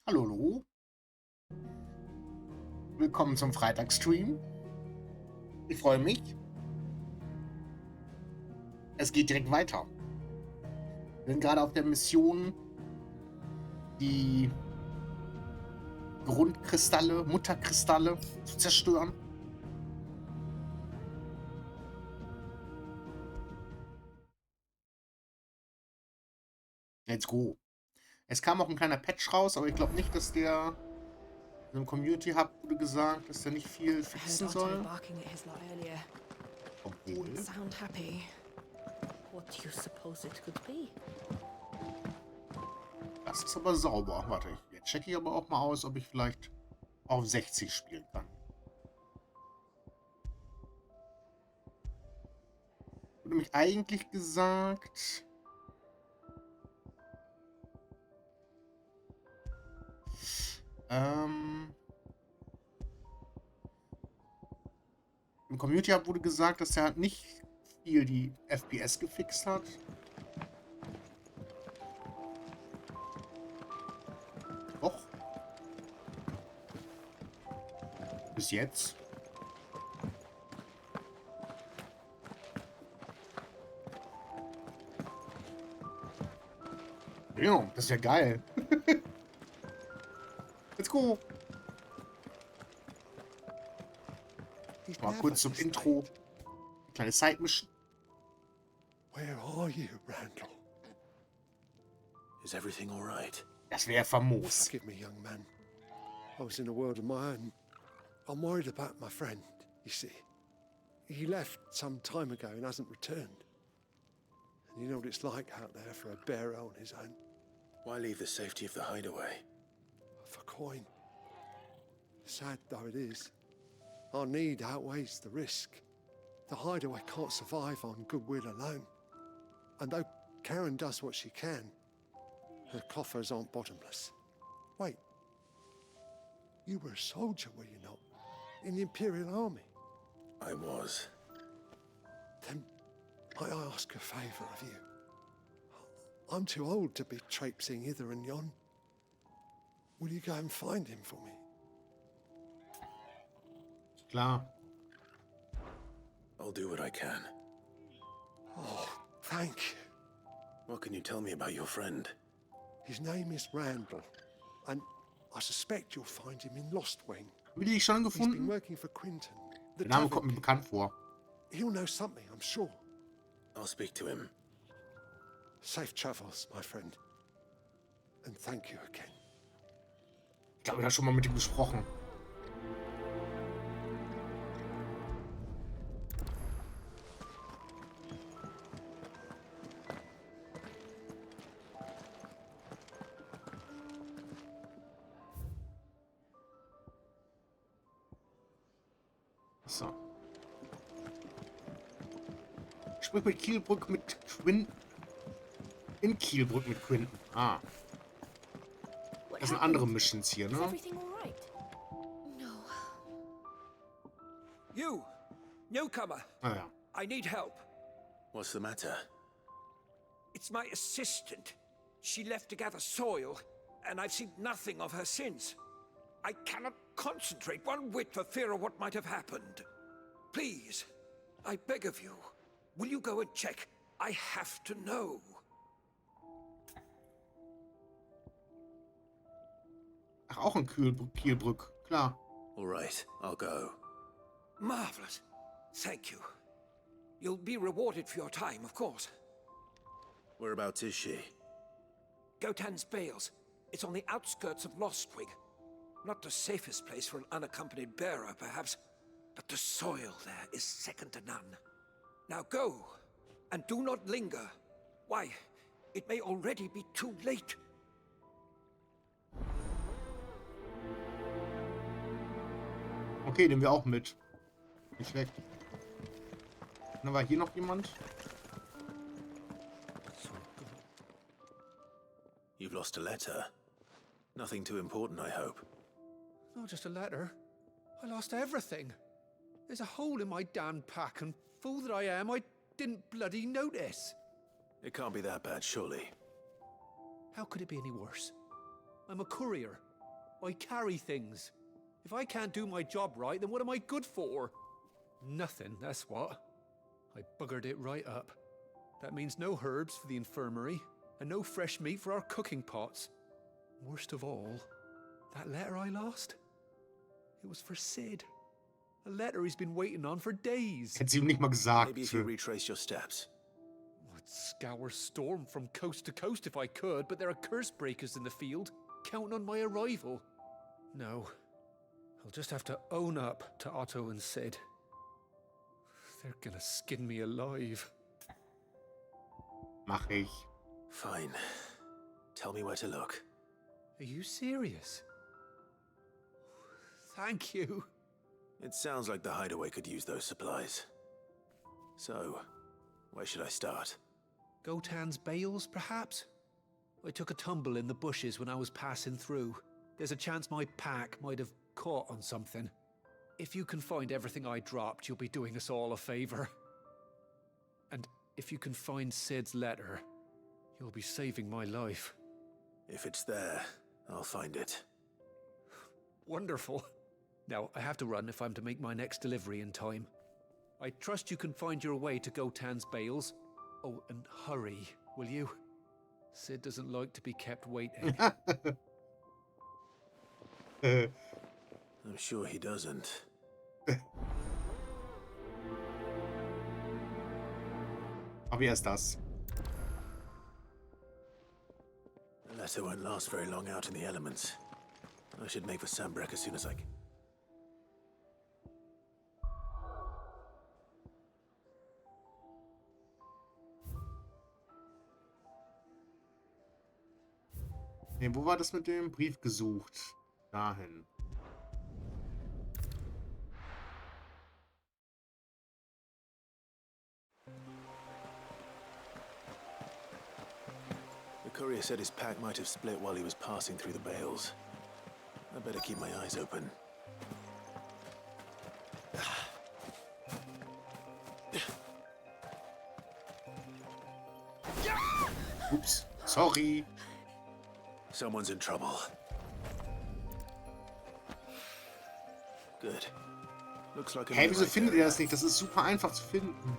Hallo, hallo. Willkommen zum Freitagsstream. Ich freue mich. Es geht direkt weiter. Wir sind gerade auf der Mission, die Grundkristalle, Mutterkristalle zu zerstören. Let's go. Es kam auch ein kleiner Patch raus, aber ich glaube nicht, dass der im Community Hub wurde gesagt, dass der nicht viel fixen soll. Obwohl. Das ist aber sauber. Warte, jetzt checke ich aber auch mal aus, ob ich vielleicht auf 60 spielen kann. Wurde mich eigentlich gesagt. Im Community Hub wurde gesagt, dass er nicht viel die FPS gefixt hat. Doch. Bis jetzt. Ja, das ist ja geil. Let's go. Mal kurz zum Intro. Kleine Side-Mission. Where are you, Randall? Is everything all right? Das wäre famos. Forgive me, young man. I was in a world of my own. I'm worried about my friend, you see. He left some time ago and hasn't returned. And you know what it's like out there for a bearer on his own. Why leave the safety of the hideaway? For coin. Sad though it is, our need outweighs the risk. The hideaway can't survive on goodwill alone. And though Karen does what she can, her coffers aren't bottomless. Wait. You were a soldier, were you not? In the Imperial Army? I was. Then might I ask a favour of you? I'm too old to be traipsing hither and yon. Will you go and find him for me? Klar. I'll do what I can. Oh, thank you. What can you tell me about your friend? His name is Randall, and I suspect you'll find him in Lost Wing. Wie die schon He's been gefunden? working for Quinton. The Der Name tavern kommt mir keeper. bekannt vor. He'll know something, I'm sure. I'll speak to him. Safe travels, my friend. And thank you again. Ich glaube, ich habe schon mal mit ihm gesprochen. So. Sprich mit Kielbrück mit Quinten. In Kielbrück mit Quinten. Ah. Das sind andere Missions hier, ne? You, newcomer. Ah ja. I need help. What's the matter? It's my assistant. She left to gather soil, and I've seen nothing of her since. I cannot concentrate one whit for fear of what might have happened. Please, I beg of you, will you go and check? I have to know. Ach, auch in Kielbrück. Klar. All right, I'll go. Marvelous. Thank you. You'll be rewarded for your time, of course. Whereabouts is she? Gotan's Bales. It's on the outskirts of Lostwig. Not the safest place for an unaccompanied bearer, perhaps, but the soil there is second to none. Now go, and do not linger. Why, it may already be too late. Okay, nehmen wir auch mit. Nicht schlecht. Dann war hier noch jemand. You've lost a letter. Nothing too important, I hope. Not just a letter. I lost everything. There's a hole in my damn pack, and fool that I am, I didn't bloody notice. It can't be that bad, surely. How could it be any worse? I'm a courier. I carry things. If I can't do my job right, then what am I good for? Nothing, that's what. I buggered it right up. That means no herbs for the infirmary, and no fresh meat for our cooking pots. Worst of all, that letter I lost? It was for Sid. A letter he's been waiting on for days. Hätte sie ihm nicht mal gesagt. Maybe if you retrace your steps. I'd scour Storm from coast to coast if I could, but there are curse breakers in the field, counting on my arrival. No, I'll just have to own up to Otto and Sid. They're gonna skin me alive. Mach ich. Fine. Tell me where to look. Are you serious? Thank you. It sounds like the hideaway could use those supplies. So, where should I start? Gotan's bales, perhaps? I took a tumble in the bushes when I was passing through. There's a chance my pack might have caught on something. If you can find everything I dropped, you'll be doing us all a favor. And if you can find Sid's letter, you'll be saving my life. If it's there, I'll find it. Wonderful. Now, I have to run if I'm to make my next delivery in time. I trust you can find your way to Gotan's bales. Oh, and hurry, will you? Sid doesn't like to be kept waiting. I'm sure he doesn't. Aber wie ist das? The letter won't last very long out in the elements. I should make for Sambrek as soon as I can. Nee, wo war das mit dem Brief gesucht? Dahin. The courier said his pack might have split while he was passing through the bales. I better keep my eyes open. Ups, sorry. Someone's in trouble. Good. Looks like Hey, wieso findet ihr das nicht? Das ist super einfach zu finden.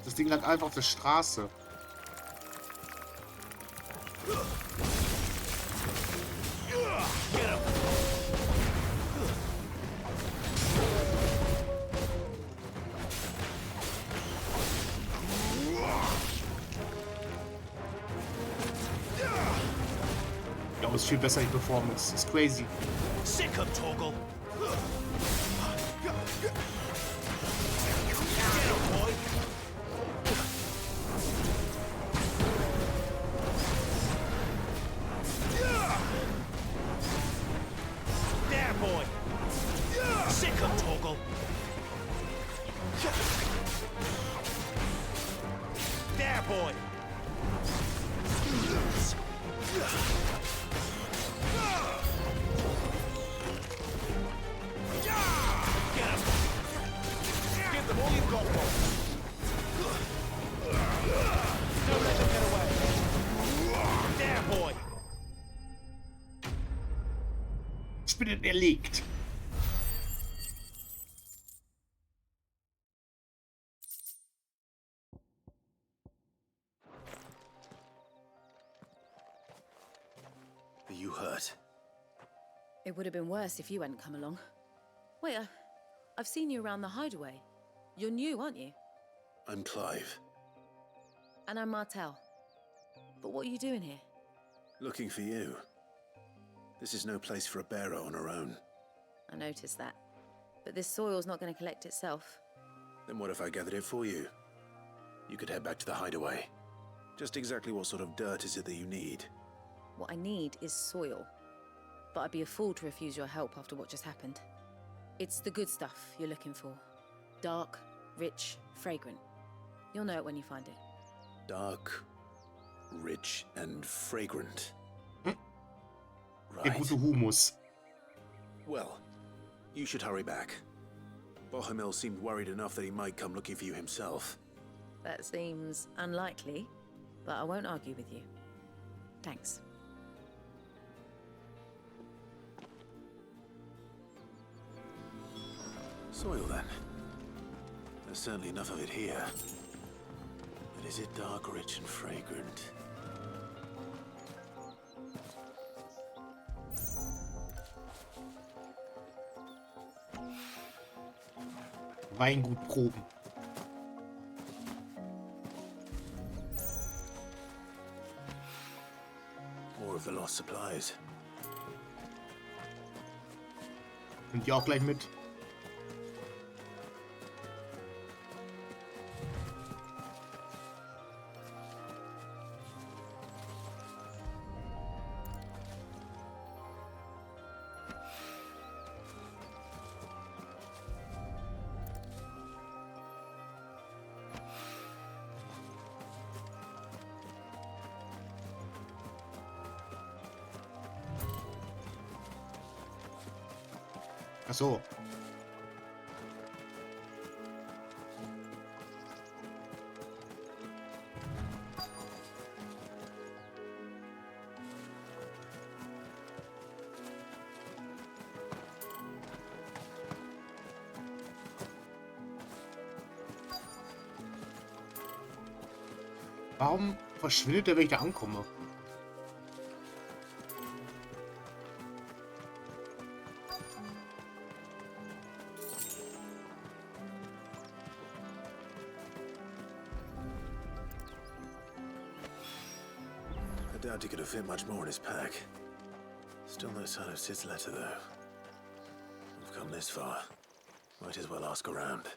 Das Ding lag einfach auf der Straße. Ja, ist viel besser die Performance. Das ist crazy. Sick of Torgal. There, boy. Sick of Torgal. There, boy. Give them all you've got, boy. Don't let them get away. There, boy. Ich bin erlegt. Are you hurt? It would have been worse if you hadn't come along. Wait, I've seen you around the hideaway. You're new, aren't you? I'm Clive. And I'm Martel. But what are you doing here? Looking for you. This is no place for a bearer on her own. I noticed that. But this soil's not going to collect itself. Then what if I gathered it for you? You could head back to the hideaway. Just exactly what sort of dirt is it that you need? What I need is soil. But I'd be a fool to refuse your help after what just happened. It's the good stuff you're looking for. Dark, rich, fragrant. You'll know it when you find it. Dark, rich, and fragrant. Der Right. gute Humus. Well, you should hurry back. Bohemil seemed worried enough that he might come looking for you himself. That seems unlikely, but I won't argue with you. Thanks. Soil, then. There's certainly enough of it here. But is it dark, rich, and fragrant? Weingut proben. More of the lost supplies. Sind die auch gleich mit? Ach so. Warum verschwindet der, wenn ich da ankomme? I doubt he could have fit much more in his pack. Still no sign of Sid's letter, though. We've come this far. Might as well ask around.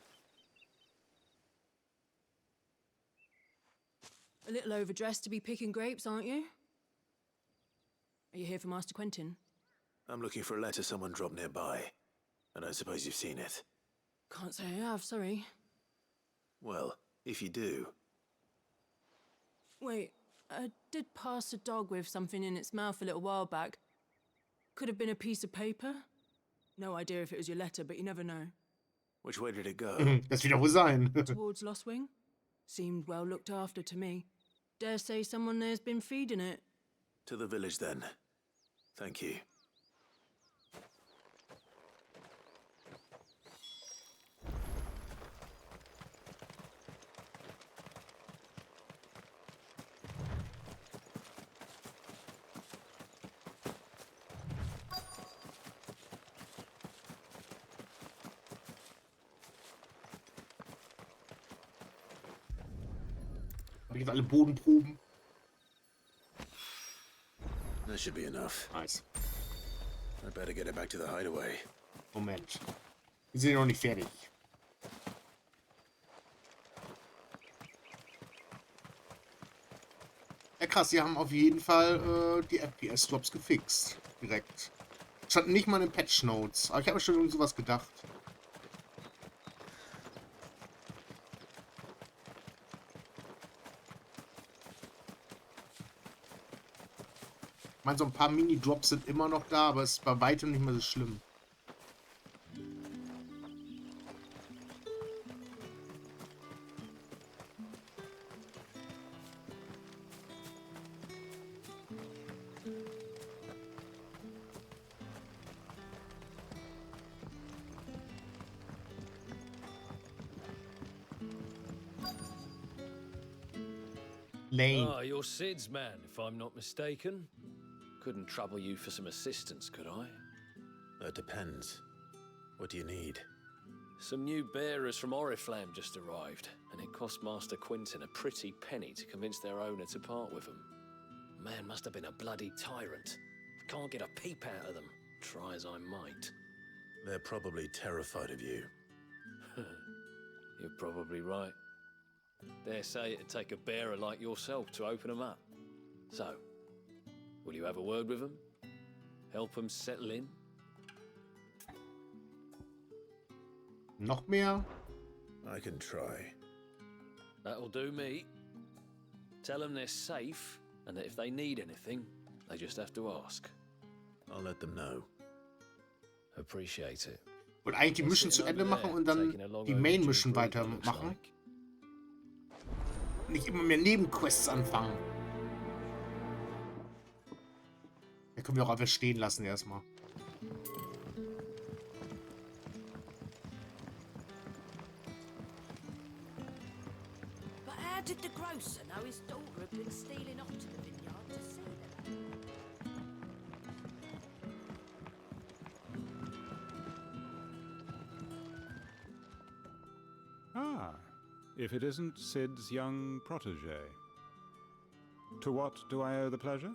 A little overdressed to be picking grapes, aren't you? Are you here for Master Quentin? I'm looking for a letter someone dropped nearby. I don't suppose you've seen it. Can't say I have, sorry. Well, if you do, Wait, I did pass a dog with something in its mouth a little while back. Could have been a piece of paper. No idea if it was your letter, but you never know. which way did it go? Das wird ja wohl sein. Towards Lostwing? Seemed well looked after to me. Dare say someone there's been feeding it. To the village, then. Thank you. Habe ich jetzt alle Bodenproben? That should be enough. Nice. I better get it back to the hideaway. Moment. Wir sind ja noch nicht fertig. Ja krass, sie haben auf jeden Fall die FPS-Drops gefixt. Direkt. Stand nicht mal in den Patch Notes. Aber ich habe mir schon irgend sowas gedacht. Ich meine, so ein paar Mini-Drops sind immer noch da, aber es ist bei weitem nicht mehr so schlimm. Lane. Ah, you're Sid's man, if I'm not mistaken. Couldn't trouble you for some assistance, could I? That depends. What do you need? Some new bearers from Oriflamme just arrived, and it cost Master Quentin a pretty penny to convince their owner to part with them. Man must have been a bloody tyrant. Can't get a peep out of them, try as I might. They're probably terrified of you. You're probably right. Dare say it'd take a bearer like yourself to open them up. So, will you have a word with them? Help them settle in? Noch mehr? I can try. That'll do me. Tell them they're safe, and that if they need anything, they just have to ask. I'll let them know. Appreciate it. Und eigentlich die Mission zu Ende machen und dann die Main Mission weitermachen. Nicht immer mehr Nebenquests anfangen. Da können wir auch einfach stehen lassen erstmal. Did the grocer know his daughter had been stealing off to the vineyard to see them? Ah, if it isn't Sid's young protege. To what do I owe the pleasure?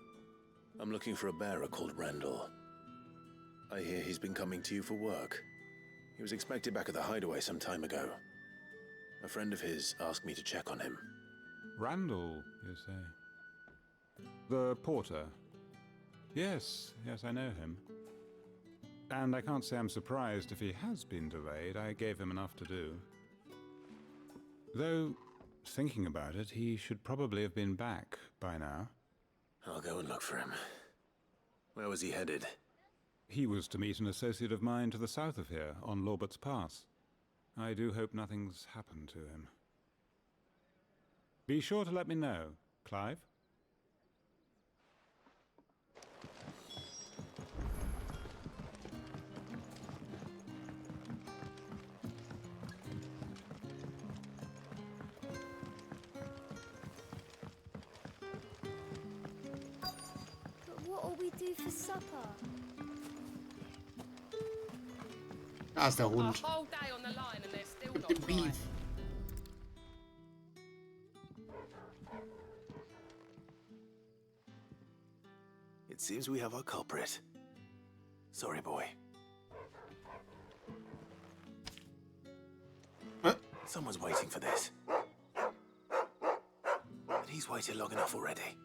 I'm looking for a bearer called Randall. I hear he's been coming to you for work. He was expected back at the hideaway some time ago. A friend of his asked me to check on him. Randall, you say? The porter? Yes, I know him. And I can't say I'm surprised if he has been delayed. I gave him enough to do. Though, thinking about it, he should probably have been back by now. I'll go and look for him. Where was he headed? He was to meet an associate of mine to the south of here, on Lorbert's Pass. I do hope nothing's happened to him. Be sure to let me know, Clive. But what'll we do for supper? Da ist der Hund. A whole day on the line and they're still Mit not dem right. Beef. It seems we have our culprit. Sorry, boy. Huh? Someone's waiting for this. And he's waited long enough already.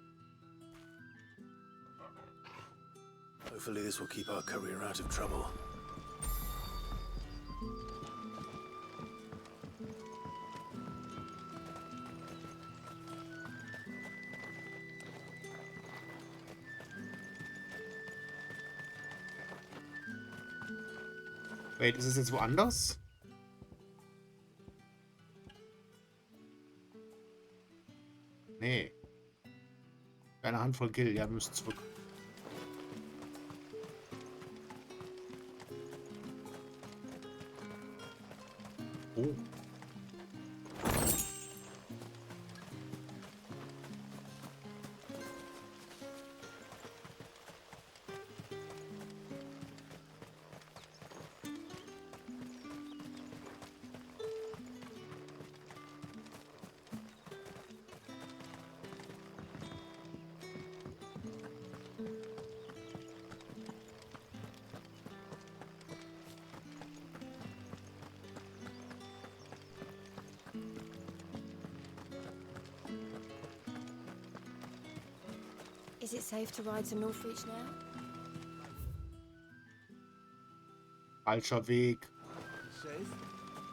Hopefully this will keep our career out of trouble. Wait, ist es jetzt woanders? Nee. Eine Handvoll Gil, ja, wir müssen zurück. Oh. Is it safe to ride to Northreach now? Falscher Weg. Safe,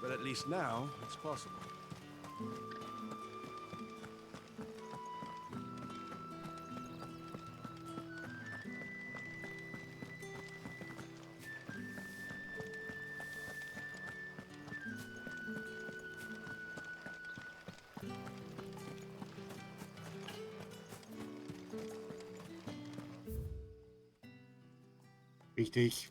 but at least now it's possible. Richtig.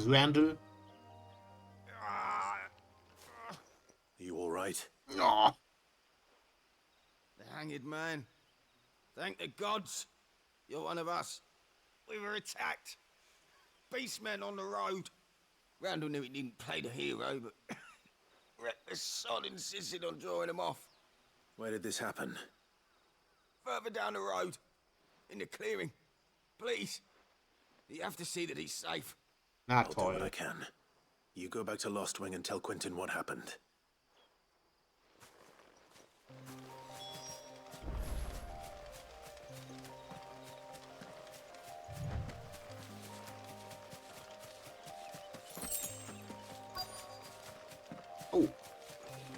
Randall. Are you all right? Oh. The hanged man. Thank the gods. You're one of us. We were attacked. Beastmen on the road. Randall knew he didn't play the hero, but reckless sod insisted on drawing him off. Where did this happen? Further down the road. In the clearing. Please. You have to see that he's safe. Na I'll do toll. what I can. You go back to Lost Wing and tell Quentin what happened.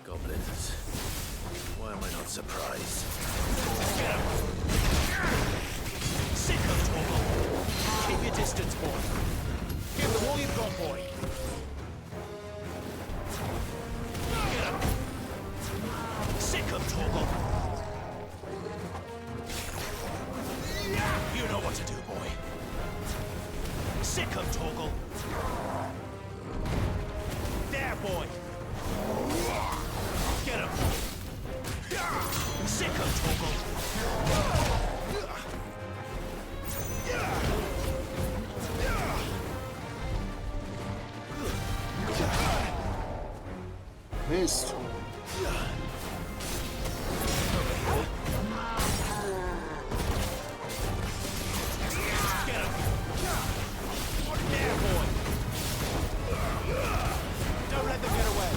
Goblins. Why am I not surprised? Get him! Sick of trouble! Keep your distance, boy. Give them all you've got, boy. Get him! Sick of trouble! You know what to do, boy. Sick of Torgal. There, boy. Get him. Sick of Torgal. Mist. Don't let them get away.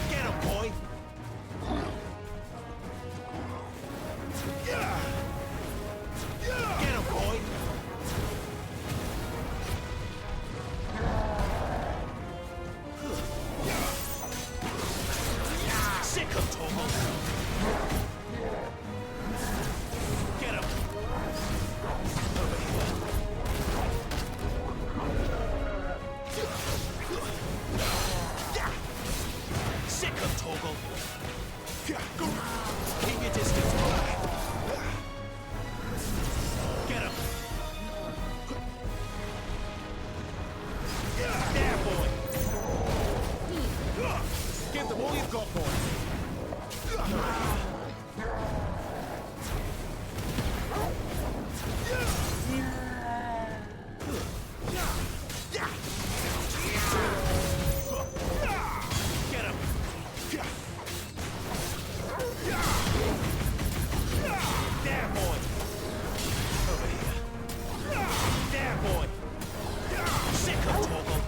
Get him, boy. Get him, boy. Sick of Torgal. Get him. Over here. Sick of Torgal. Keep your distance, boy. Get him. There, boy. Give them all you've got, boy. Get him. There, boy. Over here. There, boy. Sick of Torgal.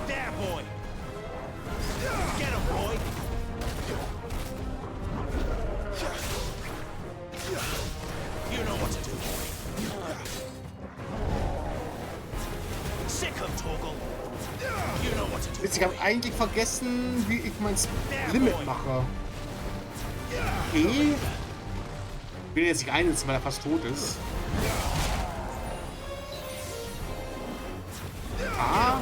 There, boy. Get him, boy. You know what to do, boy. Sick of Torgal. You know what to do. Ich habe eigentlich vergessen, wie ich mein Limit mache. Okay. Ich will jetzt nicht einsetzen, weil er fast tot ist. Ah.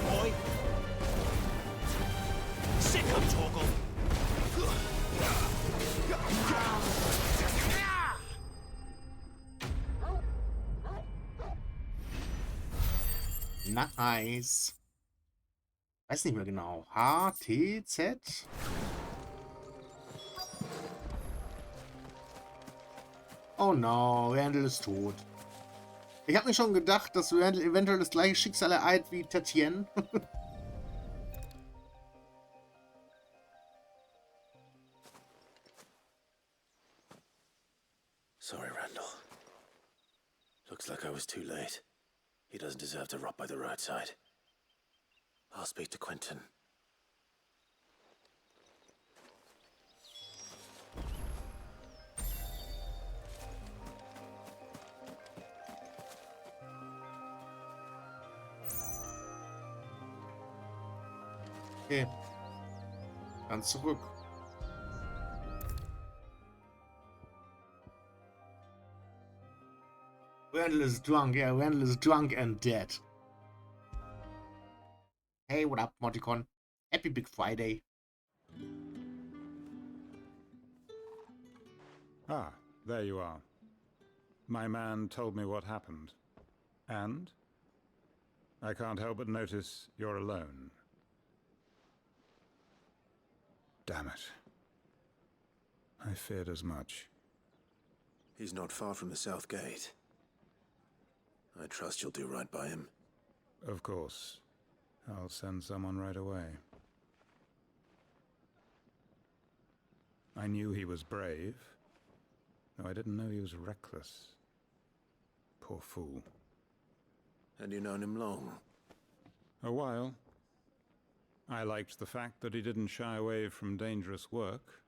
Sick of Torgal. Nice. Weiß nicht mehr genau. H, T, Z. Oh no, Randall ist tot. Ich habe mir schon gedacht, dass Randall eventuell das gleiche Schicksal ereilt wie Tatien. Sorry, Randall. Looks like I was too late. He doesn't deserve to rot by the roadside. I'll speak to Quentin. Okay. Dann zurück. Randall is drunk. Yeah, Randall is drunk and dead. Hey, what up, Moticon? Happy Big Friday. Ah, there you are. My man told me what happened. And? I can't help but notice you're alone. Damn it. I feared as much. He's not far from the South Gate. I trust you'll do right by him. Of course. I'll send someone right away. I knew he was brave, though I didn't know he was reckless. Poor fool. And you known him long? A while. I liked the fact that he didn't shy away from dangerous work,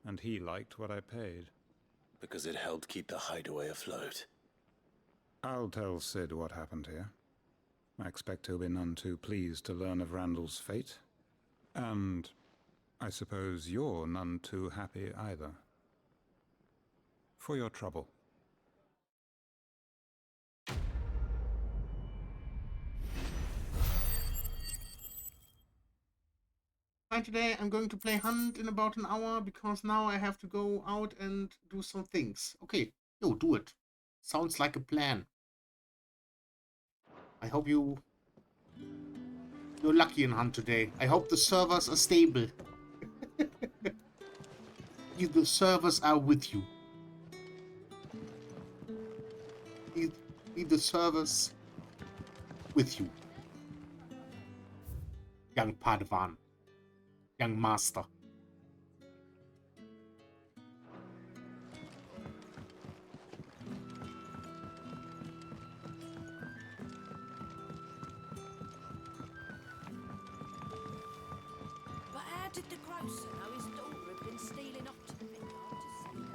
and he liked what I paid. Because it helped keep the hideaway afloat. I'll tell Sid what happened here. I expect he'll be none too pleased to learn of Randall's fate. And I suppose you're none too happy either. For your trouble. Fine, today I'm going to play Hunt in about an hour because now I have to go out and do some things. Okay, yo, do it. Sounds like a plan. I hope you're lucky in Hunt today. I hope the servers are stable. The servers are with you. Be the servers with you. Young Padawan. Young Master. But how did the grocer know his daughter had been stealing off to the vineyard to sell it?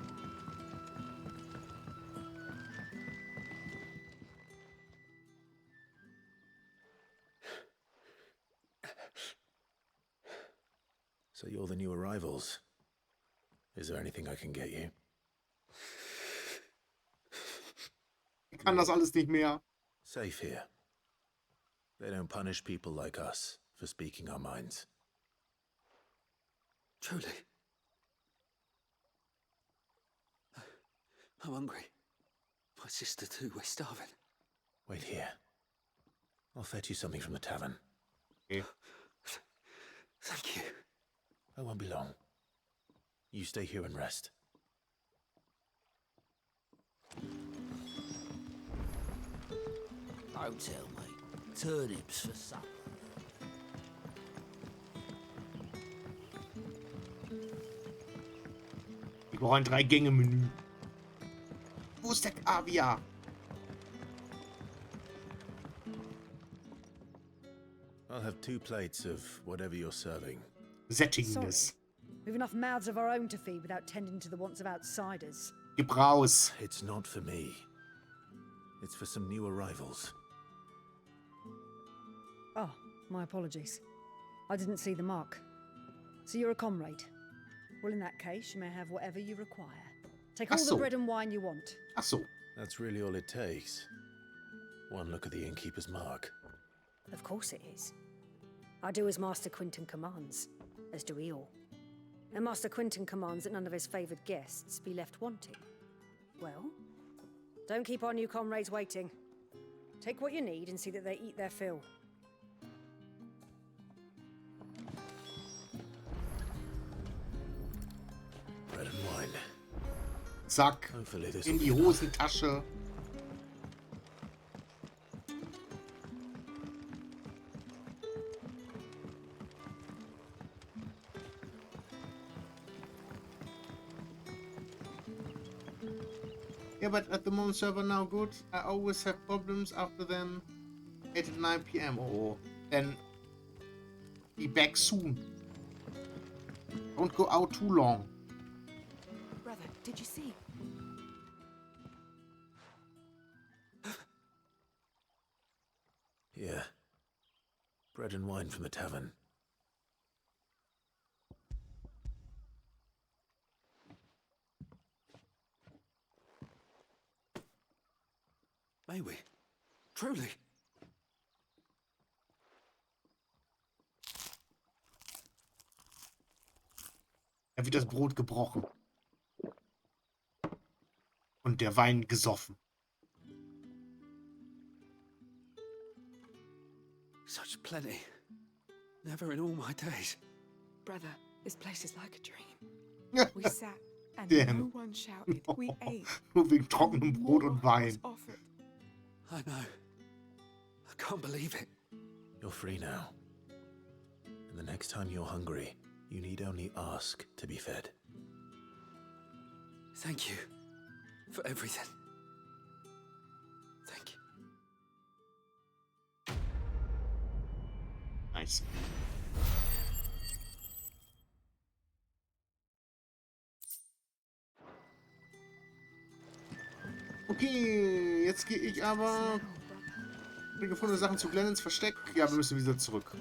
So you're the new arrivals. Is there anything I can get you? Ich kann das alles nicht mehr. Safe here. They don't punish people like us for speaking our minds. Truly. I'm hungry. My sister too, we're starving. Wait here. I'll fetch you something from the tavern. Okay. Thank you. I won't be long. You stay here and rest. Don't tell me. Turnips for supper. Ich brauche ein 3-Gänge-Menü. Wo ist der Kaviar? I'll have 2 plates of whatever you're serving. Sättigendes. We've enough mouths of our own to feed without tending to the wants of outsiders. Gib raus. It's not for me. It's for some new arrivals. Oh, my apologies. I didn't see the mark. So you're a comrade. Well, in that case, you may have whatever you require. Take all the bread and wine you want. Ach so. That's really all it takes. One look at the innkeeper's mark. Of course it is. I do as Master Quinton commands, as do we all. And Master Quinton commands that none of his favoured guests be left wanting. Well, don't keep our new comrades waiting. Take what you need and see that they eat their fill. Bread and wine. Zack. Hopefully this In die Hosentasche. Yeah, but at the moment server now good. I always have problems after then 8 and 9 p.m. Oh, then be back soon. Don't go out too long. Brother, did you see? Yeah. Bread and wine from the tavern. May we? Truly? Da wird das Brot gebrochen. Und der Wein gesoffen. Such plenty. Never in all my days. Brother, this place is like a dream. We sat and Damn. no one shouted. We ate. Nur wegen trockenem Brot und Wein. Offered. I know. I can't believe it. You're free now. And the next time you're hungry, you need only ask to be fed. Thank you for everything. Thank you. Nice. Okay, jetzt gehe ich aber... Die gefundene Sachen zu Glenn ins Versteck. Ja, wir müssen wieder zurück.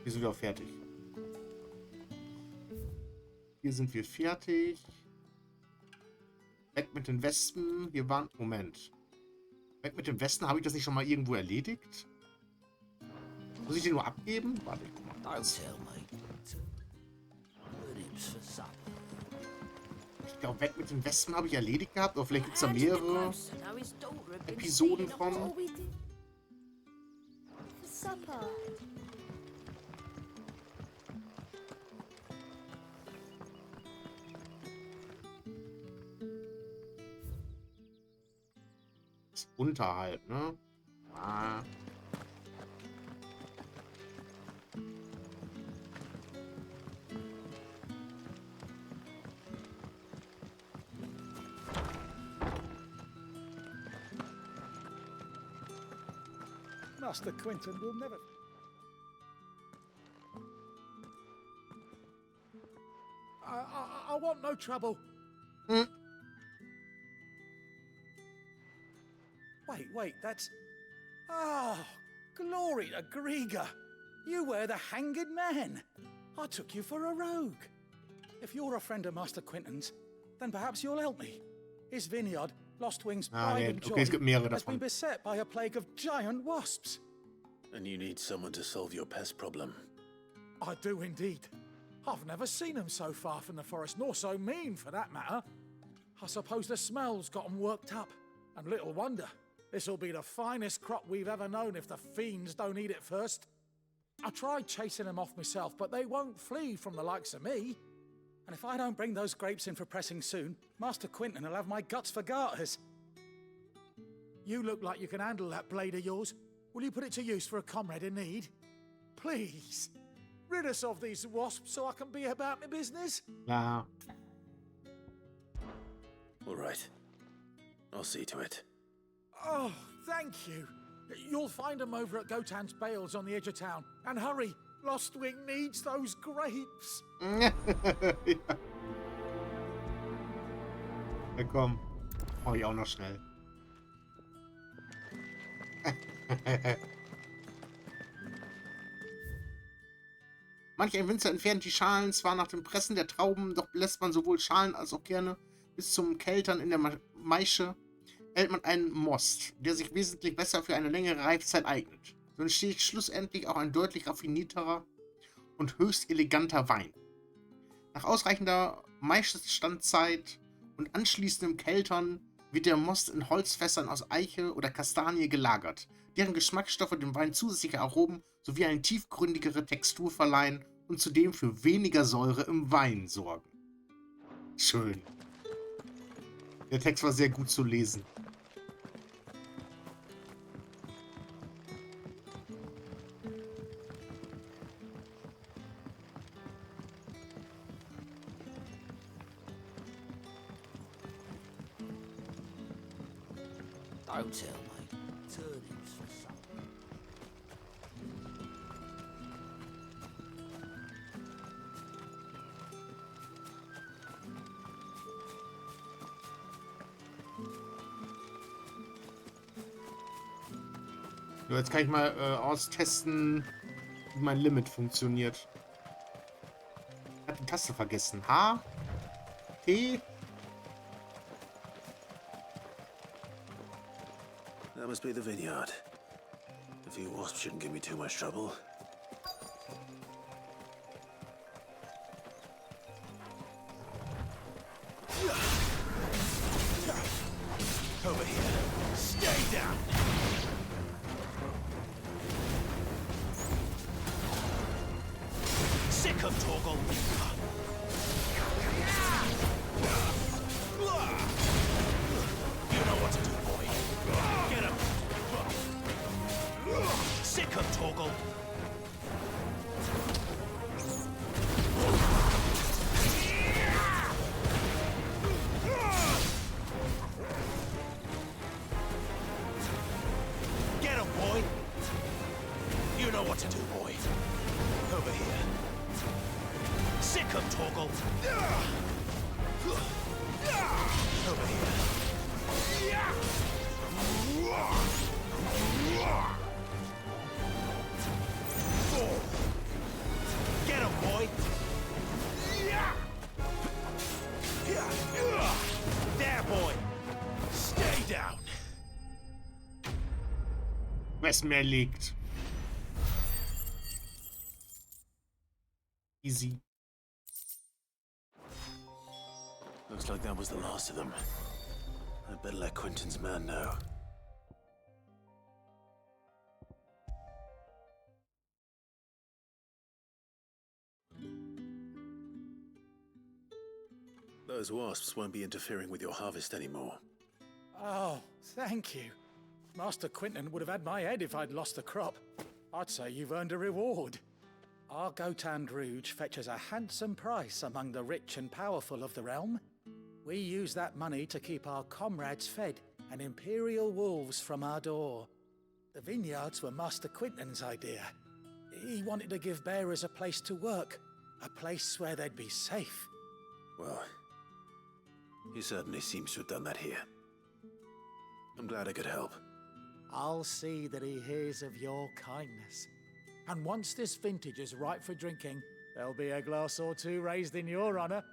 Hier sind wir auch fertig. Hier sind wir fertig. Weg mit den Wespen. Hier waren... Moment. Weg mit dem Westen. Habe ich das nicht schon mal irgendwo erledigt? Muss ich den nur abgeben? Warte, ich guck mal. Ich glaube, weg mit den Wespen habe ich erledigt gehabt. Oder vielleicht gibt es da mehrere Episoden von. Das ist unterhalb, ne? Ah. Master Quentin will never... I want no trouble. Wait, that's... Oh, glory to Grieger. You were the Hanged Man. I took you for a rogue. If you're a friend of Master Quentin's, then perhaps you'll help me. His vineyard, Lostwing's pride and joy, has been beset by a plague of giant wasps. And you need someone to solve your pest problem. I do indeed. I've never seen them so far from the forest, nor so mean, for that matter. I suppose the smell's got them worked up. And little wonder. This'll be the finest crop we've ever known if the fiends don't eat it first. I tried chasing them off myself, but they won't flee from the likes of me. And if I don't bring those grapes in for pressing soon, Master Quentin will have my guts for garters. You look like you can handle that blade of yours. Will you put it to use for a comrade in need? Please. Rid us of these wasps so I can be about my business. Nah. All right. I'll see to it. Oh, thank you. You'll find them over at Gotan's Bales on the edge of town. And hurry, Lostwing needs those grapes. Ja, komm. Mach ich auch noch schnell. Manch ein Winzer entfernt die Schalen zwar nach dem Pressen der Trauben, doch lässt man sowohl Schalen als auch Kerne bis zum Keltern in der Maische, erhält man einen Most, der sich wesentlich besser für eine längere Reifzeit eignet. So entsteht schlussendlich auch ein deutlich raffinierterer und höchst eleganter Wein. Nach ausreichender Maischestandzeit und anschließendem Keltern wird der Most in Holzfässern aus Eiche oder Kastanie gelagert, deren Geschmacksstoffe dem Wein zusätzliche Aromen sowie eine tiefgründigere Textur verleihen und zudem für weniger Säure im Wein sorgen. Schön. Der Text war sehr gut zu lesen. Don't tell me. Turnips for supper. So, jetzt kann ich mal austesten, wie mein Limit funktioniert. Ich habe die Taste vergessen. H, T. That must be the vineyard. A few wasps shouldn't give me too much trouble. Over here. Stay down. Sick of Torgal. You know what to do, boy. Get him. Sick of Torgal. Get him, boy. You know what to do, boy. Over here. Sick of Torgal. Over here. boy. Stay down. Was mir liegt. Easy. Looks like that was the last of them. I'd better let Quentin's man know. Those wasps won't be interfering with your harvest anymore. Oh, thank you. Master Quentin would have had my head if I'd lost the crop. I'd say you've earned a reward. Our Gotand Rouge fetches a handsome price among the rich and powerful of the realm. We use that money to keep our comrades fed and imperial wolves from our door. The vineyards were Master Quentin's idea. He wanted to give bearers a place to work, a place where they'd be safe. Well, he certainly seems to have done that here. I'm glad I could help. I'll see that he hears of your kindness. And once this vintage is ripe for drinking, there'll be a glass or two raised in your honor.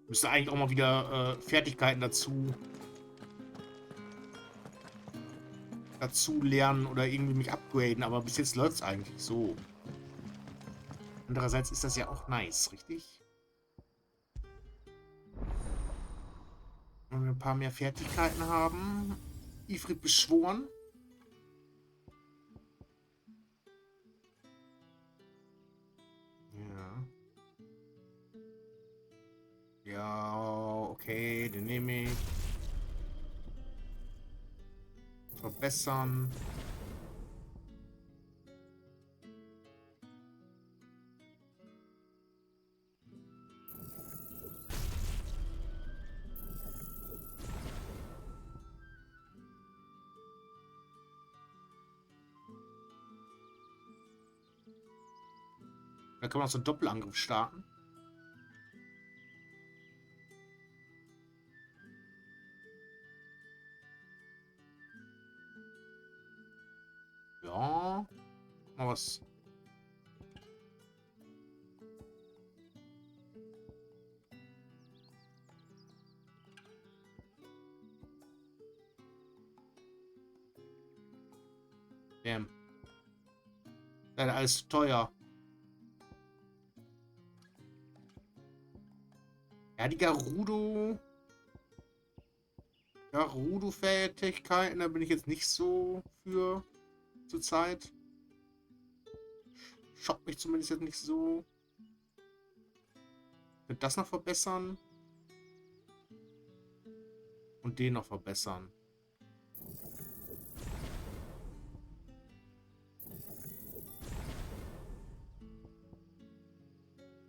Müsste eigentlich auch mal wieder Fertigkeiten dazu lernen oder irgendwie mich upgraden, aber bis jetzt läuft es eigentlich so. Andererseits ist das ja auch nice, richtig? Wenn wir ein paar mehr Fertigkeiten haben. Ifrit beschworen. Ja. Ja, okay, den nehme ich. Verbessern. Da können wir noch so einen Doppelangriff starten. Ja. Mal was. Damn. Leider alles zu teuer. Ja, die Garudo-Fertigkeiten, da bin ich jetzt nicht so für zur Zeit. Schockt mich zumindest jetzt nicht so. Wird das noch verbessern? Und den noch verbessern.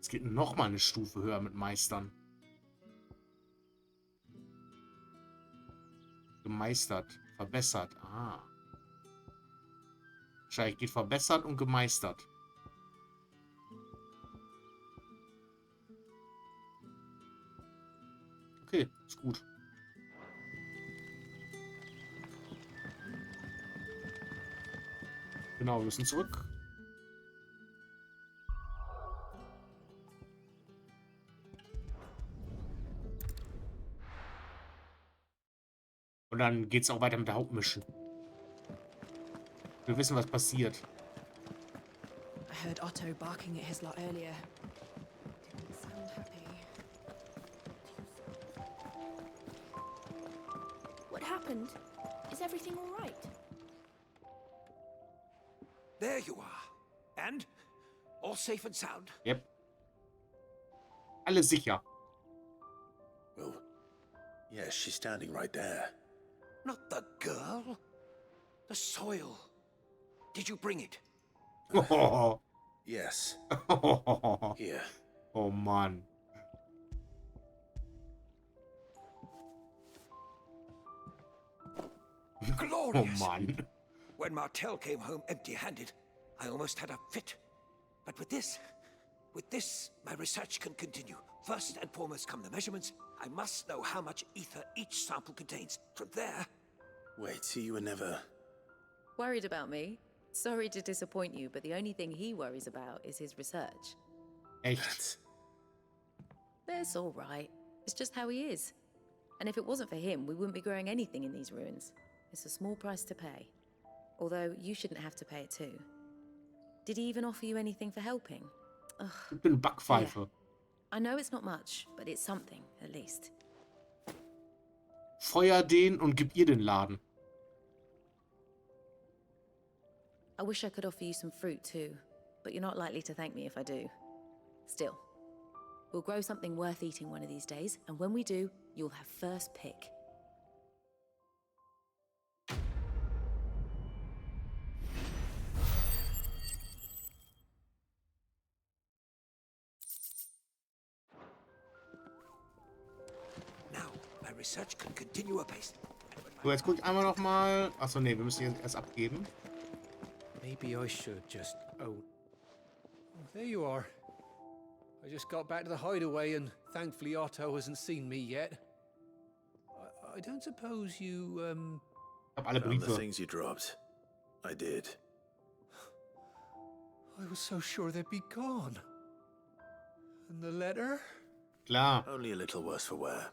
Es geht noch mal eine Stufe höher mit Meistern. Gemeistert. Verbessert. Ah. Wahrscheinlich geht verbessert und gemeistert. Okay, ist gut. Genau, wir müssen zurück. Und dann geht's auch weiter mit der Hauptmission. Wir wissen, was passiert. I heard Otto barking at his lot earlier. Didn't sound happy. What happened? Is everything all right? There you are. And? All safe and sound? Yep. Alle sicher. Well, yes, she's standing right there. Not the girl. The soil. Did you bring it? Oh. Yes. Here. Oh Mann. Glorious. Oh Mann. When Martel came home empty-handed, I almost had a fit. But with this, my research can continue. First and foremost come the measurements. I must know how much ether each sample contains. From there, Wait, so you were never... Worried about me? Sorry to disappoint you, but the only thing he worries about is his research. Echt? That's all right. It's just how he is. And if it wasn't for him, we wouldn't be growing anything in these ruins. It's a small price to pay. Although, you shouldn't have to pay it too. Did he even offer you anything for helping? Ugh. Ich bin Backpfeife. Yeah. I know it's not much, but it's something, at least. Feuer den und gib ihr den Laden. I wish I could offer you some fruit too, but you're not likely to thank me if I do. Still, we'll grow something worth eating one of these days, and when we do, you'll have first pick. Now, my research can continue apace. So, jetzt guck ich einmal noch mal. Achso, nee, wir müssen jetzt erst abgeben. Maybe I should just... Oh, there you are. I just got back to the hideaway and thankfully Otto hasn't seen me yet. I don't suppose you, Ich hab alle Found the Briefe. things you dropped. I did. I was so sure they'd be gone. And the letter? Klar. Only a little worse for wear.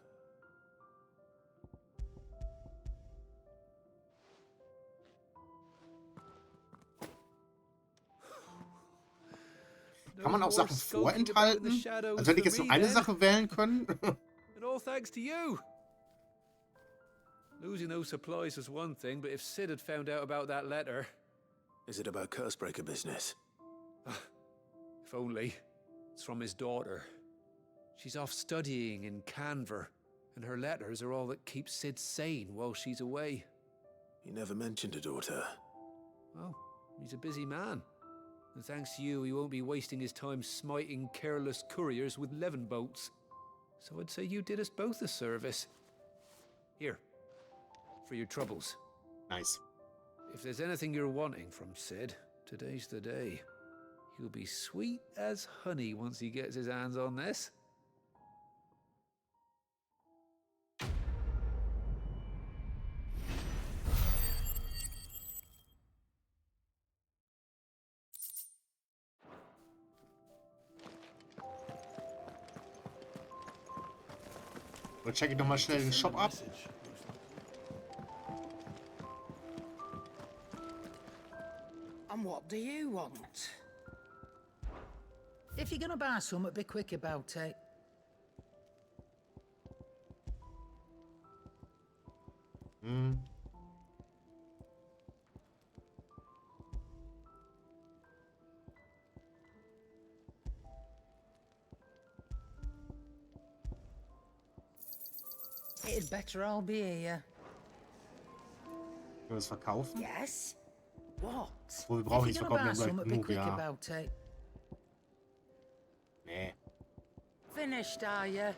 Kann man auch Sachen vorenthalten? Als hätte ich jetzt nur eine Sache wählen können? And all thanks to you. Losing those supplies was one thing, but if Sid had found out about that letter... Is it about Cursebreaker business? If only. It's from his daughter. She's off studying in Canver, and her letters are all that keeps Sid sane while she's away. He never mentioned a daughter. Well, he's a busy man. And thanks to you, he won't be wasting his time smiting careless couriers with levin boats. So I'd say you did us both a service. Here, for your troubles. Nice. If there's anything you're wanting from Sid, today's the day. He'll be sweet as honey once he gets his hands on this. So, check ich nochmal schnell den Shop ab. And what do you want? If you're gonna buy something, be quick about it. It'd better all be here. Können wir das verkaufen? Yes? What? Oh, wir brauchen nichts verkaufen, wir haben gleich be genug, quick ja. about it. Nee. Finished, are you?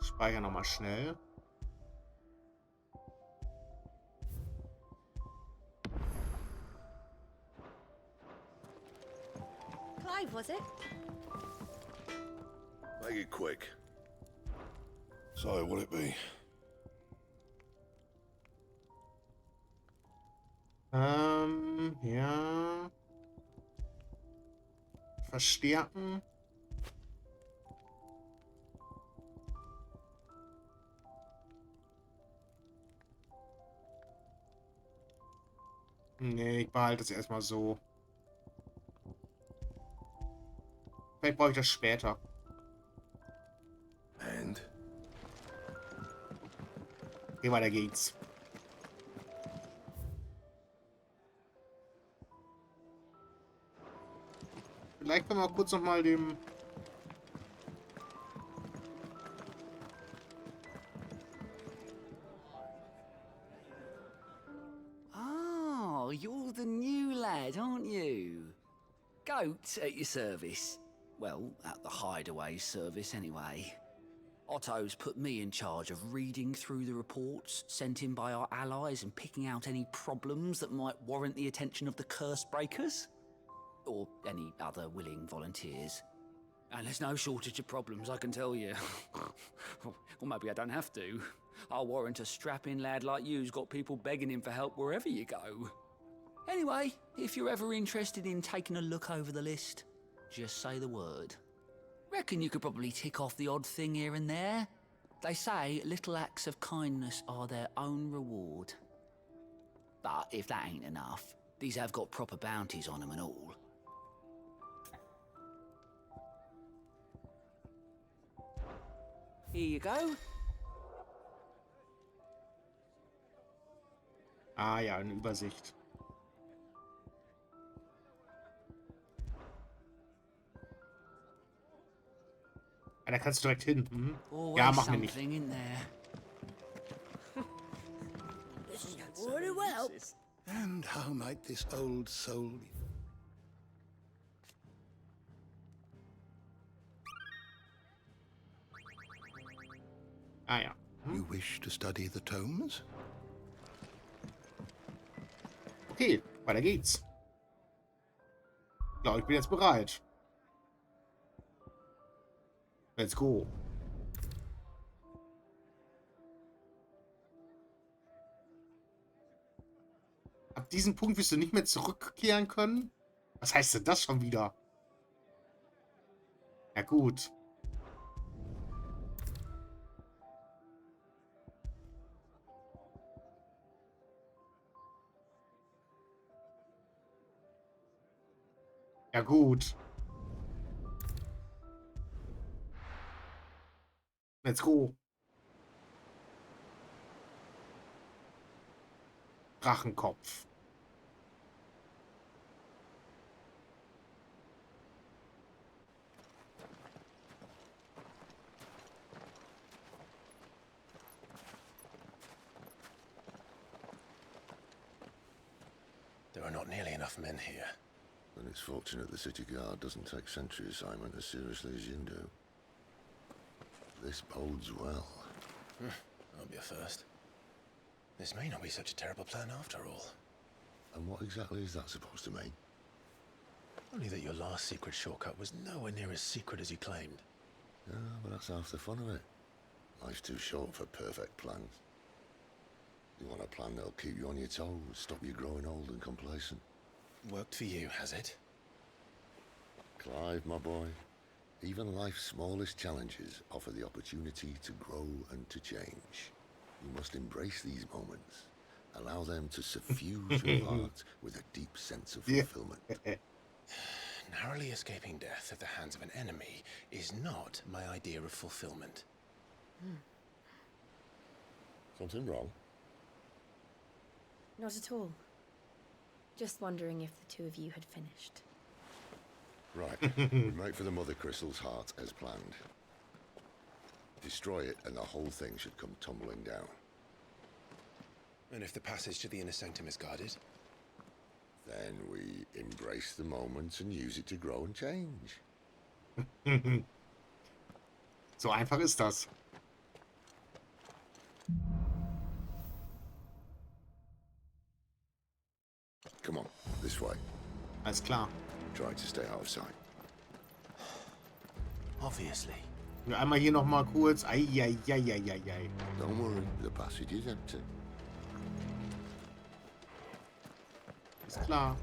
Speicher nochmal schnell. Clive, was it? Make it quick. So, what'll it be? Ja. Verstärken. Nee, ich behalte es erstmal so. Vielleicht brauche ich das später. And? Okay, weiter geht's. Vielleicht können wir kurz noch mal dem... Oh, you're the new lad, aren't you? Goat at your service. Well, at the hideaway service anyway. Otto's put me in charge of reading through the reports sent in by our allies and picking out any problems that might warrant the attention of the Cursebreakers. Or any other willing volunteers. And there's no shortage of problems, I can tell you. Or maybe I don't have to. I'll warrant a strapping lad like you's got people begging him for help wherever you go. Anyway, if you're ever interested in taking a look over the list, just say the word. Reckon you could probably tick off the odd thing here and there. They say little acts of kindness are their own reward. But if that ain't enough, these have got proper bounties on them and all. Here you go. Ah ja, eine Übersicht. Ja, da kannst du direkt hin. Mhm. Ja, machen wir nicht. And how might this old soul... Ah ja. You wish to study the tomes? Okay, weiter geht's. Ich glaube, ich bin jetzt bereit. Let's go. Ab diesem Punkt wirst du nicht mehr zurückkehren können? Was heißt denn das schon wieder? Ja gut. Ja gut. Let's go. Drachenkopf. There are not nearly enough men here. Then it's fortunate the city guard doesn't take sentry assignment as seriously as you do. This bodes well. That'll be a first. This may not be such a terrible plan after all. And what exactly is that supposed to mean? Only that your last secret shortcut was nowhere near as secret as you claimed. Yeah, but that's half the fun of it. Life's too short for perfect plans. You want a plan that'll keep you on your toes, stop you growing old and complacent. Worked for you, has it? Clive, my boy, even life's smallest challenges offer the opportunity to grow and to change. You must embrace these moments. Allow them to suffuse your heart with a deep sense of fulfillment. Narrowly escaping death at the hands of an enemy is not my idea of fulfillment. Something wrong? Not at all. Just wondering if the two of you had finished. Right. We make for the Mother Crystal's heart as planned. Destroy it and the whole thing should come tumbling down. And if the passage to the inner sanctum is guarded? Then we embrace the moment and use it to grow and change. So einfach ist das. Come on, this way. Alles klar. Try to stay out of sight. Obviously. Nur einmal hier noch mal kurz. Eieieiei. Don't worry, the passage is empty. Ist klar.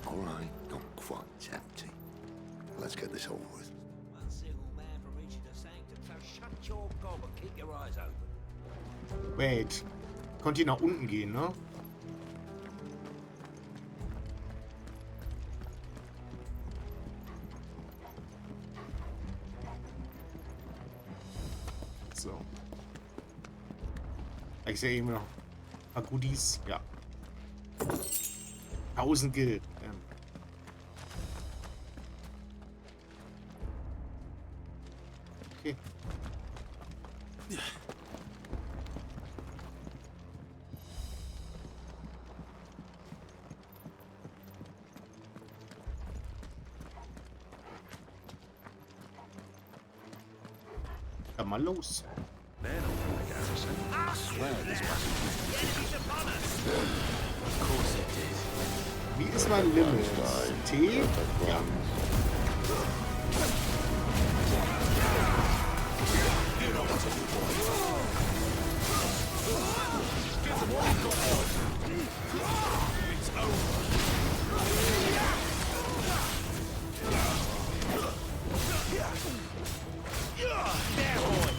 All right, not quite empty. Let's get this over with. One single man from reaching the sanctum, so shut your gob and keep your eyes open. Wait. Konnte hier nach unten gehen, ne? So. Ich sehe immer noch ein paar Goodies. Ja. 1000 Gil. Ja. Okay. Dann mal los. Men all from the garrison. I swear this passage used to be. Enemies upon us! Of course it did. Wie ist mein Limit? T? Ja. You know what to do, boy. Give them what you've got, boy. It's over. There, boy.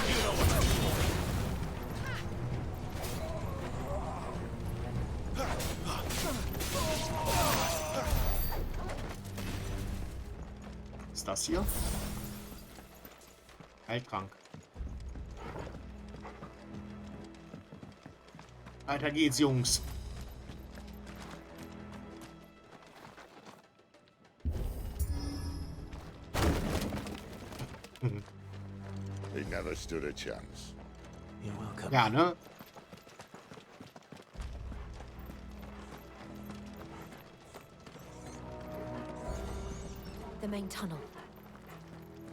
You know what to do, boy. Was ist das hier? Heiltrank. Weiter geht's, Jungs. He never stood a chance. You're welcome. Ja, ne? The main tunnel.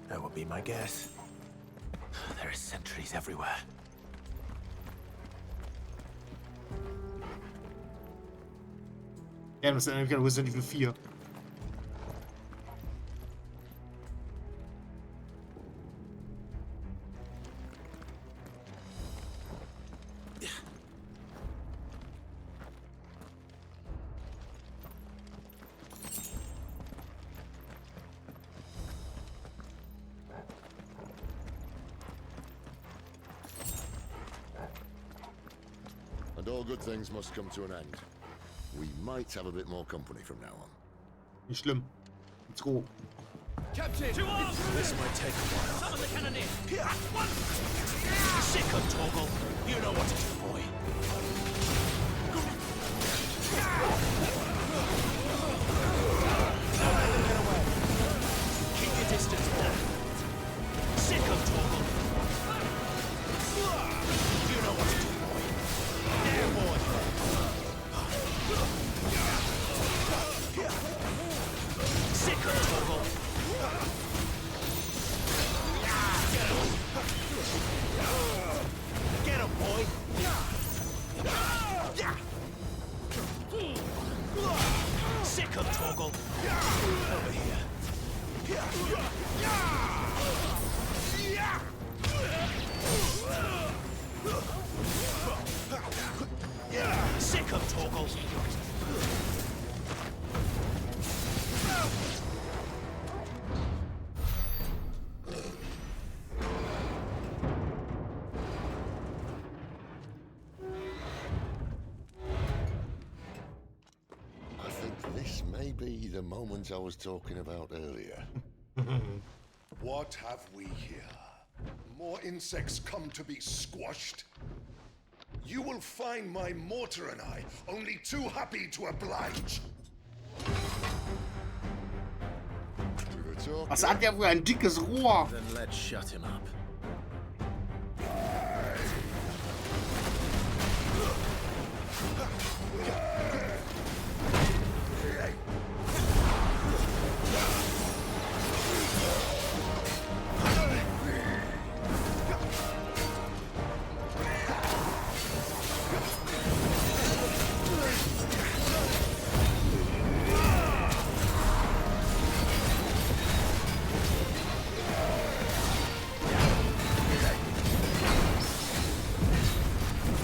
That would be my guess. There are sentries everywhere. Ja, das sind Resident Evil 4. And all good things must come to an end. We might have a bit more company from now on. Nicht schlimm. Let's go. Captain! To arms! This might take a while. Summon the cannoneer! Here! At once! Sick of Torgal! You know what to do, boy. Keep your distance, boy. Sick of Torgal! You know what to do, boy. There, boy! Sick of Torgal! Get him, boy! Sick of Torgal! Over here. Sick of Torgal! I think this may be the moment I was talking about earlier. What have we here? More insects come to be squashed? You will find my mortar and I only too happy to oblige. Was hat der wohl ein dickes Rohr? Then let's shut him up.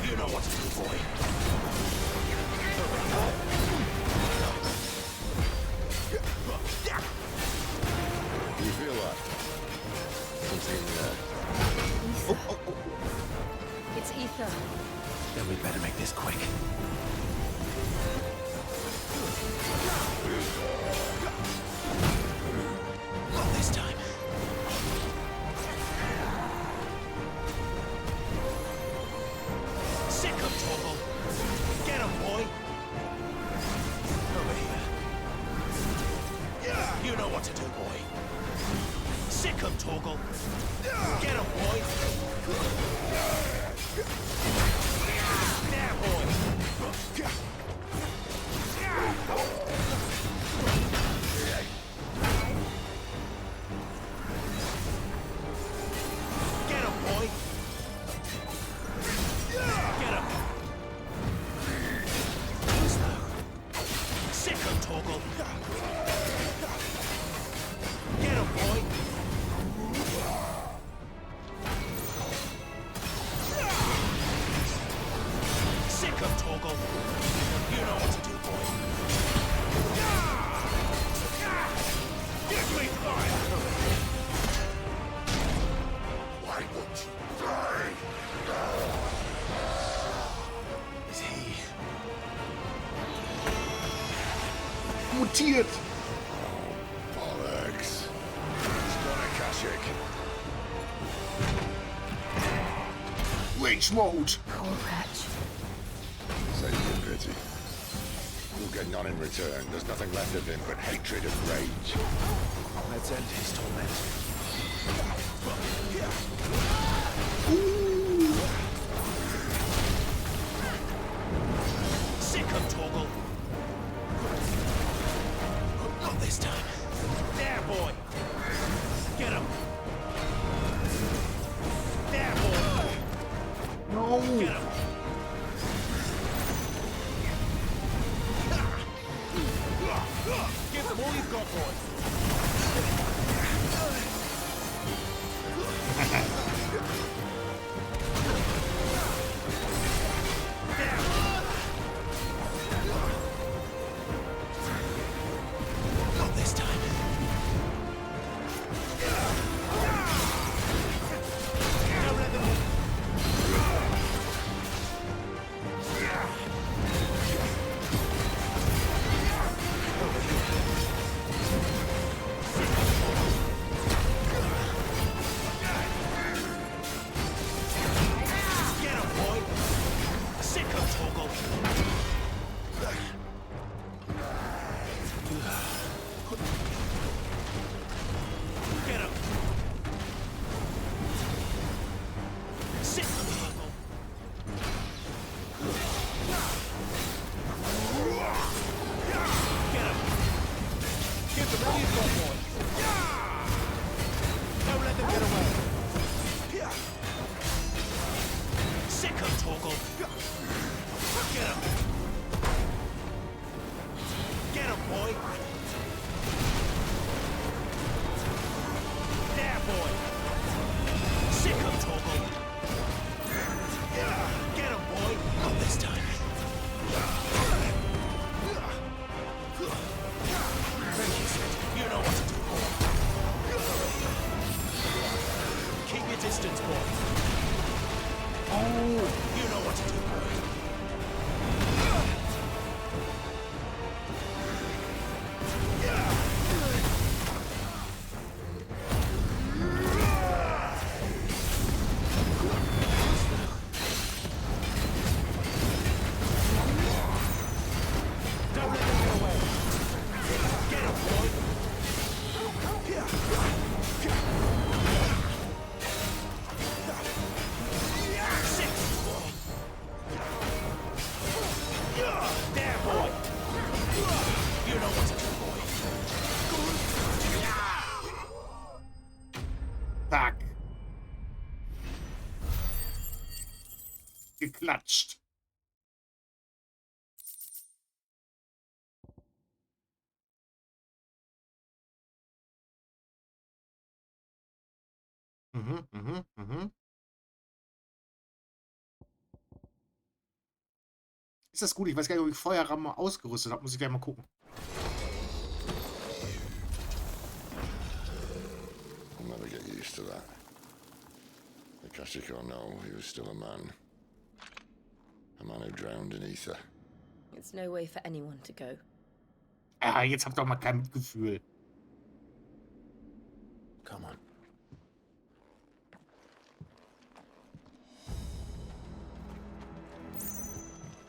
You know what to do, boy. You feel that? Something, It's ether. Then we better make this quick. Not this time. Sick of Torgal. Get him, boy. Over here. You know what to do, boy. Sick of Torgal. Get him, boy. There, boy. Get him, boy! Sick of Torgal. You know what to do, boy. Give me fire! Why won't you die? Is he? Mutiert! Bollocks. It's gonna Kashyyyk. Rage mode! Poor wretch. Save your pity. You'll get none in return. There's nothing left of him but hatred and rage. Let's end his torment. Sick of Torgal. Not this time. There, boy. Get him. There, boy. No! Get him. Give them all you've got, boy. Not this time. Don't let them Get him, boy. Sick of Torgal. Get him. Sick of Torgal. Get him. Give them all you've got, boy. Don't let them get away. Sick of Torgal. Get him. Get him, boy. There, boy. Sick of Torgal. Get him, boy. Not this time. Thank you, Sid. You know what to do, boy. Keep your distance, boy. Oh, you know what to do, boy. Don't let them get away. Get him, boy. Sick, boy. There, boy. You know what to do, boy. Zack. Geklatscht. Ist das gut? Ich weiß gar nicht, ob ich Feuerramme ausgerüstet habe. Muss ich gleich mal gucken. I'll never get used to that. The Kashyyyk or no, he was still a man. A man who drowned in ether. It's no way for anyone to go. Ah, jetzt habt doch mal kein Mitgefühl. Come on.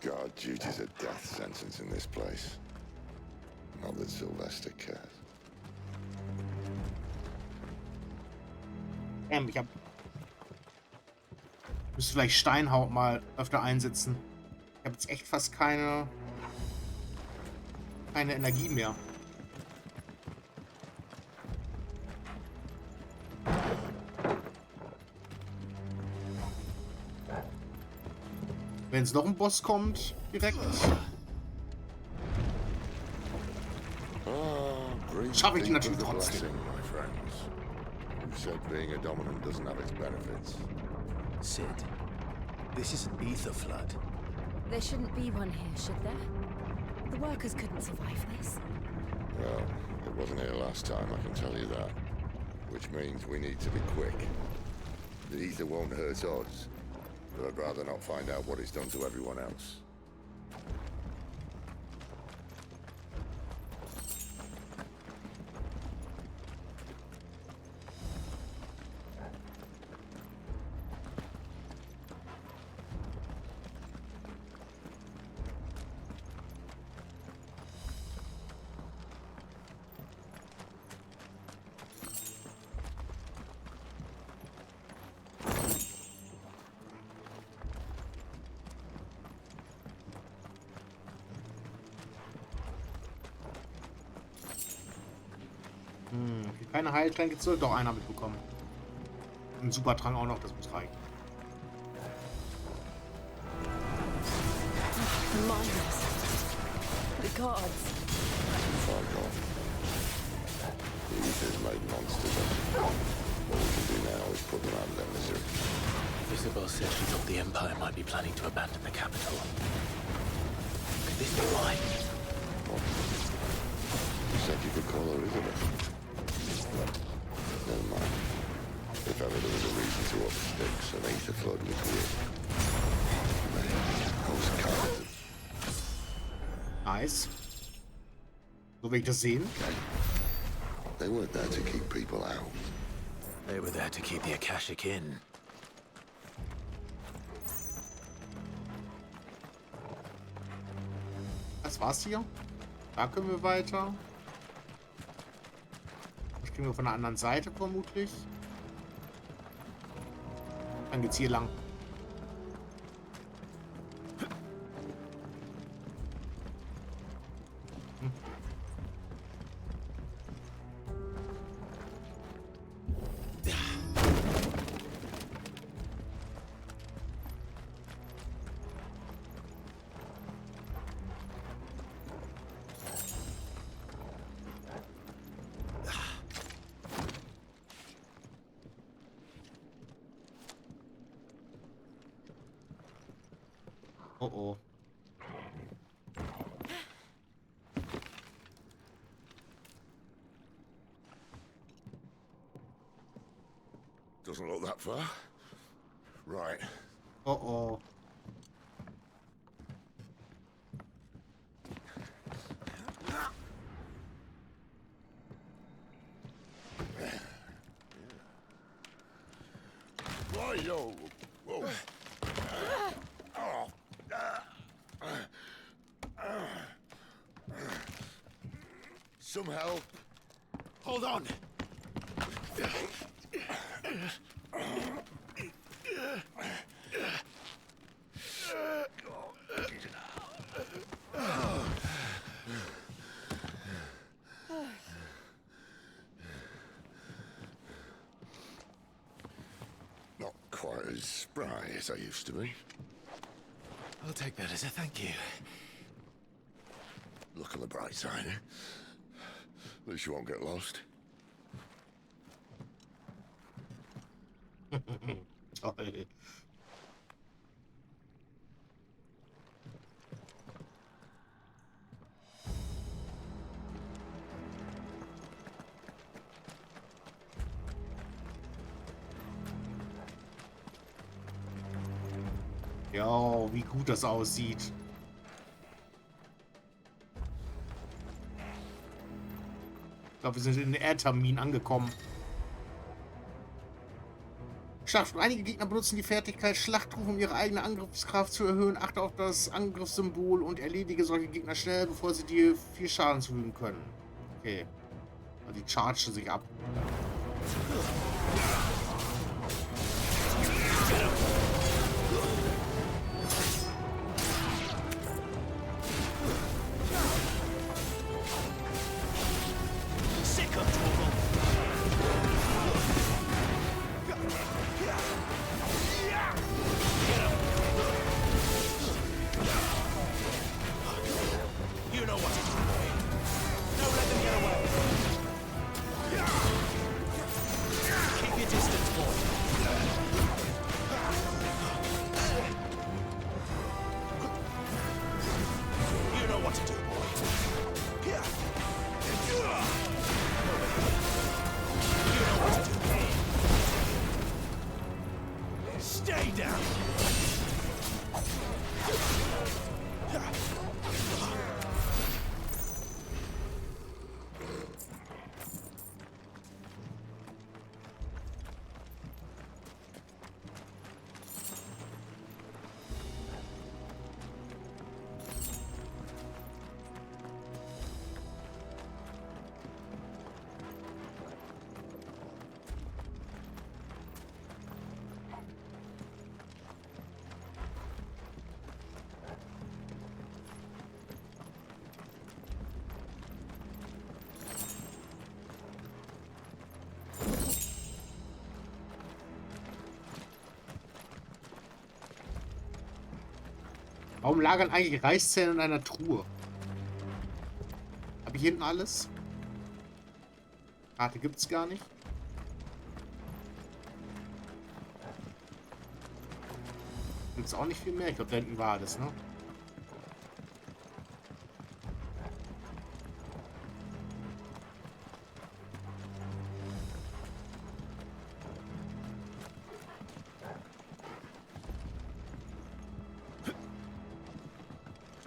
God, duty's a death sentence in this place. Not that Sylvester cares. Ich hab... Müsste vielleicht Steinhaut mal öfter einsetzen. Ich habe jetzt echt fast keine Energie mehr. Wenn es noch ein Boss kommt, direkt. Schaffe ich die natürlich trotzdem. My friends. You've said being a dominant doesn't have its benefits. Sid, this is an ether flood. There shouldn't be one here, should there? The workers couldn't survive this. Well, it wasn't here last time, I can tell you that. Which means we need to be quick. The ether won't hurt us, but I'd rather not find out what it's done to everyone else. Keine Heiltränke, soll doch einer mitbekommen. Ein Supertrank auch noch, das muss reichen. The gods. Fuck off. The ether's made monsters of them. What we can do now is put them out of their misery. Isabel said she thought the Empire might be planning to abandon the capital. Could this be why? What? You said you could call her Isabel. Never mind. If ever there was a reason to up sticks, an ether flood was weird. Postcards. Nice. So will ich das sehen? They weren't there to keep people out. They were there to keep the Akashic in. Das war's hier. Da können wir weiter. Das kriegen wir von der anderen Seite vermutlich. Dann geht's hier lang. Oh oh. Doesn't look that far. Right. Oh oh. Why, yo? Whoa. Some help. Hold on. Not quite as spry as I used to be. I'll take that as a thank you. Look on the bright side, eh? At least you won't get lost. Toll. Ja, wie gut das aussieht. Ich glaube, wir sind in den Erdtermin angekommen. Schlacht. Einige Gegner benutzen die Fertigkeit Schlachtruf, um ihre eigene Angriffskraft zu erhöhen. Achte auf das Angriffssymbol und erledige solche Gegner schnell, bevor sie dir viel Schaden zufügen können. Okay. Also die chargen sich ab. You know what to do, boy. Don't let them Warum lagern eigentlich Reißzähne in einer Truhe? Habe ich hinten alles? Karte gibt's gar nicht. Gibt's auch nicht viel mehr. Ich glaube, da hinten war alles, ne?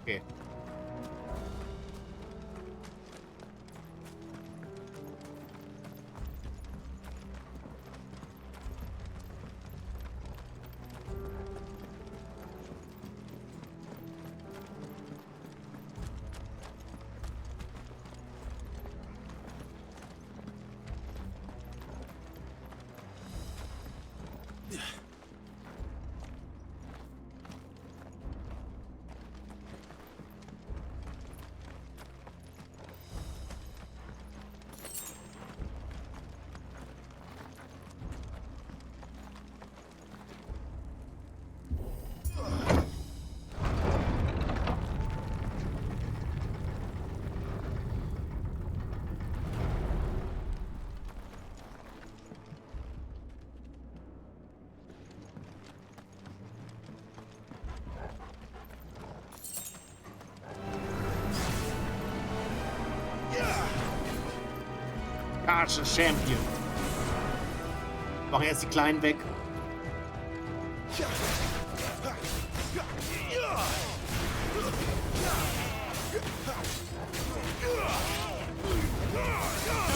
Okay. Archer Champion. Machen jetzt die Kleinen weg. Don't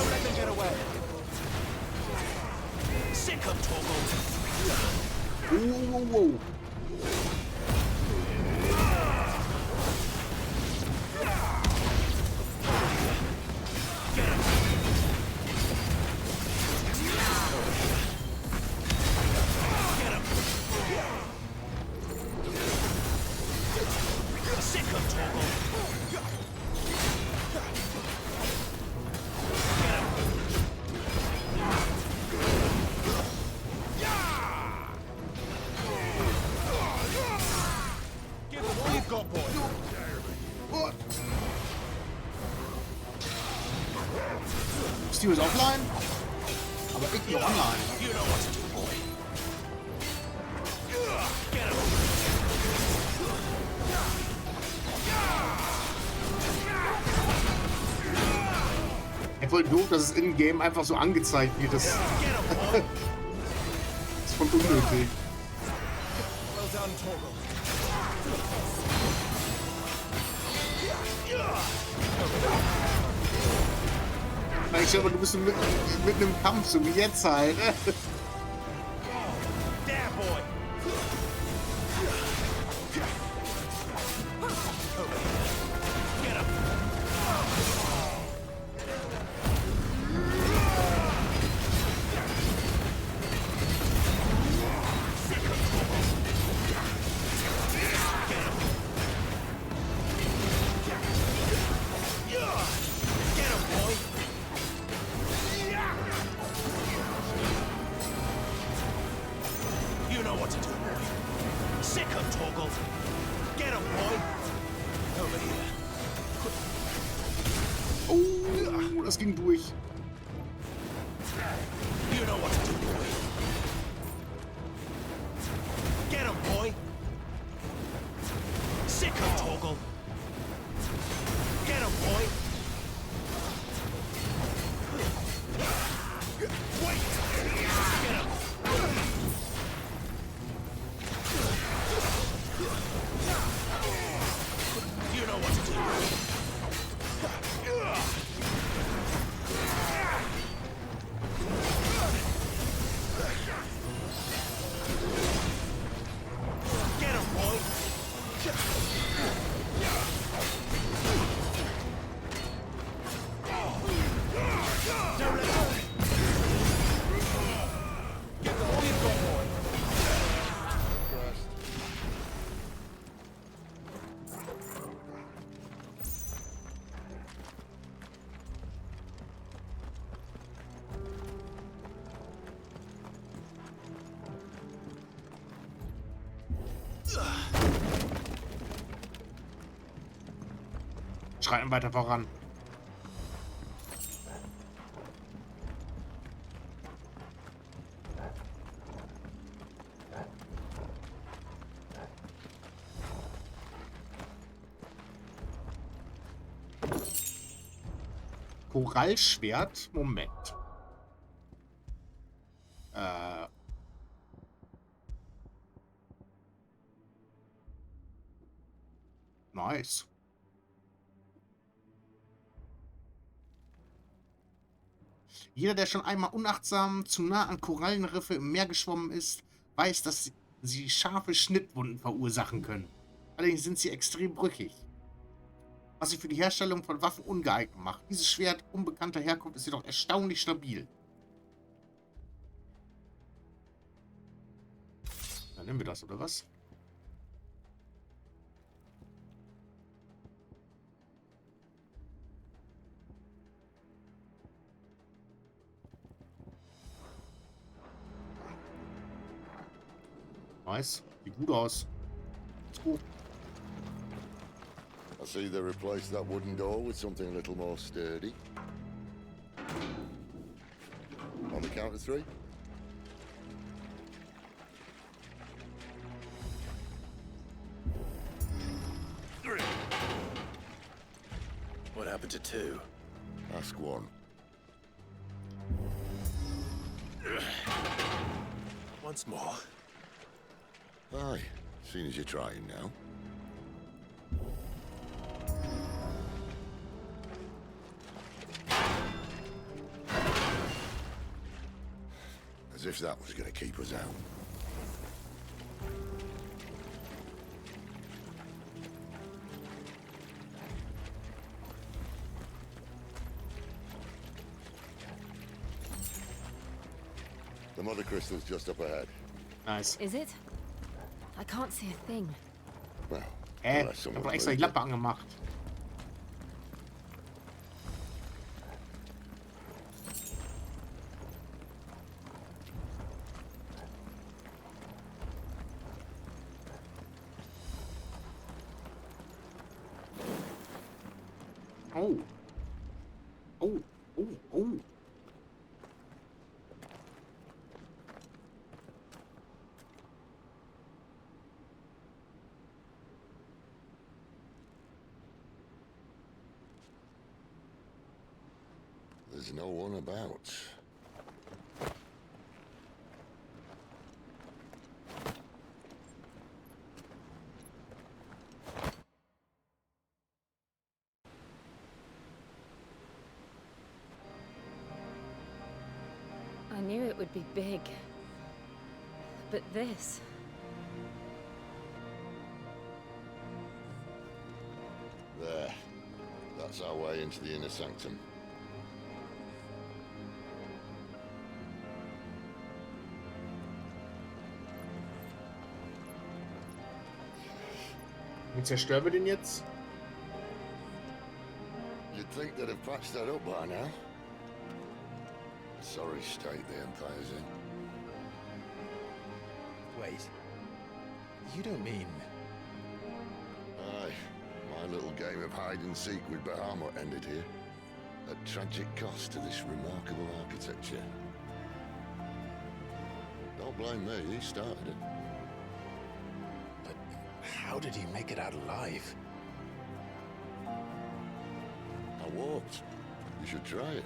let them get away. Sick of Torgal. Whoa. Stu is offline, aber ich bin online. You know what to do, boy. Get him. Ja, voll doof, dass es in-game einfach so angezeigt wird. Das ist voll unnötig. Well done, Torgal. Ich glaube, du bist mit einem Kampf, so wie jetzt halt. There, boy. Get him. Das ging durch. You know what to do, boy. Get him, boy. Sick of Torgal. Get him, boy. Wait. Get him. You know what to do. Schreiten weiter voran. Korallschwert. Moment. Nice. Jeder, der schon einmal unachtsam zu nah an Korallenriffe im Meer geschwommen ist, weiß, dass sie scharfe Schnittwunden verursachen können. Allerdings sind sie extrem brüchig, was sie für die Herstellung von Waffen ungeeignet macht. Dieses Schwert unbekannter Herkunft ist jedoch erstaunlich stabil. Dann nehmen wir das, oder was? Nice. Sieht gut aus. Let's go. I see they replaced that wooden door with something a little more sturdy. On the count of 3. What happened to 2? Ask 1. Once more. Aye, seeing as you're trying now. As if that was going to keep us out. The mother crystal's just up ahead. Nice. Is it? I can't see a thing. Well, ich habe extra die Lampe angemacht. Oh. Oh, oh, oh. There's no one about. I knew it would be big. But this... There. That's our way into the inner sanctum. Wie zerstören wir den jetzt? You'd think they'd have patched that up by now. Sorry state the Empire's in. Wait. You don't mean... Aye. My little game of hide-and-seek with Bahamut ended here. At tragic cost to this remarkable architecture. Don't blame me, he started it. But how did he make it out alive? I walked. You should try it.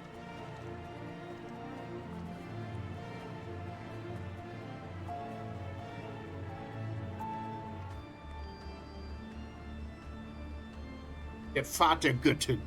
Der Pfad der Göttin.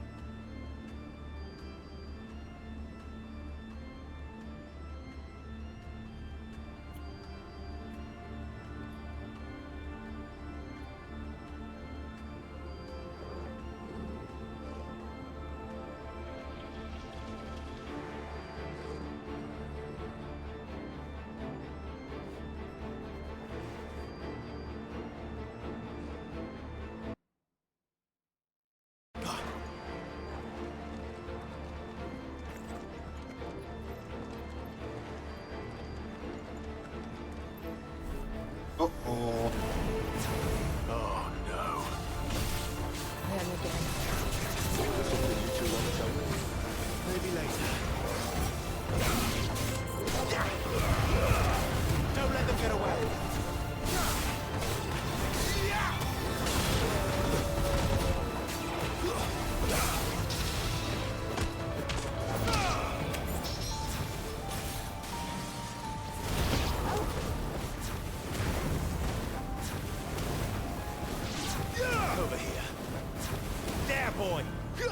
boy. You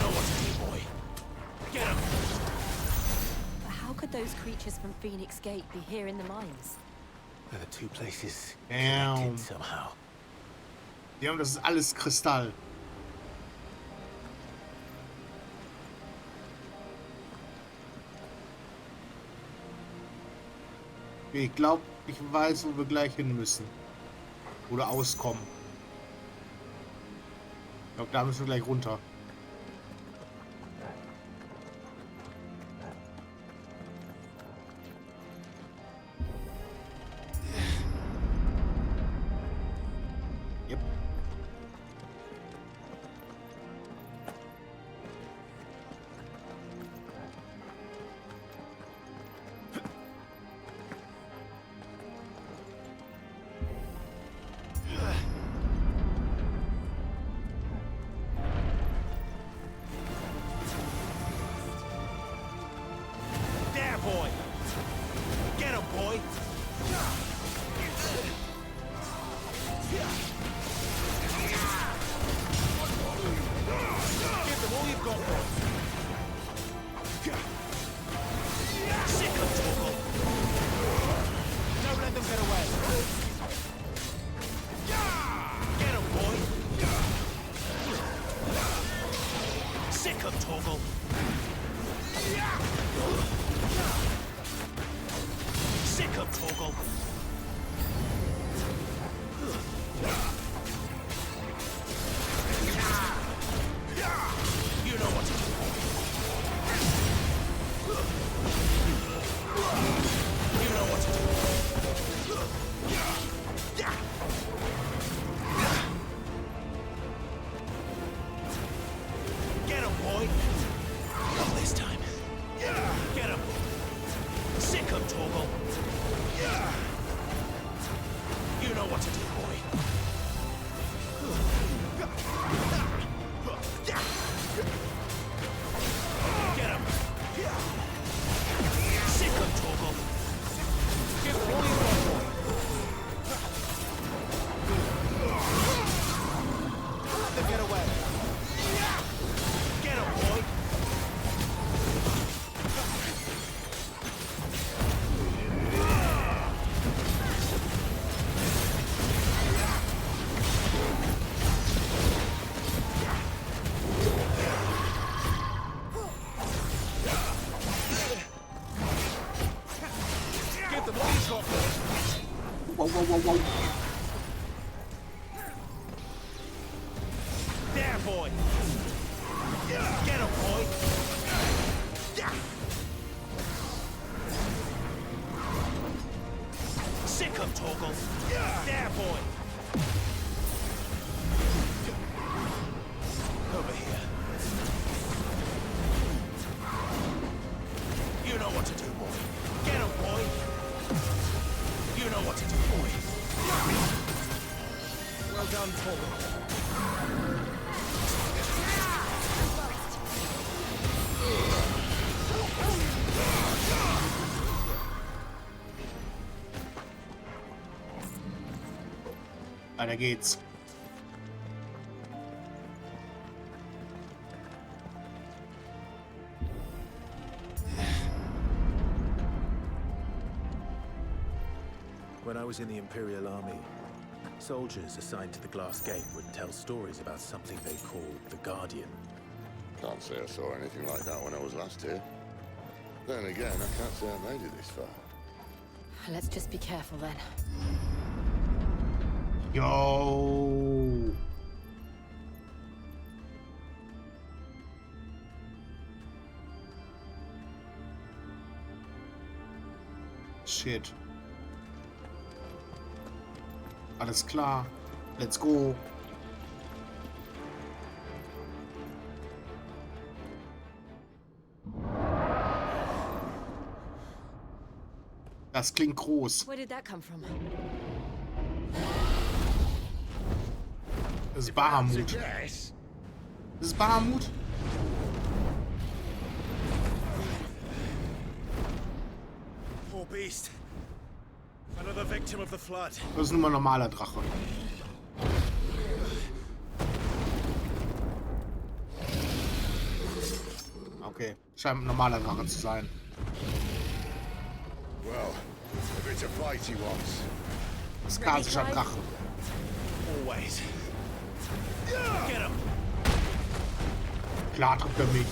know what to do, boy. Get him. But how could those creatures from Phoenix Gate be here in the mines? Are the two places Damn. connected somehow? Die haben, das ist alles Kristall. Ich glaube, ich weiß, wo wir gleich hin müssen. Oder auskommen. Ich glaube, da müssen wir gleich runter. Yep. There, boy. Get him, boy. Give them all you've got, boy. Sick of Torgal. Don't let them get away. Get him, boy. Sick of Torgal. Sick of Torgal. You know what to do. You know what to do. Get him, boy. Not this time. Get him. Sick of Torgal. You know what to do, boy. Get him. Sick of Torgal. Give him all you've got, boy. Don't let them get away. Get him, boy. Give them all you've got, boy. Whoa, whoa, whoa, whoa. There, boy. Get him, boy. Sick of Torgal. There, boy. Over here. You know what to do, boy. Get him, boy. You know what to do, boy. Well done, Torgal. Weiter geht's. When I was in the Imperial Army, soldiers assigned to the Glass Gate would tell stories about something they called the Guardian. Can't say I saw anything like that when I was last here. Then again, I can't say I made it this far. Let's just be careful then. Yo. Shit. Alles klar. Let's go. Das klingt groß. Where did that come from? Das ist Bahamut. Yes. Das ist Bahamut. Poor beast. Another victim of the flood. Das ist nun mal normaler Drache. Okay, scheint ein normaler Drache zu sein. Well, if it's a fight he wants. Skazischer Drache. Always. Get him. Klar trifft er mich.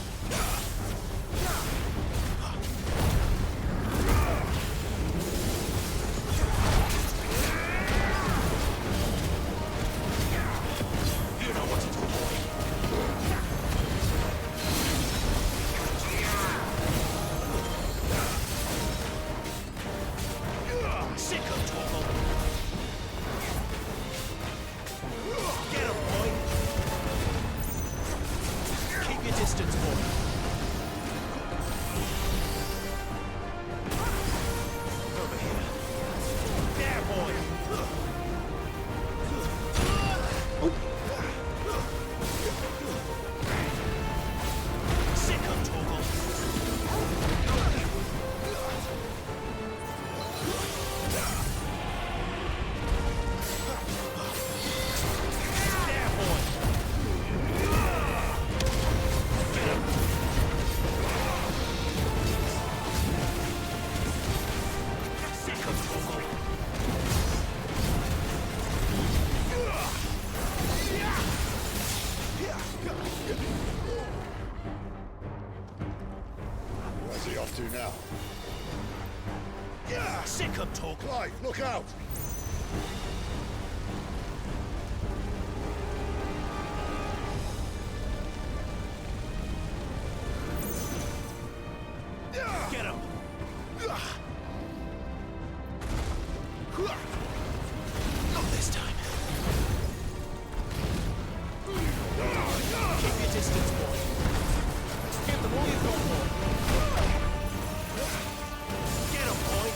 Where's he off to now? Yeah, sick of talk. Clive, look out! Get him. Not this time. Keep your distance, boy. Get them all you've got, boy. Get him, boy.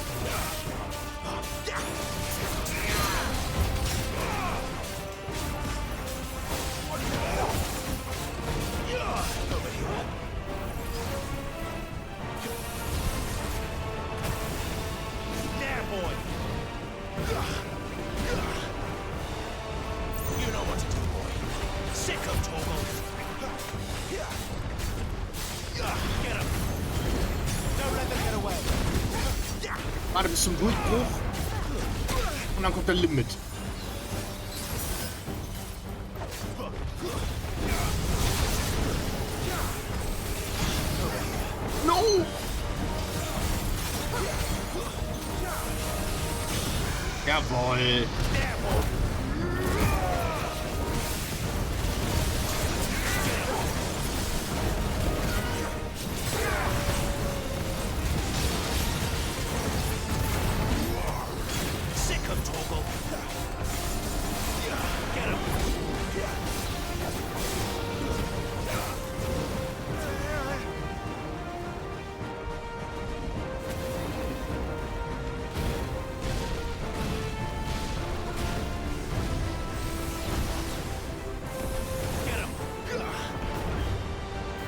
Over here. There, boy. You know what to do, boy. Sick of Torgal. Get him. Don't let them get away. Warte bis zum Durchbruch. Und dann kommt der Limit. No! Jawohl. Sick of Torgal. Get him. Get him.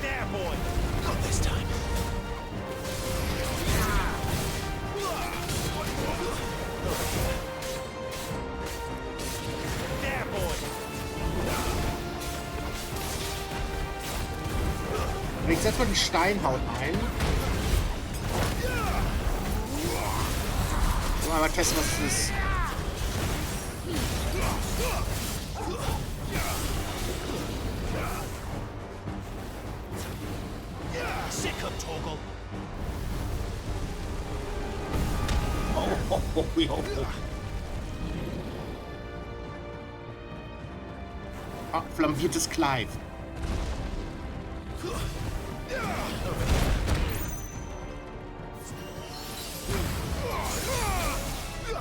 There, boy. Not this time. There, boy. Ich setze mal die Steinhaut ein. So, mal testen, was es ist. Sick of Torgal. Ah, flambiertes Clive.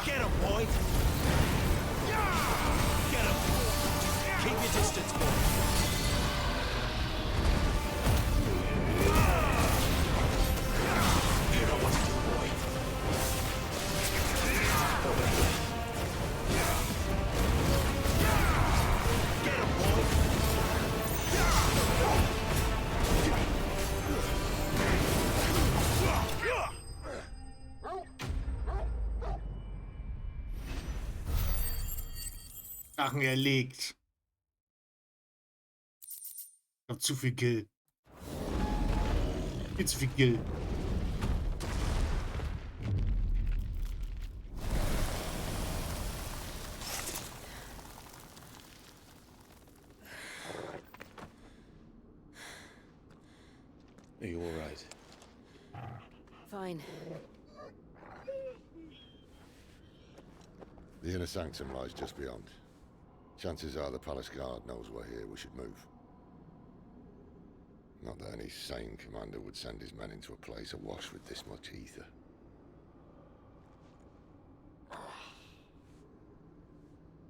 Get him, boy. Get him. Keep your distance, boy. You know what to do, boy. Over here. Get him, boy. Drachen erlegt. Ich hab zu viel Kill. Viel zu viel Gil. Are you all right? Fine. The inner sanctum lies just beyond. Chances are the palace guard knows we're here. We should move. Not that any sane commander would send his men into a place awash with this much ether.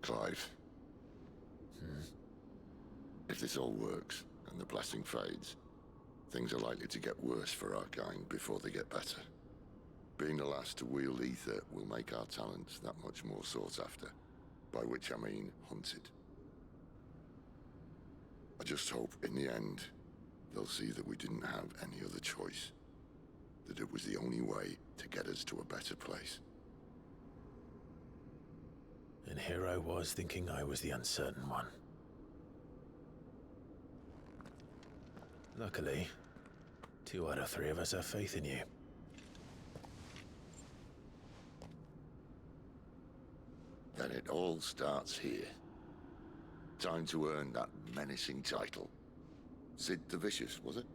Clive. If this all works, and the blessing fades, things are likely to get worse for our kind before they get better. Being the last to wield ether will make our talents that much more sought after, by which I mean hunted. I just hope, in the end, they'll see that we didn't have any other choice. That it was the only way to get us to a better place. And here I was thinking I was the uncertain one. Luckily, 2 out of 3 of us have faith in you. Then it all starts here. Time to earn that menacing title. Sid the Vicious, was it?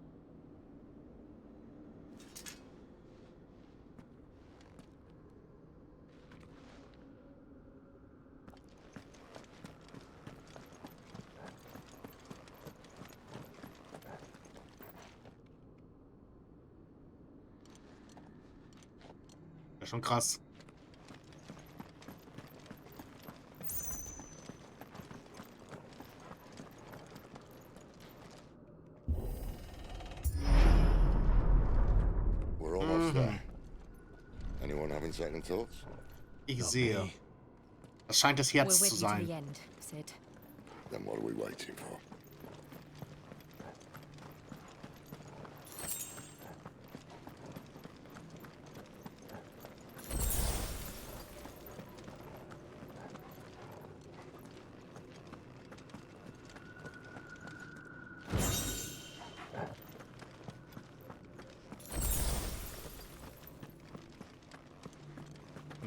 Ja, schon krass. We're almost there. Anyone having second thoughts? Ich sehe. Das scheint das Herz zu sein. Sid. Then what are we waiting for?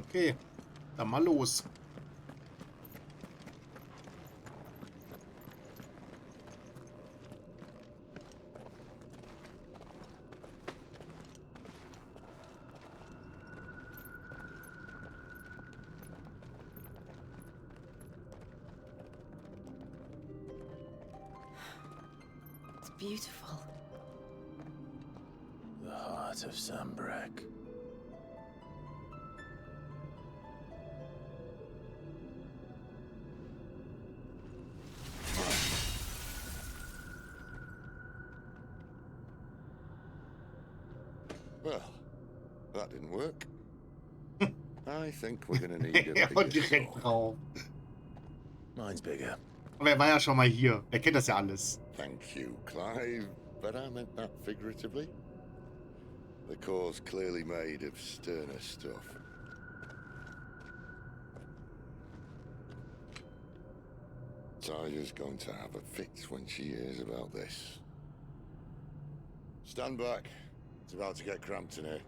Okay, dann mal los. It's beautiful. The heart of Sambrek. Well, that didn't work. I think we're gonna need a Und bigger direkt sword. drauf. Mine's bigger. Aber er war ja schon mal hier. Er kennt das ja alles. Thank you, Clive, but I meant that figuratively. The core's clearly made of sterner stuff. Tyger's going to have a fit when she hears about this. Stand back. It's about to get cramped in here.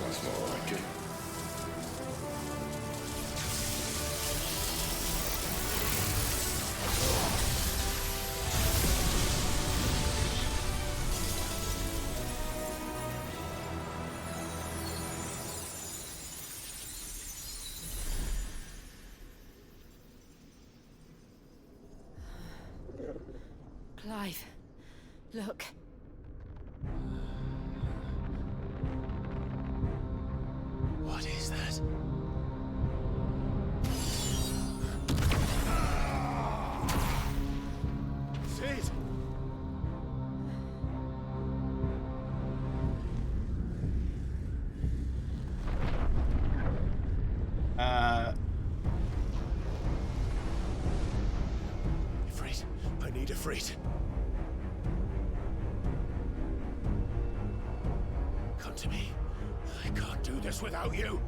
That's more like it. Clive, look. What is that? Defreet. Come to me. I can't do this without you.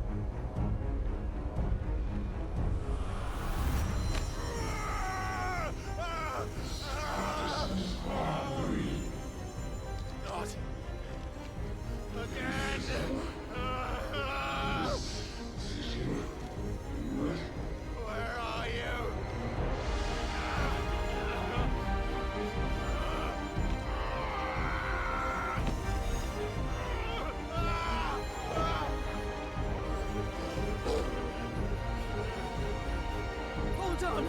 Not again. Where are you? Hold on.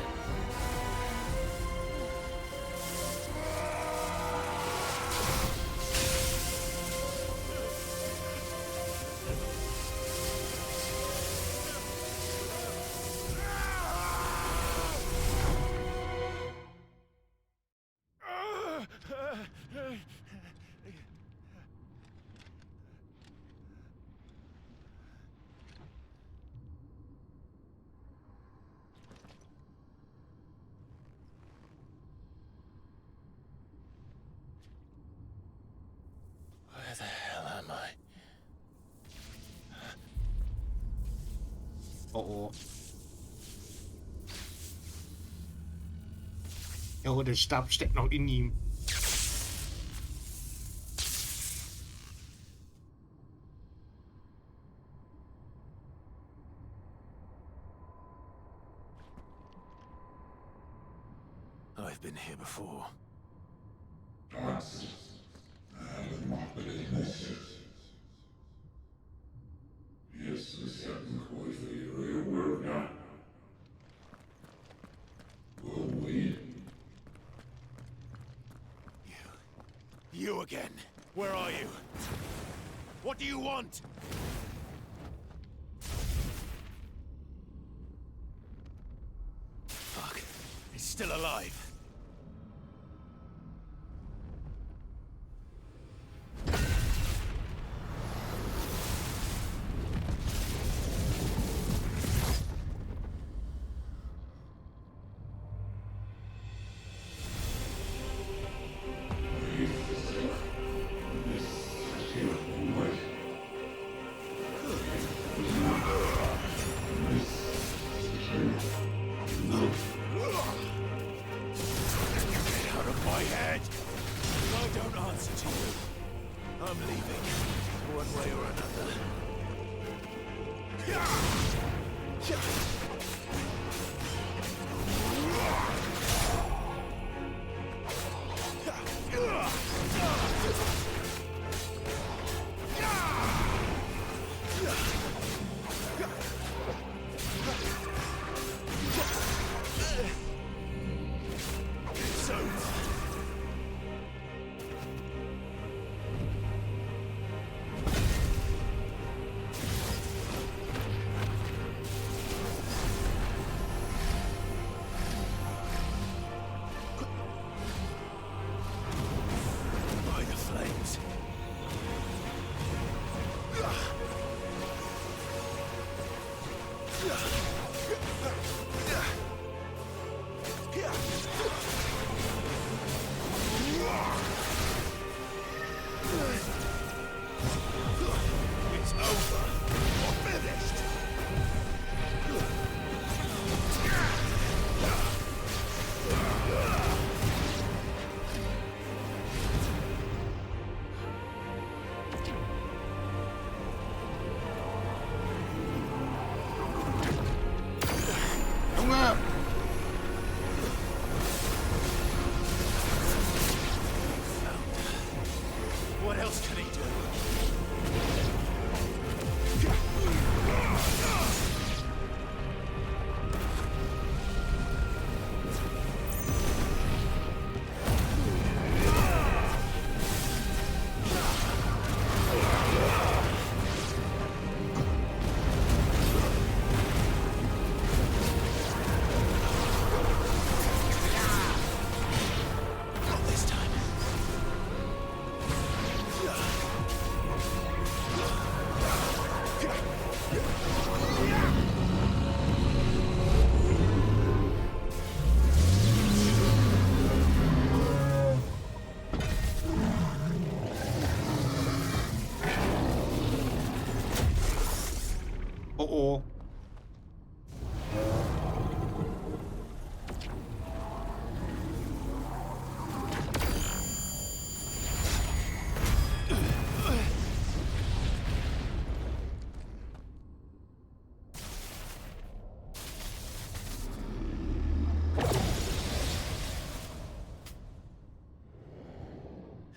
Where the hell am I? Uh-oh. Jo, der Stab steckt noch in ihm. I've been here before. You again. Where are you? What do you want? Fuck. It's still alive. Oh oh.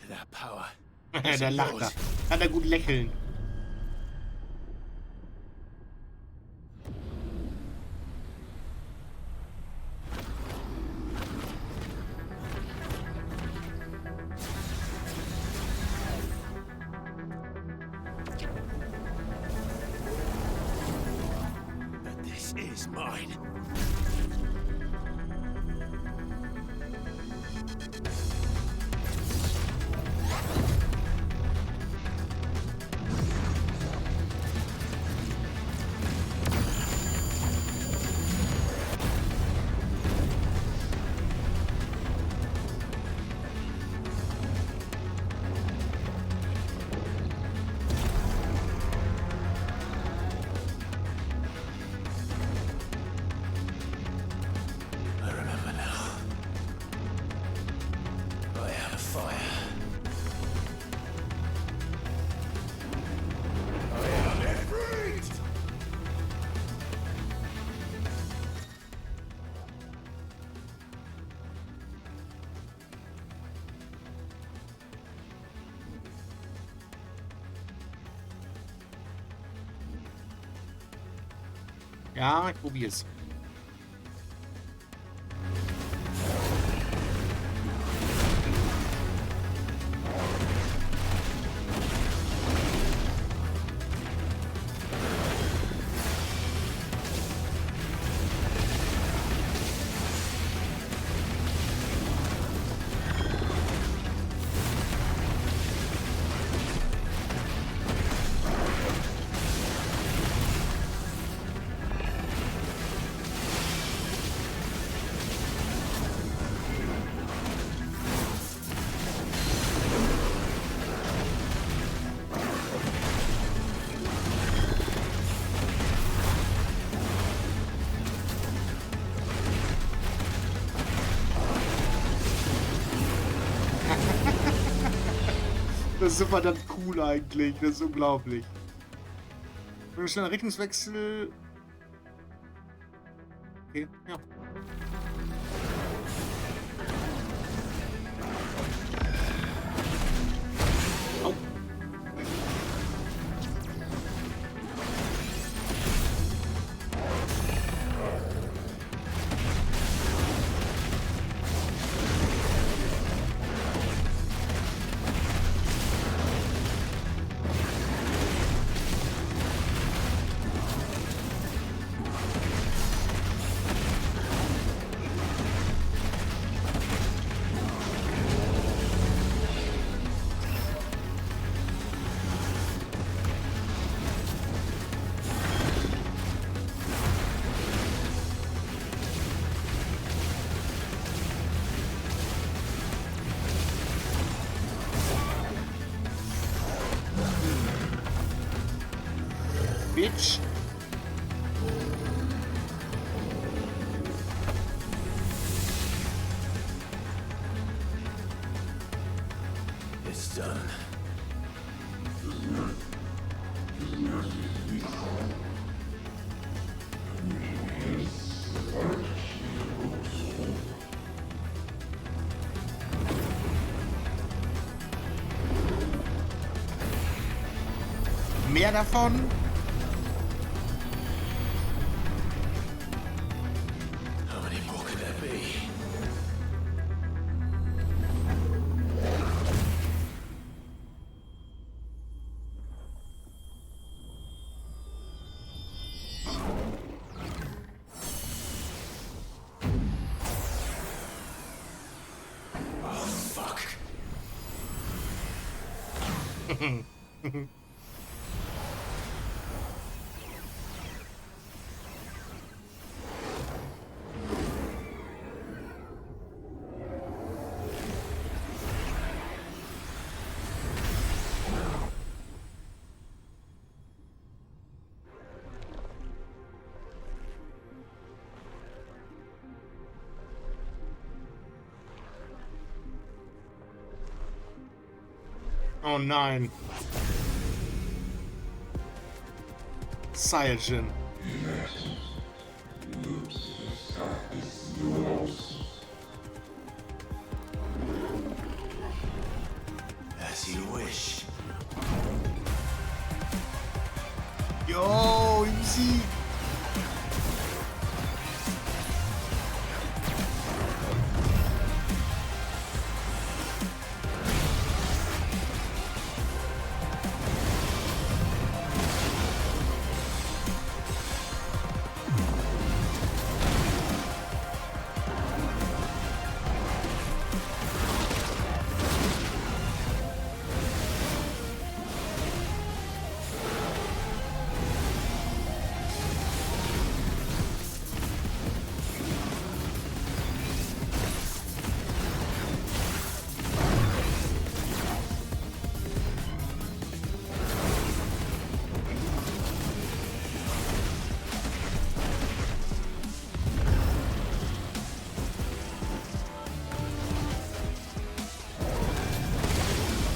That power. Der lacht da. Kann er gut lächeln. But this is mine. Ja, ich probier's. Das ist so verdammt cool eigentlich. Das ist unglaublich. Ein schneller Richtungswechsel. Okay, ja. Au. Bitch. It's done. Mehr davon. How many more could there be? Oh, fuck. Oh nein. Saiyajin. As you wish. Yo, easy.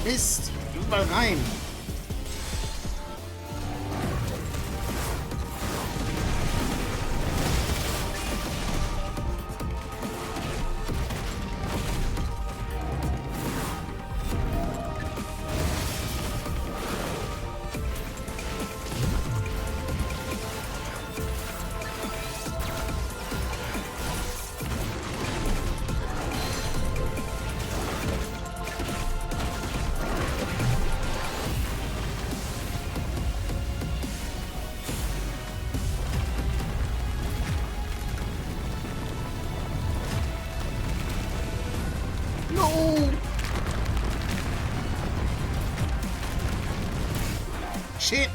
Mist, überall rein. No! Shit!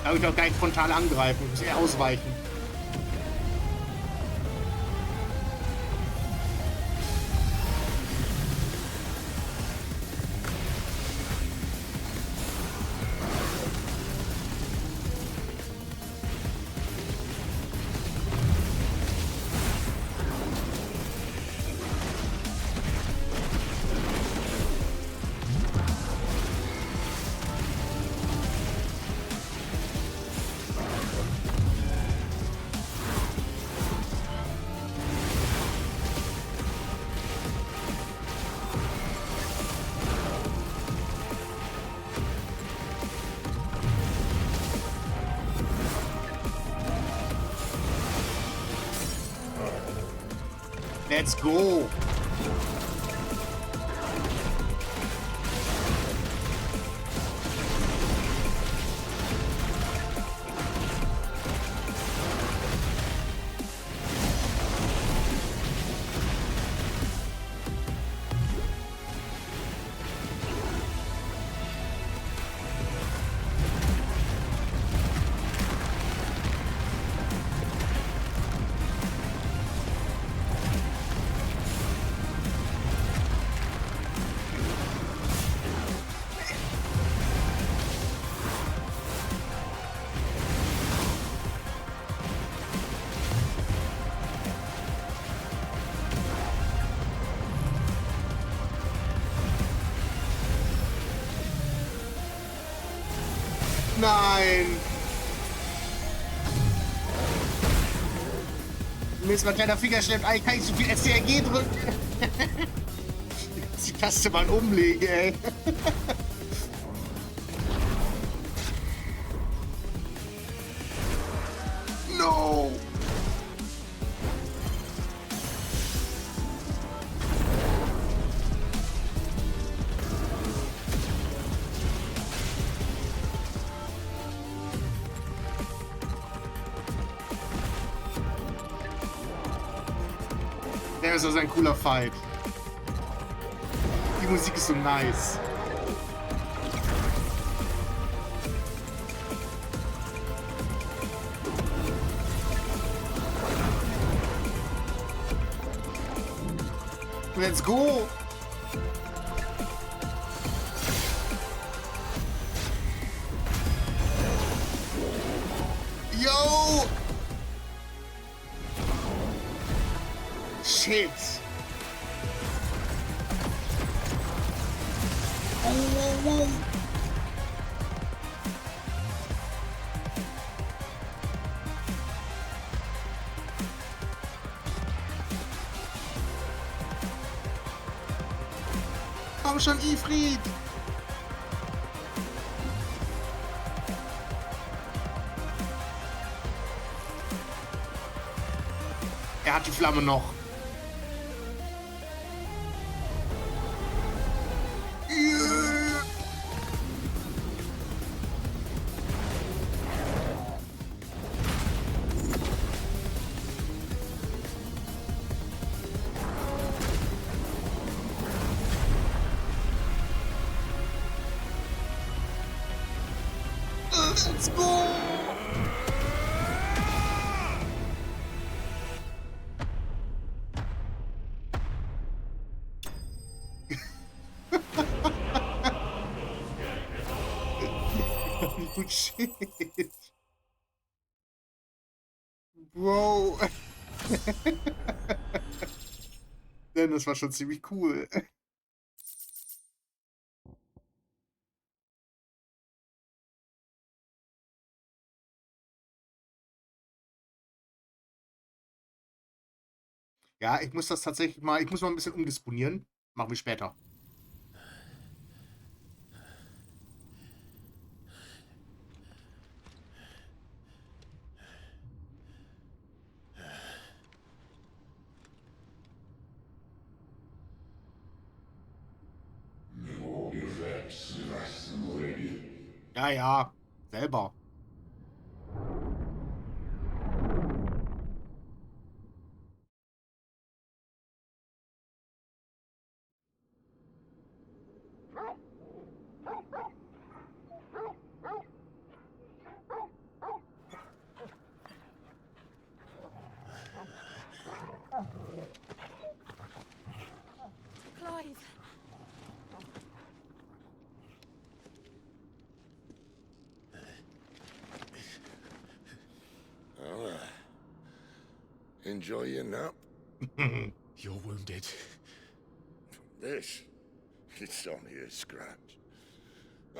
Darf ich doch gar nicht frontal angreifen, ich muss eher ausweichen. Let's go! Nein! Mist, mein kleiner Finger schleppt ein, kann ich so viel STRG drücken? Die Taste mal umlegen, ey. No! Das ist ein cooler Fight. Die Musik ist so nice. Let's go! Yo! Shit! Oh. Komm schon, Ifrit! Er hat die Flamme noch. Yeah. Let's go! Good shit. Bro. Denn das war schon ziemlich cool. Ja, ich muss das tatsächlich mal, ich muss mal ein bisschen umdisponieren. Machen wir später. Ja, ja, selber. Clive. Well, enjoy your nap. You're wounded. This? It's only a scratch.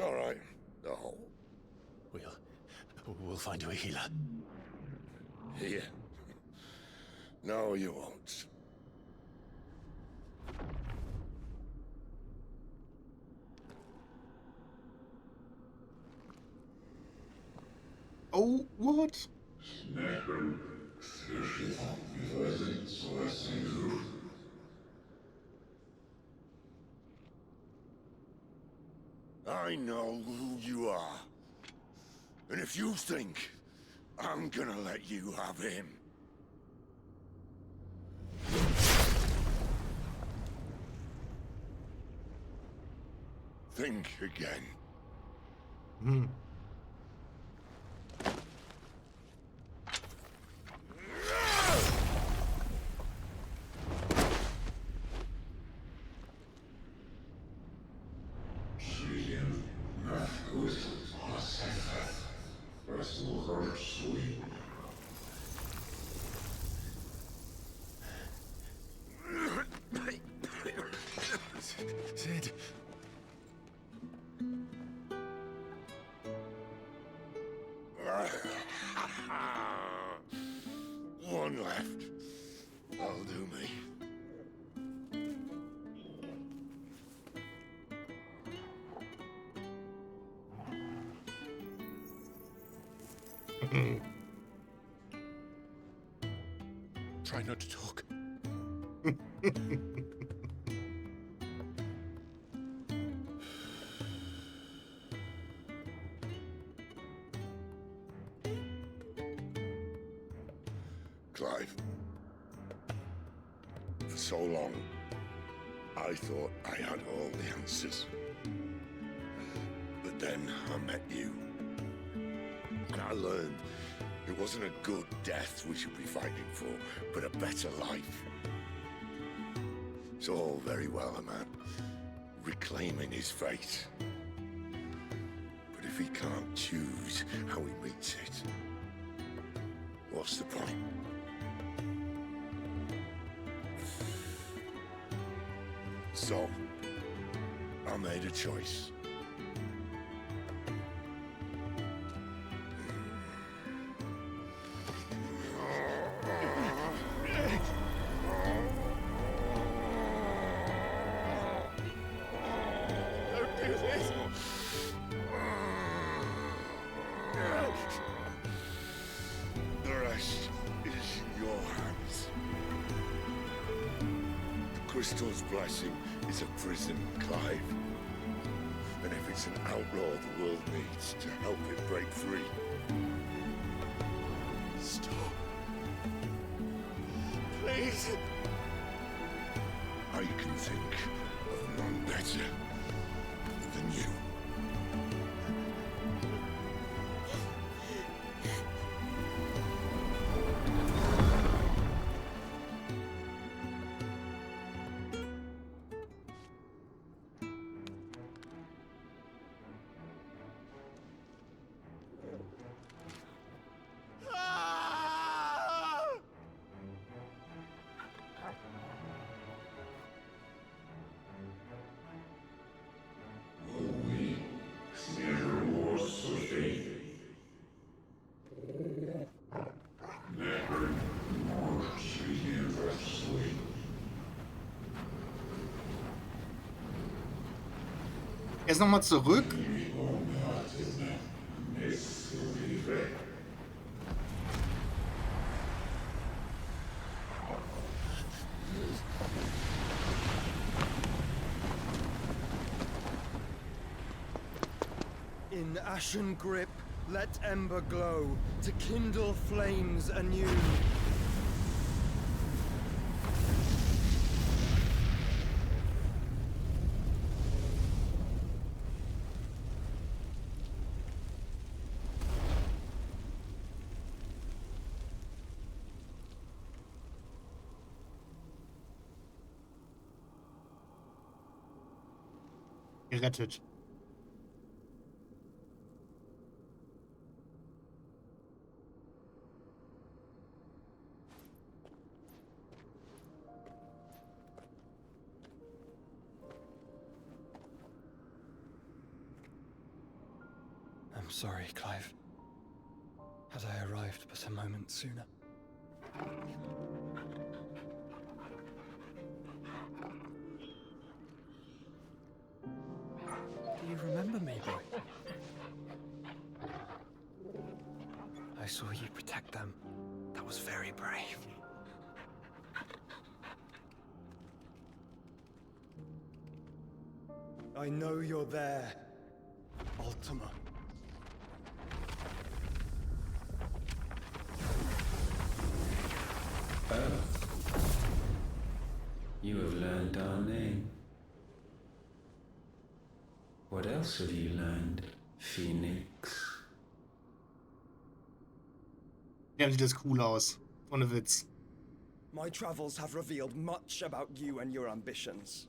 All right, the hole. We'll find you a healer. Here. No, you won't. Oh, what? I know who you are. And if you think I'm gonna let you have him... think again. Sid. One left. That'll do me. Try not to talk. Clive. For so long, I thought I had all the answers. But then I met you. And I learned it wasn't a good death we should be fighting for, but a better life. It's all very well, a man reclaiming his fate. But if he can't choose how he meets it, what's the point? So, I made a choice. The rest is in your hands. The crystal's blessing is a prison, Clive. And if it's an outlaw the world needs to help it break free, stop. Please. I can think of none better than you. Jetzt nochmal zurück. In ashen grip, let ember glow, to kindle flames anew. Gerettet. I'm sorry, Clive. Had I arrived but a moment sooner. Do you remember me, boy? I saw you protect them. That was very brave. I know you're there, Ultima. Oh. You have learned our name. What else have you learned, Phoenix? Ja, sieht das cool aus. Ohne Witz. My travels have revealed much about you and your ambitions.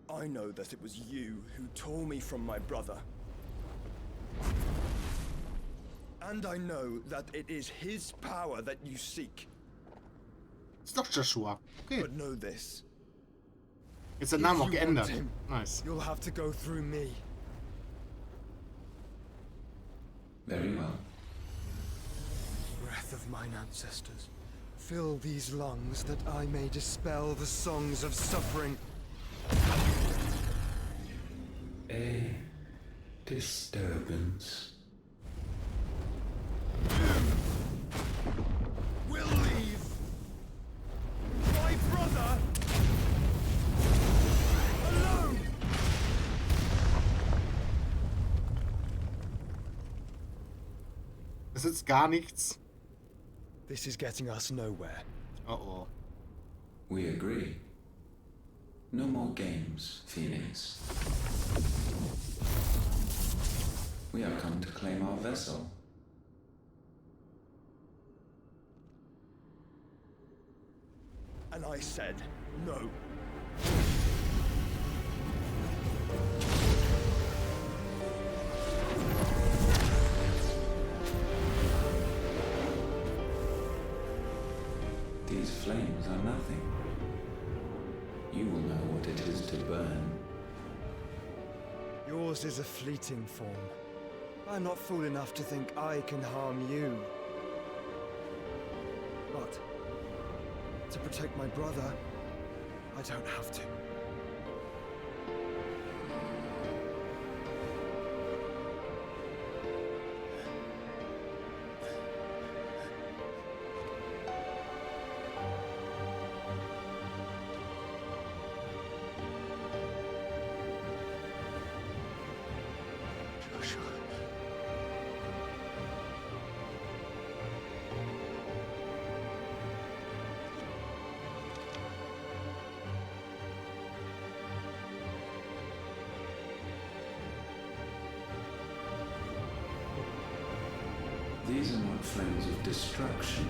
I know that it was you who tore me from my brother. And I know that it is his power that you seek. Ist doch Joshua. Okay. But know this. Jetzt der Name auch geändert. Nice. You'll have to go through me. Very well. Breath of mine ancestors, fill these lungs that I may dispel the songs of suffering. A disturbance. We'll leave. My brother alone. Das ist gar nichts. This is getting us nowhere. Uh-oh. We agree. No more games, Phoenix. We have come to claim our vessel. And I said, No. These flames are nothing. You will know what it is to burn. Yours is a fleeting form. I'm not fool enough to think I can harm you. But to protect my brother, I don't have to. These are not flames of destruction.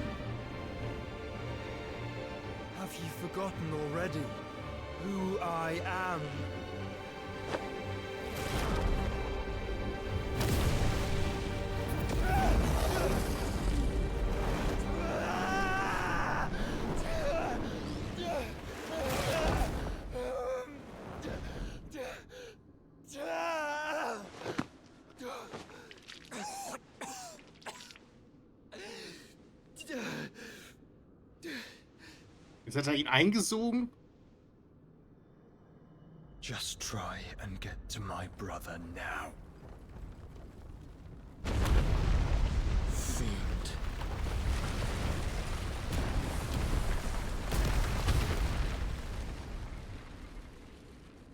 Have you forgotten already who I am? Jetzt hat er ihn eingesogen. Just try and get to my brother now. Fiend.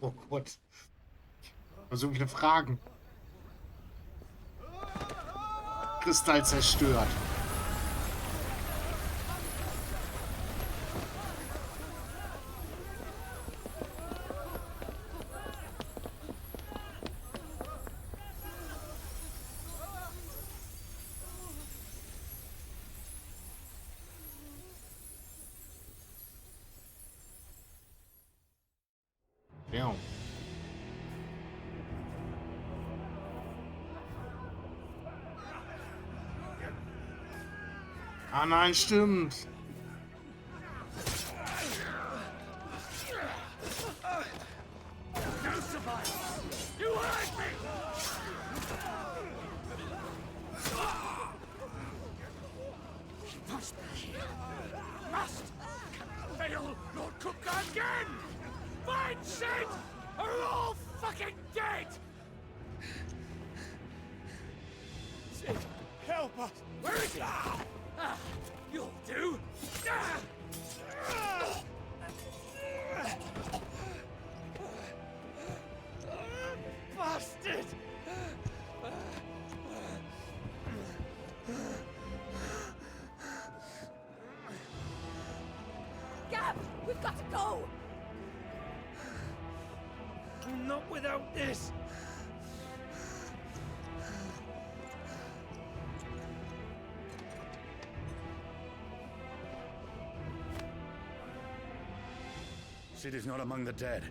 Oh Gott. So viele Fragen. Kristall zerstört. Ja. Ah nein, stimmt. Help us! Where is he? You'll do! Bastard! Gab, we've got to go! Not without this! City's not among the dead.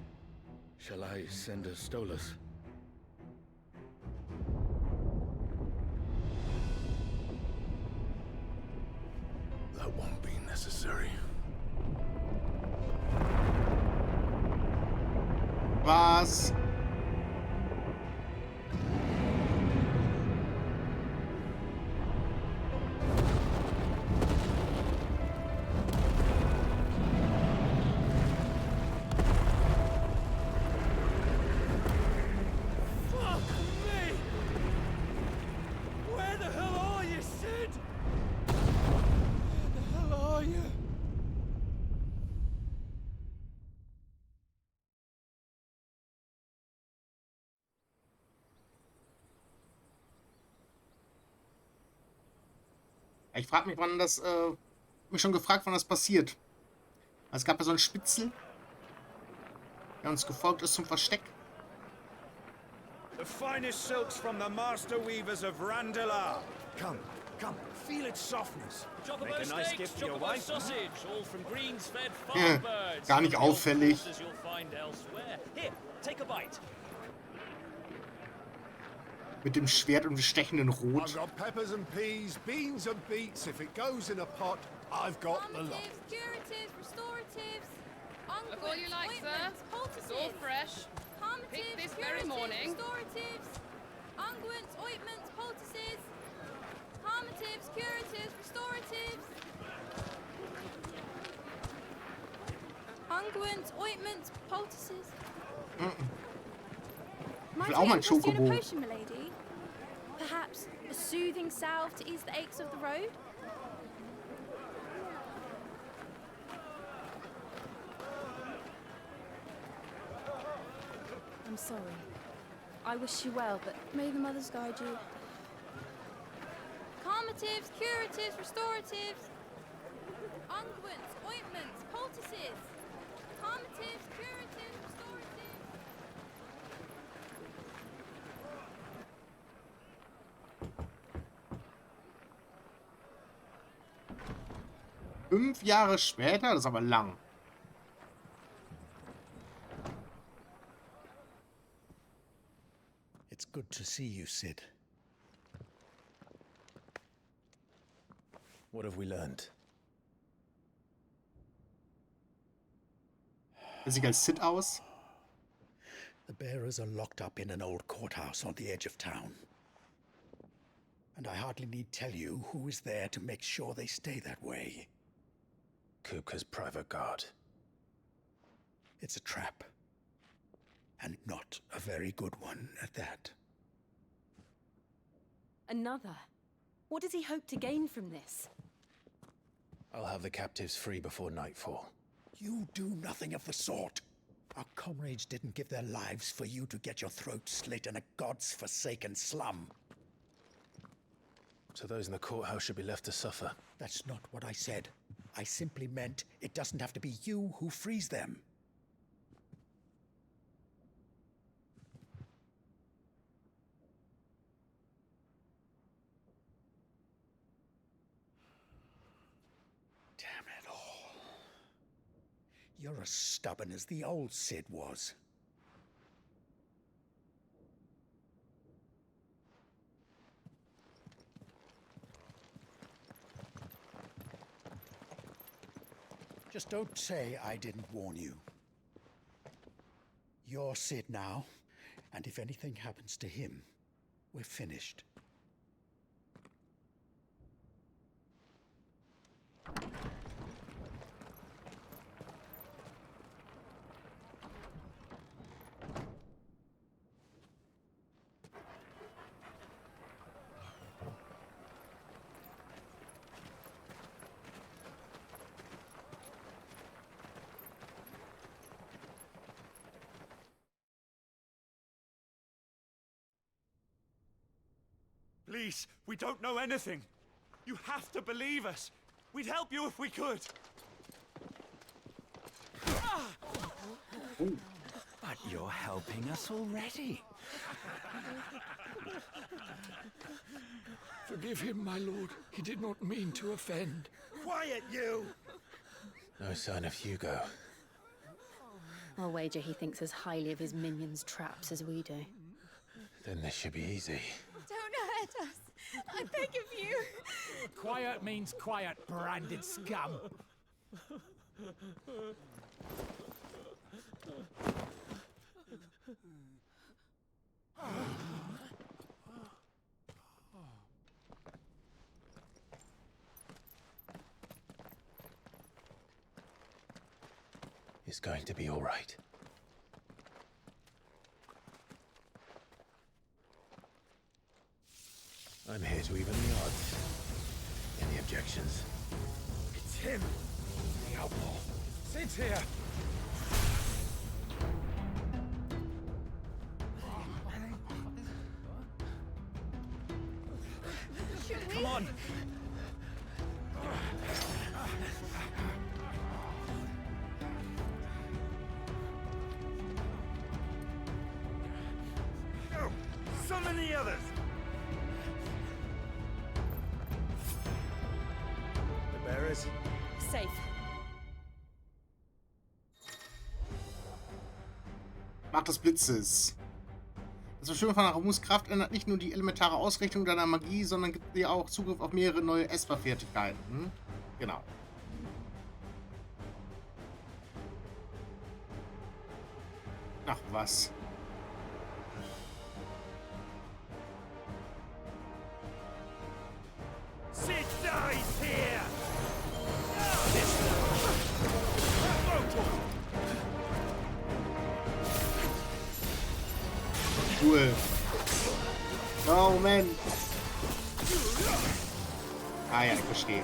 Shall I send a Stolas? That won't be necessary. Was? Ich frage mich, wann das, mich schon gefragt, wann das passiert. Es gab ja so einen Spitzel, der uns gefolgt ist zum Versteck. The finest silks from the master weavers of Randalar. Come, Come, feel its softness. Make a nice gift for your wife. Sausage, all from greens-fed Hm, farm birds. gar nicht auffällig. You'll find elsewhere. Here, take a bite. Mit dem Schwert und dem stechenden I've Rot. got peppers and peas, beans and beets. If it goes in a pot, I've got the lot. Curatives, restoratives, Look all you like, sir. It's all fresh. Picked this very morning. Restoratives, unguents, ointments, poultices, palmatives, curatives, restoratives, unguents, ointments, poultices. Ich will auch mal ein Schokobo. Potion, milady? Perhaps a soothing salve to ease the aches of the road? I'm sorry. I wish you well, but may the mothers guide you. Calmatives, curatives, restoratives, unguents, ointments, poultices, calmatives, curatives, restoratives. 5 Jahre später, das ist aber lang. It's good to see you, Sid. What have we learned? Er sieht als Sid aus. The bearers are locked up in an old courthouse on the edge of town. And I hardly need tell you who is there to make sure they stay that way. Kupka's private guard. It's a trap. And not a very good one at that. Another? What does he hope to gain from this? I'll have the captives free before nightfall. You do nothing of the sort. Our comrades didn't give their lives for you to get your throat slit in a god's forsaken slum. So those in the courthouse should be left to suffer. That's not what I said. I simply meant it doesn't have to be you who frees them. Damn it all. You're as stubborn as the old Sid was. Just don't say I didn't warn you. You're Sid now, and if anything happens to him, we're finished. Please, we don't know anything. You have to believe us. We'd help you if we could. But you're helping us already. Forgive him, my lord. He did not mean to offend. Quiet, you! No sign of Hugo. I'll wager he thinks as highly of his minions' traps as we do. Then this should be easy. Don't hurt us. I beg of you. Quiet means quiet, branded scum. It's going to be all right. I'm here to even the odds. Any objections? It's him, the outlaw. Sid's here. Come on! Go! Summon the others! says. Safe. Macht des Blitzes. Das Verschwimmen von Ramus Kraft ändert nicht nur die elementare Ausrichtung deiner Magie, sondern gibt dir auch Zugriff auf mehrere neue Esper-Fertigkeiten. Genau. Ach was. Sid dies here! Cool. Oh, Moment. Ah ja, ich verstehe.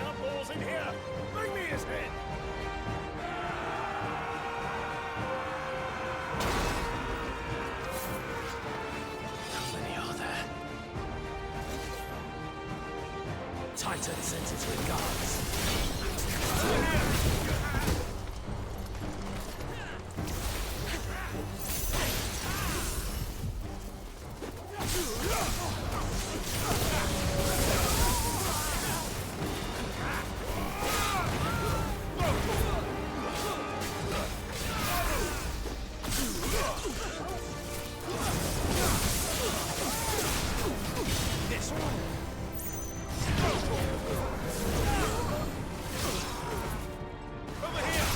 Outlaws in here! Bring me his head! How many are there? Titan sends its regards. This one. Over here!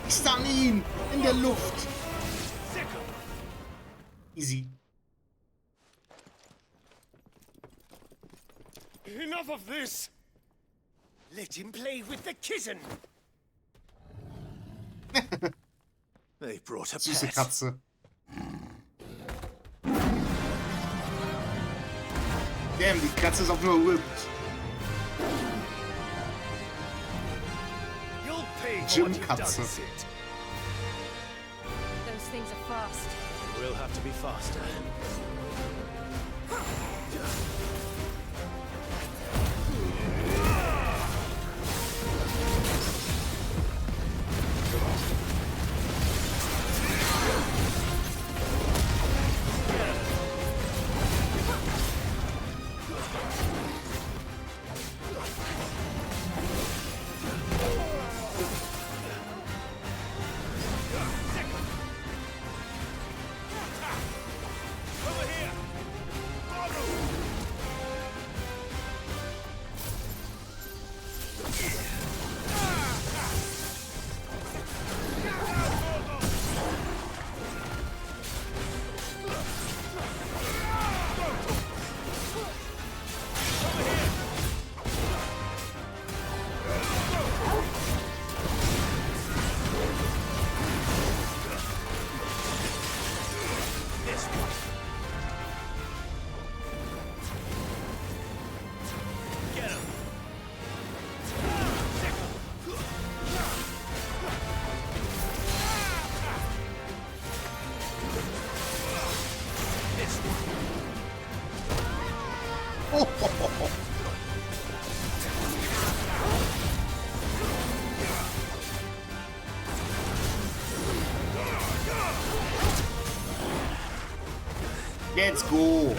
Ich stang ihn in der Luft. Easy. Enough of this! Let him play with the kitten! They brought a Süße pet. Katze. Damn, die Katze ist auch nur whipped. You'll pay for Jim what you've done, Katze. Sid. Those things are fast. We'll have to be faster. Over here! Let's go.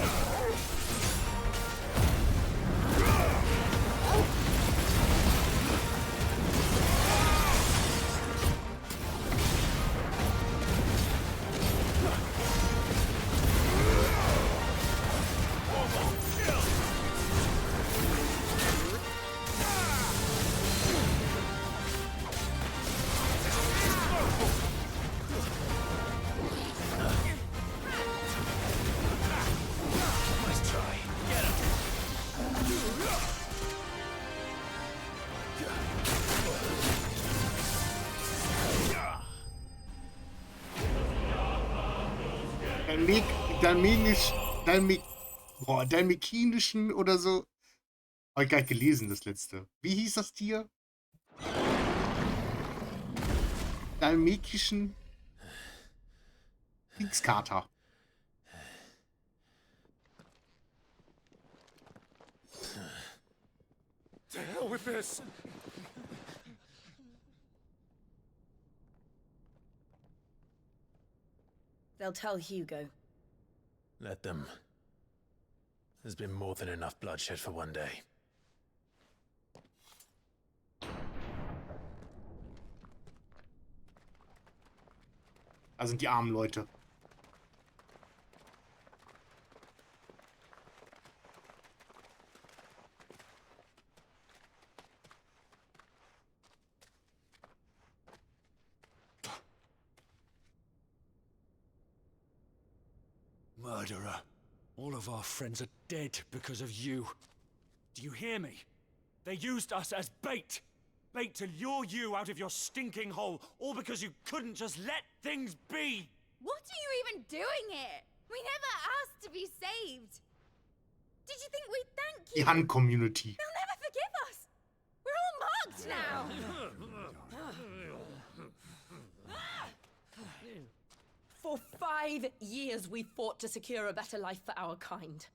Dalmekinischen oder so. Hab ich gar nicht gelesen, das letzte. Wie hieß das Tier? Dalmekischen Kriegskater. To hell with this! They'll tell Hugo. Let them. There's been more than enough bloodshed for one day. Da sind die armen Leute. Murderer. All of our friends are dead because of you. Do you hear me? They used us as bait. Bait to lure you out of your stinking hole, all because you couldn't just let things be. What are you even doing here? We never asked to be saved. Did you think we'd thank you? Die Han-Community. They'll never forgive us. We're all marked now. For 5 years we fought to secure a better life for our kind.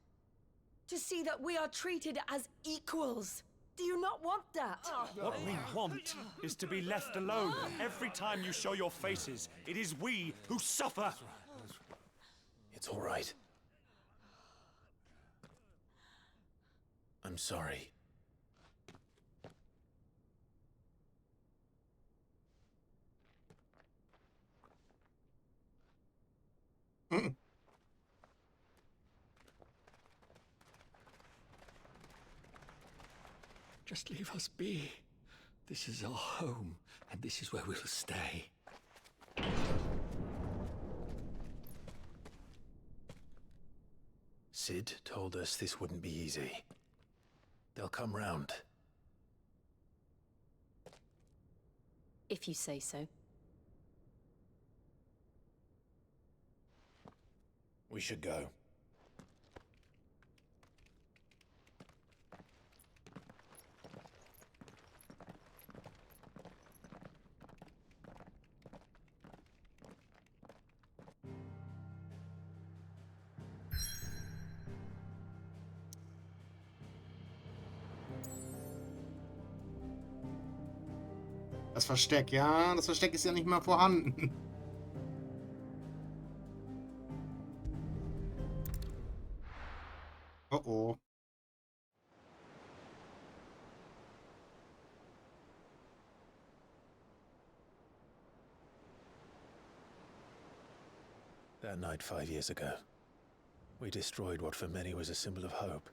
To see that we are treated as equals. Do you not want that? What we want is to be left alone. Every time you show your faces, it is we who suffer. It's all right. I'm sorry. Just leave us be. This is our home, and this is where we'll stay. Sid told us this wouldn't be easy. They'll come round. If you say so. We should go. Das Versteck, ja, das Versteck ist ja nicht mal vorhanden. Oh oh. That night 5 years ago, we destroyed what for many was a symbol of hope.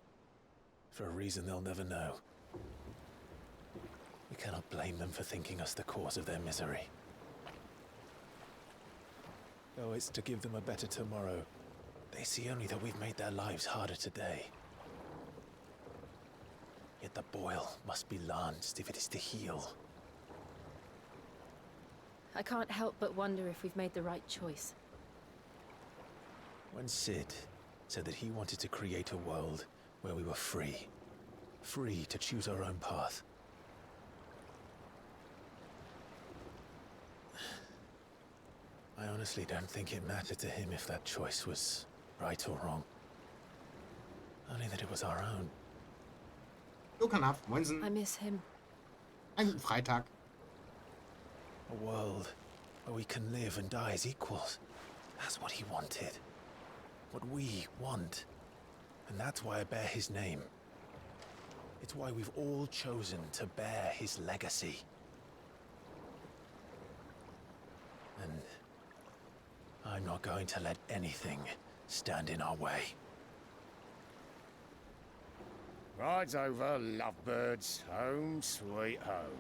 For a reason they'll never know. We cannot blame them for thinking us the cause of their misery. Though it's to give them a better tomorrow, they see only that we've made their lives harder today. Yet the boil must be lanced if it is to heal. I can't help but wonder if we've made the right choice. When Sid said that he wanted to create a world where we were free. Free to choose our own path. I honestly don't think it mattered to him if that choice was right or wrong. Only that it was our own. Moinsen. I miss him. Einen guten Freitag. A world where we can live and die as equals. That's what he wanted. What we want. And that's why I bear his name. It's why we've all chosen to bear his legacy. And I'm not going to let anything stand in our way. Rides over, lovebirds. Home, sweet home.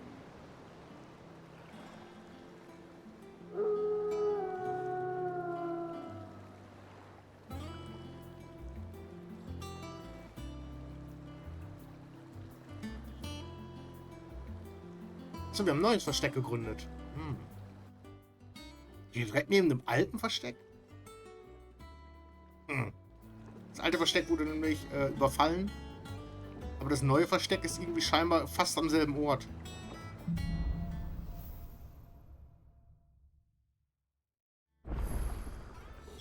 So, wir haben ein neues Versteck gegründet. Direkt neben dem alten Versteck? Das alte Versteck wurde nämlich überfallen. Aber das neue Versteck ist irgendwie scheinbar fast am selben Ort.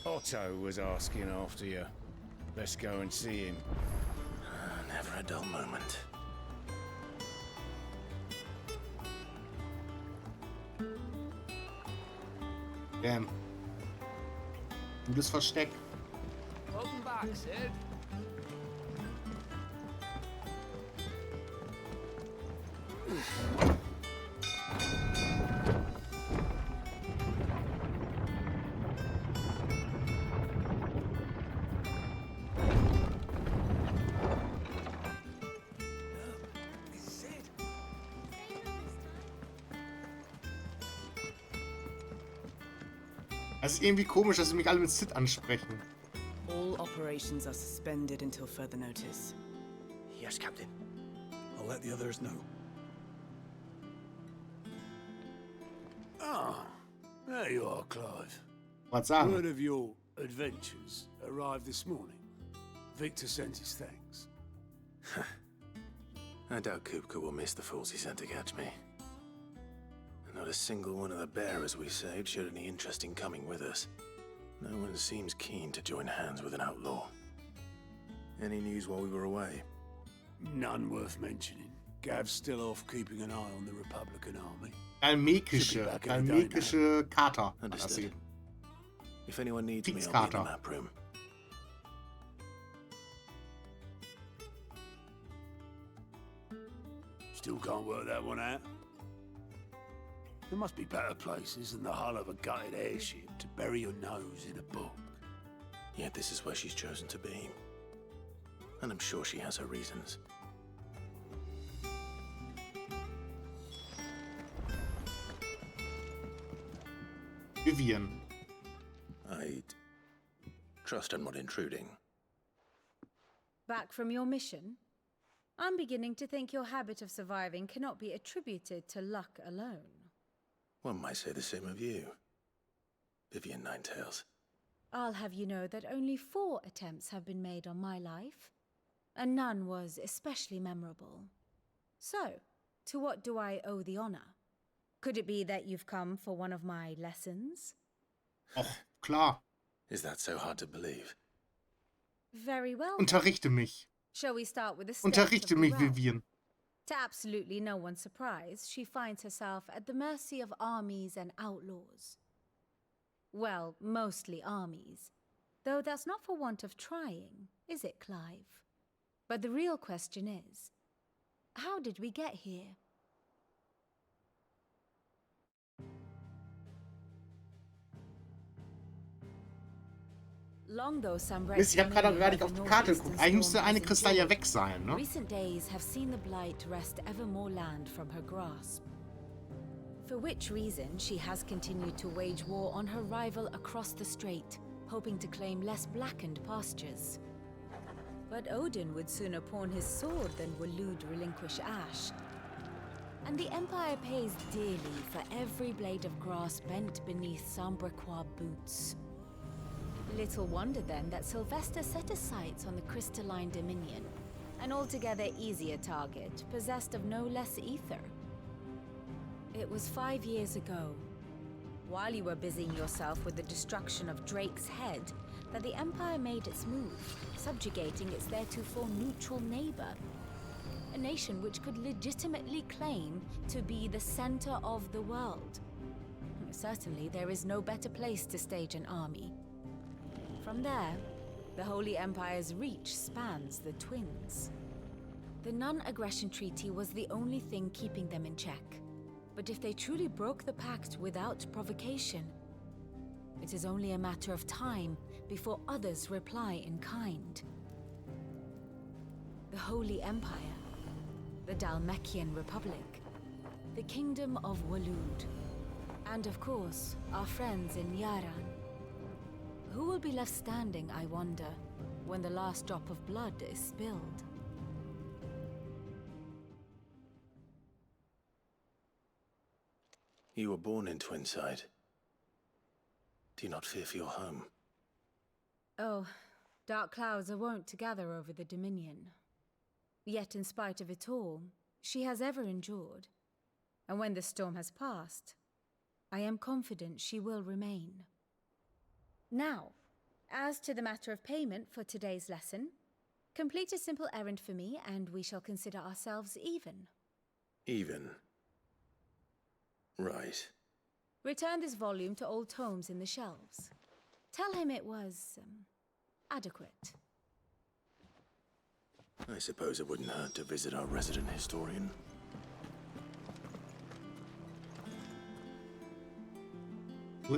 Otto was asking after you. Let's go and see him. Never a dull moment. Damn. Gutes Versteck. Welcome back, Sid. Es ist irgendwie komisch, dass sie mich alle mit Sid ansprechen. All operations are suspended until further notice. Yes, Captain. I'll let the others know. Ah, there you are, Clive. What's up? Word of your adventures arrived this morning. Victor sent his thanks. I doubt Kupka will miss the fools he sent to catch me. Not a single one of the bearers we saved showed any interest in coming with us. No one seems keen to join hands with an outlaw. Any news while we were away? None worth mentioning. Gav's still off keeping an eye on the Republican army. Kalmekische Kater. Understood. If anyone needs me, I'll be in the map room. Still can't work that one out. There must be better places than the hull of a gutted airship to bury your nose in a book. Yet this is where she's chosen to be. And I'm sure she has her reasons. Vivian. I'd trust I'm not intruding. Back from your mission? I'm beginning to think your habit of surviving cannot be attributed to luck alone. One might say the same of you, Vivian Ninetails. I'll have you know that only 4 attempts have been made on my life, and none was especially memorable. So, to what do I owe the honor? Could it be that you've come for one of my lessons? Oh, klar. Is that so hard to believe? Very well. Unterrichte mich. Shall we start with the steps Unterrichte of the mich, realm? Vivian. To absolutely no one's surprise, she finds herself at the mercy of armies and outlaws. Well, mostly armies. Though that's not for want of trying, is it, Clive? But the real question is, how did we get here? Mist, ich habe gerade gar nicht auf die Karte geguckt. Eigentlich müsste eine Kristall ja weg sein, ne? Recent days have seen the Blight wrest ever more land from her grasp. For which reason she has continued to wage war on her rival across the strait, hoping to claim less blackened pastures. But Odin would sooner pawn his sword than Waloed relinquish Ash. And the Empire pays dearly for every blade of grass bent beneath Sambrequois boots. Little wonder then that Sylvester set his sights on the crystalline Dominion, an altogether easier target, possessed of no less ether. It was 5 years ago, while you were busying yourself with the destruction of Drake's head, that the Empire made its move, subjugating its theretofore neutral neighbor. A nation which could legitimately claim to be the center of the world. Certainly, there is no better place to stage an army. From there, the Holy Empire's reach spans the Twins. The non-aggression treaty was the only thing keeping them in check. But if they truly broke the pact without provocation, it is only a matter of time before others reply in kind. The Holy Empire, the Dhalmekian Republic, the Kingdom of Waloed, and of course, our friends in Yaran. Who will be left standing, I wonder, when the last drop of blood is spilled? You were born in Twinside. Do you not fear for your home? Oh, Dark clouds are wont to gather over the Dominion. Yet in spite of it all, she has ever endured. And when the storm has passed, I am confident she will remain. Now, as to the matter of payment for today's lesson, complete a simple errand for me and we shall consider ourselves even. Even? Right. Return this volume to old tomes in the shelves. Tell him it was, adequate. I suppose it wouldn't hurt to visit our resident historian.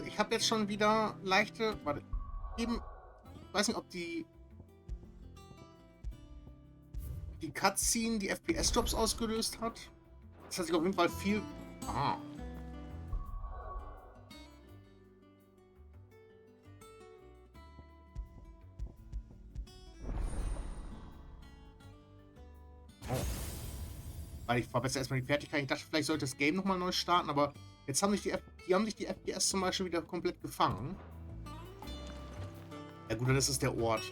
Ich habe jetzt schon wieder leichte... Warte. Eben... Ich weiß nicht, ob die Cutscene die FPS-Drops ausgelöst hat. Das hat sich auf jeden Fall viel... Ah. Weil ich verbessere erstmal die Fertigkeit. Ich dachte, vielleicht sollte das Game nochmal neu starten, aber jetzt haben sich die FPS zum Beispiel wieder komplett gefangen. Ja gut, dann ist es der Ort.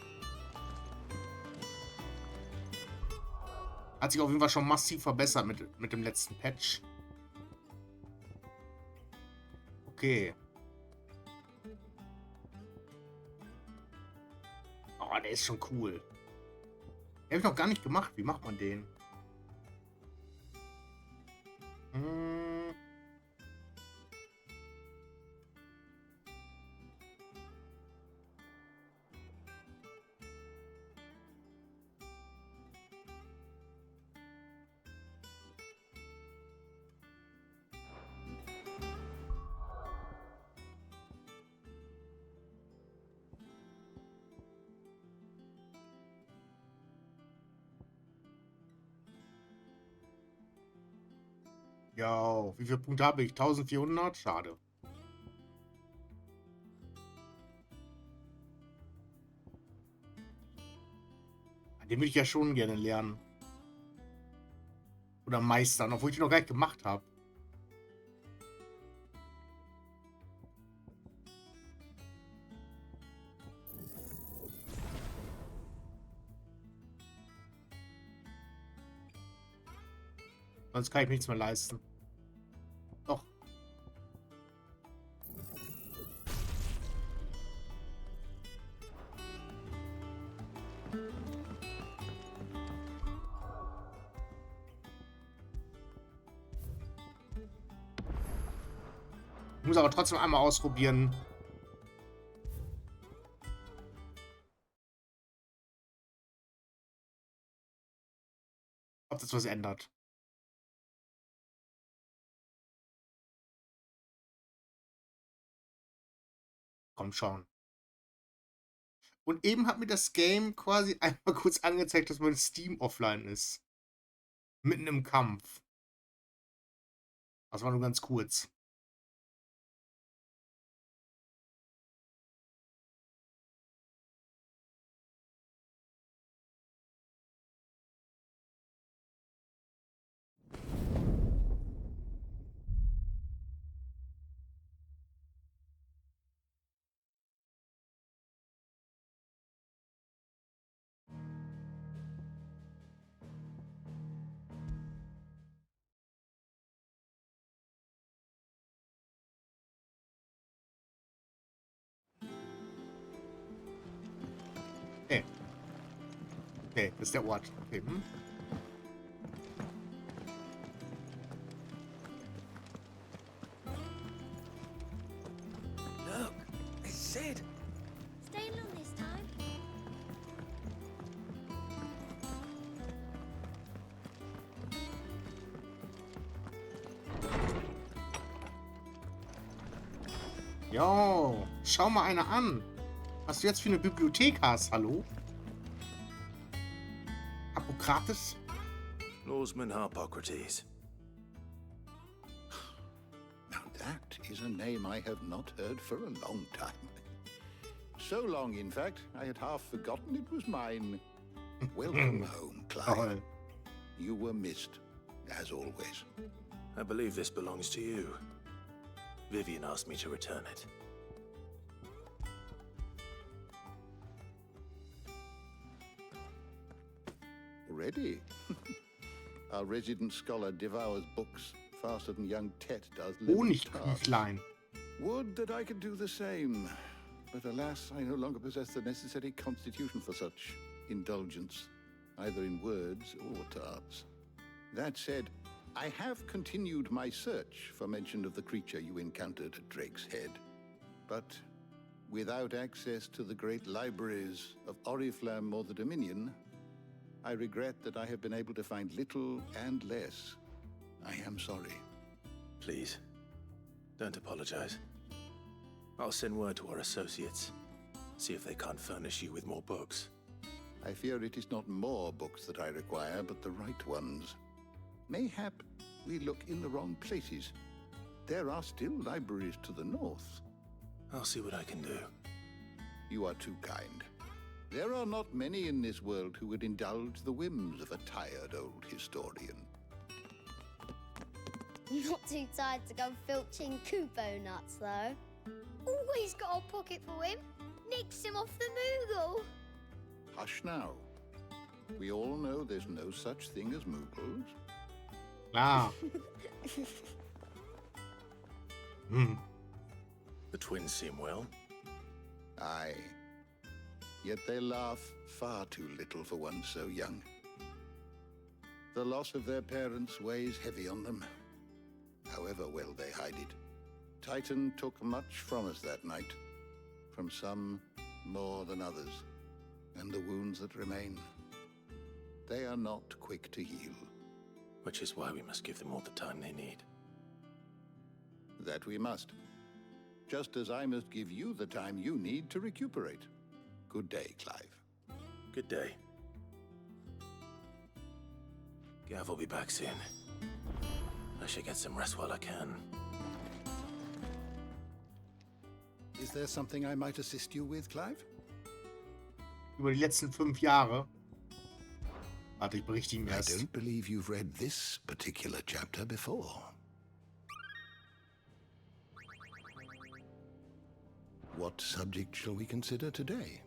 Hat sich auf jeden Fall schon massiv verbessert mit dem letzten Patch. Okay. Oh, der ist schon cool. Den habe ich noch gar nicht gemacht. Wie macht man den? Ja, wie viele Punkte habe ich? 1400? Schade. Den würde ich ja schon gerne lernen. Oder meistern, obwohl ich den noch gar nicht gemacht habe. Sonst kann ich mir nichts mehr leisten. Doch. Ich muss aber trotzdem einmal ausprobieren. Ob das was ändert. Komm schon. Und eben hat mir das Game quasi einmal kurz angezeigt, dass mein Steam offline ist. Mitten im Kampf. Das war nur ganz kurz. Okay. Okay, das ist der Ort. Okay. Look, it's Sid. Stay long this time. Jo, schau mal einer an. Was du jetzt für eine Bibliothek hast, hallo? Hippokrates? Lawsman Harpocrates. Now that is a name I have not heard for a long time. So long, in fact, I had half forgotten it was mine. Welcome home, Clive. You were missed, as always. I believe this belongs to you. Vivian asked me to return it. already. Our resident scholar devours books faster than young Tet does living tasks. Honigküchlein. Would that I could do the same. But alas, I no longer possess the necessary constitution for such indulgence, either in words or tarts. That said, I have continued my search for mention of the creature you encountered at Drake's Head. But without access to the great libraries of Oriflamme or the Dominion, I regret that I have been able to find little and less. I am sorry. Please, don't apologize. I'll send word to our associates. See if they can't furnish you with more books. I fear it is not more books that I require, but the right ones. Mayhap we look in the wrong places. There are still libraries to the north. I'll see what I can do. You are too kind. There are not many in this world who would indulge the whims of a tired old historian. Not too tired to go filching Kupo nuts, though. Always got a pocket for him. Nicks him off the Moogle. Hush now. We all know there's no such thing as Moogles. Ah. The twins seem well. Aye. Yet they laugh far too little for one so young. The loss of their parents weighs heavy on them, however well they hide it. Titan took much from us that night, from some more than others, and the wounds that remain, they are not quick to heal. Which is why we must give them all the time they need. That we must. Just as I must give you the time you need to recuperate. Good day, Clive. Good day. Gav will be back soon. I should get some rest while I can. Is there something I might assist you with, Clive? Über die letzten 5 Jahre. Warte, ich berichte ihm I erst. don't believe you've read this particular chapter before. What subject shall we consider today?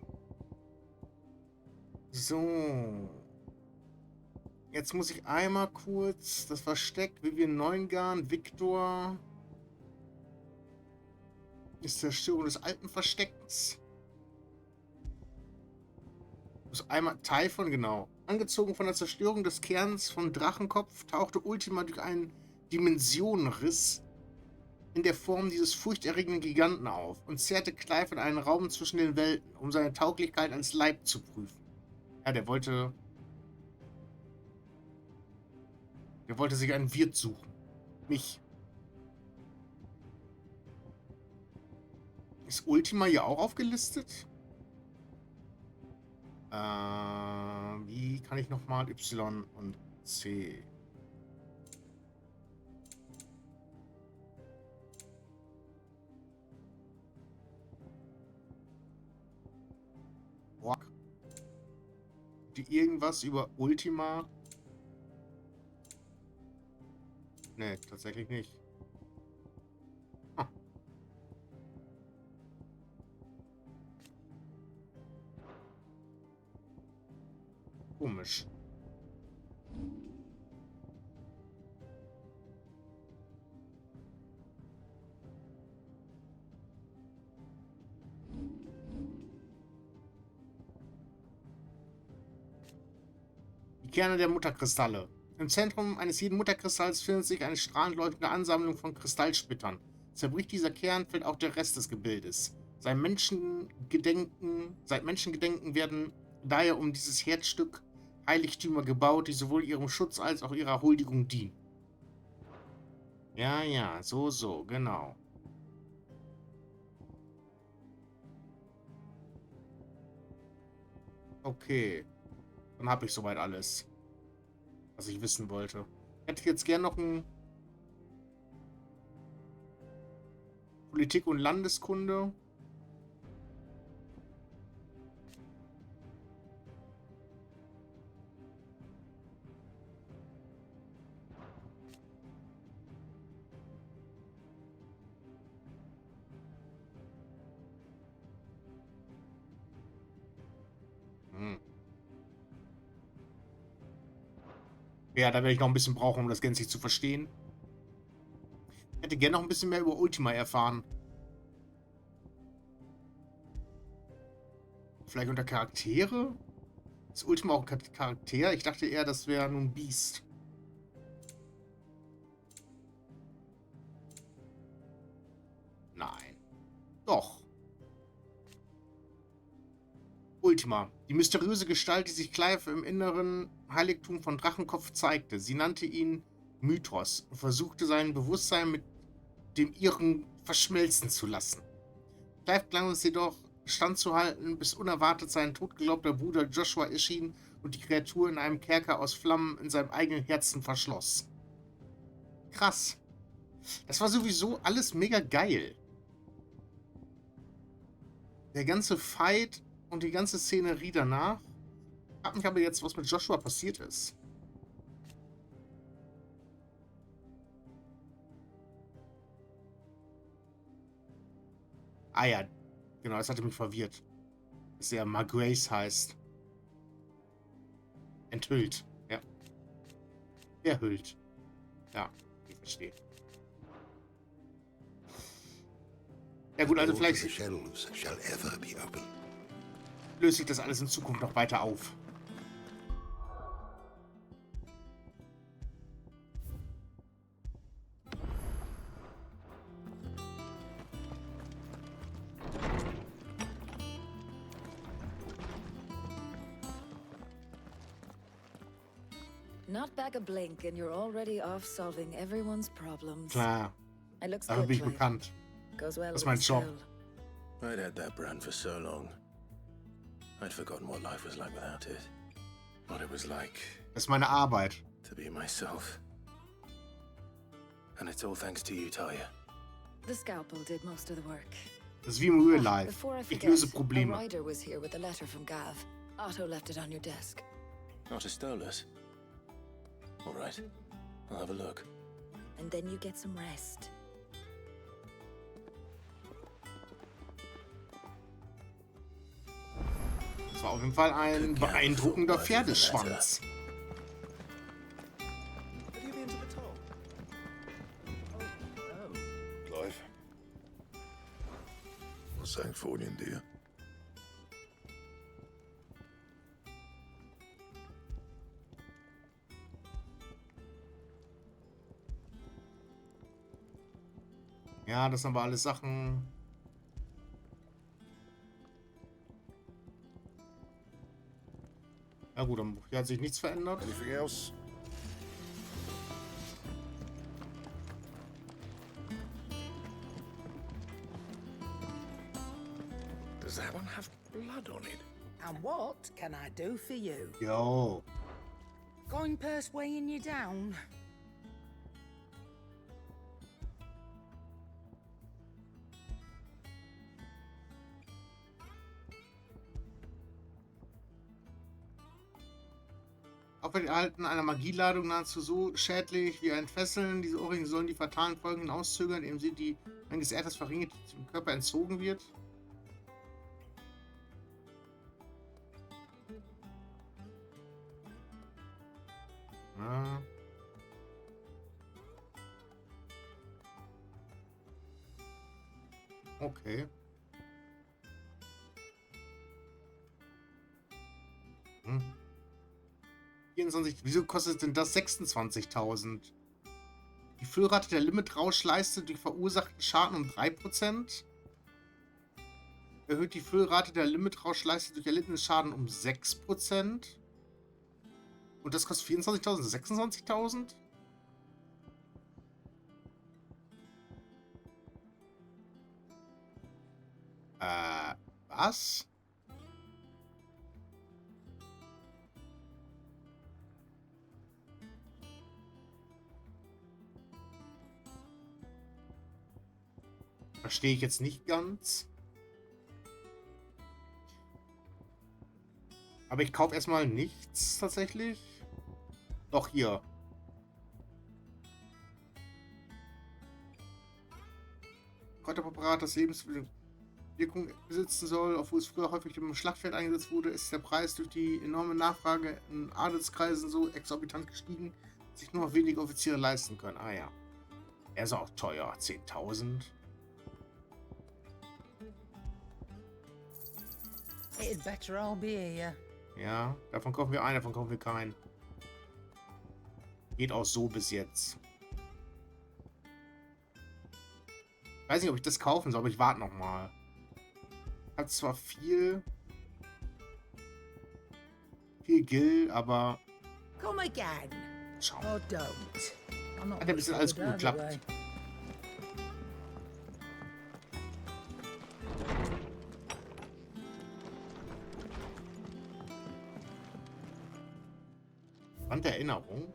So. Jetzt muss ich einmal kurz das Versteck, Vivian Neungarn, Victor. Ist Zerstörung des alten Versteckens. Muss einmal Teil von, genau. Angezogen von der Zerstörung des Kerns vom Drachenkopf tauchte Ultima durch einen Dimensionenriss in der Form dieses furchterregenden Giganten auf und zerrte Clive in einen Raum zwischen den Welten, um seine Tauglichkeit als Leib zu prüfen. Ja, der wollte sich einen Wirt suchen. Mich. Ist Ultima hier auch aufgelistet? Wie kann ich nochmal Y und C? Boah. Die irgendwas über Ultima? Nee, tatsächlich nicht. Ah. Komisch. Die Kerne der Mutterkristalle. Im Zentrum eines jeden Mutterkristalls findet sich eine strahlend leuchtende Ansammlung von Kristallsplittern. Zerbricht dieser Kern, fällt auch der Rest des Gebildes. Seit Menschengedenken werden daher um dieses Herzstück Heiligtümer gebaut, die sowohl ihrem Schutz als auch ihrer Huldigung dienen. Ja, ja, so, genau. Okay. Dann habe ich soweit alles, was ich wissen wollte. Hätte ich jetzt gern noch ein Politik- und Landeskunde. Ja, da werde ich noch ein bisschen brauchen, um das gänzlich zu verstehen. Ich hätte gerne noch ein bisschen mehr über Ultima erfahren. Vielleicht unter Charaktere? Ist Ultima auch ein Charakter? Ich dachte eher, das wäre nun Beast. Nein. Doch. Ultima. Die mysteriöse Gestalt, die sich Clive im inneren Heiligtum von Drachenkopf zeigte. Sie nannte ihn Mythos und versuchte sein Bewusstsein mit dem ihren verschmelzen zu lassen. Clive gelang es jedoch, standzuhalten, bis unerwartet sein totgeglaubter Bruder Joshua erschien und die Kreatur in einem Kerker aus Flammen in seinem eigenen Herzen verschloss. Krass. Das war sowieso alles mega geil. Der ganze Fight und die ganze Szenerie danach. Ich frage mich aber jetzt, was mit Joshua passiert ist. Ah ja, genau, das hatte mich verwirrt. Dass er Margrace heißt. Enthüllt, ja. Erhüllt. Ja, ich verstehe. Ja gut, also vielleicht löst sich das alles in Zukunft noch weiter auf. Not back a blink and you're already off solving everyone's problems. Klar. It looks Dafür good, bin ich Clive. bekannt. Goes well Das ist with mein the Job. soul. I'd had that brand for so long. I'd forgotten what life was like without it. What it was like Das ist meine Arbeit. to be myself. And it's all thanks to you, Talia. The scalpel did most of the work. Das ist wie im Real Life. Before I Ich forget, löse a Probleme. rider was here with a letter from Gav. Otto left it on your desk. Not a Stolas. All right. I'll have a look. And then you get some rest. Das war auf jeden Fall ein beeindruckender Pferdeschwanz. Have you been to the top? Clive. What's that fortune, dear? Ja, das sind aber alles Sachen. Ja gut, hier hat sich nichts verändert. Anything else? Does that one have blood on it? And what can I do for you? Yo. Going purse weighing you down? Aufrechterhalten einer Magieladung nahezu so schädlich wie ein Fesseln. Diese Ohrringe sollen die fatalen Folgen hinauszögern, indem sie die Menge des Erdes verringert, die dem Körper entzogen wird. Ja. Okay. Hm. 24, wieso kostet denn das 26.000? Die Füllrate der Limitrauschleiste durch verursachten Schaden um 3%. Erhöht die Füllrate der Limitrauschleiste durch erlittenen Schaden um 6%. Und das kostet 24.000, 26.000? Was? Verstehe ich jetzt nicht ganz. Aber ich kaufe erstmal nichts tatsächlich. Doch hier. Kräuterpräparat, das Lebenswirkung besitzen soll, obwohl es früher häufig im Schlachtfeld eingesetzt wurde, ist der Preis durch die enorme Nachfrage in Adelskreisen so exorbitant gestiegen, sich nur noch wenige Offiziere leisten können. Ah ja. Er ist auch teuer. 10.000. It'd better all be here. Ja, davon kaufen wir einen, davon kaufen wir keinen. Geht auch so bis jetzt. Weiß nicht, ob ich das kaufen soll, aber ich warte noch mal. Hat zwar viel Gil, aber Come again. schau. Or don't. I'm not Hat ja bis jetzt alles gut bothered geklappt. anyway. Band der Erinnerung.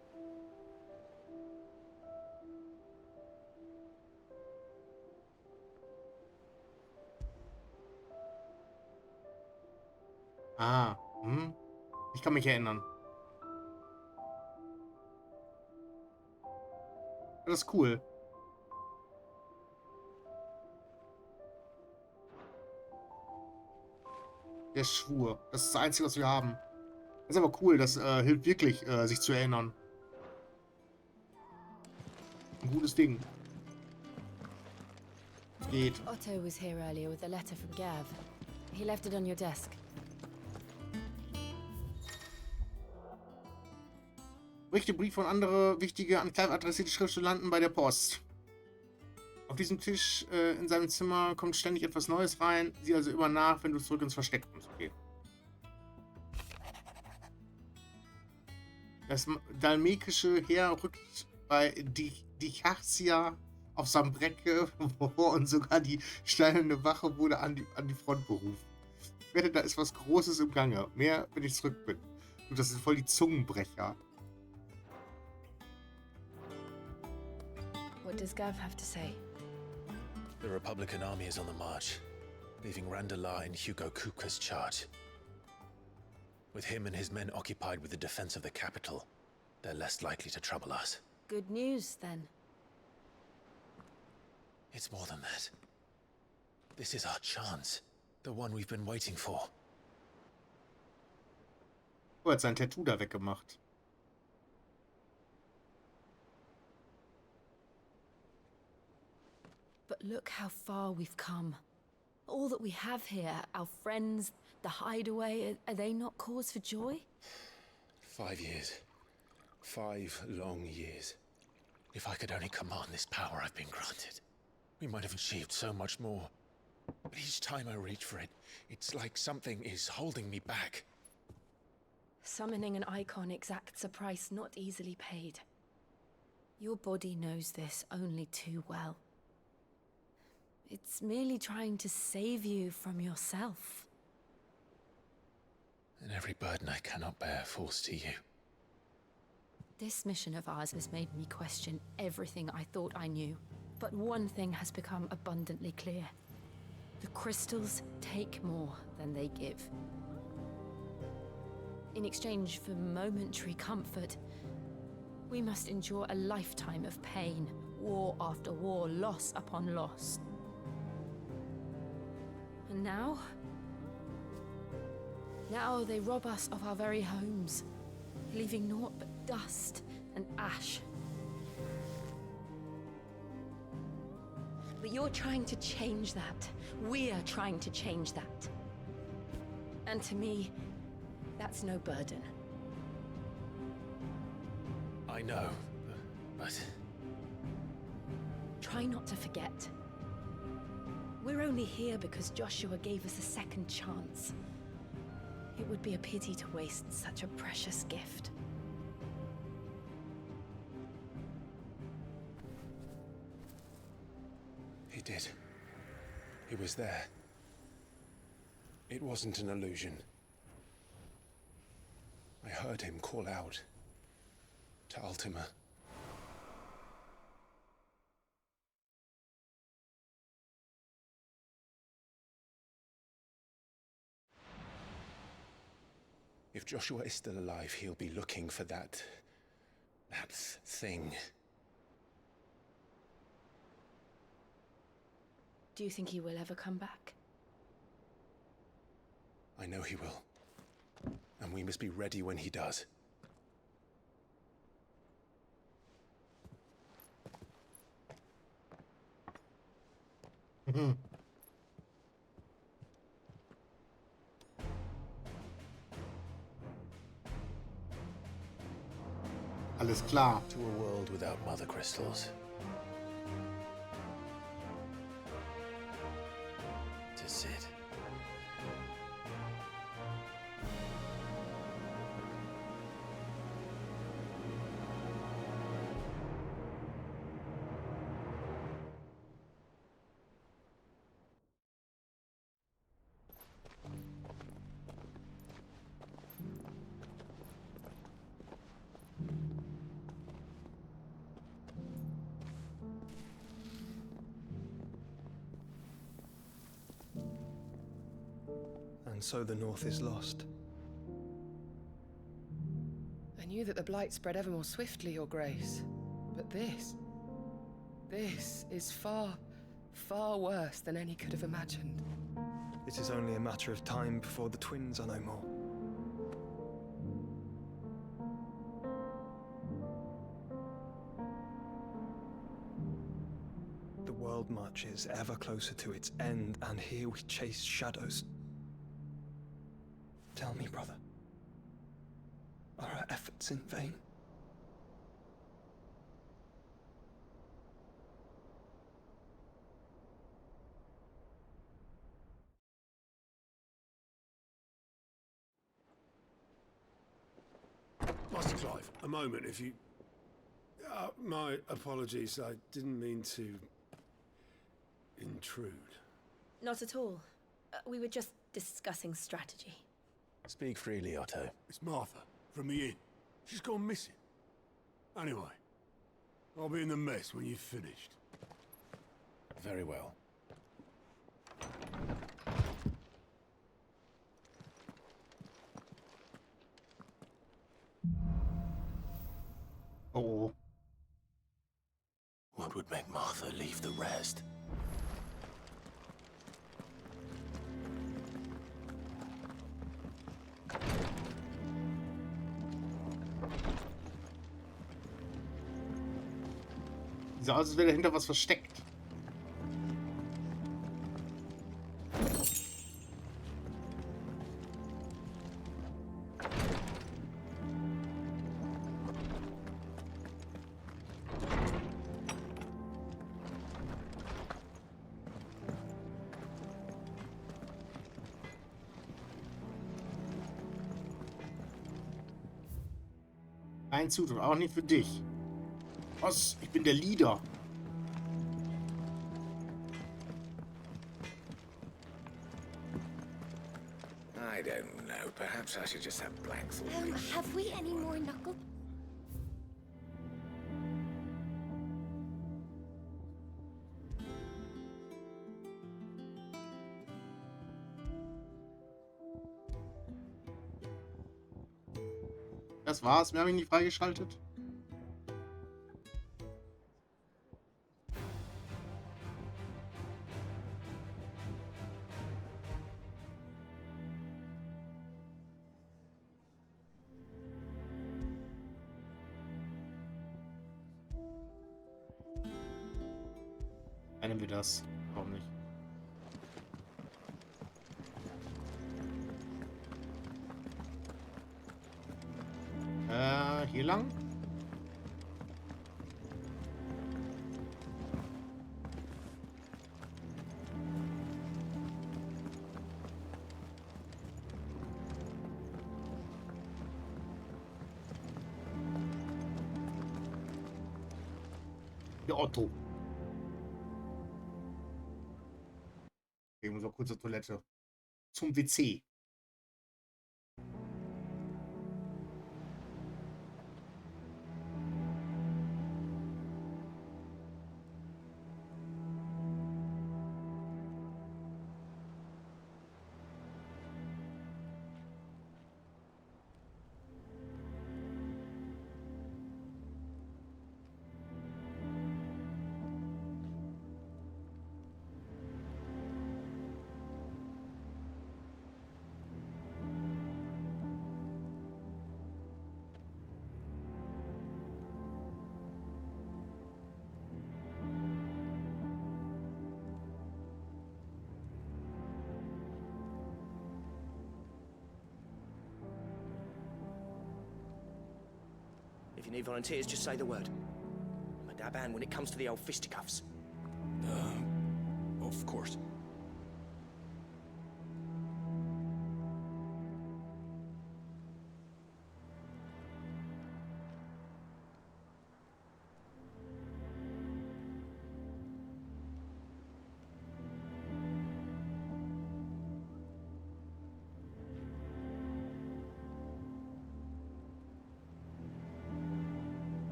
Ah, ich kann mich erinnern. Das ist cool. Der Schwur. Das ist das Einzige, was wir haben. Das ist aber cool. Das hilft wirklich, sich zu erinnern. Ein gutes Ding. Geht. Otto was here earlier with a letter from Gav. He left it on your desk. Berichte, Briefe und andere wichtige an Clive adressierte Schriften landen bei der Post. Auf diesem Tisch in seinem Zimmer kommt ständig etwas Neues rein. Sieh also immer nach, wenn du zurück ins Versteck kommst. Okay. Das dalmekische Heer rückt bei Dicharcia auf Sambrecke vor und sogar die steinerne Wache wurde an die Front berufen. Ich wette, da ist was Großes im Gange. Mehr, wenn ich zurück bin. Und das sind voll die Zungenbrecher. What does Gav have to say? The Republican army is on the march, leaving Randalar in Hugo Kupka's charge. With him and his men occupied with the defense of the capital, they're less likely to trouble us. Good news, then. It's more than that. This is our chance. The one we've been waiting for. Oh, er hat sein Tattoo da weggemacht. But look how far we've come. All that we have here, our friends, the hideaway, are they not cause for joy? 5 years. 5 long years. If I could only command this power I've been granted, we might have achieved so much more. But each time I reach for it, it's like something is holding me back. Summoning an icon exacts a price not easily paid. Your body knows this only too well. It's merely trying to save you from yourself. And every burden I cannot bear falls to you. This mission of ours has made me question everything I thought I knew. But one thing has become abundantly clear. The crystals take more than they give. In exchange for momentary comfort, we must endure a lifetime of pain, war after war, loss upon loss. And now they rob us of our very homes, leaving naught but dust and ash. But you're trying to change that. We're trying to change that. And to me, that's no burden. I know, but... Try not to forget. We're only here because Joshua gave us a second chance. It would be a pity to waste such a precious gift. He did. He was there. It wasn't an illusion. I heard him call out to Ultima. If Joshua is still alive, he'll be looking for that thing. Do you think he will ever come back? I know he will. And we must be ready when he does. Alles klar. To a world without mother crystals. To sit. And so the North is lost. I knew that the Blight spread ever more swiftly, Your Grace. But this is far, far worse than any could have imagined. It is only a matter of time before the twins are no more. The world marches ever closer to its end, and here we chase shadows. Tell me, brother, are our efforts in vain? Master Clive, a moment, if you... my apologies, I didn't mean to... intrude. Not at all. We were just discussing strategy. Speak freely, Otto. It's Martha, from the inn. She's gone missing. Anyway, I'll be in the mess when you've finished. Very well. Oh. What would make Martha leave the rest? Sieht aus, als wäre dahinter was versteckt. Kein Zutritt, auch nicht für dich. Was? Ich bin der Leader. I don't know. Perhaps I should just have black thought. Have we any more knuckle? Das war's, wir haben ihn nicht freigeschaltet. Nehmen wir das. Warum nicht? Hier lang? Der Otto. Gehen wir so kurz zur Toilette. Zum WC. If you need volunteers, just say the word. I'm a dab hand when it comes to the old fisticuffs. Of course.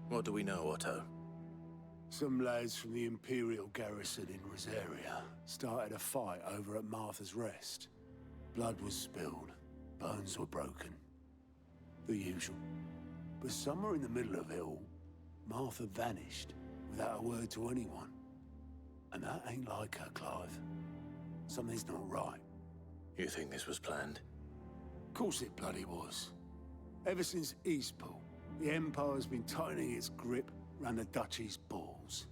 What do we know, Otto? Some lads from the Imperial garrison in Rosaria started a fight over at Martha's Rest. Blood was spilled, bones were broken. The usual. But somewhere in the middle of it all, Martha vanished without a word to anyone. And that ain't like her, Clive. Something's not right. You think this was planned? Of course it bloody was. Ever since Eastpool, the Empire's been tightening its grip round the Duchy's balls.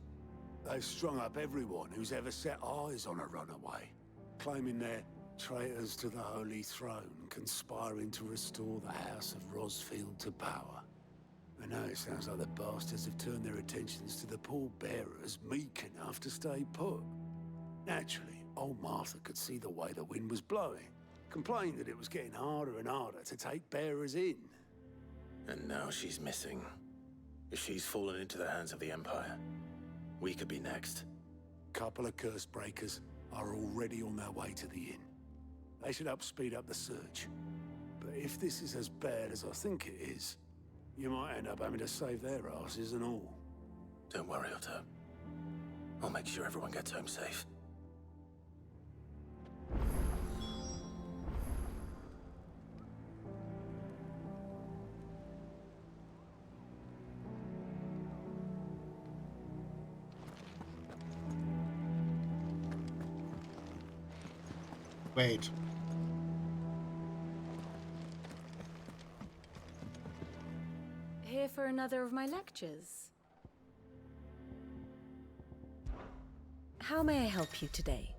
They've strung up everyone who's ever set eyes on a runaway, claiming they're traitors to the Holy Throne, conspiring to restore the House of Rosfield to power. And now it sounds like the bastards have turned their attentions to the pallbearers meek enough to stay put. Naturally, old Martha could see the way the wind was blowing, complained that it was getting harder and harder to take bearers in. And now she's missing. If she's fallen into the hands of the Empire, we could be next. Couple of curse breakers are already on their way to the inn. They should help speed up the search. But if this is as bad as I think it is, you might end up having to save their asses and all. Don't worry, Otto. I'll make sure everyone gets home safe. Wait. Here for another of my lectures. How may I help you today?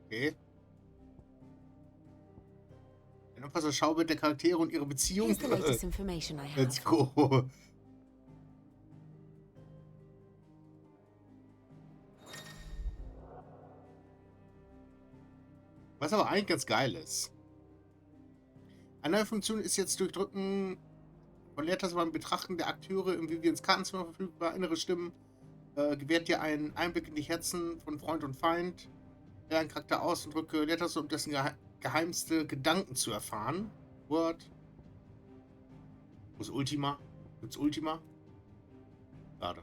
Okay. Ein unfassbarer Schaubild der Charaktere und ihre Beziehung. Here's the latest information I have. Let's go. Was aber eigentlich ganz geil ist. Eine neue Funktion ist jetzt durch Drücken von Leertaste beim Betrachten der Akteure im Vivians Kartenzimmer verfügbar. Innere Stimmen gewährt dir einen Einblick in die Herzen von Freund und Feind. Wähle einen Charakter aus und drücke Leertaste, um dessen geheimste Gedanken zu erfahren. Word. Wo ist Ultima? Gibt's Ultima? Schade.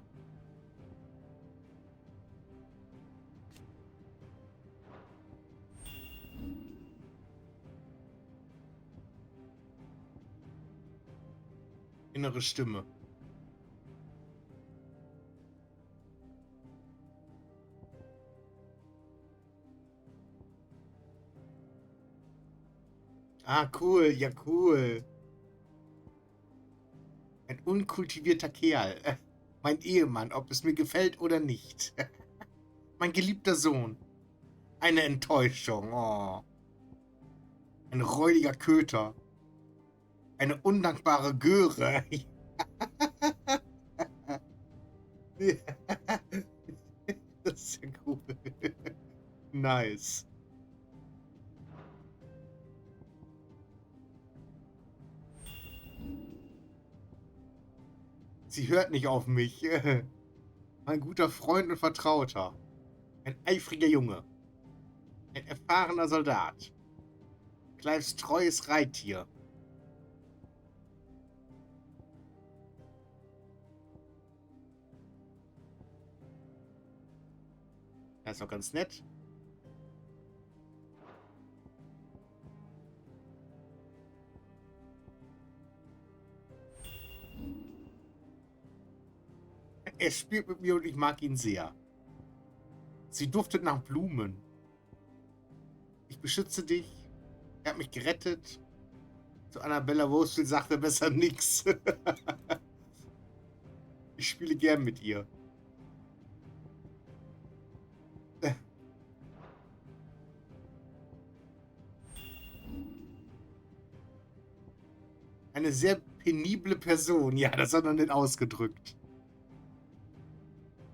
Innere Stimme. Ah, cool. Ja, cool. Ein unkultivierter Kerl. Mein Ehemann, ob es mir gefällt oder nicht. Mein geliebter Sohn. Eine Enttäuschung. Oh. Ein räudiger Köter. Eine undankbare Göre. Das ist ja cool. Nice. Sie hört nicht auf mich. Mein guter Freund und Vertrauter. Ein eifriger Junge. Ein erfahrener Soldat. Clives treues Reittier. Das ist doch ganz nett. Er spielt mit mir und ich mag ihn sehr. Sie duftet nach Blumen. Ich beschütze dich. Er hat mich gerettet. Zu Annabella Worsfield sagt er besser nix. Ich spiele gern mit ihr. Eine sehr penible Person. Ja, das hat er nicht ausgedrückt.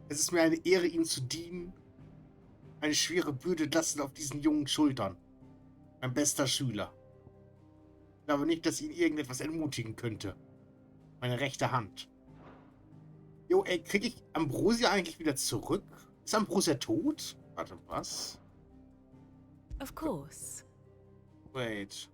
Es ist mir eine Ehre, Ihnen zu dienen. Eine schwere Bürde lastet auf diesen jungen Schultern. Mein bester Schüler. Ich glaube nicht, dass ihn irgendetwas entmutigen könnte. Meine rechte Hand. Jo, ey, kriege ich Ambrosia eigentlich wieder zurück? Ist Ambrosia tot? Warte, was? Of course. Wait.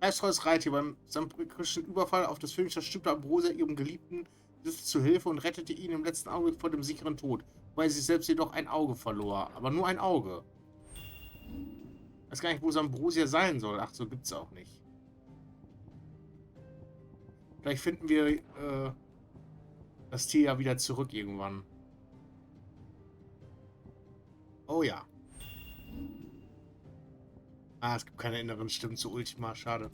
Geisttreues Reittier beim sambrischen Überfall auf das Filmstar stübte Ambrosia ihrem Geliebten zu Hilfe und rettete ihn im letzten Augenblick vor dem sicheren Tod, weil sie selbst jedoch ein Auge verlor. Aber nur ein Auge. Ich weiß gar nicht, wo Ambrosia sein soll. Ach, so gibt's auch nicht. Vielleicht finden wir das Tier ja wieder zurück irgendwann. Oh ja. Ah, es gibt keine inneren Stimmen zu Ultima. Schade.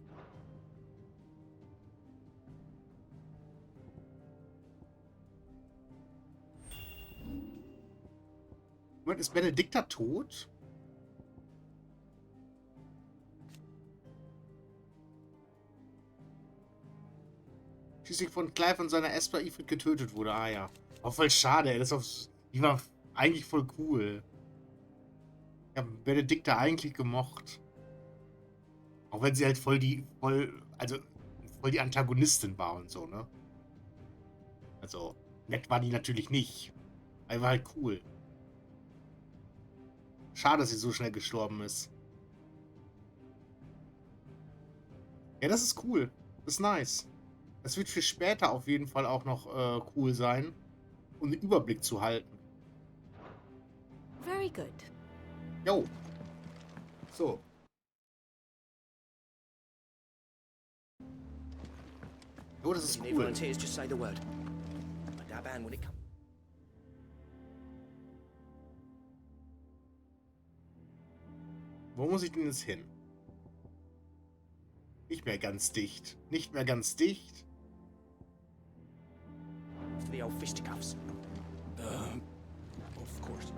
Moment, ist Benedikta tot? Schließlich von Clive und seiner Esper Ifrit getötet wurde. Ah ja. Auch voll schade, ey. Die war eigentlich voll cool. Ich habe Benedikta eigentlich gemocht. Auch wenn sie halt voll die Antagonistin war und so, ne? Also, nett war die natürlich nicht. Aber die war halt cool. Schade, dass sie so schnell gestorben ist. Ja, das ist cool. Das ist nice. Das wird für später auf jeden Fall auch noch cool sein, um den Überblick zu halten. Very good. Jo. So. Oh, das ist cool. Volunteers, just say the word. My dab hand when it comes. Wo muss ich denn jetzt hin? Nicht mehr ganz dicht. Nicht mehr ganz dicht. To the old fisticuffs. Of course.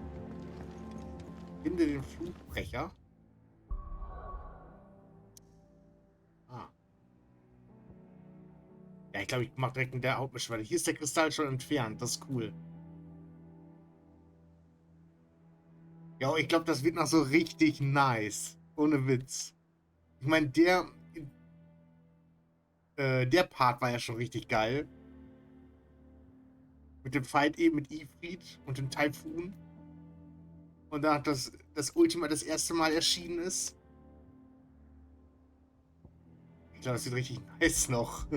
Finde den Flugbrecher. Ah. Ja, ich glaube, ich mache direkt in der Hauptbeschwerde. Hier ist der Kristall schon entfernt. Das ist cool. Ja, ich glaube, das wird noch so richtig nice. Ohne Witz. Ich meine, der Part war ja schon richtig geil. Mit dem Fight eben mit Ifrit und dem Taifun. Und da das Ultima das erste Mal erschienen ist. Ich glaube, das wird richtig nice noch.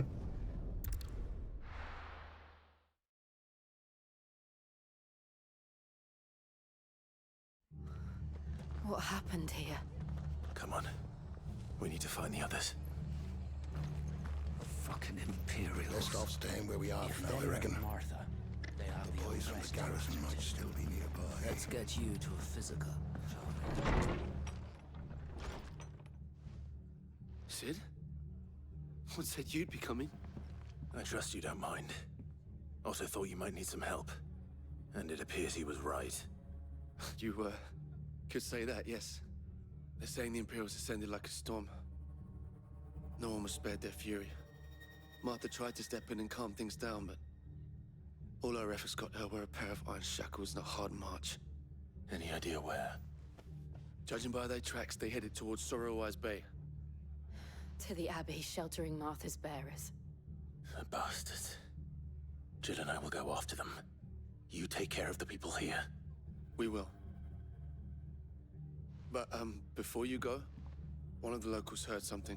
What happened here? Come on. We need to find the others. Fucking Imperials. Best off staying where we are for now, I reckon. Martha, they have The boys from the garrison might still be nearby. Let's get you to a physical. Sid? What said you'd be coming? I trust you don't mind. Also thought you might need some help. And it appears he was right. You, could say that, yes. They're saying the Imperials ascended like a storm. No one was spared their fury. Martha tried to step in and calm things down, but all our efforts got her were a pair of iron shackles and a hard march. Any idea where? Judging by their tracks, they headed towards Sorrowwise Bay. To the Abbey, sheltering Martha's bearers. The bastards. Jill and I will go after them. You take care of the people here. We will. But, before you go, one of the locals heard something.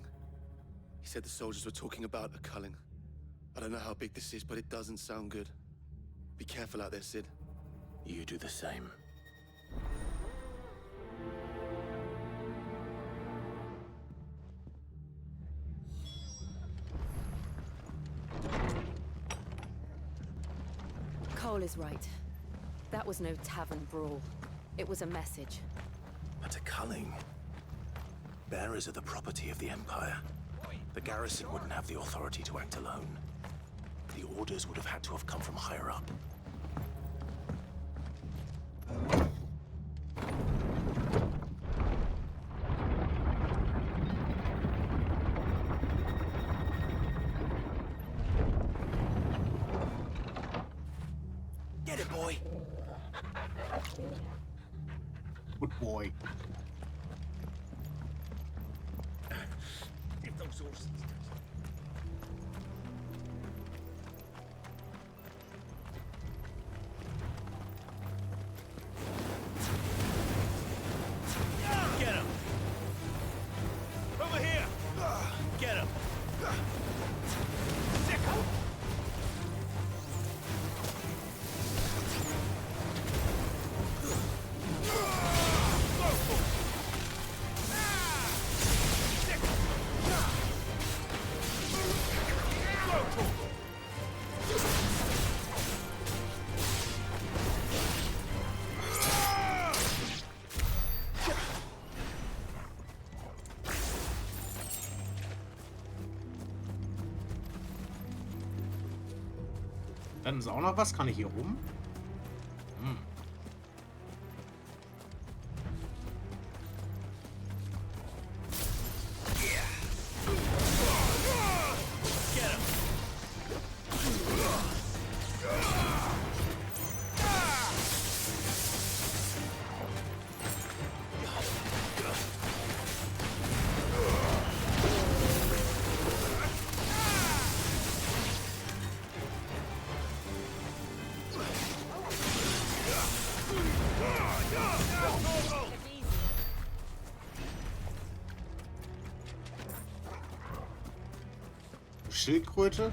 He said the soldiers were talking about a culling. I don't know how big this is, but it doesn't sound good. Be careful out there, Sid. You do the same. Cole is right. That was no tavern brawl. It was a message. But a culling. Bearers are the property of the Empire. The garrison wouldn't have the authority to act alone. The orders would have had to have come from higher up. Get it, boy. Good boy. Get those horses. Get him. Over here. Get him. Sickle. Dann ist auch noch was. Kann ich hier rum? Hm. Schildkröte?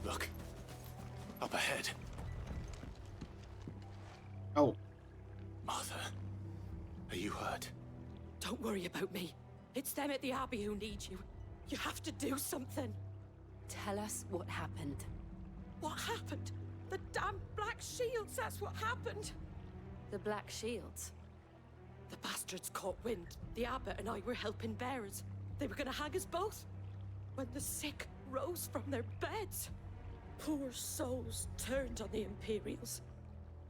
Look. Up ahead. Oh. Martha. Are you hurt? Don't worry about me. It's them at the Abbey who need you. You have to do something. Tell us what happened. What happened? The damn Black Shields, that's what happened. The Black Shields? The bastards caught wind. The abbot and I were helping bearers. They were gonna hang us both when the sick rose from their beds. Poor souls turned on the Imperials,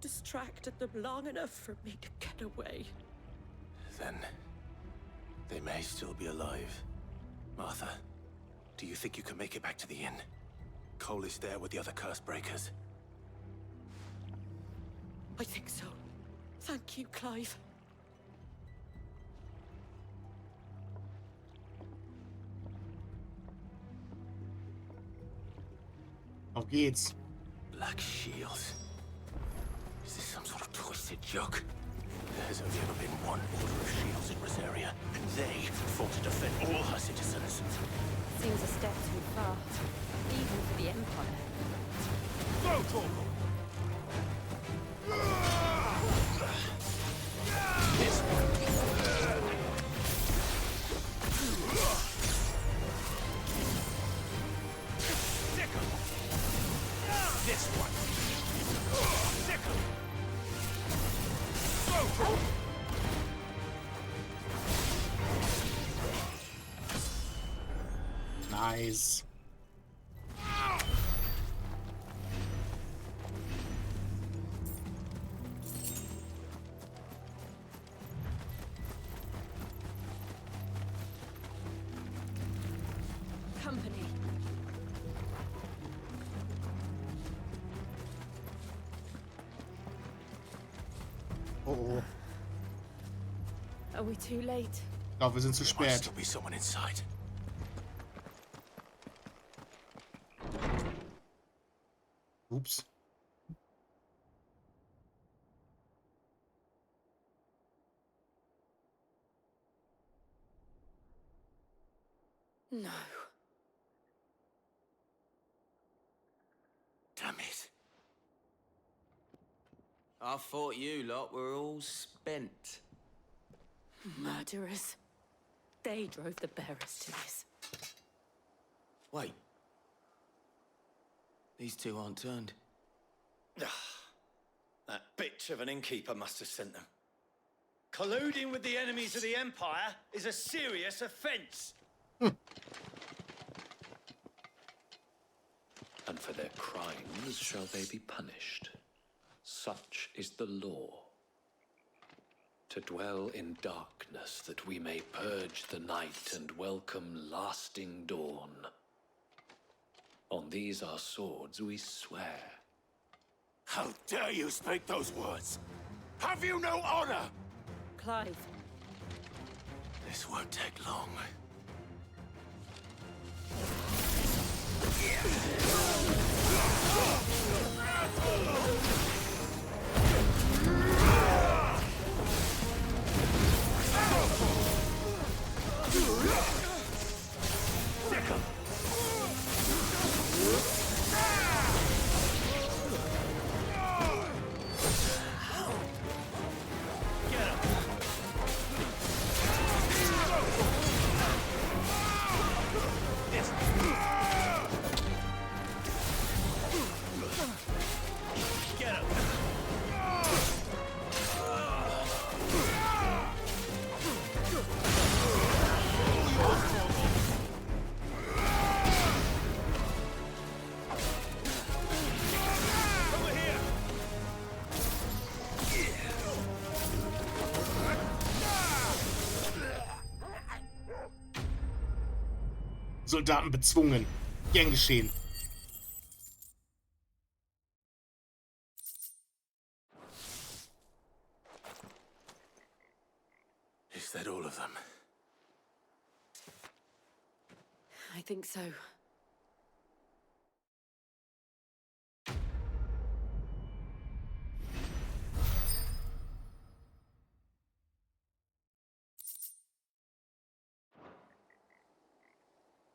distracted them long enough for me to get away. Then they may still be alive. Martha, do you think you can make it back to the inn? Cole is there with the other curse breakers. I think so. Thank you, Clive. Auf geht's. Black Shields. Is this some sort of twisted joke? There has only ever been one order of shields in Rosaria, and they fought to defend all her citizens. Seems a step too far, even for the Empire. Go, Torgal! This one. Sickle! This one. Sickle! Go, Torgal! Nice. Company. Oh. Are we too late? Ich glaube, wir sind zu There must spät. still be someone inside. Ups. No. Damn it. I thought you lot were all spent. Murderers. They drove the bearers to this. Wait. These two aren't turned. That bitch of an innkeeper must have sent them. Colluding with the enemies of the Empire is a serious offense. And for their crimes shall they be punished. Such is the law. To dwell in darkness that we may purge the night and welcome lasting dawn. On these our swords we swear. How dare you speak those words? Have you no honor? Clive. This won't take long. Soldaten bezwungen. Gern geschehen. Is that all of them? I think so.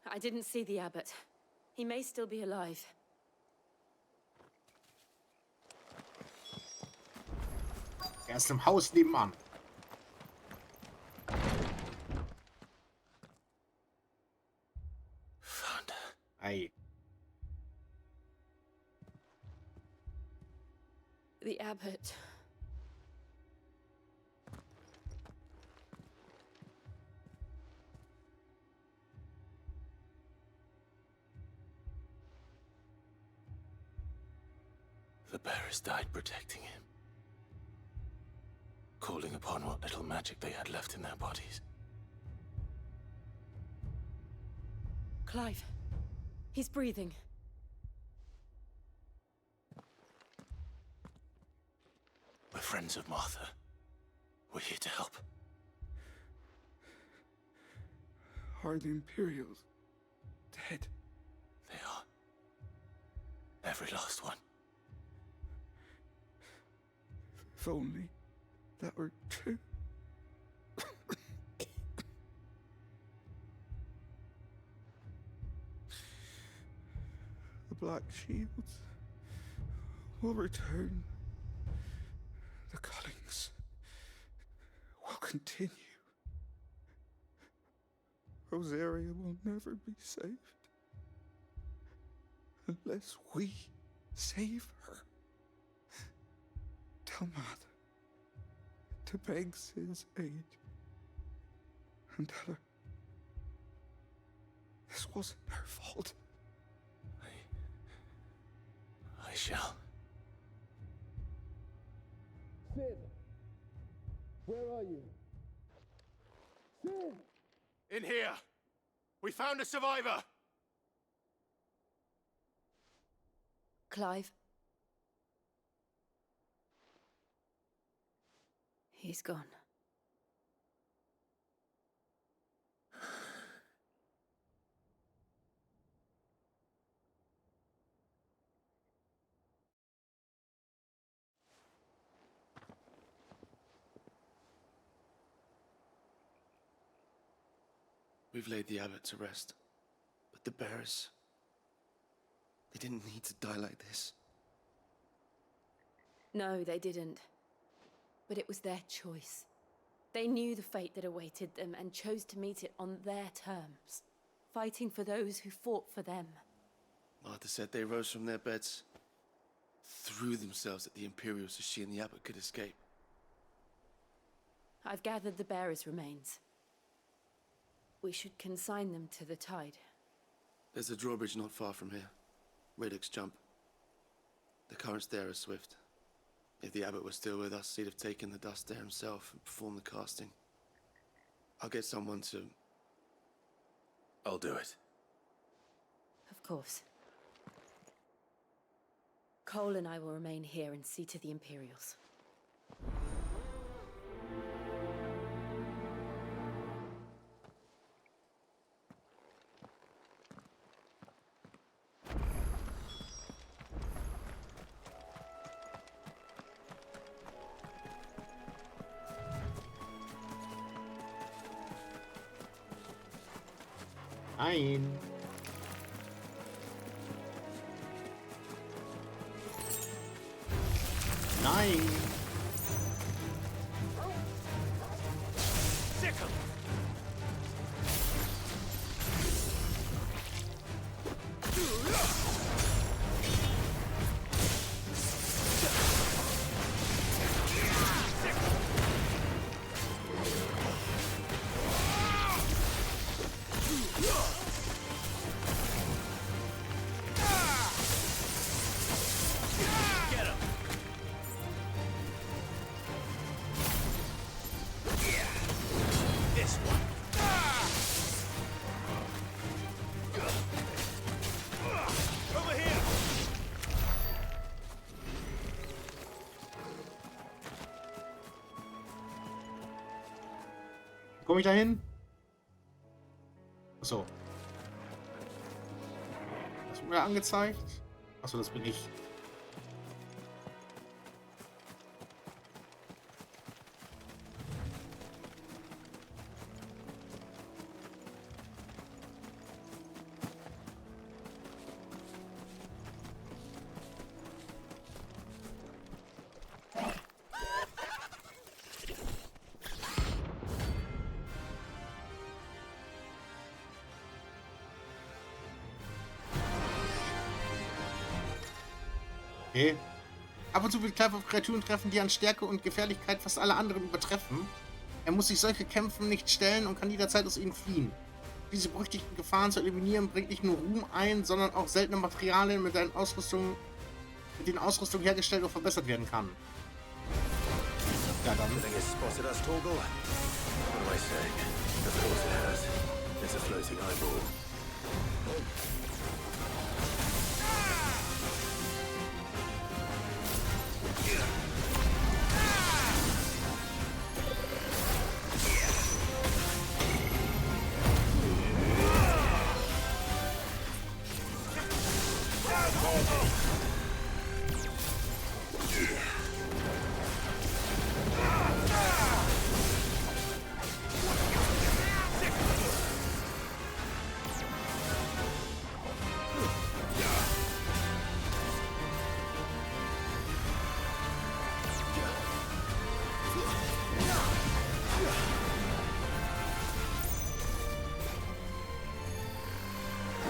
I didn't see the abbot. He may still be alive. Er ist im Haus nebenan. Found her. Ei. The abbot. The bearers died protecting him, calling upon what little magic they had left in their bodies. Clive, he's breathing. We're friends of Martha. We're here to help. Are the Imperials dead? They are. Every last one. If only that were true. The Black Shields will return. The cullings will continue. Rosaria will never be saved unless we save her. Tell Mother to beg Sid's aid and tell her this wasn't her fault. I shall. Sid, where are you? Sid! In here! We found a survivor! Clive. He's gone. We've laid the abbot to rest, but the bearers, they didn't need to die like this. No, they didn't. But it was their choice. They knew the fate that awaited them and chose to meet it on their terms, fighting for those who fought for them. Martha said they rose from their beds, threw themselves at the Imperials so she and the abbot could escape. I've gathered the bearers' remains. We should consign them to the tide. There's a drawbridge not far from here. Radix Jump. The currents there are swift. If the abbot was still with us, he'd have taken the dust there himself and performed the casting. I'll get someone to... I'll do it. Of course. Cole and I will remain here and see to the Imperials. Nein. Nein. Sickle! Komme ich da hin? Achso. Das wird mir angezeigt. Achso, das bin ich. Okay. Ab und zu wird Clive auf Kreaturen treffen, die an Stärke und Gefährlichkeit fast alle anderen übertreffen. Er muss sich solche Kämpfen nicht stellen und kann jederzeit aus ihnen fliehen. Diese berüchtigten Gefahren zu eliminieren bringt nicht nur Ruhm ein, sondern auch seltene Materialien mit deinen Ausrüstungen mit denen Ausrüstung hergestellt und verbessert werden kann. Ja, dann. The thing has spotted us, Torgal. What am I saying? Of course it has. It's a floating eyeball.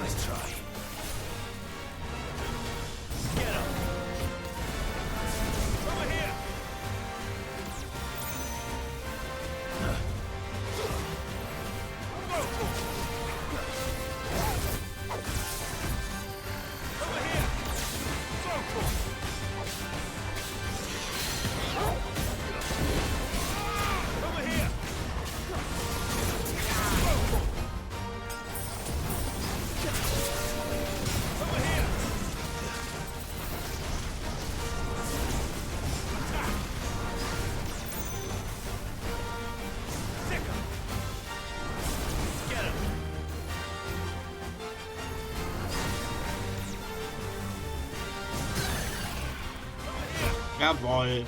Nice try. Get him! Over here! Jawohl.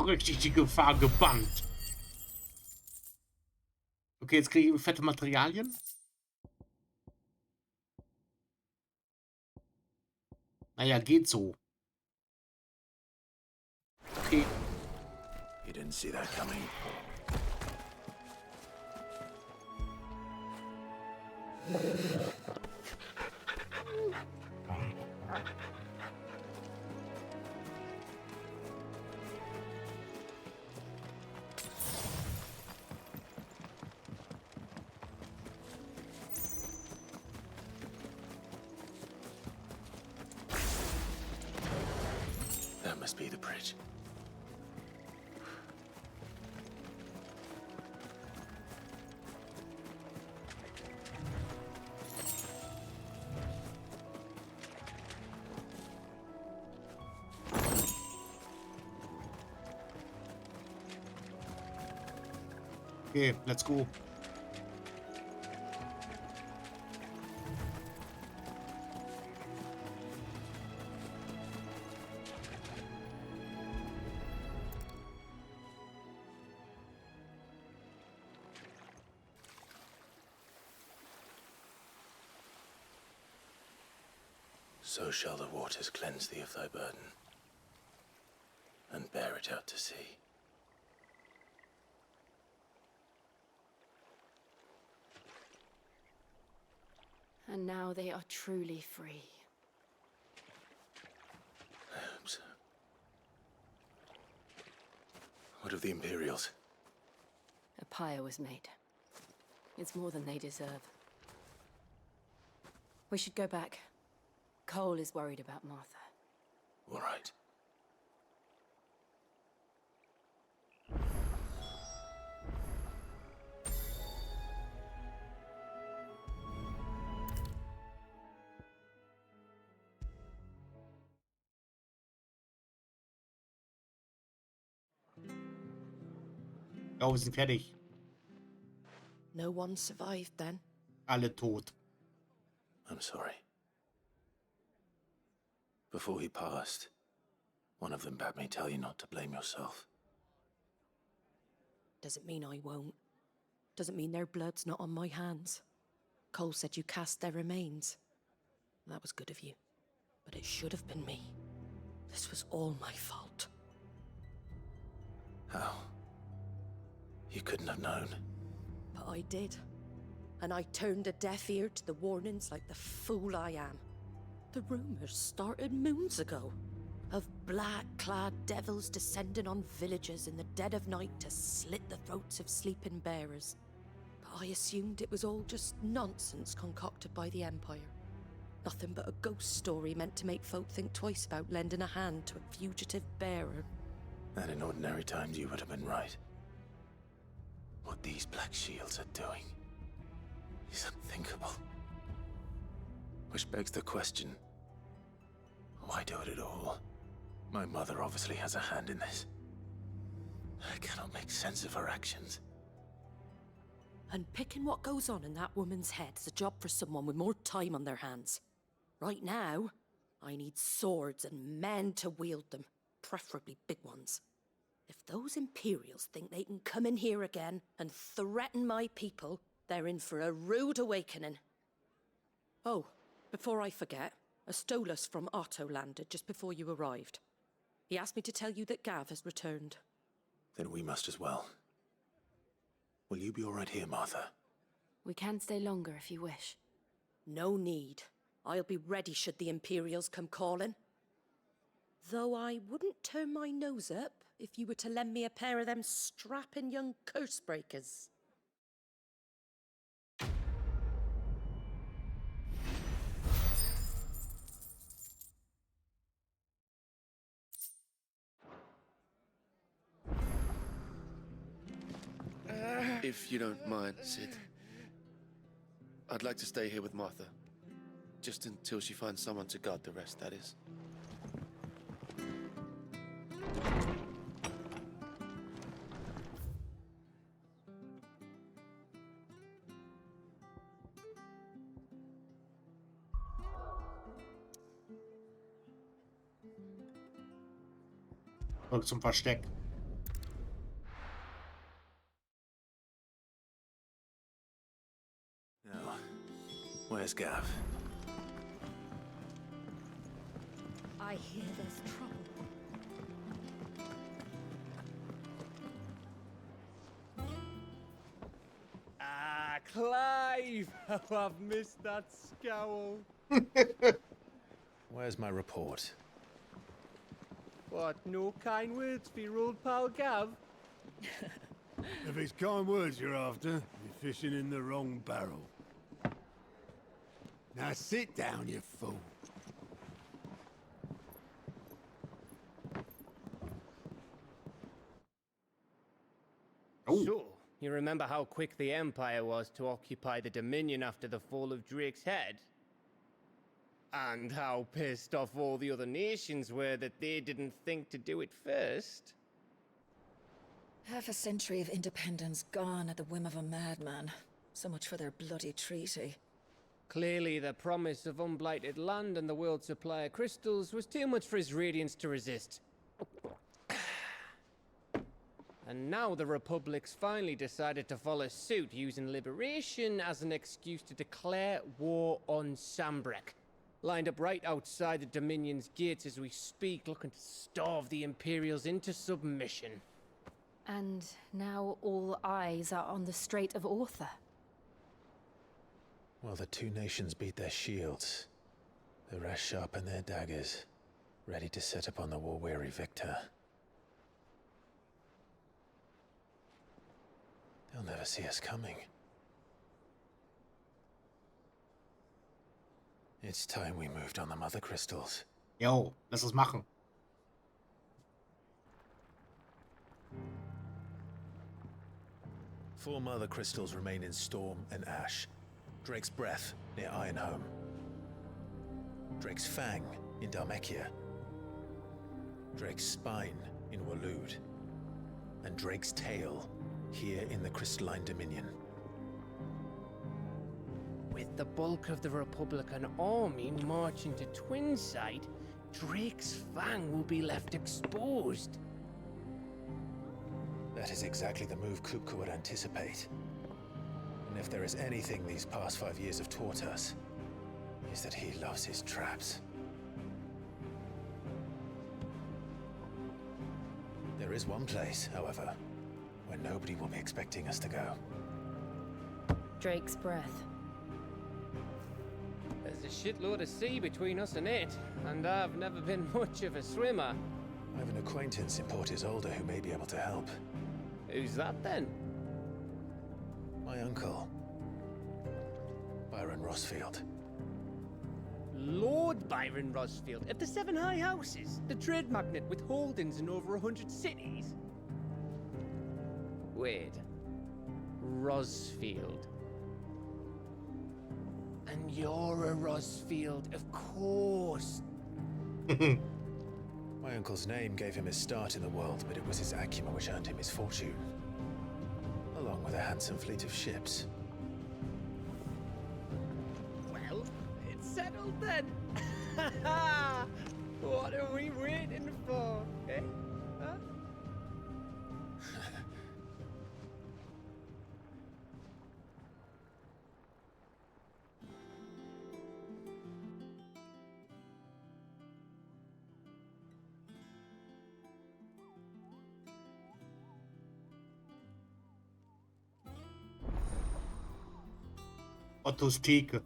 Richtig die Gefahr gebannt. Okay, jetzt kriege ich fette Materialien. Naja, geht so. Okay. You didn't see that coming. That must be the bridge. Okay, let's go. So shall the waters cleanse thee of thy burden, and bear it out to sea. And now they are truly free. I hope so. What of the Imperials? A pyre was made. It's more than they deserve. We should go back. Cole is worried about Martha. All right. Ja, wir sind fertig. No one survived then? Alle tot. I'm sorry. Before he passed, one of them bade me tell you not to blame yourself. Doesn't mean I won't. Doesn't mean their blood's not on my hands. Cole said you cast their remains. That was good of you. But it should have been me. This was all my fault. How? You couldn't have known. But I did. And I turned a deaf ear to the warnings like the fool I am. The rumors started moons ago. Of black-clad devils descending on villages in the dead of night to slit the throats of sleeping bearers. But I assumed it was all just nonsense concocted by the Empire. Nothing but a ghost story meant to make folk think twice about lending a hand to a fugitive bearer. And in ordinary times you would have been right. What these Black Shields are doing is unthinkable. Which begs the question, why do it at all? My mother obviously has a hand in this. I cannot make sense of her actions. Unpicking what goes on in that woman's head is a job for someone with more time on their hands. Right now, I need swords and men to wield them, preferably big ones. If those Imperials think they can come in here again and threaten my people, they're in for a rude awakening. Oh, before I forget, a Stolas from Otto landed just before you arrived. He asked me to tell you that Gav has returned. Then we must as well. Will you be all right here, Martha? We can stay longer if you wish. No need. I'll be ready should the Imperials come calling. Though I wouldn't turn my nose up if you were to lend me a pair of them strapping young curse breakers. If you don't mind, Sid, I'd like to stay here with Martha. Just until she finds someone to guard the rest, that is. Zurück zum Versteck. Now, where's Gav? I hear there's trouble. Clive! How I've missed that scowl. Where's my report? What, no kind words for your old pal Gav? If it's kind words you're after, you're fishing in the wrong barrel. Now sit down, you fool. So, you remember how quick the Empire was to occupy the Dominion after the fall of Drake's head? And how pissed off all the other nations were that they didn't think to do it first? Half a century of independence gone at the whim of a madman. So much for their bloody treaty. Clearly, the promise of unblighted land and the world's supply of crystals was too much for his radiance to resist. And now the Republic's finally decided to follow suit, using liberation as an excuse to declare war on Sambrek. Lined up right outside the Dominion's gates as we speak, looking to starve the Imperials into submission. And now all eyes are on the Strait of Arthur. Well, the two nations beat their shields. The rest sharpen their daggers, ready to set upon the war-weary victor. They'll never see us coming. It's time we moved on the mother crystals. Jo, lass es machen. Four mother crystals remain in Storm and Ash. Drake's Breath near Ironhome. Drake's Fang in Dhalmekia. Drake's Spine in Waloed. And Drake's Tail here in the Crystalline Dominion. With the bulk of the Republican army marching to Twinside, Drake's Fang will be left exposed. That is exactly the move Kupka would anticipate. And if there is anything these past 5 years have taught us, is that he loves his traps. There is one place, however, where nobody will be expecting us to go. Drake's Breath. There's a shitload of sea between us and it, and I've never been much of a swimmer. I have an acquaintance in Port Isolde who may be able to help. Who's that then? My uncle, Byron Rosfield. Lord Byron Rosfield of the Seven High Houses, the trade magnate with holdings in over 100 cities. Wait, Rosfield. And you're a Rosfield, of course. My uncle's name gave him his start in the world, but it was his acumen which earned him his fortune, along with a handsome fleet of ships. Well, it's settled then. What are we waiting for, eh? Huh? Ottos Theke.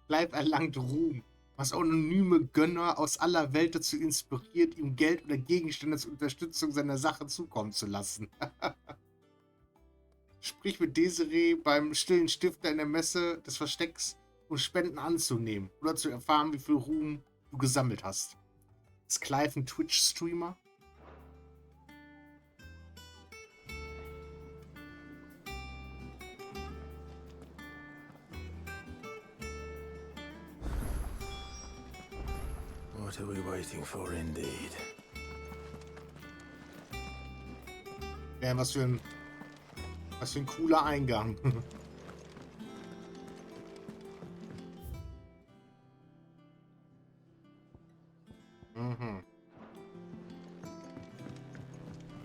Clive erlangt Ruhm, was anonyme Gönner aus aller Welt dazu inspiriert, ihm Geld oder Gegenstände zur Unterstützung seiner Sache zukommen zu lassen. Sprich mit Desiree beim stillen Stifter in der Messe des Verstecks, um Spenden anzunehmen oder zu erfahren, wie viel Ruhm du gesammelt hast. Ist Clive ein Twitch-Streamer? What are we waiting for, indeed? Ja, was für ein cooler Eingang.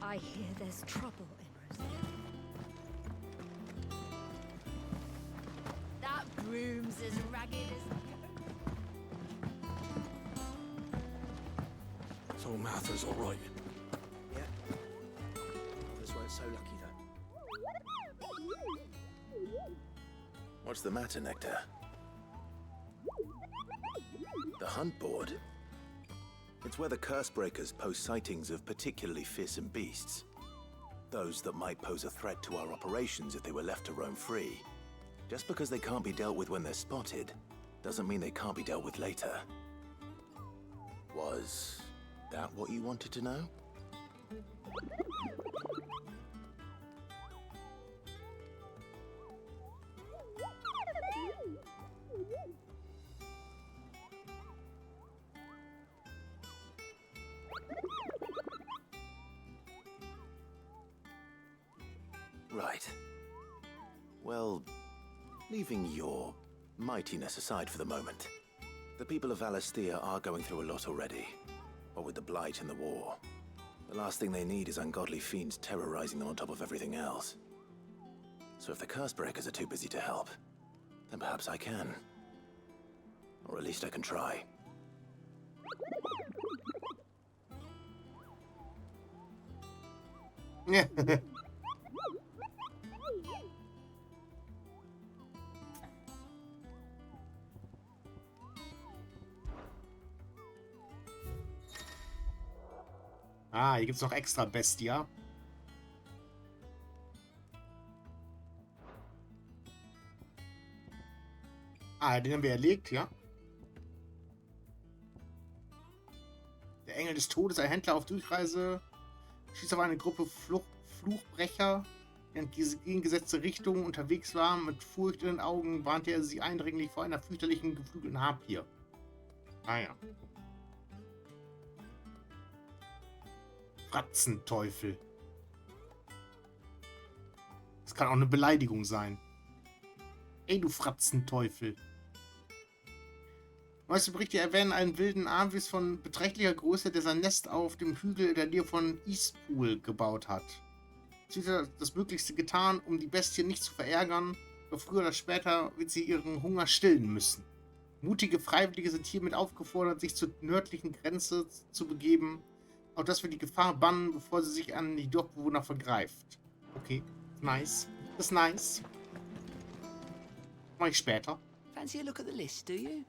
I hear there's trouble in Rosetta. That broom's as ragged as... So Martha's all right. Yeah. Others weren't so lucky, though. What's the matter, Nectar? The hunt board? It's where the Cursebreakers post sightings of particularly fearsome beasts. Those that might pose a threat to our operations if they were left to roam free. Just because they can't be dealt with when they're spotted, doesn't mean they can't be dealt with later. Was that what you wanted to know? Right. Well, leaving your mightiness aside for the moment, the people of Valisthea are going through a lot already. What with the Blight and the war, the last thing they need is ungodly fiends terrorizing them on top of everything else. So if the Cursebreakers are too busy to help, then perhaps I can. Or at least I can try. Yeah. Ah, hier gibt's noch extra Bestia. Ah, den haben wir erlegt, ja. Der Engel des Todes, ein Händler auf Durchreise, schießt auf eine Gruppe Fluchbrecher, die in entgegengesetzte Richtung unterwegs waren. Mit Furcht in den Augen warnte er sie eindringlich vor einer fürchterlichen geflügelten Harpie. Ah ja. Fratzenteufel. Das kann auch eine Beleidigung sein. Ey, du Fratzenteufel. Neueste Berichte erwähnen einen wilden Avis von beträchtlicher Größe, der sein Nest auf dem Hügel in der Nähe von Eastpool gebaut hat. Sie hat das Möglichste getan, um die Bestie nicht zu verärgern, doch früher oder später wird sie ihren Hunger stillen müssen. Mutige Freiwillige sind hiermit aufgefordert, sich zur nördlichen Grenze zu begeben. Auch das wird die Gefahr bannen, bevor sie sich an die Dorfbewohner vergreift. Okay, nice. Das ist nice. Mach ich später. Fancy a look at the list, do you?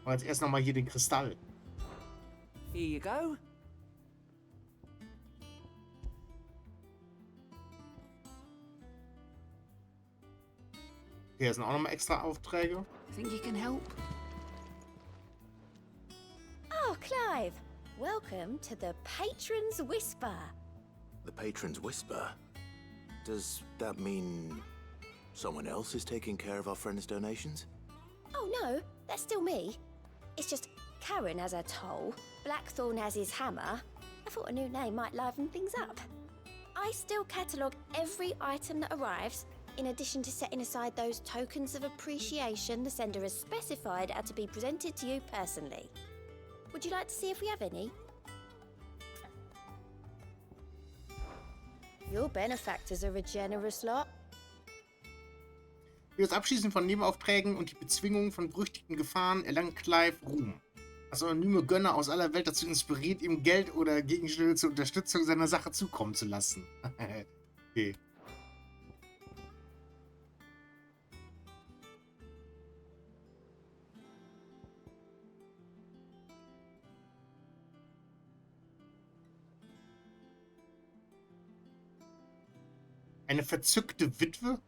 Aber jetzt erst nochmal hier den Kristall. Here you go. Hier sind auch nochmal extra Aufträge. Think you can help? Oh, Clive. Welcome to the Patron's Whisper. The Patron's Whisper? Does that mean someone else is taking care of our friend's donations? Oh no, that's still me. It's just Karen has her toll, Blackthorn has his hammer. I thought a new name might liven things up. I still catalogue every item that arrives, in addition to setting aside those tokens of appreciation the sender has specified are to be presented to you personally. Would you like to see if we have any? Your benefactors are a generous lot. Für das Abschließen von Nebenaufträgen und die Bezwingung von berüchtigten Gefahren erlangt Clive Ruhm. Als anonyme Gönner aus aller Welt dazu inspiriert, ihm Geld oder Gegenstände zur Unterstützung seiner Sache zukommen zu lassen. Okay. Eine verzückte Witwe?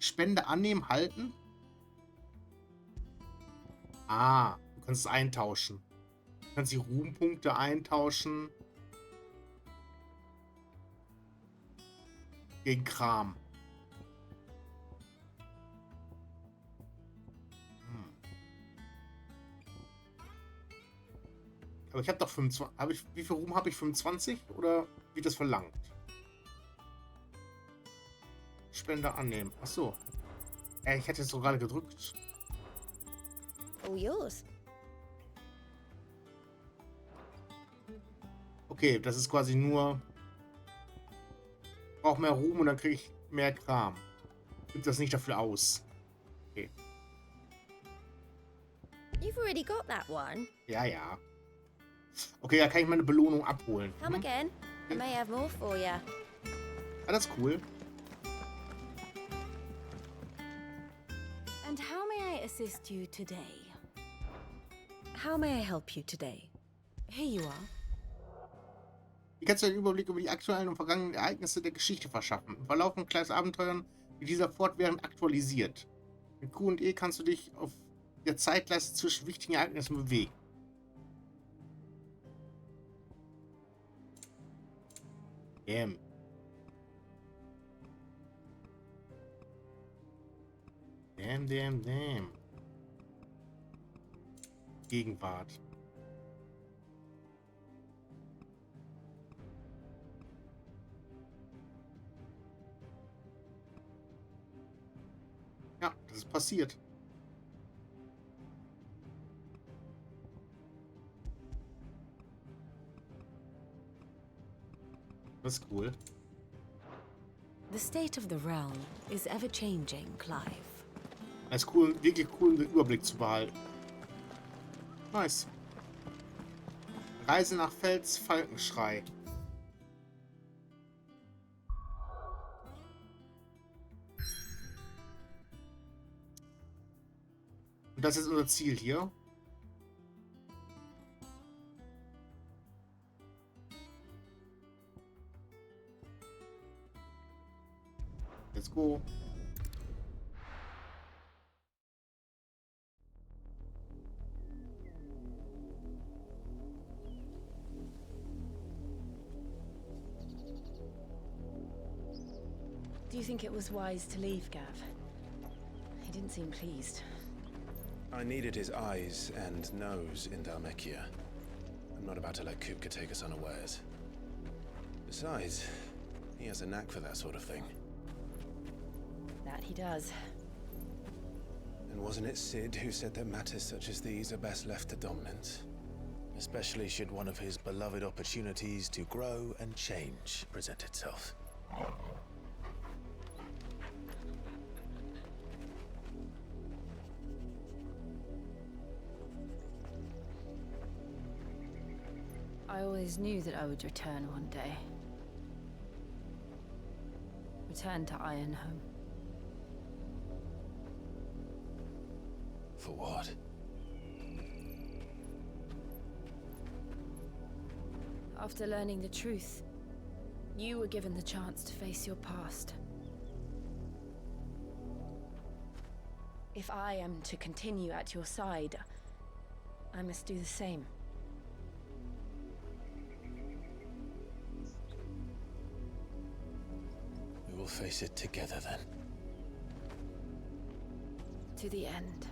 Spende annehmen, halten? Ah, du kannst es eintauschen. Du kannst die Ruhmpunkte eintauschen. Gegen Kram. Aber ich habe doch 25. Wie viel Ruhm habe ich? 25? Oder wird das verlangt? Spende annehmen. Achso. Ich hätte es so gerade gedrückt. All yours. Okay, das ist quasi nur... Ich brauche mehr Ruhm und dann kriege ich mehr Kram. Gibt das nicht dafür aus. Okay. You've already got that one. Ja, ja. Okay, da kann ich meine Belohnung abholen. Come again. I may have more for you. Ah, das ist cool. And how may I assist you today? How may I help you today? Here you are. Hier kannst du einen Überblick über die aktuellen und vergangenen Ereignisse der Geschichte verschaffen. Im Verlauf von kleinen Abenteuern wird dieser fortwährend aktualisiert. Mit Q und E kannst du dich auf der Zeitleiste zwischen wichtigen Ereignissen bewegen. Damn. Damn. Gegenwart. Ja, das ist passiert. Das ist cool. The state of the realm is ever changing, Clive. Es ist cool, wirklich cool, den Überblick zu behalten. Nice. Reise nach Fels Falkenschrei. Und das ist unser Ziel hier. Let's go. Do you think it was wise to leave, Gav? He didn't seem pleased. I needed his eyes and nose in Dhalmekia. I'm not about to let Kupka take us unawares. Besides, he has a knack for that sort of thing. That he does. And wasn't it Sid who said that matters such as these are best left to dominance? Especially should one of his beloved opportunities to grow and change present itself. I always knew that I would return one day. Return to Ironhome. For what? After learning the truth, you were given the chance to face your past. If I am to continue at your side, I must do the same. We will face it together then. To the end.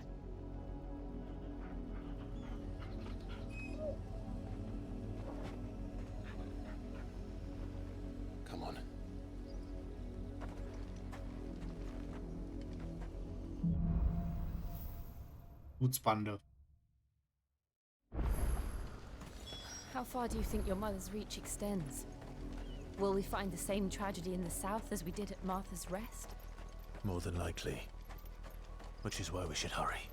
Come on. Blutsbande. How far do you think your mother's reach extends? Will we find the same tragedy in the south as we did at Martha's Rest? More than likely. Which is why we should hurry.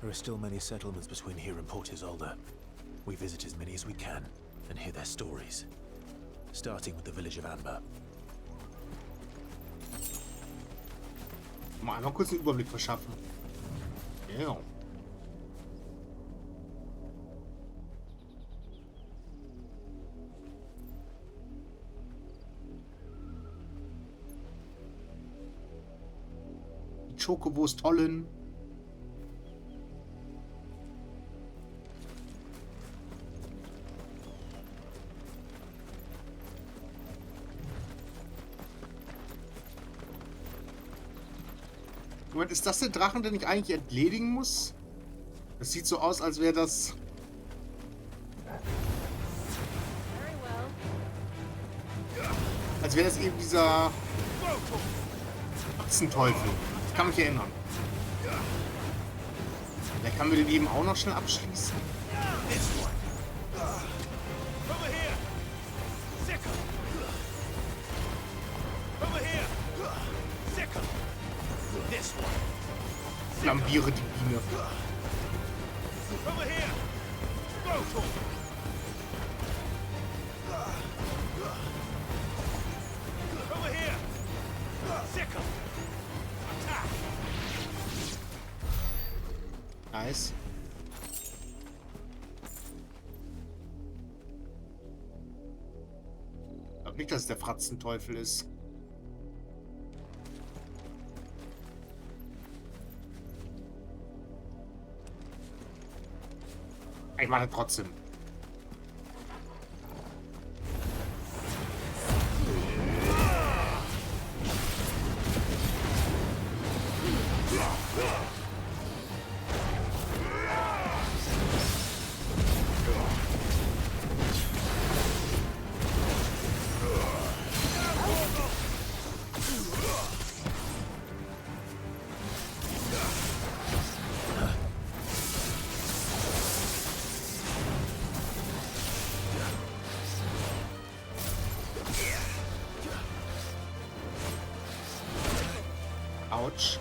There are still many settlements between here and Port Isolde. We visit as many as we can and hear their stories. Starting with the village of Amber. Mal einmal kurz einen Überblick verschaffen. Ja. Die Chocobos tollen. Moment, ist das der Drachen, den ich eigentlich entledigen muss? Das sieht so aus, als wäre das... Als wäre das eben dieser... Achsenteufel. Ich kann mich erinnern. Vielleicht können wir den eben auch noch schnell abschließen. Flambiere die Biene. Over here. Go. Over here. Sickle. Attack. Nice. Ich glaube nicht, dass es der Fratzenteufel ist. Ich mache trotzdem. Ouch.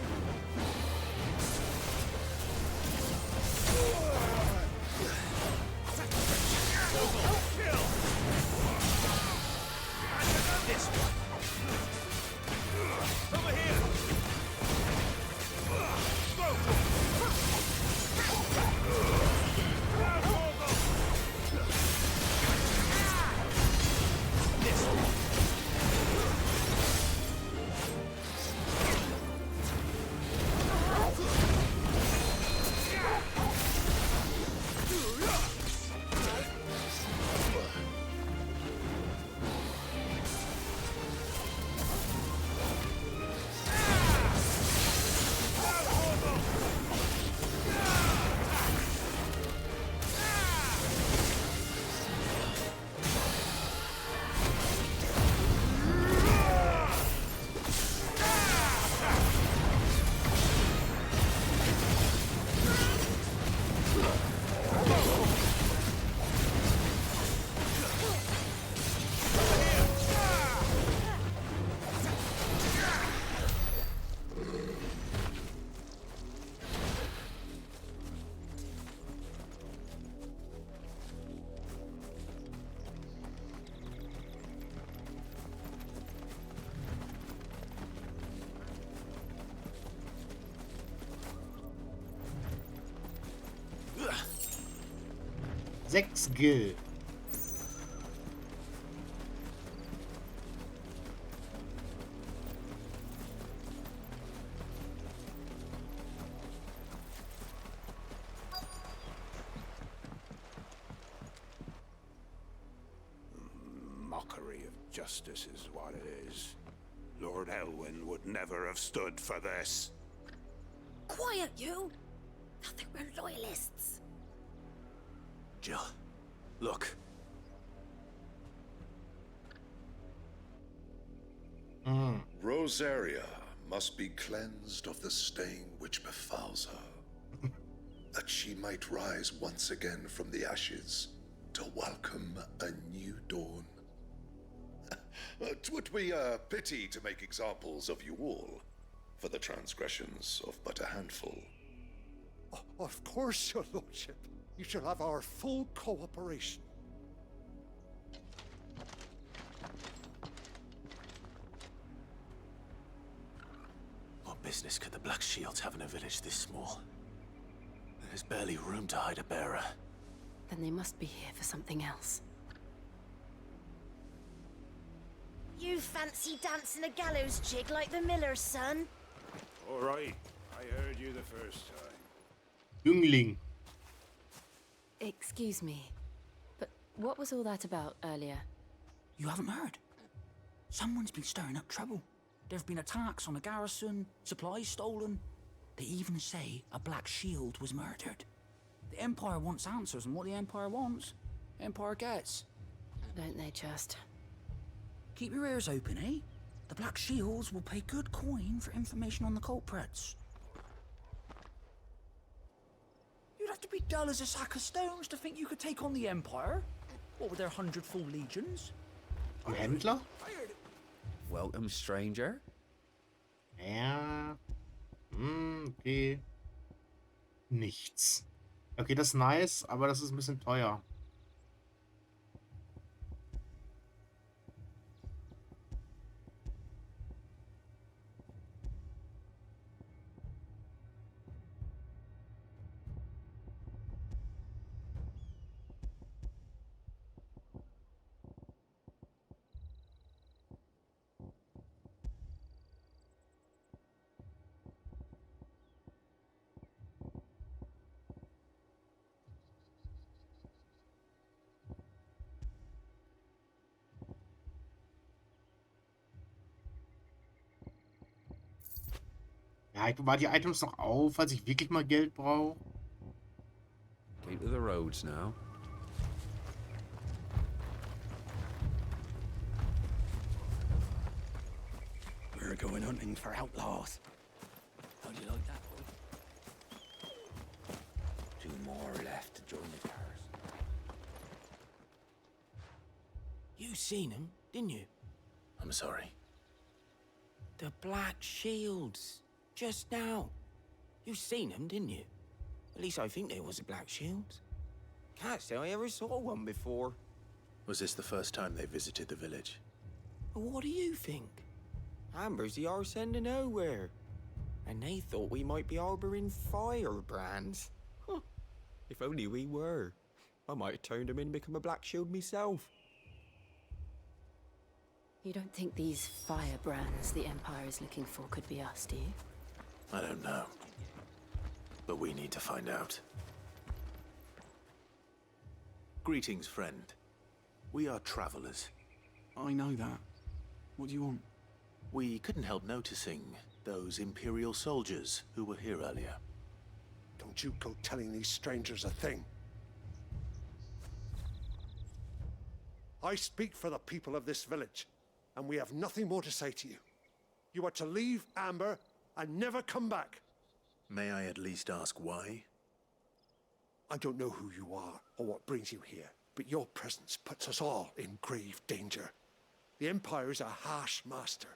Sechs Gil. Mockery of justice is what it is. Lord Elwyn would never have stood for this. Quiet, you! Nothing, we're loyalists. Jill, look. Rosaria must be cleansed of the stain which befouls her, that she might rise once again from the ashes to welcome a new dawn. 'Twould be a pity to make examples of you all, for the transgressions of but a handful. Of course, your lordship. You shall have our full cooperation. What business could the Black Shields have in a village this small? There's barely room to hide a bearer. Then they must be here for something else. You fancy dancing a gallows jig like the miller's son? All right, I heard you the first time. Jüngling. Excuse me, but what was all that about earlier? You haven't heard? Someone's been stirring up trouble. There have been attacks on the garrison, supplies stolen. They even say a Black Shield was murdered. The Empire wants answers, and what the Empire wants, Empire gets. Don't they just? Keep your ears open, eh? The Black Shields will pay good coin for information on the culprits. You'd have to be dull as a sack of stones to think you could take on the Empire. What with their 100 full legions? Ein Händler? Welcome, stranger. Ja. Okay. Nichts. Okay, das ist nice, aber das ist ein bisschen teuer. Ja, ich bewahre die Items noch auf, falls ich wirklich mal Geld brauche. Keep to the roads now. We're going hunting for outlaws. How do you like that, boy? 2 more left to join the cars. You seen him, didn't you? I'm sorry. The Black Shields. Just now. You seen them, didn't you? At least I think there was a Black Shields. Can't say I ever saw one before. Was this the first time they visited the village? What do you think? Amber's the arse end of nowhere. And they thought we might be harboring firebrands. Huh. If only we were. I might have turned them in and become a Black Shield myself. You don't think these firebrands the Empire is looking for could be us, do you? I don't know. But we need to find out. Greetings, friend. We are travelers. I know that. What do you want? We couldn't help noticing those Imperial soldiers who were here earlier. Don't you go telling these strangers a thing. I speak for the people of this village, and we have nothing more to say to you. You are to leave Amber and never come back. May I at least ask why? I don't know who you are or what brings you here, but your presence puts us all in grave danger. The Empire is a harsh master.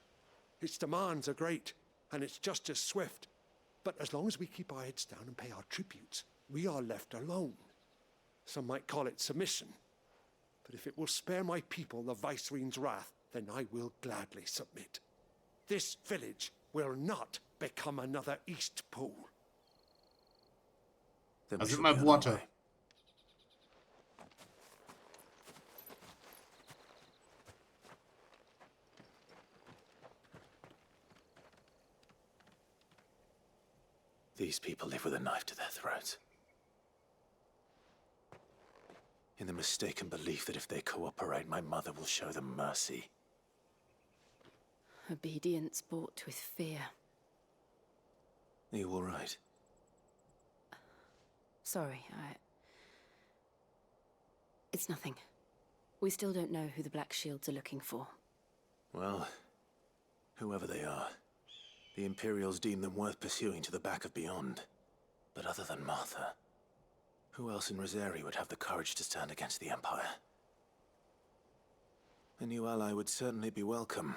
Its demands are great, and its justice swift. But as long as we keep our heads down and pay our tributes, we are left alone. Some might call it submission. But if it will spare my people the Viceroy's wrath, then I will gladly submit. This village will not become another East Pool. Das sind mal Worte. These people live with a knife to their throats. In the mistaken belief that if they cooperate, my mother will show them mercy. Obedience bought with fear. Are you all right? Sorry, It's nothing. We still don't know who the Black Shields are looking for. Well, whoever they are, the Imperials deem them worth pursuing to the back of beyond. But other than Martha, who else in Rosari would have the courage to stand against the Empire? A new ally would certainly be welcome.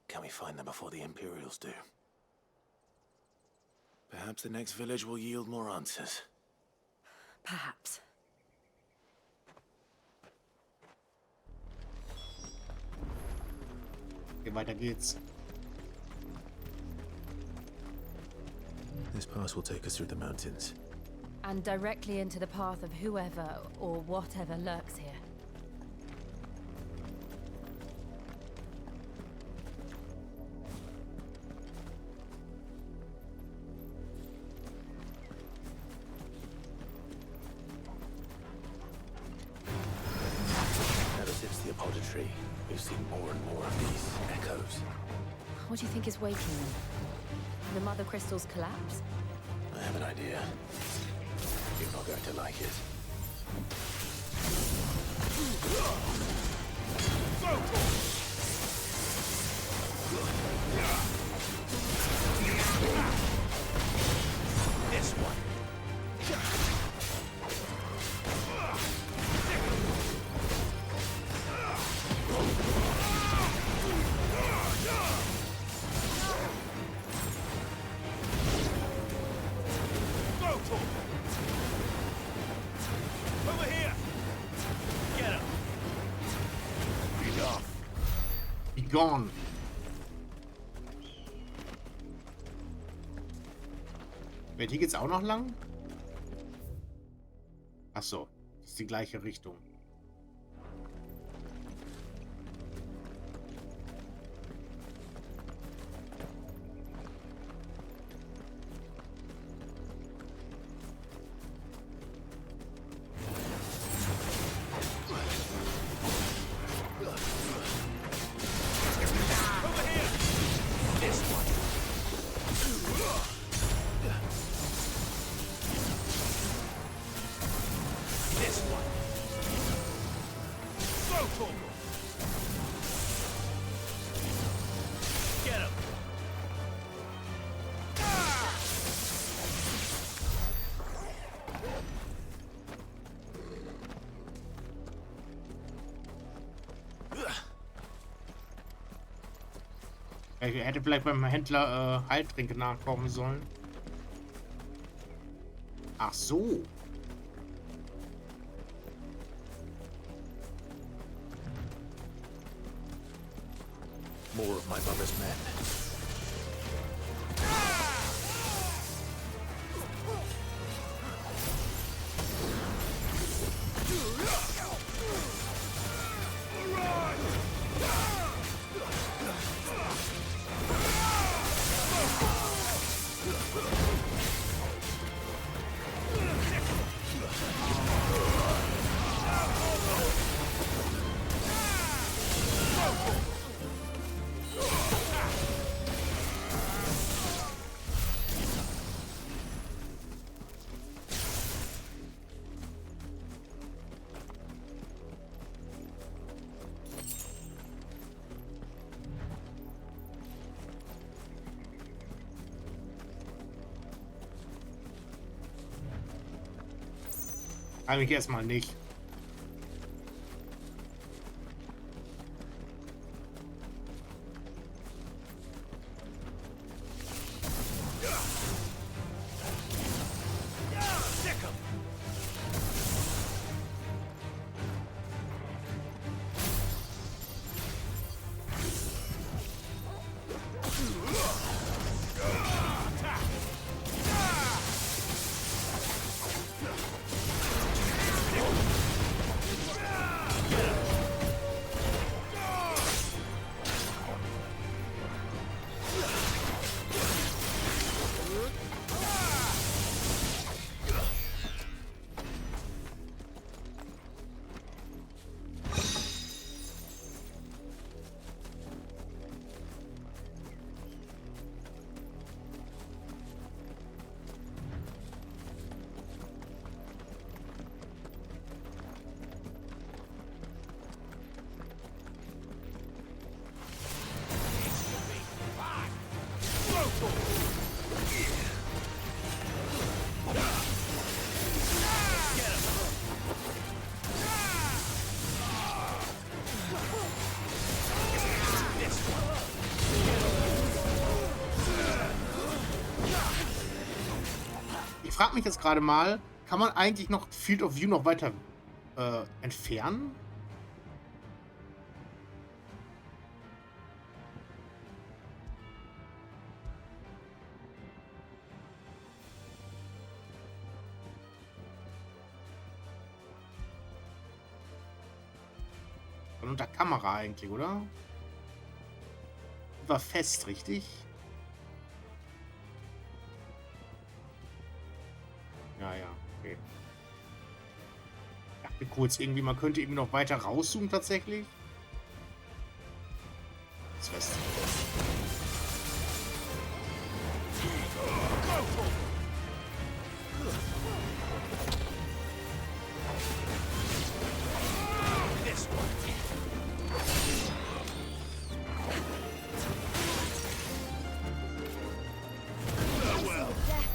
Can we find them before the Imperials do? Perhaps the next village will yield more answers. Perhaps. Okay, weiter geht's. This pass will take us through the mountains. And directly into the path of whoever or whatever lurks here. Ever since the Apodatory, we've seen more and more of these echoes. What do you think is waking them? The Mother Crystal's collapse? I have an idea. You're not going to like it. This one. gone. Hier geht's auch noch lang? Ach so, das ist die gleiche Richtung. Ich hätte vielleicht beim Händler Heiltränke nachkommen sollen. Ach so. More of my mother's men. Eigentlich erstmal nicht. Ich frage mich jetzt gerade mal, kann man eigentlich noch Field of View noch weiter entfernen? Und unter Kamera eigentlich, oder? War fest, richtig? Ja, ja, okay. Ich dachte kurz irgendwie, man könnte irgendwie noch weiter rauszoomen tatsächlich. Das fest.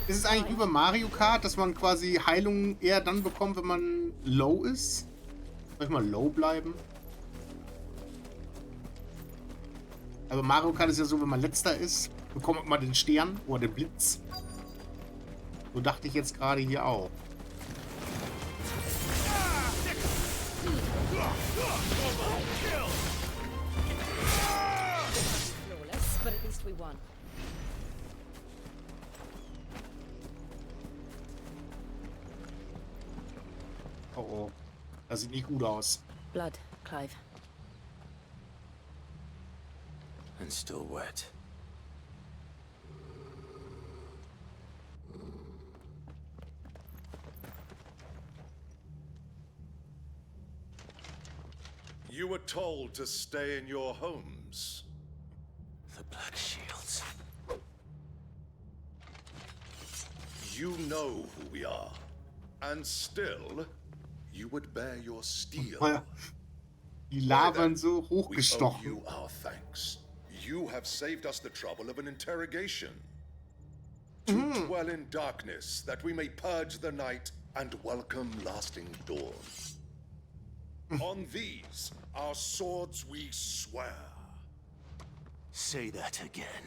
Ist es eigentlich über Mario Kart, dass man quasi Heilung eher dann bekommt, wenn man low ist? Soll ich mal low bleiben? Aber Mario Kart ist ja so, wenn man letzter ist, bekommt man den Stern oder den Blitz. So dachte ich jetzt gerade hier auch. Oh oh. Das sieht nicht gut aus. Blood, Clive. And still wet. You were told to stay in your homes. The Black Shields. You know who we are. And still, you would bear your steel. Die labern so We owe hochgestochen. you our thanks. You have saved us the trouble of an interrogation. To dwell in darkness, that we may purge the night and welcome lasting dawn. On these, our swords we swear. Say that again.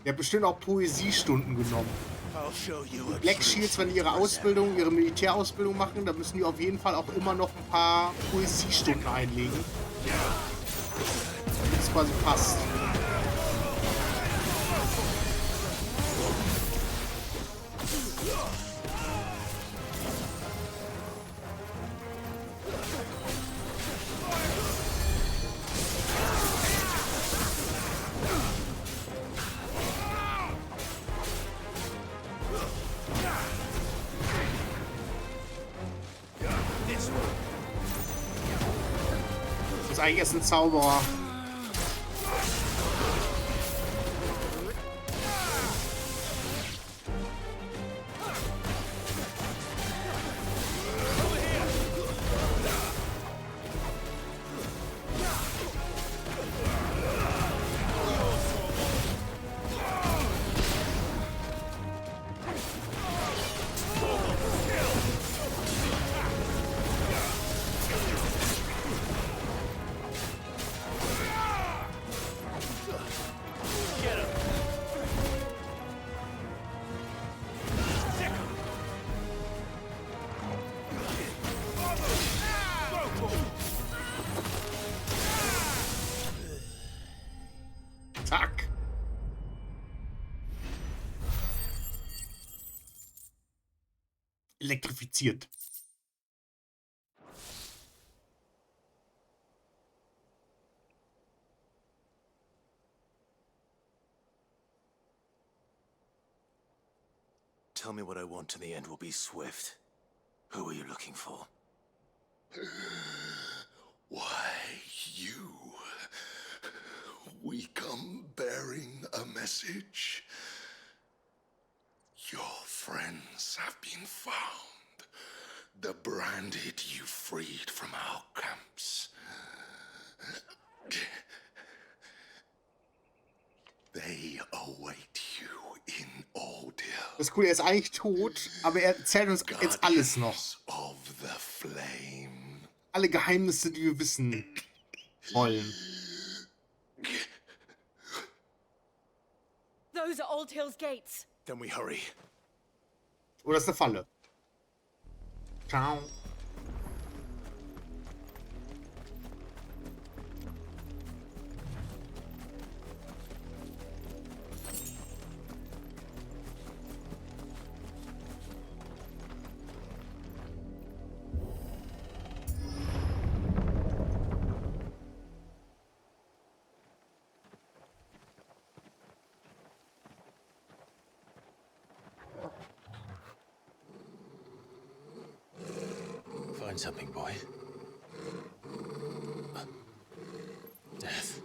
Der hat bestimmt auch Poesiestunden genommen. I'll show you a Black Shields, wenn die ihre Ausbildung, ihre Militärausbildung machen, dann müssen die auf jeden Fall auch immer noch ein paar Poesiestunden einlegen. Damit es quasi passt. Das ist eigentlich erst ein Zauberer. Zack. Elektrifiziert. Tell me what I want and the end will be swift. Who are you looking for? Why, you. We come bearing a message. Your friends have been found. The branded you freed from our camps. They await you in Ordeal. Das ist cool, er ist eigentlich tot, aber er erzählt uns jetzt alles noch. Of the flame. Alle Geheimnisse, die wir wissen wollen. Those are Old Hill's gates. Then we hurry. Oder ist eine Falle? Ciao. Find something, boy. Death.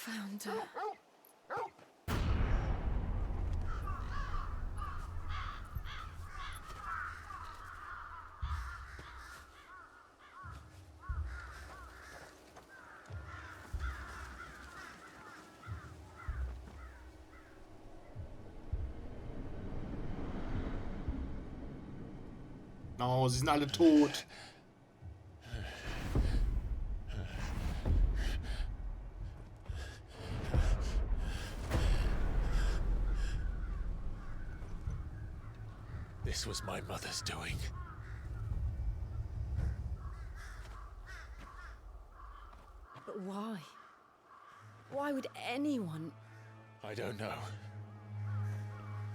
Found her. Oh, sie sind alle tot. This was my mother's doing. But why? Why would anyone... I don't know.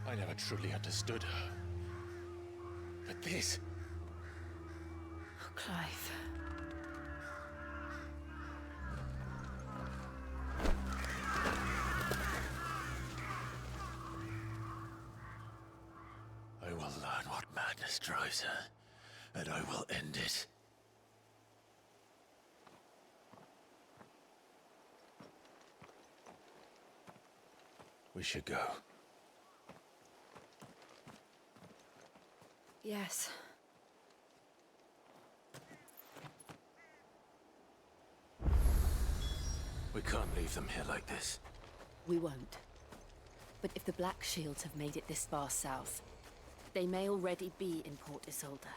I never truly understood her. But this... Oh, Clive. I will learn what madness drives her, and I will end it. We should go. Yes. We can't leave them here like this. We won't. But if the Black Shields have made it this far south, they may already be in Port Isolde.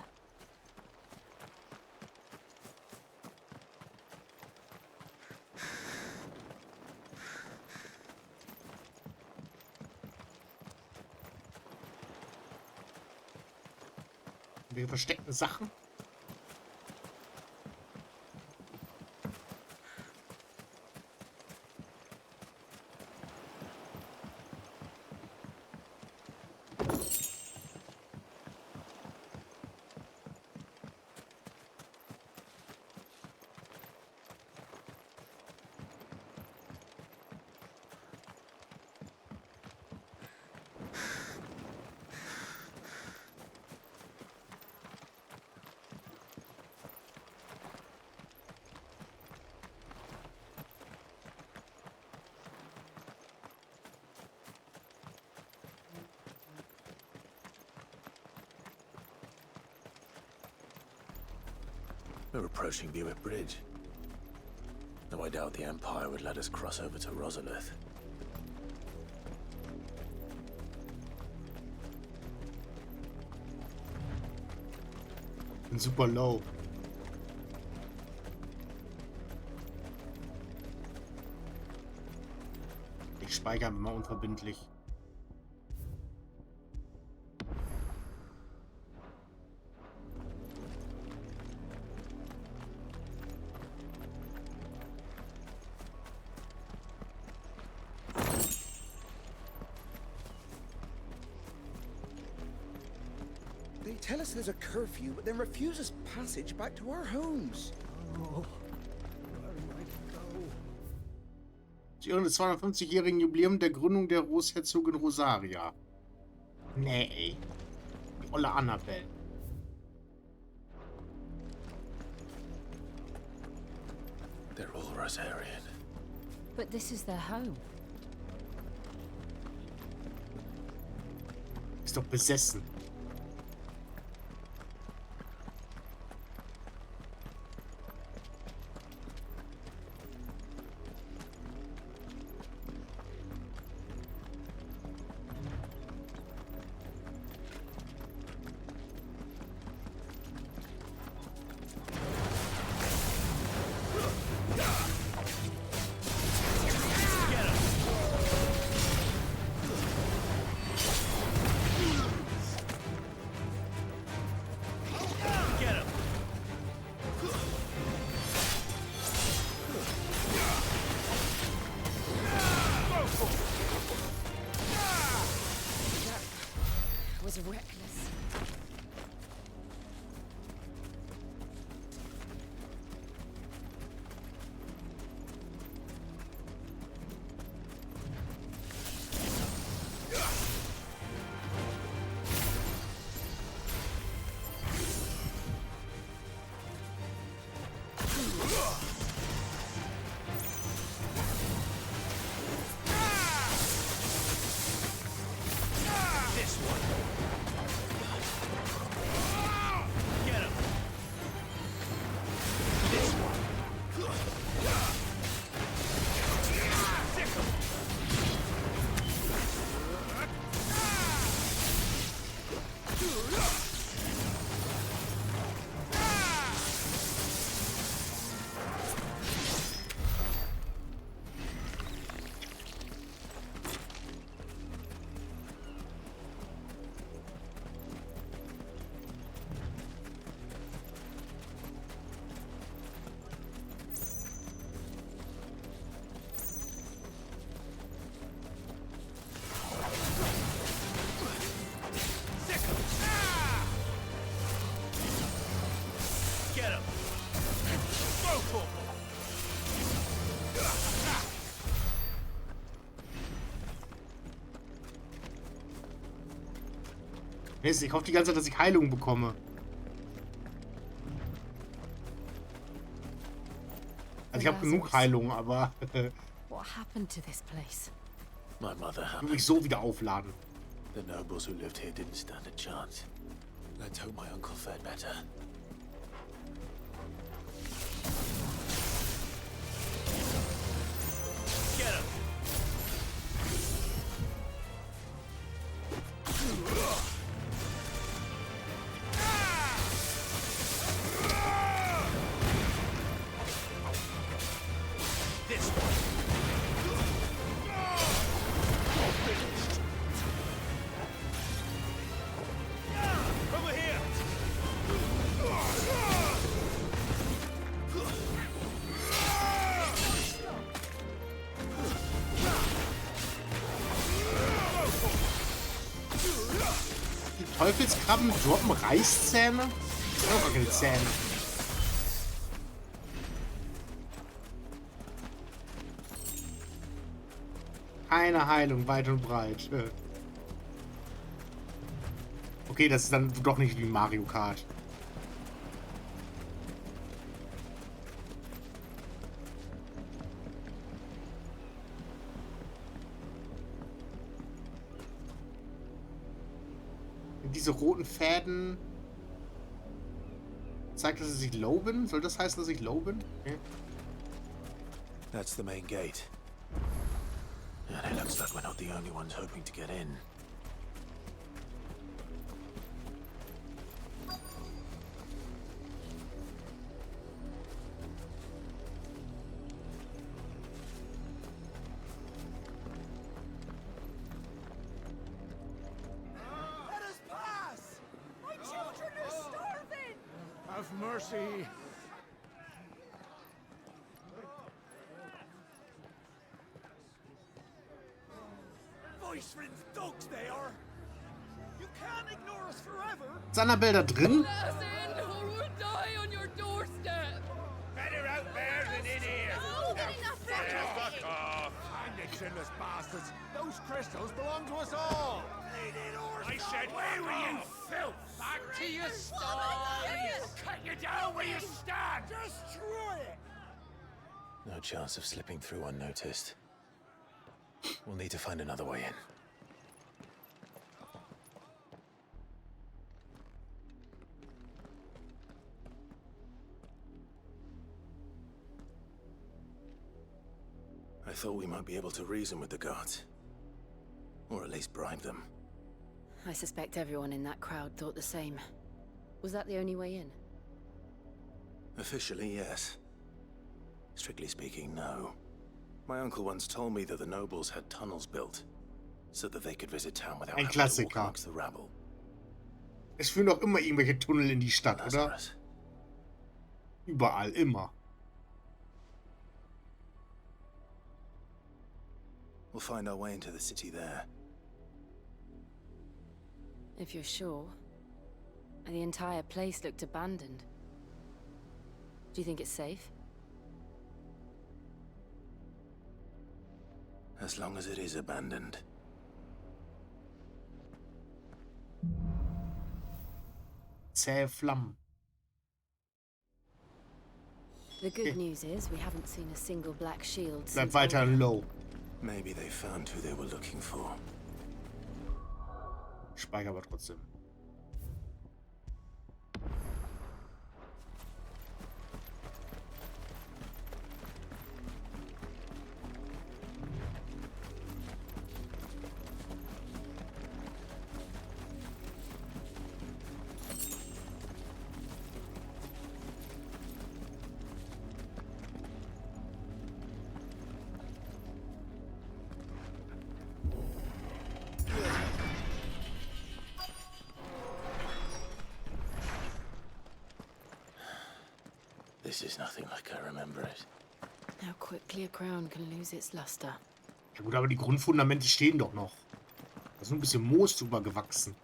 Wir verstecken Sachen. We're approaching Buick Bridge. Though I doubt the Empire would let us cross over to Rosalith. Bin super low. Ich speichere mal unverbindlich. They tell us there's a curfew, but then refuse us passage back to our homes. Oh, where am I to go? Zu ihrem 250-jährigen Jubiläum der Gründung der Großherzogin Rosaria. Nee, ey. Die olle Annabelle. They're all Rosarian. But this is their home. Ist doch besessen. Get him! Go for it! Mist, ich hoffe die ganze Zeit, dass ich Heilung bekomme. Also ich habe genug Heilung, aber What happened to this place? My mother ich will happened. mich so wieder aufladen. The nobles who lived here didn't stand a chance. Let's hope my uncle fared better. Get him! This one. Over here! Die Teufelskrabben droppen Reißzähne? Das sind auch keine Zähne. Keine Heilung, weit und breit. Okay, das ist dann doch nicht wie Mario Kart. Diese roten Fäden. Zeigt das, dass ich low bin? Soll das heißen, dass ich low bin? Okay. That's the main gate. And it looks like we're not the only ones hoping to get in. Let us pass! My children are starving! Have mercy. Voice-ridden dogs they are! You can't ignore us forever! Ist Annabelle da drin? Let us in or we'll die on your doorstep! Better out there than in here. Oh, Fuck off. And you chinless bastards. Those crystals belong to us all. I said, where were you, filth? Back to your stalls. Cut you down where you stand. Destroy it. No chance of slipping through unnoticed. We'll need to find another way in. I thought we might be able to reason with the guards. Or at least bribe them. I suspect everyone in that crowd thought the same. Was that the only way in? Officially, yes. Strictly speaking, no. My uncle once told me that the nobles had tunnels built, so that they could visit town without Ein having to walk Klassiker. amongst the rabble. Es führen doch immer irgendwelche Tunnel in die Stadt, oder? Überall, immer. We'll find our way into the city there. If you're sure. The entire place looked abandoned. Do you think it's safe? As long as it is abandoned. Zähe Flammen. The good news is we haven't seen a single black shield Bleib since weiter low. Maybe they found who they were looking for. Speicher aber trotzdem. This is nothing like I remember it. How quickly a crown can lose its luster. Ja gut, aber die Grundfundamente stehen doch noch. Da ist nur ein bisschen Moos drüber gewachsen.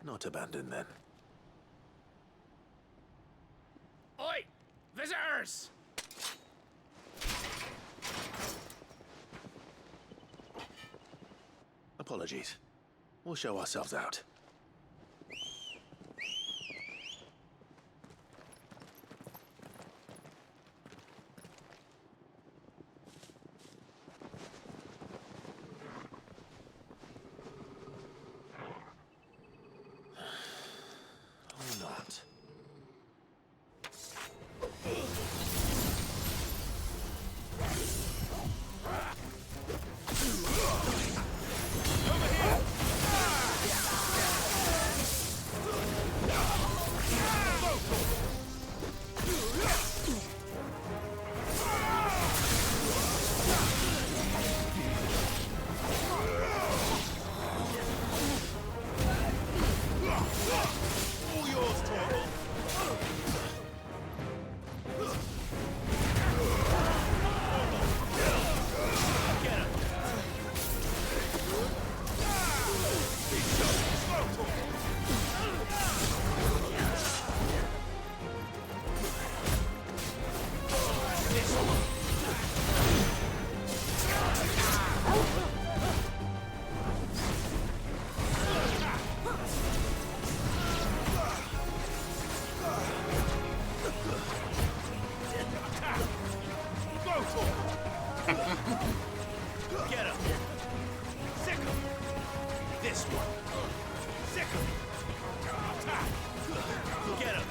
Not abandoned, then. Oi! Visitors! Apologies. We'll show ourselves out. Or not. Get him! Sick him! This one! Sick him! Attack! Get him!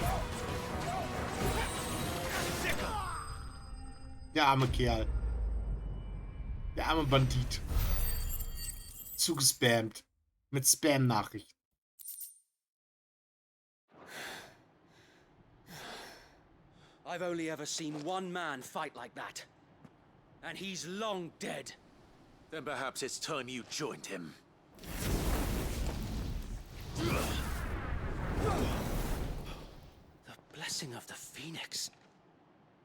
Sick him! Der arme Kerl. Der arme Bandit. Zugespammt. Mit Spam-Nachrichten. I've only ever seen one man fight like that. And he's long dead. Then perhaps it's time you joined him. The blessing of the Phoenix.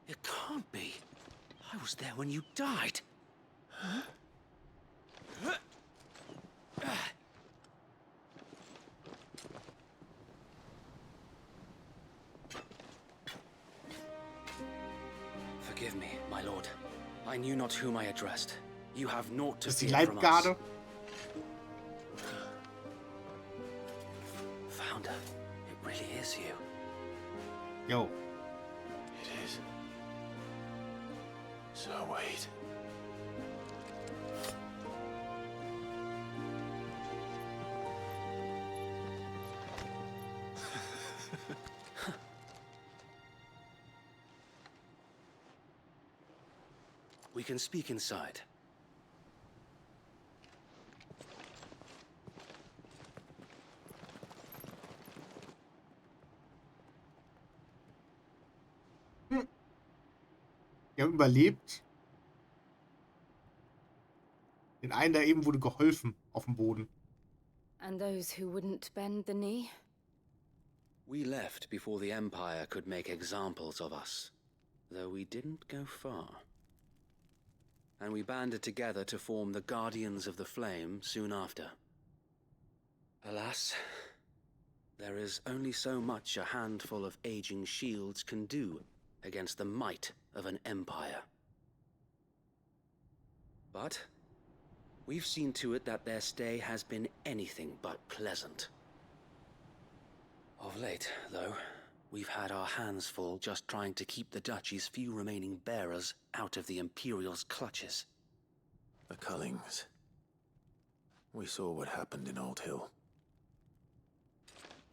It can't be. I was there when you died. Huh? Forgive me, my lord. I knew not whom I addressed. You have naught to fear from us. Leibgarde. Founder, it really is you. Yo. It is. So wait. We can speak inside. Die haben überlebt. Den einen, da eben wurde geholfen auf dem Boden. And those who wouldn't bend the knee? We left before the Empire could make examples of us, though we didn't go far. And we banded together to form the Guardians of the Flame soon after. Alas, there is only so much a handful of aging shields can do against the might of an empire. But we've seen to it that their stay has been anything but pleasant. Of late, though, we've had our hands full just trying to keep the Duchy's few remaining bearers out of the Imperial's clutches. The Cullings. We saw what happened in Old Hill.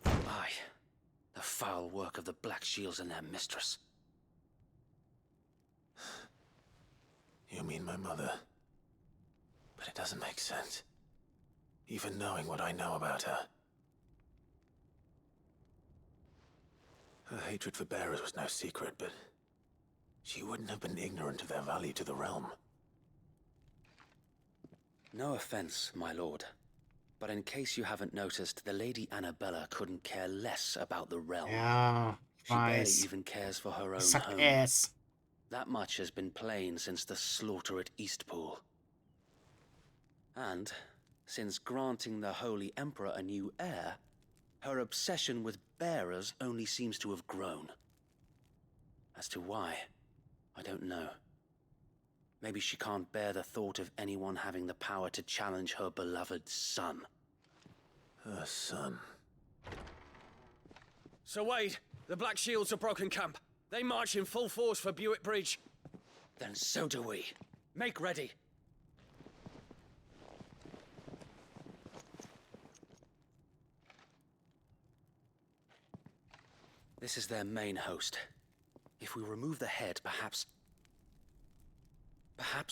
Aye, the foul work of the Black Shields and their mistress. You mean my mother? But it doesn't make sense. Even knowing what I know about her. Her hatred for bearers was no secret, but she wouldn't have been ignorant of their value to the realm. No offense, my lord, but in case you haven't noticed, the Lady Annabella couldn't care less about the realm. Ja, She barely even cares for her own home. Ass. That much has been plain since the slaughter at Eastpool. And since granting the Holy Emperor a new heir, Her obsession with bearers only seems to have grown. As to why, I don't know. Maybe she can't bear the thought of anyone having the power to challenge her beloved son. Her son. Sir Wade, the Black Shields have broken camp. They march in full force for Buick Bridge. Then so do we. Make ready. This is their main host. If we remove the head, perhaps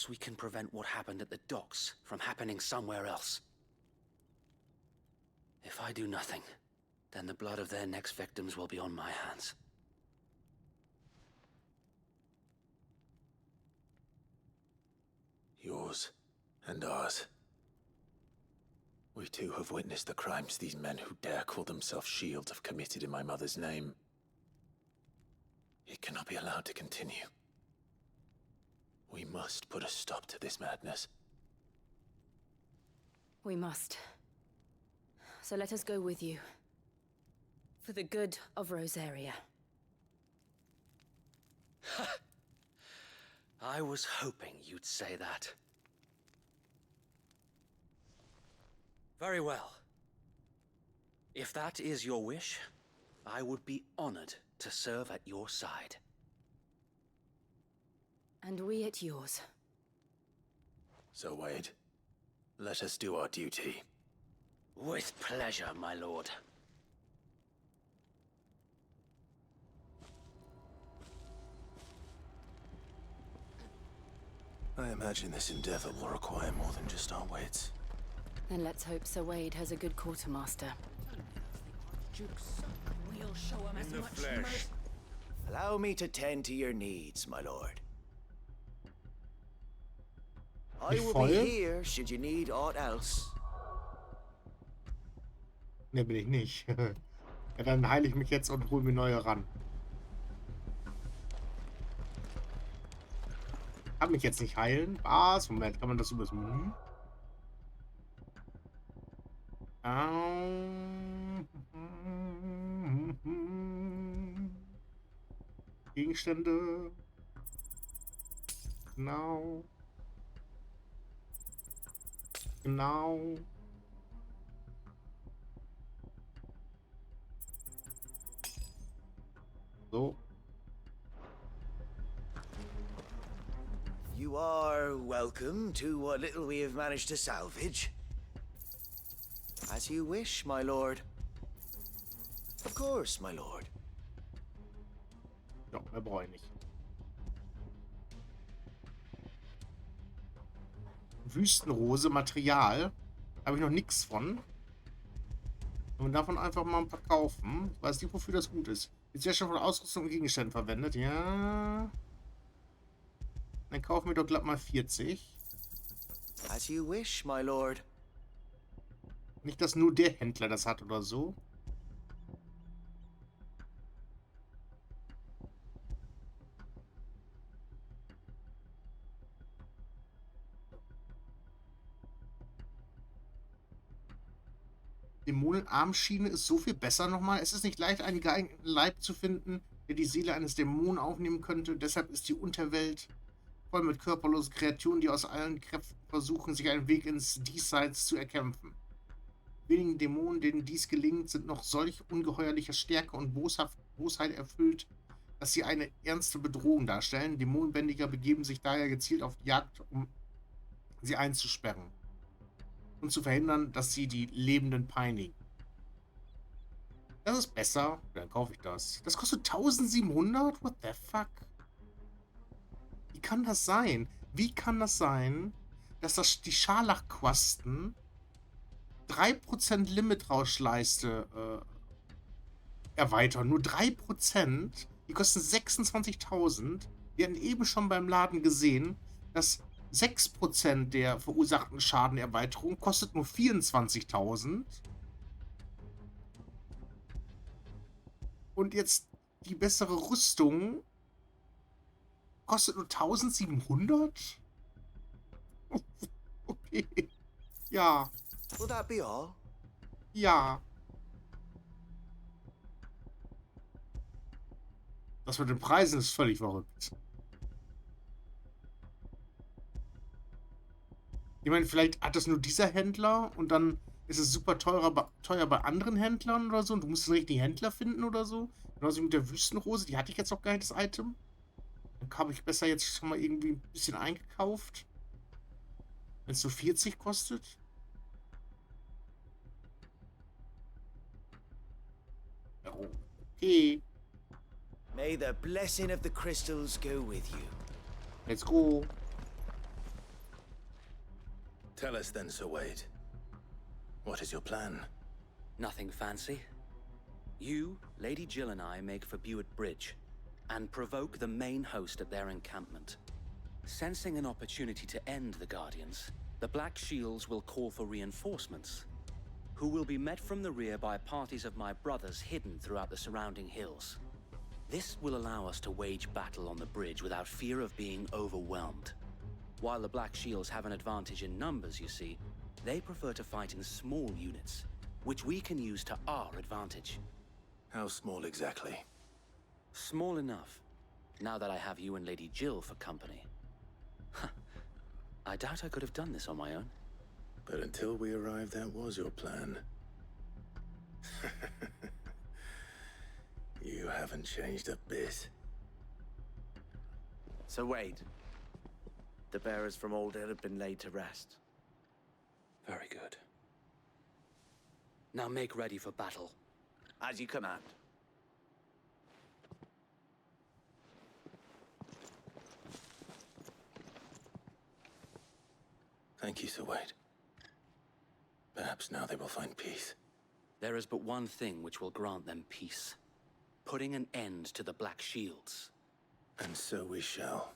we can prevent what happened at the docks from happening somewhere else. If I do nothing, then the blood of their next victims will be on my hands. Yours and ours. We too have witnessed the crimes these men who dare call themselves shields have committed in my mother's name. It cannot be allowed to continue. We must put a stop to this madness. We must. So let us go with you. For the good of Rosaria. I was hoping you'd say that. Very well. If that is your wish, I would be honored to serve at your side. And we at yours. So, Wade, let us do our duty. With pleasure, my lord. I imagine this endeavor will require more than just our wits. Then let's hope Sir Wade has a good quartermaster. We'll show him as much flesh. Allow me to tend to your needs, my lord. I will be here should you need aught else. Ne, bin ich nicht. Ja, dann heile ich mich jetzt und hol mir neue ran. Kann mich jetzt nicht heilen. Was? Moment, kann man das übers Menü? Gegenstände. Genau. Genau. So. You are welcome to what little we have managed to salvage. As you wish, my lord. Of course, my lord. Ja, mehr brauche ich nicht. Wüstenrose, Material. Habe ich noch nichts von. Und davon einfach mal ein paar kaufen. Ich weiß nicht, wofür das gut ist. Ist ja schon von Ausrüstung und Gegenständen verwendet. Ja. Dann kaufen wir doch glatt mal 40. As you wish, my lord. Nicht, dass nur der Händler das hat oder so. Dämonenarmschiene ist so viel besser nochmal. Es ist nicht leicht, einen geeigneten Leib zu finden, der die Seele eines Dämonen aufnehmen könnte. Deshalb ist die Unterwelt voll mit körperlosen Kreaturen, die aus allen Kräften versuchen, sich einen Weg ins Diesseits zu erkämpfen. Wenigen Dämonen, denen dies gelingt, sind noch solch ungeheuerlicher Stärke und Bosheit erfüllt, dass sie eine ernste Bedrohung darstellen. Dämonenbändiger begeben sich daher gezielt auf die Jagd, um sie einzusperren und zu verhindern, dass sie die Lebenden peinigen. Das ist besser. Dann kaufe ich das. Das kostet 1700? What the fuck? Wie kann das sein? Wie kann das sein, dass das die Scharlachquasten 3% Limitrauschleiste erweitern? Nur 3%? Die kosten 26.000. Wir hatten eben schon beim Laden gesehen, dass 6% der verursachten Schadenerweiterung kostet nur 24.000. Und jetzt die bessere Rüstung kostet nur 1700? Okay. Ja. Will that be all? Ja. Das mit den Preisen ist völlig verrückt. Ich meine, vielleicht hat das nur dieser Händler und dann ist es super teuer bei anderen Händlern oder so und du musst den richtigen Händler finden oder so. Genauso wie mit der Wüstenrose, die hatte ich jetzt noch gar nicht, das Item. Dann habe ich besser jetzt schon mal irgendwie ein bisschen eingekauft. Wenn es so 40 kostet. Okay. May the blessing of the crystals go with you. Let's go. Tell us then, Sir Wade. What is your plan? Nothing fancy. You, Lady Jill and I make for Buett Bridge and provoke the main host at their encampment. Sensing an opportunity to end the Guardians, the Black Shields will call for reinforcements, who will be met from the rear by parties of my brothers hidden throughout the surrounding hills. This will allow us to wage battle on the bridge without fear of being overwhelmed. While the Black Shields have an advantage in numbers, you see, they prefer to fight in small units, which we can use to our advantage. How small exactly? Small enough, now that I have you and Lady Jill for company. I doubt I could have done this on my own. But until we arrived, that was your plan. You haven't changed a bit. Sir Wade, the bearers from Old Hill have been laid to rest. Very good. Now make ready for battle. As you command. Thank you, Sir Wade. Perhaps now they will find peace. There is but one thing which will grant them peace. Putting an end to the Black Shields. And so we shall.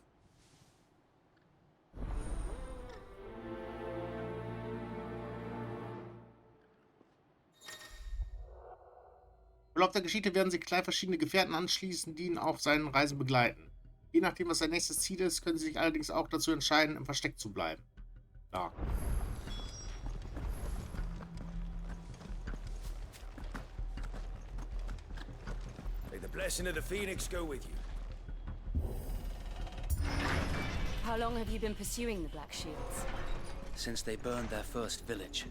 Im Verlauf der Geschichte werden sich Clive verschiedene Gefährten anschließen, die ihn auf seinen Reisen begleiten. Je nachdem, was sein nächstes Ziel ist, können sie sich allerdings auch dazu entscheiden, im Versteck zu bleiben. Klar. May the blessing of the Phoenix go with you. How long have you been pursuing the Black Shields? Since they burned their first village.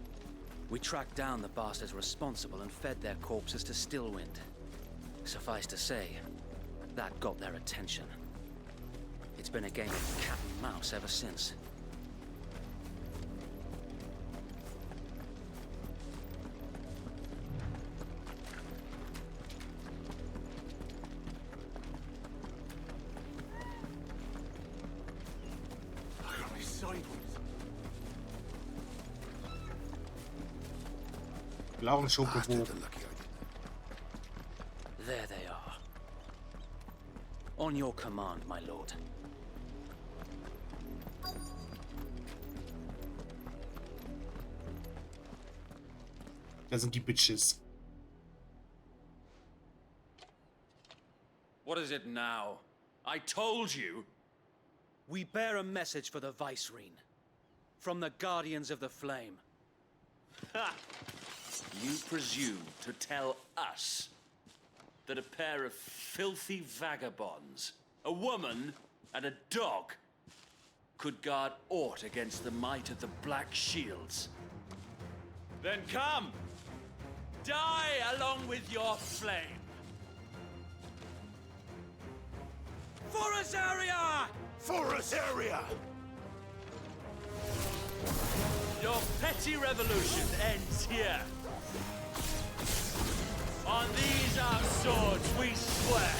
We tracked down the bastards responsible and fed their corpses to Stillwind. Suffice to say, that got their attention. It's been a game of cat and mouse ever since. Blauen Schokobo. There they are. On your command, my lord. Da sind die Bitches. What is it now? I told you! We bear a message for the Vicereine. From the Guardians of the Flame. Ha! You presume to tell us that a pair of filthy vagabonds, a woman and a dog, could guard aught against the might of the Black Shields? Then come! Die along with your flame! For us area! For us area! Your petty revolution ends here. On these our swords we swear.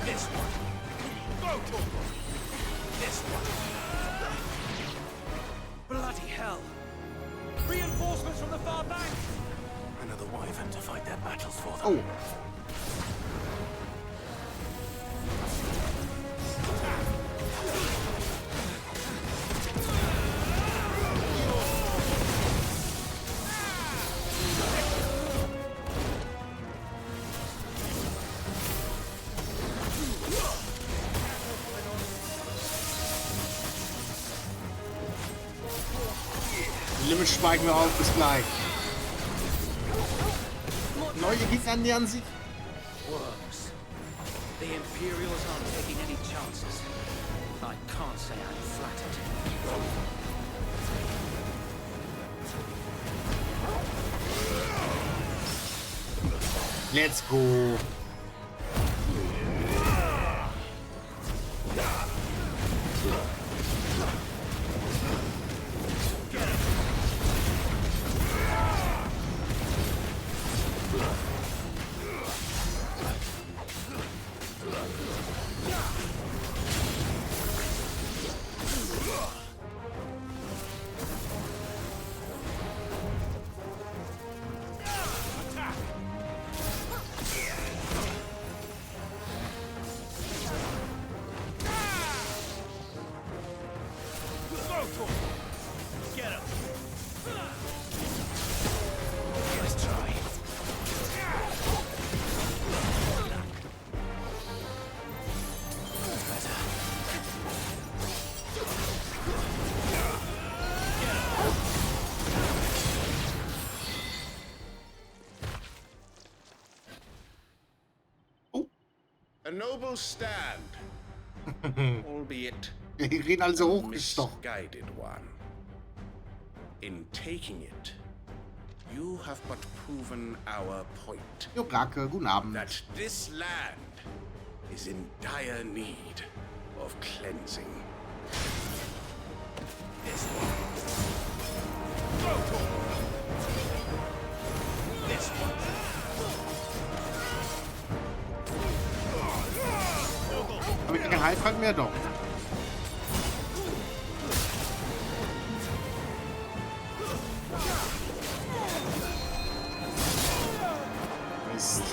This one. Go to him. This one. Bloody hell! Reinforcements from the far bank! Another wyvern to fight their battles for them. Oh. schweigen wir auf. Bis gleich. Neue Gegner nähern sich. Worms. The Imperials aren't taking any chances. I can't say I'm flattered. Let's go. A noble stand, albeit Die reden alle so a hochgestochen. misguided one. In taking it, you have but proven our point. Jo, Brake, guten Abend. That this land is in dire need of cleansing. This one. This one. Aber ich den Heilfrank mehr doch. Mist.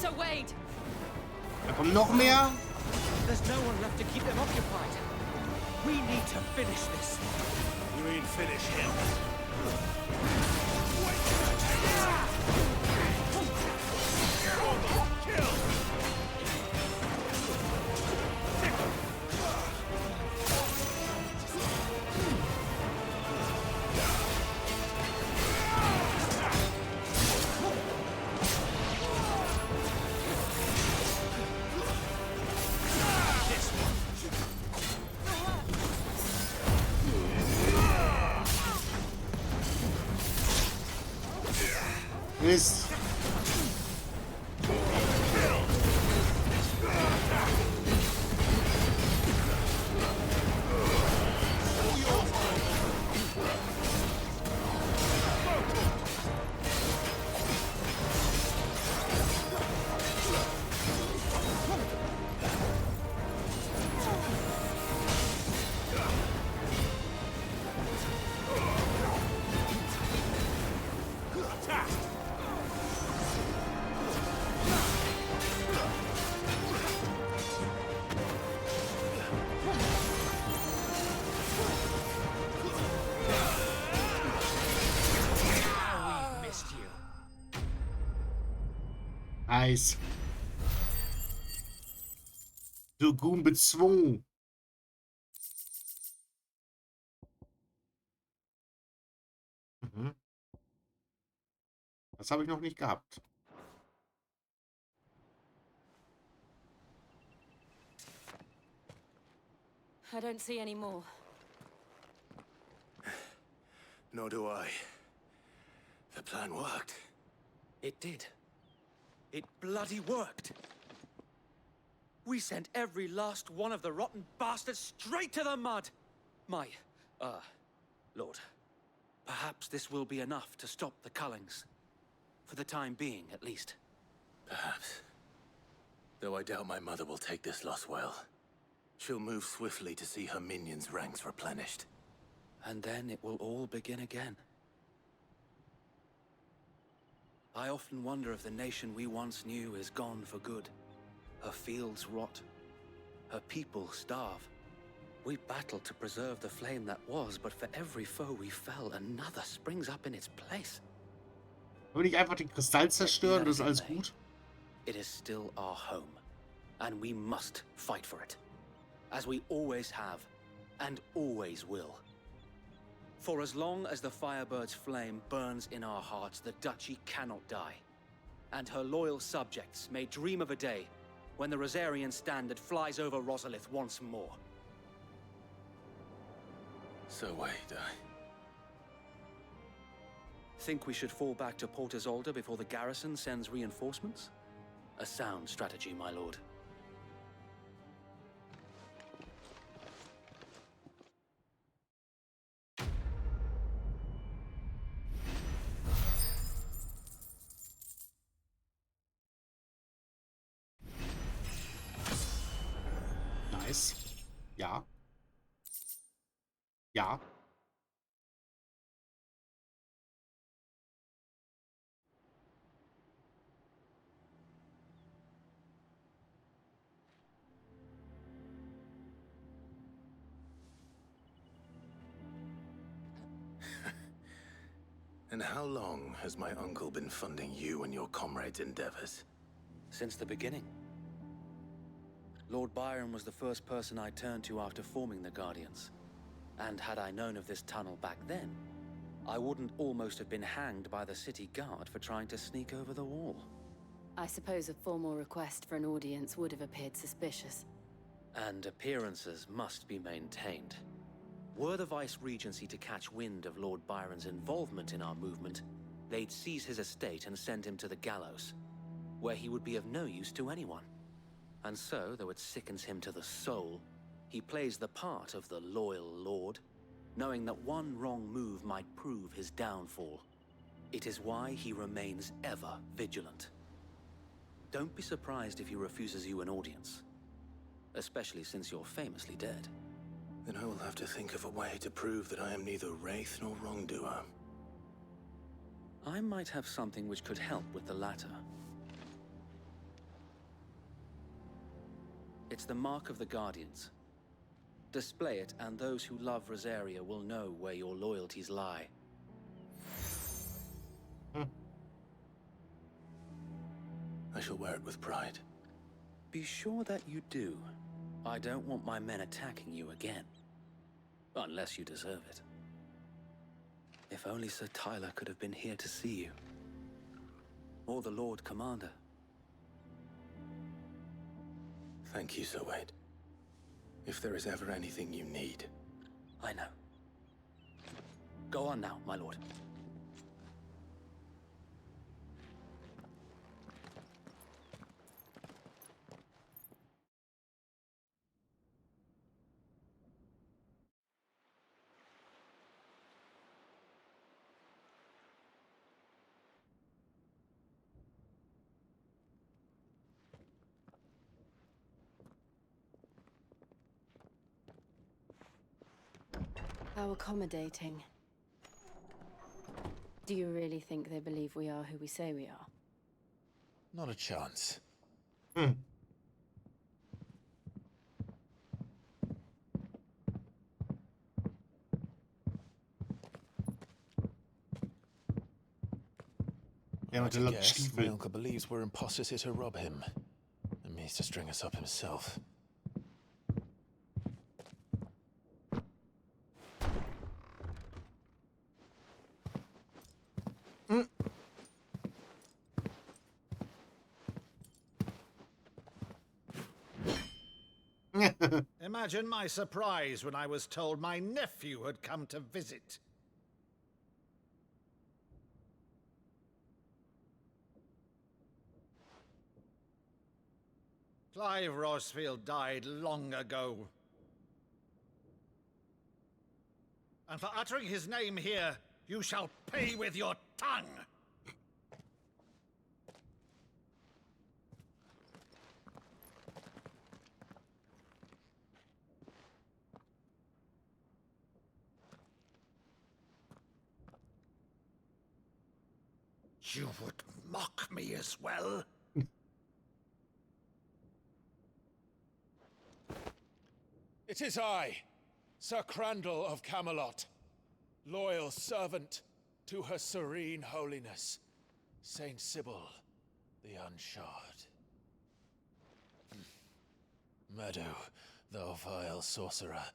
So Wade, Da kommen noch mehr. There's no one left to keep them occupied. We need to finish this. You mean finish him? Mist. Nice. Dragoon bezwungen. Mhm. Das habe ich noch nicht gehabt. I don't see any more. Nor do I. The plan worked. It did. It bloody worked. We sent every last one of the rotten bastards straight to the mud. Lord, perhaps this will be enough to stop the Cullings. For the time being, at least. Perhaps. Though I doubt my mother will take this loss well. She'll move swiftly to see her minions' ranks replenished. And then it will all begin again. I often wonder if the nation we once knew is gone for good. Her fields rot. Her people starve. We battled to preserve the flame that was, but for every foe we fell, another springs up in its place. Würde ich einfach den Kristall zerstören, das ist alles gut? It is still our home, and we must fight for it. As we always have, and always will. For as long as the Firebird's flame burns in our hearts, the Duchy cannot die. And her loyal subjects may dream of a day when the Rosarian standard flies over Rosalith once more. So wait, Think we should fall back to Port Isolde before the garrison sends reinforcements? A sound strategy, my lord. Nice. Ja. Ja. And how long has my uncle been funding you and your comrades' endeavors? Since the beginning. Lord Byron was the first person I turned to after forming the Guardians. And had I known of this tunnel back then, I wouldn't almost have been hanged by the city guard for trying to sneak over the wall. I suppose a formal request for an audience would have appeared suspicious. And appearances must be maintained. Were the Vice-Regency to catch wind of Lord Byron's involvement in our movement, they'd seize his estate and send him to the gallows, where he would be of no use to anyone. And so, though it sickens him to the soul, he plays the part of the loyal lord, knowing that one wrong move might prove his downfall. It is why he remains ever vigilant. Don't be surprised if he refuses you an audience, especially since you're famously dead. Then I will have to think of a way to prove that I am neither wraith nor wrongdoer. I might have something which could help with the latter. It's the mark of the Guardians. Display it, and those who love Rosaria will know where your loyalties lie. I shall wear it with pride. Be sure that you do. I don't want my men attacking you again. Unless you deserve it. If only Sir Tyler could have been here to see you. Or the Lord Commander. Thank you, Sir Wade. If there is ever anything you need. I know. Go on now, my lord. How accommodating. Do you really think they believe we are who we say we are? Not a chance. Ja, mit der My Stiefel. uncle believes we're imposters here to rob him, and means to string us up himself. Am I imagine my surprise when I was told my nephew had come to visit. Clive Rosfield died long ago. And for uttering his name here, you shall pay with your tongue! You would mock me as well? It is I, Sir Crandall of Camelot, loyal servant to Her Serene Holiness, Saint Sybil the Unshod. Meadow, thou vile sorcerer,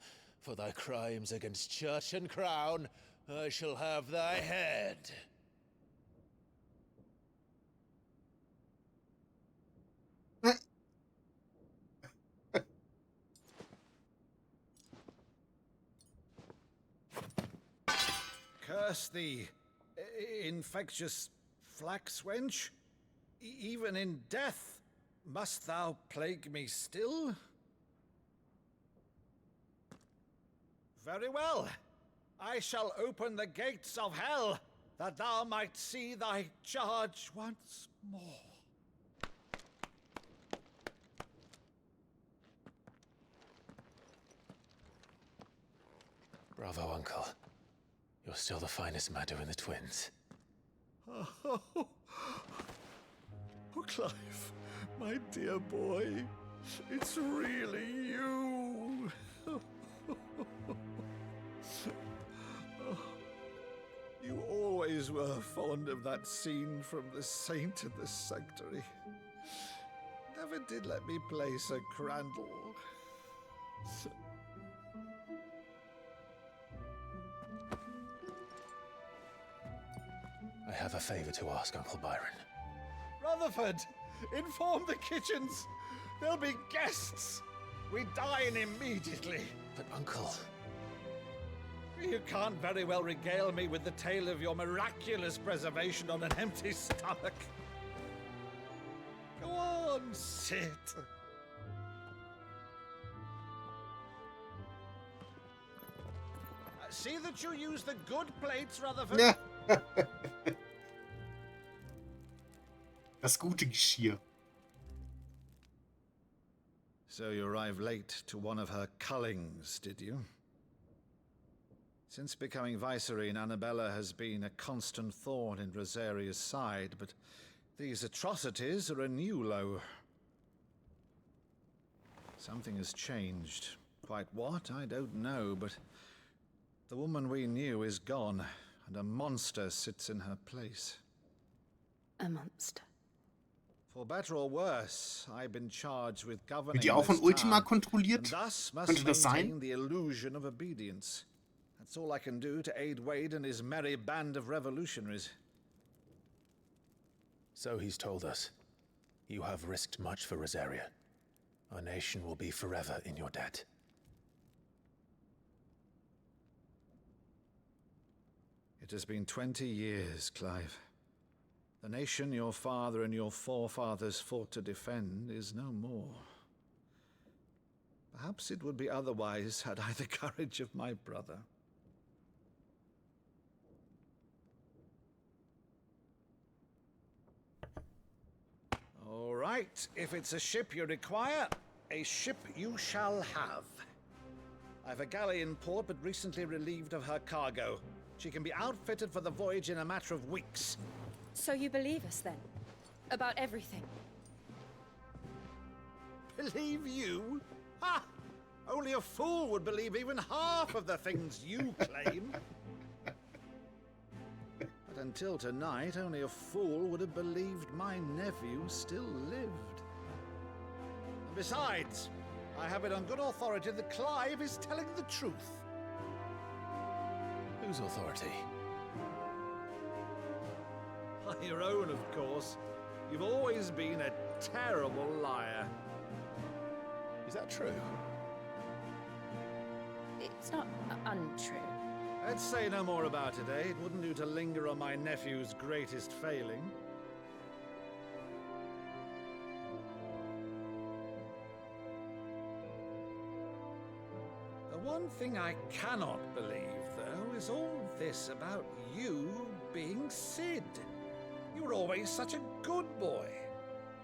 for thy crimes against church and crown, I shall have thy head. Curse thee, infectious flax wench. Even in death, must thou plague me still? Very well. I shall open the gates of hell, that thou might see thy charge once more. Bravo, Uncle. You're still the finest Maddu in the twins. Oh, Clive, my dear boy, it's really you. You always were fond of that scene from The Saint in the Sanctuary. Never did let me play Sir Crandall. I have a favor to ask, Uncle Byron. Rutherford, inform the kitchens. There'll be guests. We dine immediately. But, Uncle... You can't very well regale me with the tale of your miraculous preservation on an empty stomach. Go on, sit. See that you use the good plates, Rutherford. Das gute Geschirr. So you arrived late to one of her cullings, did you? Since becoming Vicereine, Annabella has been a constant thorn in Rosaria's side, but these atrocities are a new low. Something has changed. Quite what, I don't know, but the woman we knew is gone, and a monster sits in her place. A monster. For better or worse, I've been charged with governing Wird die auch von this Ultima town, kontrolliert? and thus must Könnte das maintain sein? the illusion of obedience. That's all I can do to aid Wade and his merry band of revolutionaries. So he's told us. You have risked much for Rosaria. Our nation will be forever in your debt. It has been 20 years, Clive. The nation your father and your forefathers fought to defend is no more. Perhaps it would be otherwise had I the courage of my brother. All right, if it's a ship you require, a ship you shall have. I've a galley in port, but recently relieved of her cargo. She can be outfitted for the voyage in a matter of weeks. So you believe us then? About everything? Believe you? Ha! Only a fool would believe even half of the things you claim. But until tonight, only a fool would have believed my nephew still lived. And besides, I have it on good authority that Clive is telling the truth. Whose authority? Your own, of course. You've always been a terrible liar. Is that true? It's not untrue. Let's say no more about it, eh? It wouldn't do to linger on my nephew's greatest failing. The one thing I cannot believe, though, is all this about you being Sid. You were always such a good boy,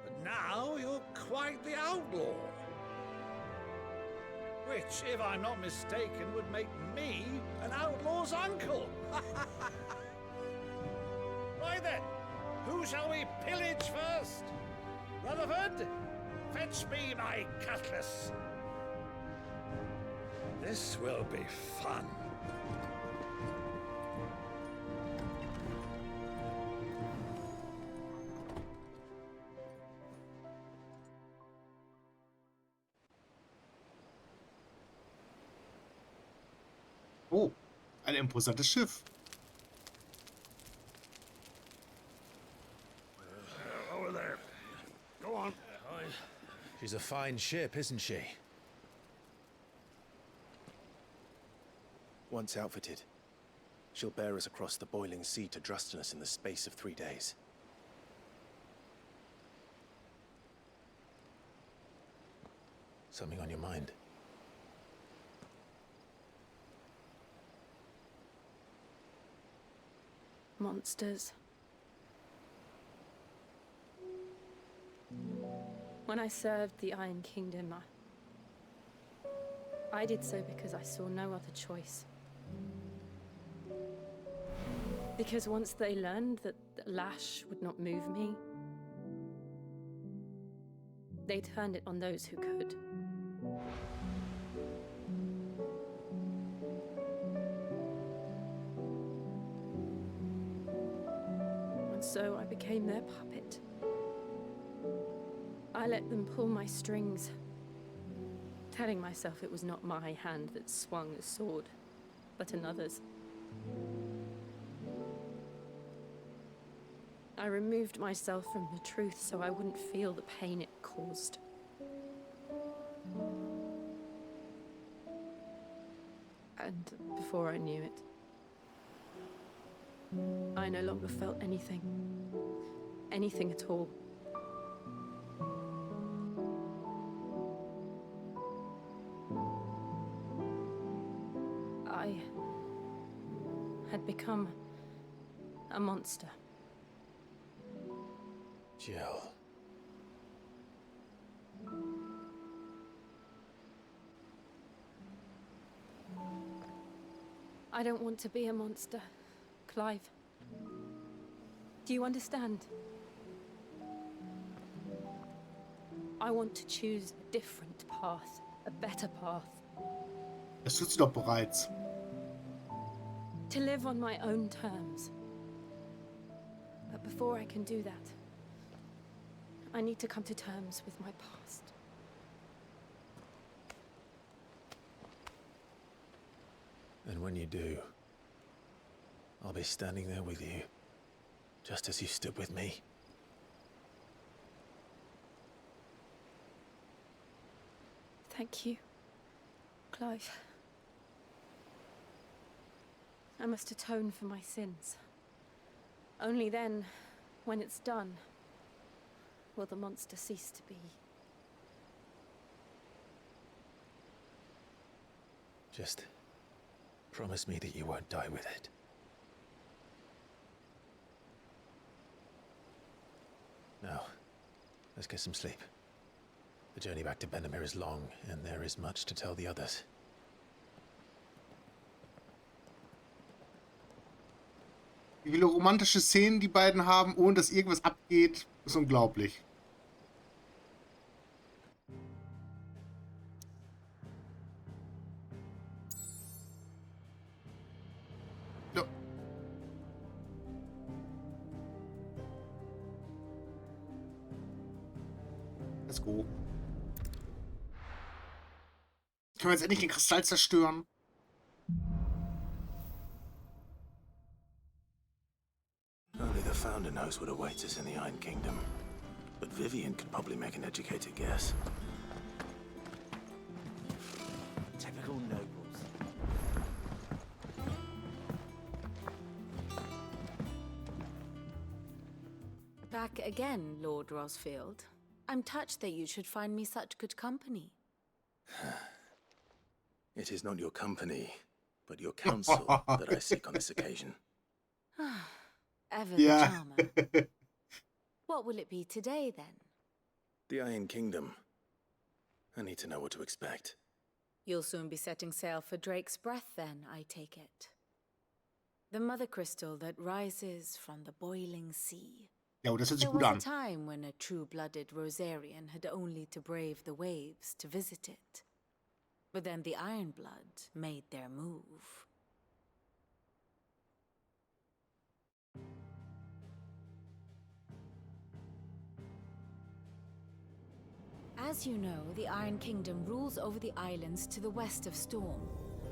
but now you're quite the outlaw. Which, if I'm not mistaken, would make me an outlaw's uncle. Right then, who shall we pillage first? Rutherford, fetch me my cutlass. This will be fun. Oh, ein imposantes Schiff. Over there. Go on. She's a fine ship, isn't she? Once outfitted, she'll bear us across the boiling sea to Drustinus in the space of 3 days. Something on your mind? Monsters. When I served the Iron Kingdom, I did so because I saw no other choice. Because once they learned that the lash would not move me, they turned it on those who could. So I became their puppet. I let them pull my strings, telling myself it was not my hand that swung the sword, but another's. I removed myself from the truth so I wouldn't feel the pain it caused. And before I knew it, I no longer felt anything. Anything at all. I had become a monster. Jill. I don't want to be a monster, Clive. Do you understand? I want to choose a different path, a better path. Das tut sie doch bereits. To live on my own terms. But before I can do that, I need to come to terms with my past. And when you do, I'll be standing there with you, just as you stood with me. Thank you, Clive. I must atone for my sins. Only then, when it's done, will the monster cease to be. Just promise me that you won't die with it. Now, let's get some sleep. The journey back to Benamir is long, and there is much to tell the others. Wie viele romantische Szenen die beiden haben, ohne dass irgendwas abgeht, ist unglaublich. Ja. Let's go. Können wir jetzt endlich den Kristall zerstören? Only the Founder knows what awaits us in the Iron Kingdom. But Vivian could probably make an educated guess. Typical nobles. Back again, Lord Rosfield. I'm touched that you should find me such good company. It is not your company, but your counsel that I seek on this occasion. Ever the charmer. What will it be today, then? The Iron Kingdom. I need to know what to expect. You'll soon be setting sail for Drake's Breath, then, I take it. The mother crystal that rises from the boiling sea. Ja, das hört sich There gut was an. a time when a true-blooded Rosarian had only to brave the waves to visit it. But then the Ironblood made their move. As you know, the Iron Kingdom rules over the islands to the west of Storm.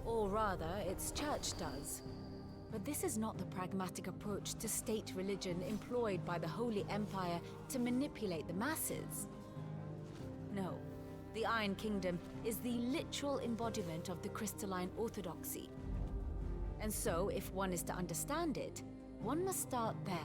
Or rather, its church does. But this is not the pragmatic approach to state religion employed by the Holy Empire to manipulate the masses. No, the Iron Kingdom is the literal embodiment of the crystalline orthodoxy. And so, if one is to understand it, one must start there.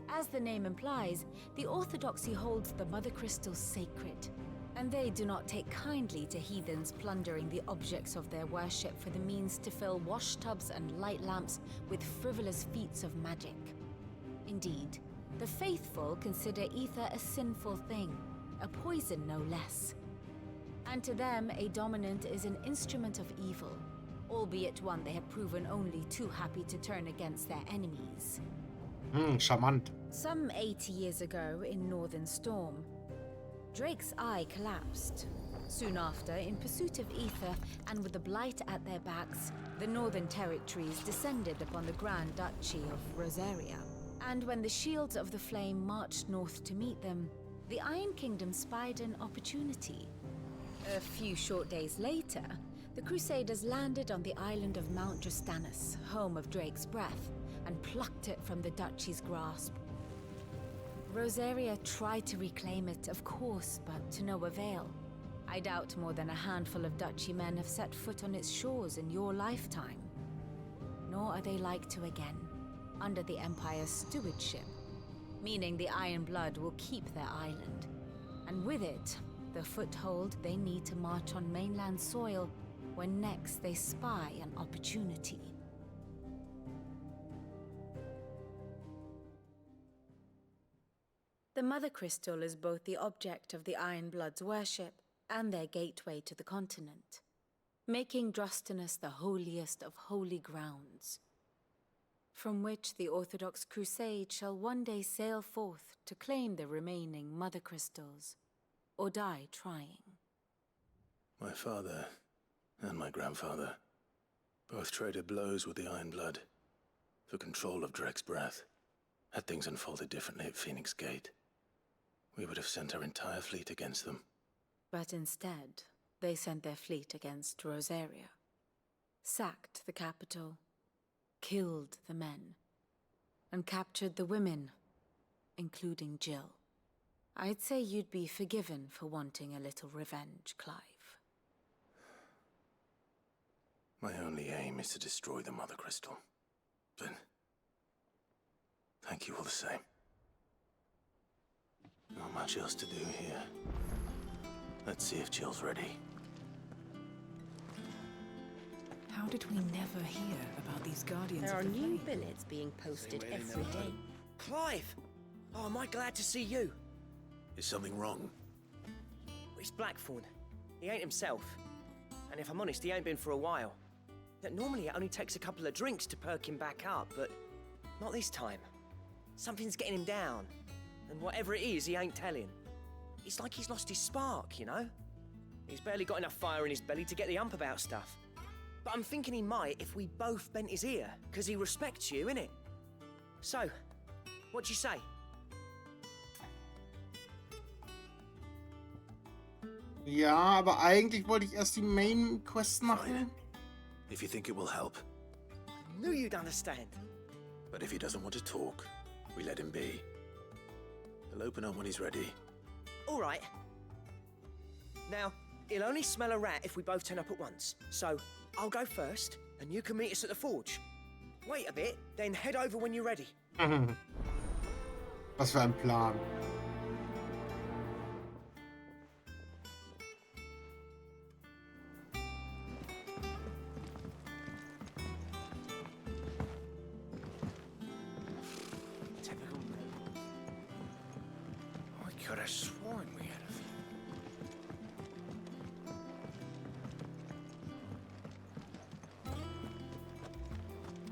As the name implies, the orthodoxy holds the Mother Crystals sacred, and they do not take kindly to heathens plundering the objects of their worship for the means to fill washtubs and light lamps with frivolous feats of magic. Indeed, the faithful consider ether a sinful thing, a poison no less. And to them, a dominant is an instrument of evil, albeit one they have proven only too happy to turn against their enemies. Charmant. Some 80 years ago in Northern Storm, Drake's eye collapsed. Soon after, in pursuit of ether and with the blight at their backs, the Northern Territories descended upon the Grand Duchy of Rosaria. And when the Shields of the Flame marched north to meet them, the Iron Kingdom spied an opportunity. A few short days later, the Crusaders landed on the island of Mount Justanus, home of Drake's Breath, and plucked it from the duchy's grasp. Rosaria tried to reclaim it, of course, but to no avail. I doubt more than a handful of duchy men have set foot on its shores in your lifetime. Nor are they like to again, under the Empire's stewardship, meaning the Iron Blood will keep their island, and with it, the foothold they need to march on mainland soil when next they spy an opportunity. The Mother Crystal is both the object of the Iron Blood's worship and their gateway to the continent, making Drustanus the holiest of holy grounds, from which the Orthodox Crusade shall one day sail forth to claim the remaining Mother Crystals, or die trying. My father and my grandfather both traded blows with the Iron Blood for control of Drake's Breath. Had things unfolded differently at Phoenix Gate, we would have sent our entire fleet against them. But instead, they sent their fleet against Rosaria, sacked the capital, killed the men, and captured the women, including Jill. I'd say you'd be forgiven for wanting a little revenge, Clive. My only aim is to destroy the Mother Crystal. But thank you all the same. Not much else to do here. Let's see if Jill's ready. How did we never hear about these Guardians There are of the new Flame? billets being posted every day. Clive! Oh, am I glad to see you? Is something wrong? It's Blackthorn. He ain't himself. And if I'm honest, he ain't been for a while. Normally it only takes a couple of drinks to perk him back up, but not this time. Something's getting him down. And whatever it is, he ain't telling. It's like he's lost his spark, you know? He's barely got enough fire in his belly to get the ump about stuff. But I'm thinking he might if we both bent his ear, because he respects you, innit? So, what do you say? Ja, aber eigentlich wollte ich erst die Main Quest machen. If you think it will help. I knew you'd understand. But if he doesn't want to talk, we let him be. He'll open up when he's ready. All right. Now, he'll only smell a rat if we both turn up at once. So, I'll go first, and you can meet us at the forge. Wait a bit, then head over when you're ready. Was für ein Plan. Typical rebels. I could have sworn we had a few.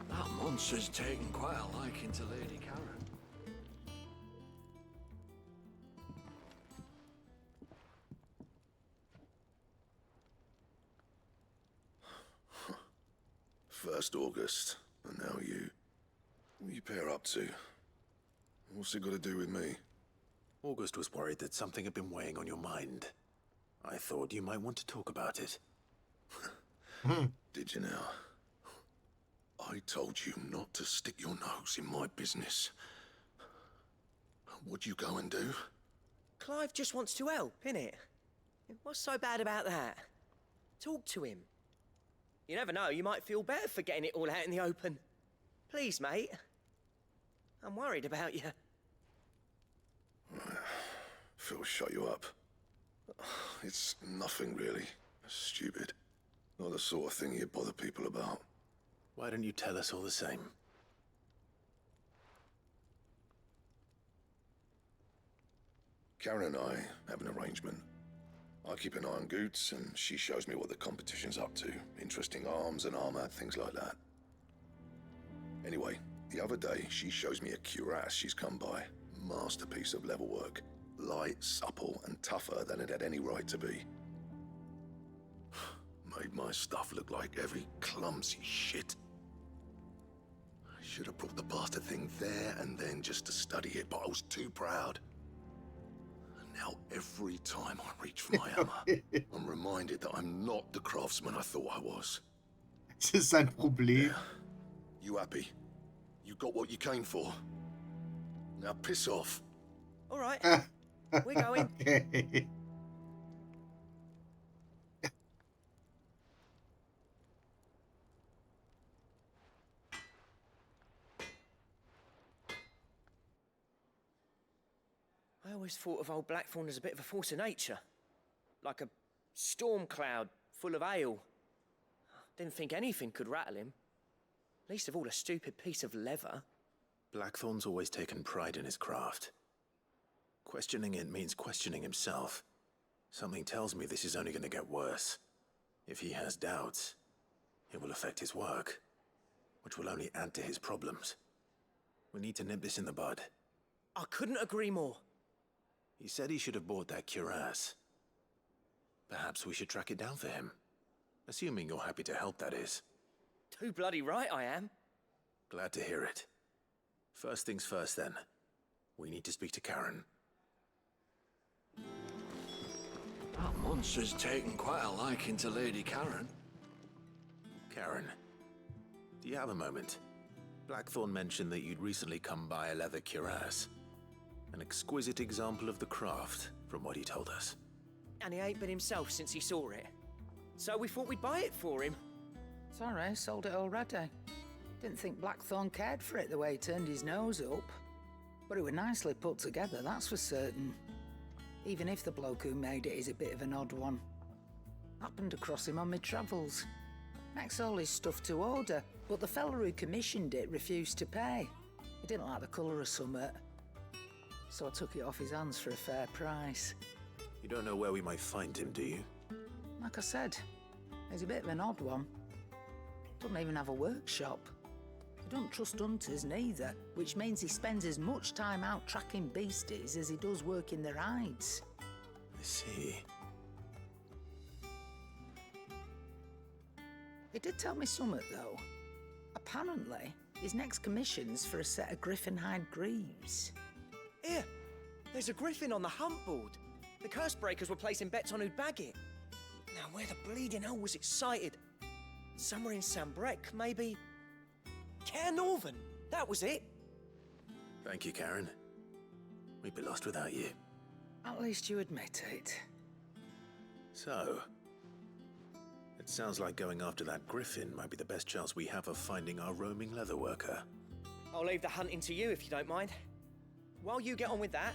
That monster's taken quite a liking to Lady Karen. First August, and now you. What are you pair up to? What's it got to do with me? August was worried that something had been weighing on your mind. I thought you might want to talk about it. Did you now? I told you not to stick your nose in my business. What'd you go and do? Clive just wants to help, innit? What's so bad about that? Talk to him. You never know, you might feel better for getting it all out in the open. Please, mate. I'm worried about you. Phil shut you up. It's nothing really. Stupid. Not the sort of thing you bother people about. Why don't you tell us all the same? Karen and I have an arrangement. I keep an eye on Goots, and she shows me what the competition's up to. Interesting arms and armor, things like that. Anyway, the other day, she shows me a cuirass she's come by. Masterpiece of level work. Light, supple, and tougher than it had any right to be. Made my stuff look like every clumsy shit. I should have brought the bastard thing there and then just to study it, but I was too proud. Now, every time I reach for my hammer, I'm reminded that I'm not the craftsman I thought I was. Das ist sein Problem. Yeah. You happy? You got what you came for? Now piss off. All right. We're going. Okay. I always thought of old Blackthorn as a bit of a force of nature. Like a storm cloud full of hail. Didn't think anything could rattle him. Least of all a stupid piece of leather. Blackthorn's always taken pride in his craft. Questioning it means questioning himself. Something tells me this is only going to get worse. If he has doubts, it will affect his work, which will only add to his problems. We need to nip this in the bud. I couldn't agree more. He said he should have bought that cuirass. Perhaps we should track it down for him. Assuming you're happy to help, that is. Too bloody right I am. Glad to hear it. First things first, then. We need to speak to Karen. That monster's taken quite a liking to Lady Karen. Karen, do you have a moment? Blackthorn mentioned that you'd recently come by a leather cuirass. An exquisite example of the craft, from what he told us. And he ain't been himself since he saw it. So we thought we'd buy it for him. Sorry, sold it already. Didn't think Blackthorn cared for it the way he turned his nose up. But it was nicely put together, that's for certain. Even if the bloke who made it is a bit of an odd one. Happened across him on my travels. Makes all his stuff to order, but the fella who commissioned it refused to pay. He didn't like the colour of summit. So I took it off his hands for a fair price. You don't know where we might find him, do you? Like I said, he's a bit of an odd one. Doesn't even have a workshop. He don't trust hunters neither, which means he spends as much time out tracking beasties as he does working their hides. I see. He did tell me something, though. Apparently, his next commission's for a set of griffin hide greaves. Here, there's a griffin on the hunt board. The curse breakers were placing bets on who'd bag it. Now, where the bleeding hell was it sighted? Somewhere in Sambrec, maybe? Care Northern, that was it. Thank you, Karen. We'd be lost without you. At least you admit it. So, it sounds like going after that griffin might be the best chance we have of finding our roaming leatherworker. I'll leave the hunting to you if you don't mind. While you get on with that,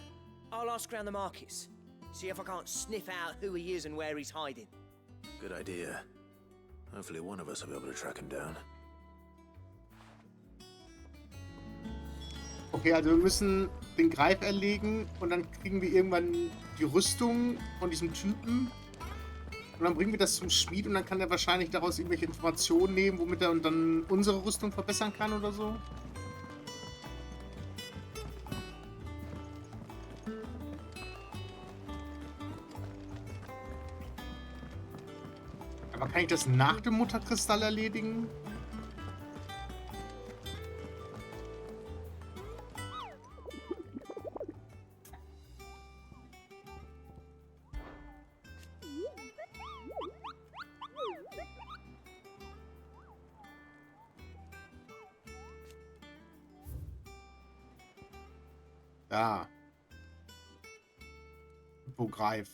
I'll ask around the markets. See if I can't sniff out who he is and where he's hiding. Good idea. Hopefully one of us will be able to track him down. Okay, also wir müssen den Greif erlegen und dann kriegen wir irgendwann die Rüstung von diesem Typen. Und dann bringen wir das zum Schmied und dann kann er wahrscheinlich daraus irgendwelche Informationen nehmen, womit er dann unsere Rüstung verbessern kann oder so. Aber kann ich das nach dem Mutterkristall erledigen? Da. Hippogreif.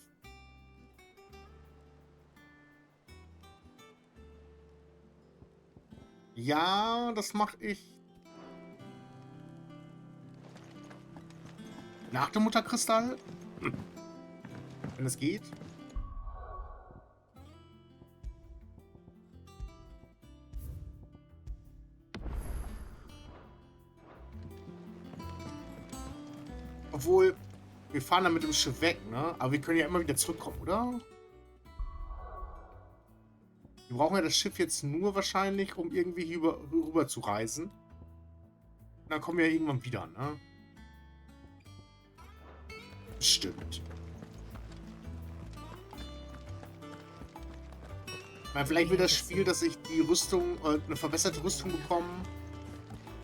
Ja, das mache ich. Nach dem Mutterkristall? Wenn es geht. Obwohl, wir fahren dann mit dem Schiff weg, ne? Aber wir können ja immer wieder zurückkommen, oder? Wir brauchen ja das Schiff jetzt nur wahrscheinlich, um irgendwie hier rüber zu reisen. Und dann kommen wir ja irgendwann wieder, ne? Stimmt. Weil vielleicht will das Spiel, dass ich die Rüstung, eine verbesserte Rüstung bekomme,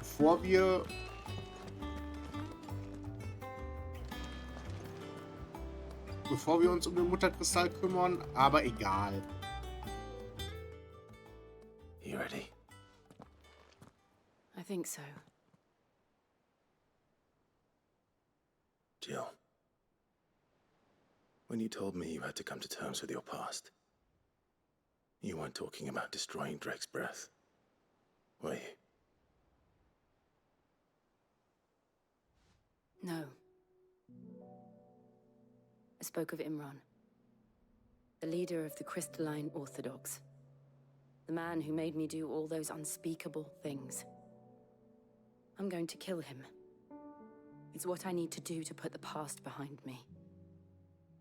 bevor wir uns um den Mutterkristall kümmern, aber egal. You ready? I think so. Jill. When you told me you had to come to terms with your past, you weren't talking about destroying Drake's breath, were you? No. I spoke of Imran, the leader of the Crystalline Orthodox. The man who made me do all those unspeakable things. I'm going to kill him. It's what I need to do to put the past behind me.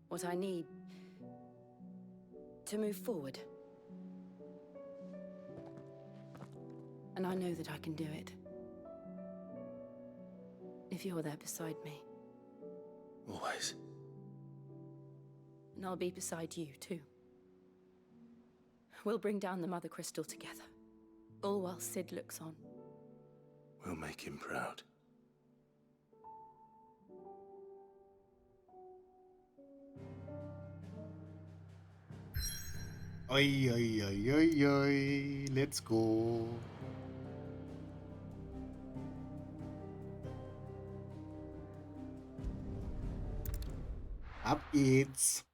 What I need to move forward. And I know that I can do it. If you're there beside me. Always. And I'll be beside you, too. We'll bring down the Mother Crystal together. All while Sid looks on. We'll make him proud. Oi, oi, oi, oi, oi. Let's go. Ab geht's.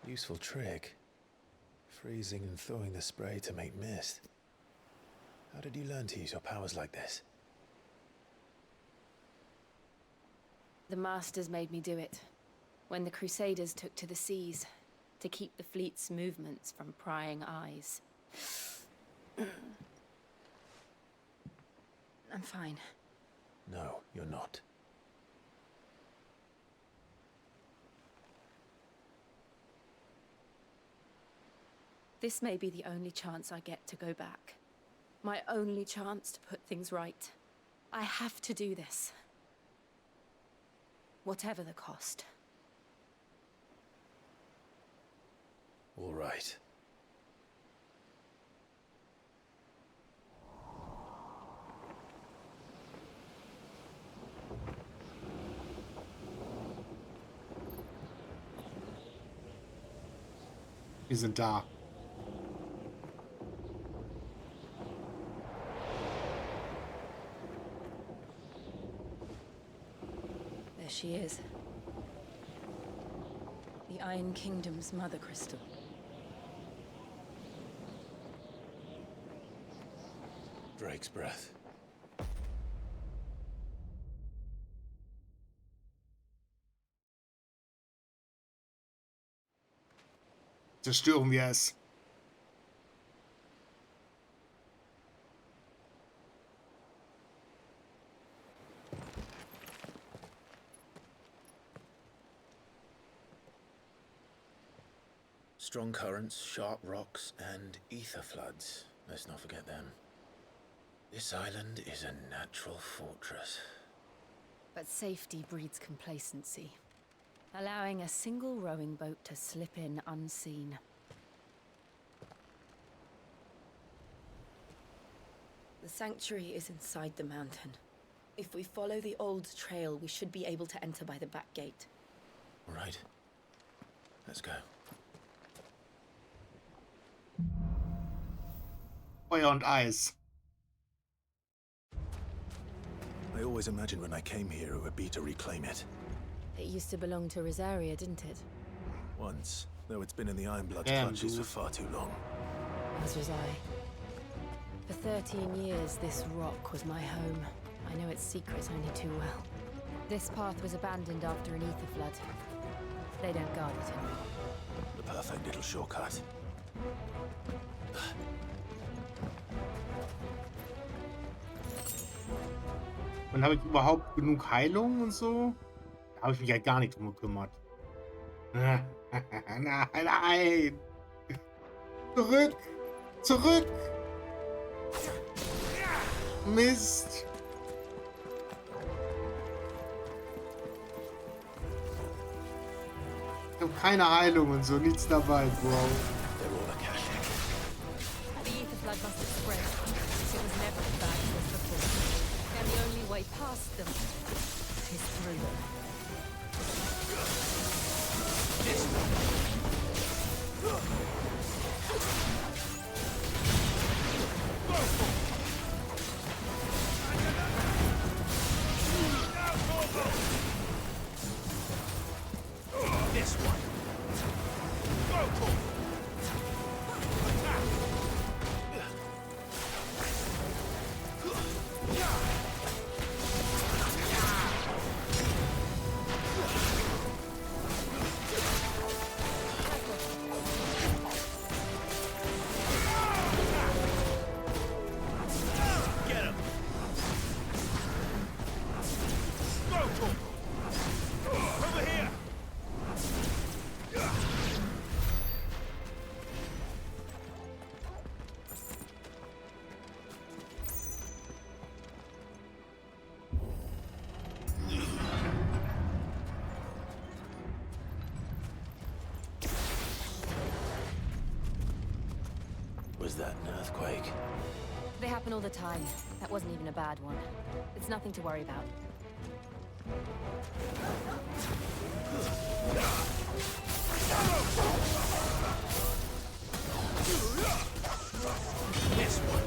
Useful trick. Freezing and throwing the spray to make mist. How did you learn to use your powers like this? The Masters made me do it. When the Crusaders took to the seas, to keep the fleet's movements from prying eyes. I'm fine. No, you're not. This may be the only chance I get to go back. My only chance to put things right. I have to do this. Whatever the cost. All right. Wir sind da. There she is. The Iron Kingdom's mother crystal. Drake's breath. Zerstören wir es. Strong currents, sharp rocks, and ether floods. Let's not forget them. This island is a natural fortress. But safety breeds complacency, allowing a single rowing boat to slip in unseen. The sanctuary is inside the mountain. If we follow the old trail, we should be able to enter by the back gate. All right. Let's go. Feuer und Eis. I always imagined when I came here it would be to reclaim it. It used to belong to Rosaria, didn't it? Once, though it's been in the Ironblood's Damn, clutches dude. for far too long. As was I. For 13 years, this rock was my home. I know its secrets only too well. This path was abandoned after an ether flood. They don't guard it anymore. The perfect little shortcut. Und habe ich überhaupt genug Heilung und so? Da habe ich mich ja gar nicht drum gekümmert. Nein, nein! Zurück! Zurück! Mist! Ich habe keine Heilung und so, nichts dabei, Bro. The ether flood must have spread. It was never as bad as this before. And the only way past them is through them. This one. Go for it. Get him. Go for it. Over here. Was that an earthquake? They happen all the time. That wasn't even a bad one. It's nothing to worry about. This one.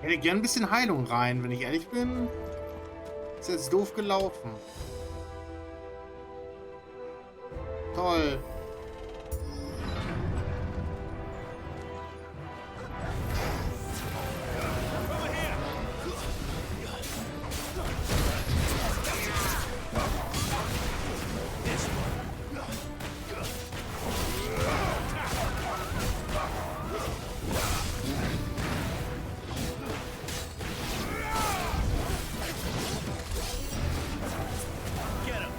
Ich hätte gern ein bisschen Heilung rein, wenn ich ehrlich bin. Ist jetzt doof gelaufen. Toll. Get him.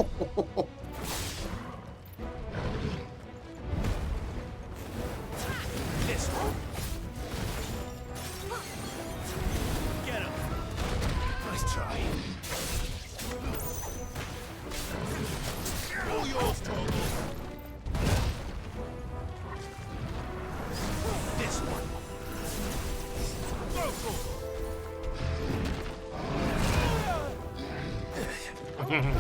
This one. Get him. Nice try. All yours, Torgal. This one. Go, Torgal. Get him.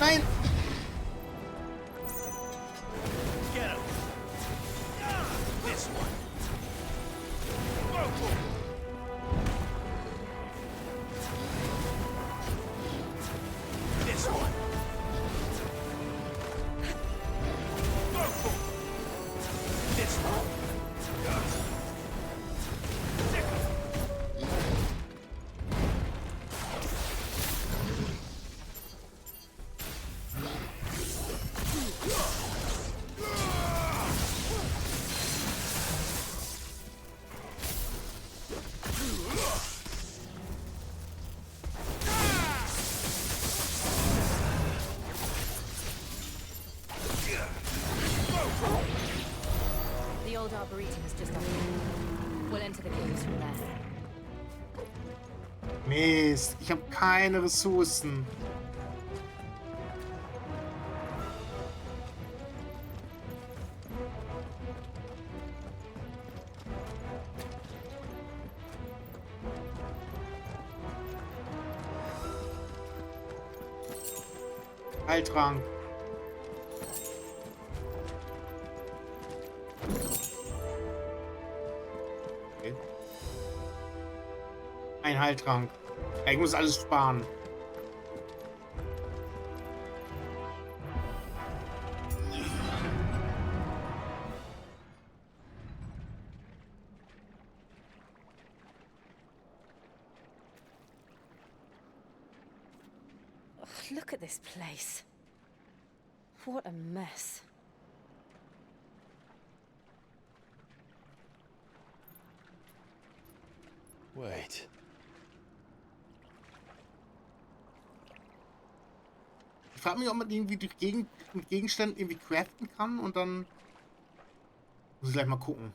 Nein! Get him. This one. Go for it. This one. Go for it. This one. Sick. The old Arboretum is just up here. We'll enter the caves from there. Mist, ich habe keine Ressourcen. Heiltrank. Okay. Ein Heiltrank. Ja, ich muss alles sparen. Ugh, look at this place. What a mess. Wait. Ich frage mich, ob man irgendwie durch mit Gegenständen irgendwie craften kann und dann muss ich gleich mal gucken.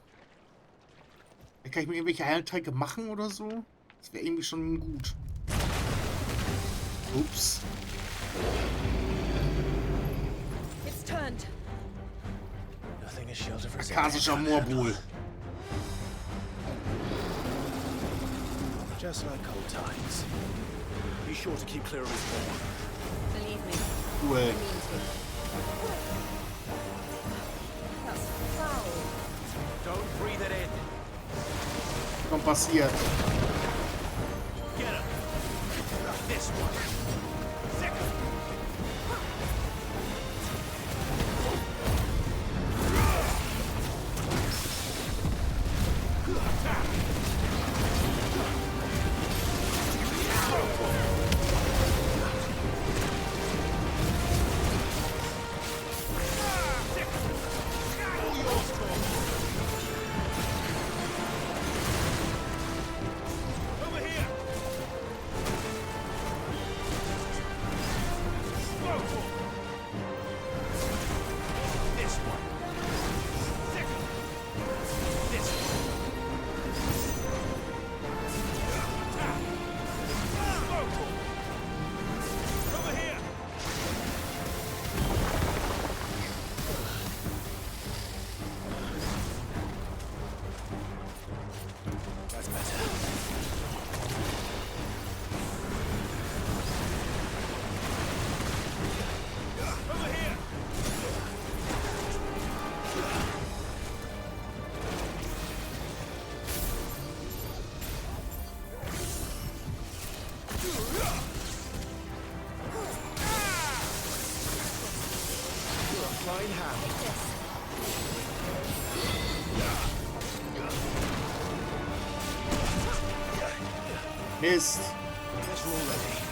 Vielleicht kann ich mir irgendwelche Heiltränke machen oder so. Das wäre irgendwie schon gut. Ups. It's turned. Nothing is shelter for Akasischer Moorbul. Just like old times. Be sure to keep clear of his wall. Believe me. Cool. I mean to. That's foul. Don't breathe it in. Schon passiert. Get him. This one. Second. flying hand. Mist. Guess we're all ready.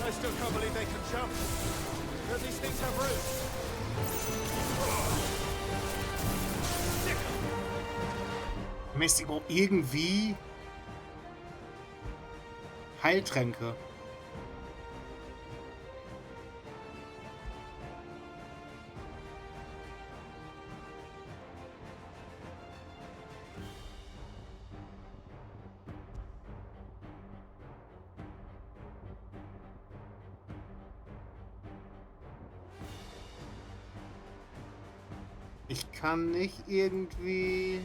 I still can't believe they can jump. Don't these things have roots? Mist, ich brauche irgendwie Heiltränke. Ich kann nicht irgendwie...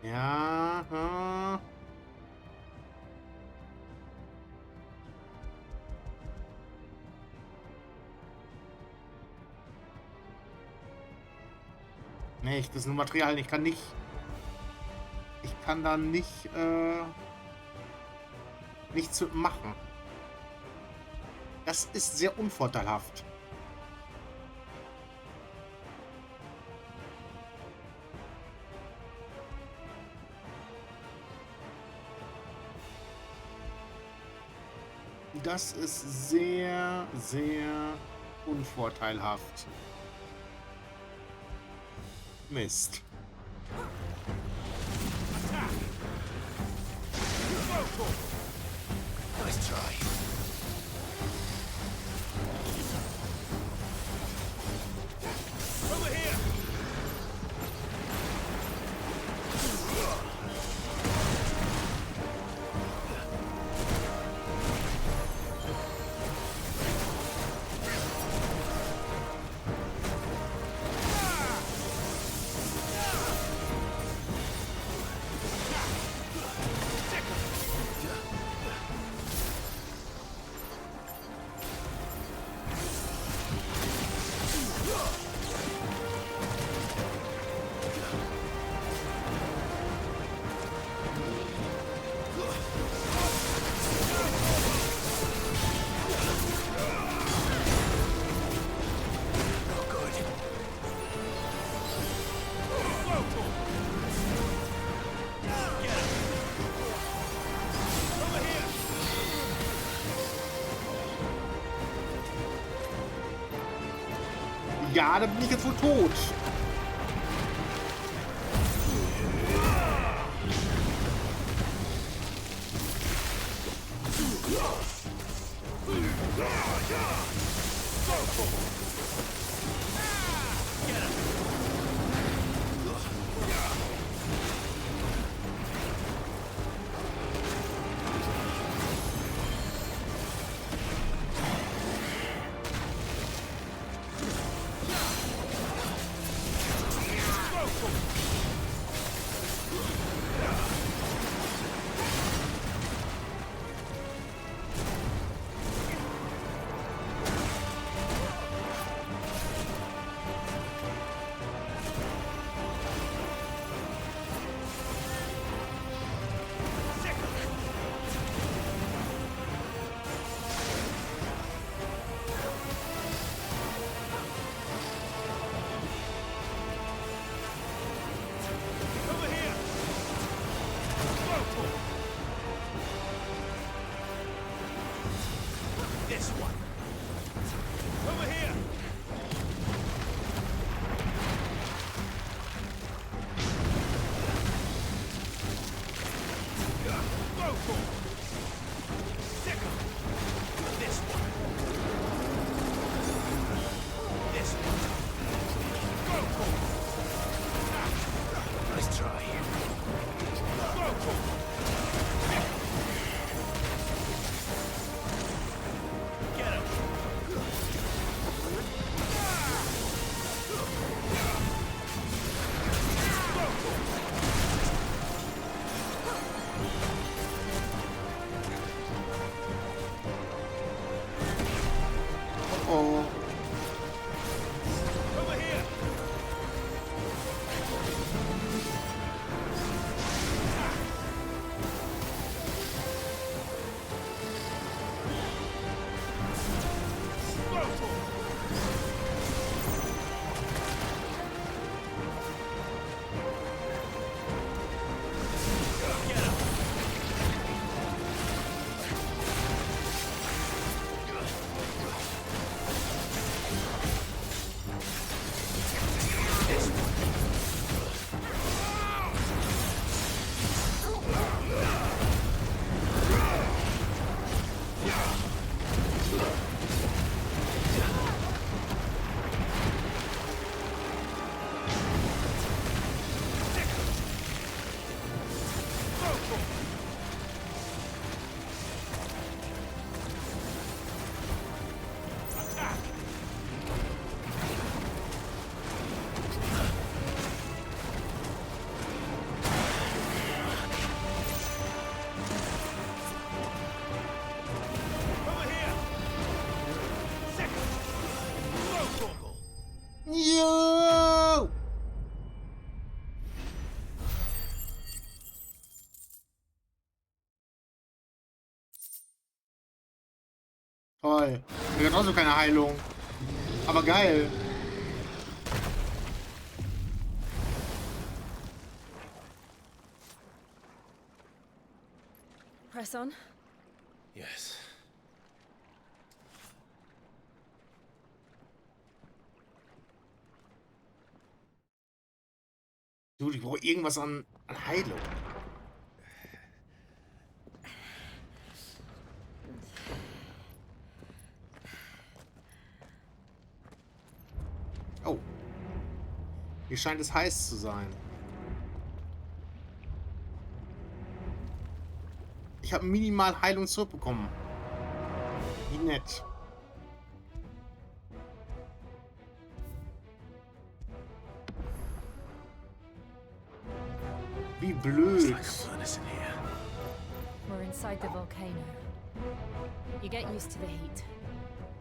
Ja, Nee, das sind nur Materialien. Ich kann nicht... Ich kann da nicht, nichts machen. Das ist sehr unvorteilhaft. Das ist sehr, sehr unvorteilhaft. Mist. Nice try. Over here! Ja, da bin ich jetzt wohl tot. Go for it. Sick of it. This one. This one. Go for it. Nice try. Go for it. Get him. Oh. Over here. Go for it. Get him. Yo! Toll. Ich habe trotzdem keine Heilung. Aber geil. Press on. Yes. Dude, ich brauche irgendwas an Heilung. Oh. Hier scheint es heiß zu sein. Ich habe minimal Heilung zurückbekommen. Wie nett. Wie blöd. We're inside the volcano. You get used to the heat.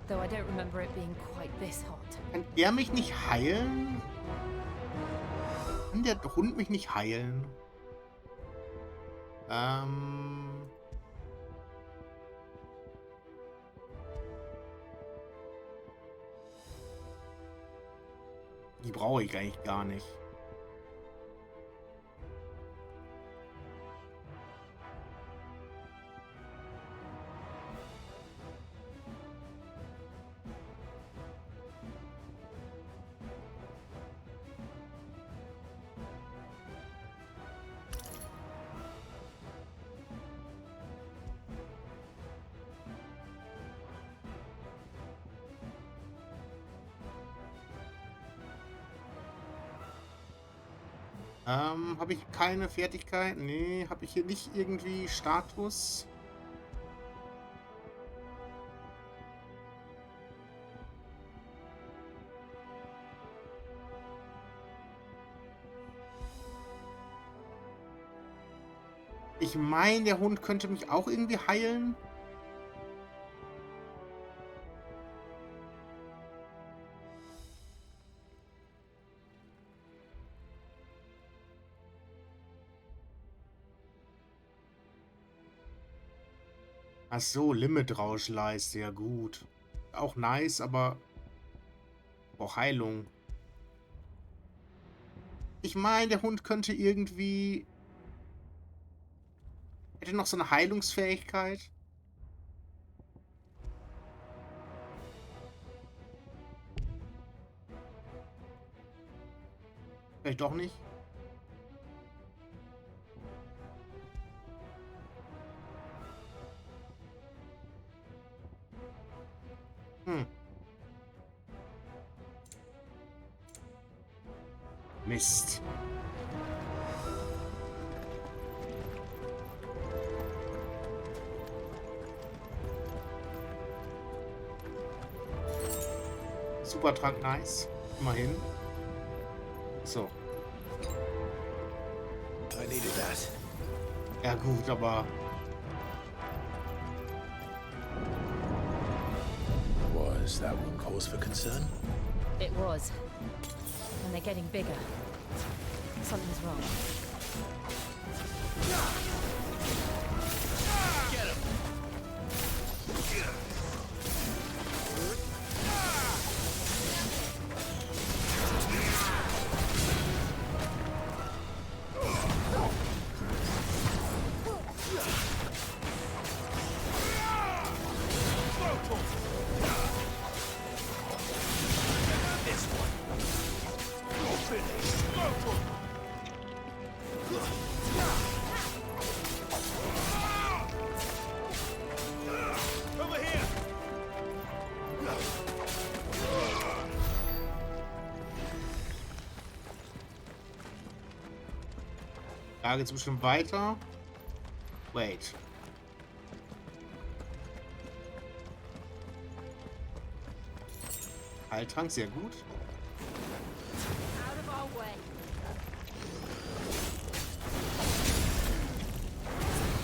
Though I don't remember it being quite this hot. Kann er mich nicht heilen? Kann der Hund mich nicht heilen? Die brauche ich eigentlich gar nicht. Habe ich keine Fertigkeit? Nee, habe ich hier nicht irgendwie Status? Ich meine, der Hund könnte mich auch irgendwie heilen. Ach so, Limit-Rauschleiste, ja gut. Auch nice, aber auch Heilung. Ich meine, der Hund könnte irgendwie... Hätte noch so eine Heilungsfähigkeit. Vielleicht doch nicht. Mist. Supertrank, nice. Immerhin. So. I needed that. Ja gut, aber... Was that one cause for concern? It was. And they're getting bigger. Something's wrong. Get him! This one. You're finished. Go for it. Over here. Da geht's bestimmt weiter. Wait. Heiltrank, sehr gut. Out of our way.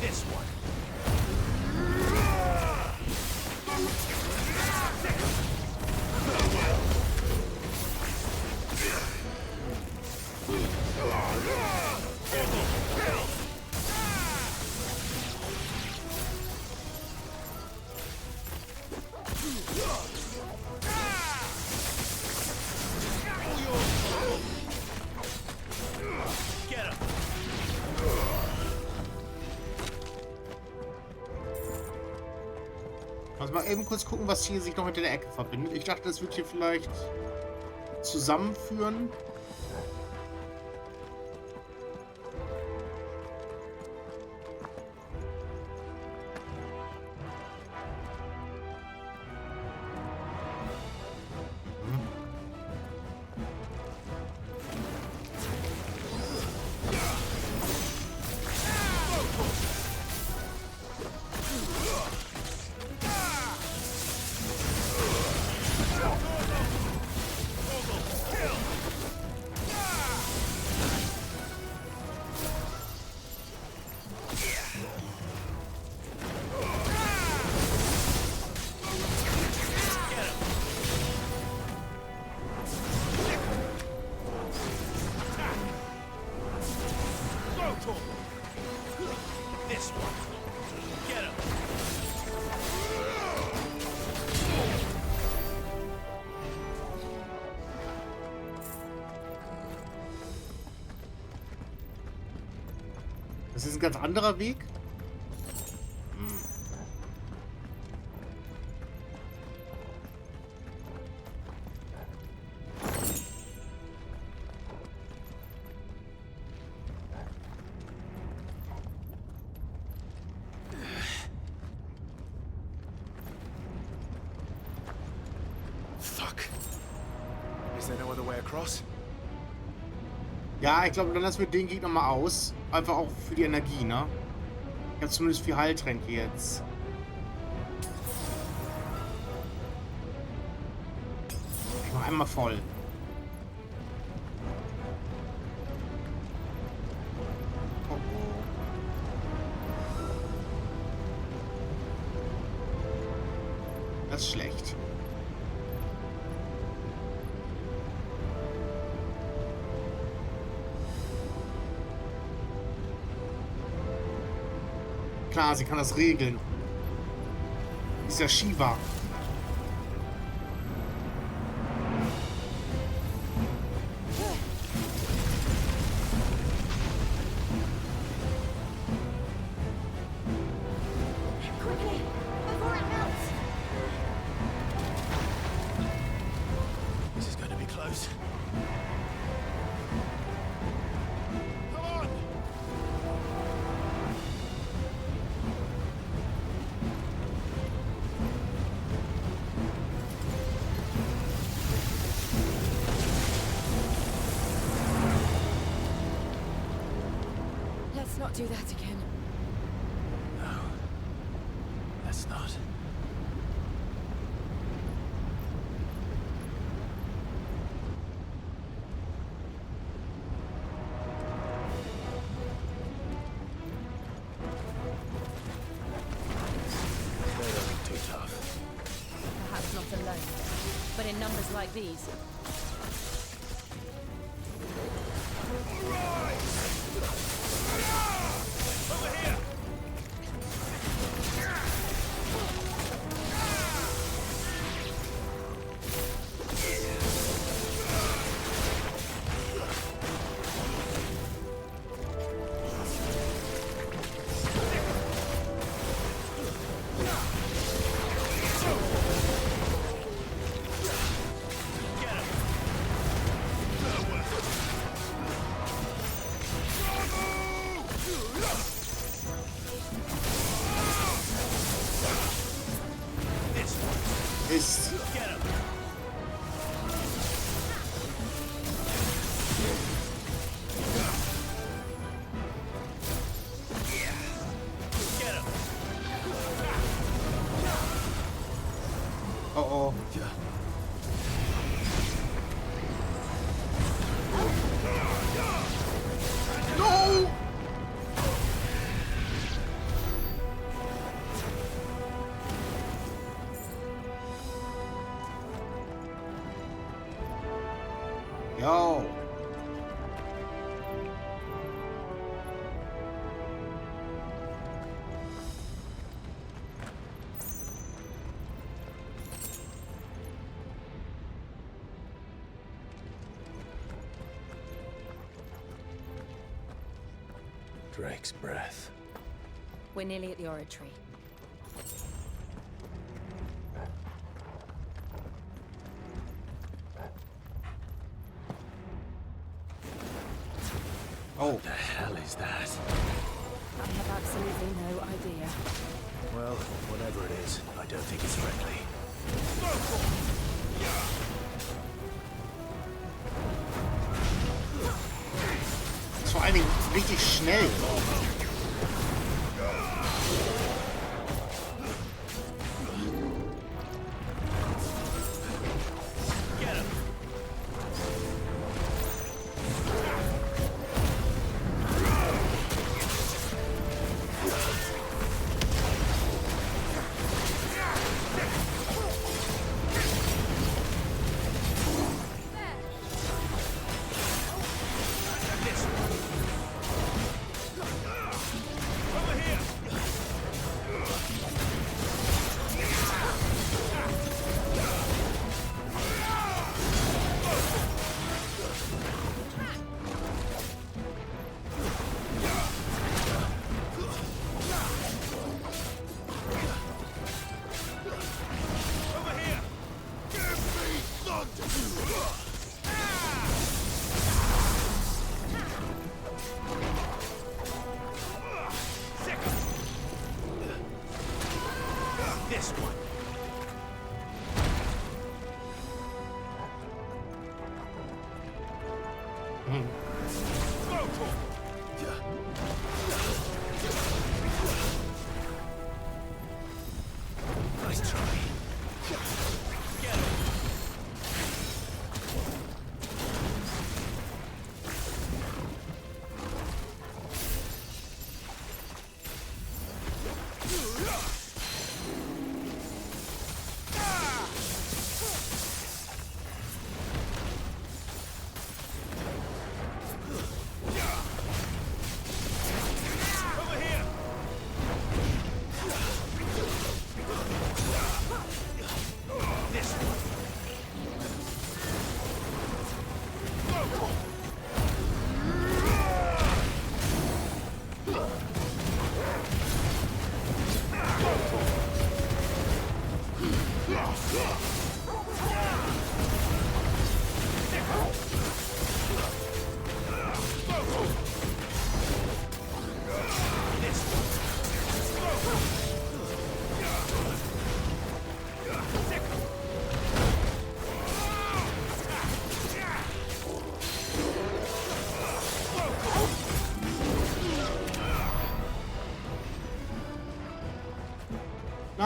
This one. Get him. Also mal eben kurz gucken, was hier sich noch hinter der Ecke verbindet. Ich dachte, das wird hier vielleicht zusammenführen. This one. Get him. Das ist ein ganz anderer Weg. Fuck. Is there no other way across? Ja, ich glaube, dann lassen wir den Gegner mal aus. Einfach auch für die Energie, ne? Ich habe zumindest 4 Heiltränke jetzt. Ich mach einmal voll. Oh, oh. Das ist schlecht. Klar, sie kann das regeln. Dieser Shiva. Quickly, before it melts. This is going to be close. Come on! do that again. No. Let's not. They don't look too tough. Perhaps not alone, but in numbers like these. Uh-oh. No! Yo. Drake's breath. We're nearly at the oratory. Oh. What the hell is that? I have absolutely no idea. Well, whatever it is, I don't think it's friendly. Vor allen Dingen richtig schnell. This one. Nice try.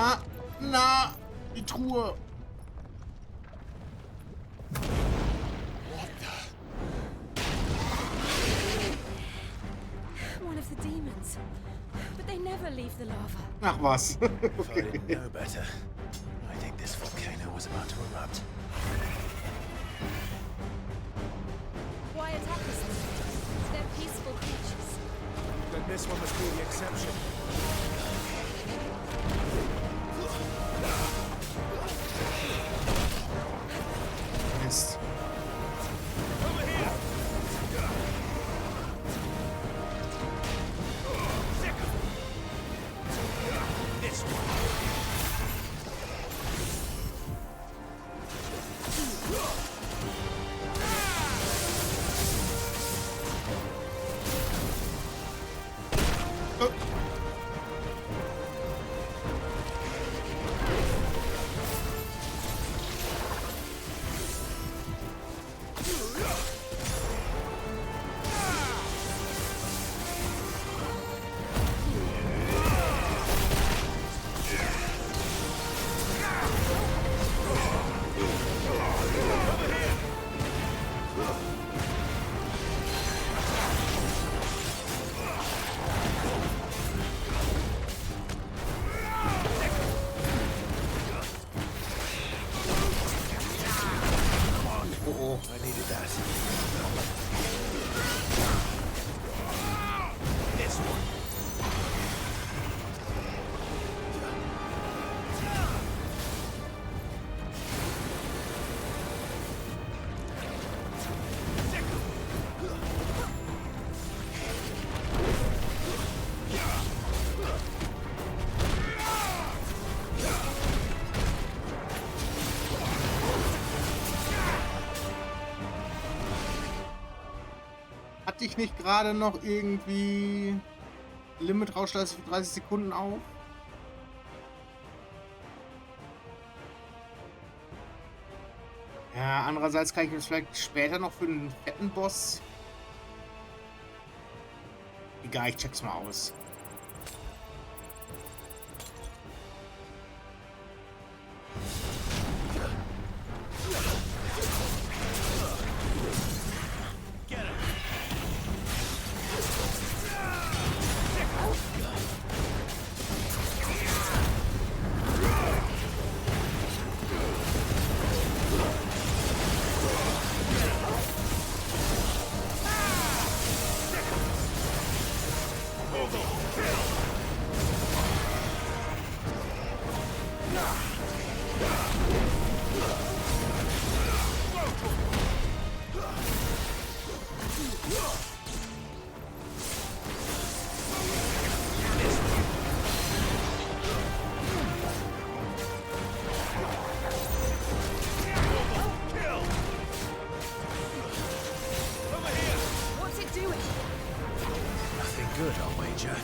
Ah, na, die Truhe. One of the demons. But they never leave the lava. Ach was. If I didn't know better, I think this volcano was about to erupt. Why attack us? They're peaceful creatures. Then this one must be the exception. Mist. I needed that. This one. Hatte ich nicht gerade noch irgendwie Limit Rauschleiste für 30 Sekunden auf? Ja, andererseits kann ich mir vielleicht später noch für einen fetten Boss. Egal, ich check's mal aus. What's it doing? Nothing good, I'll wager.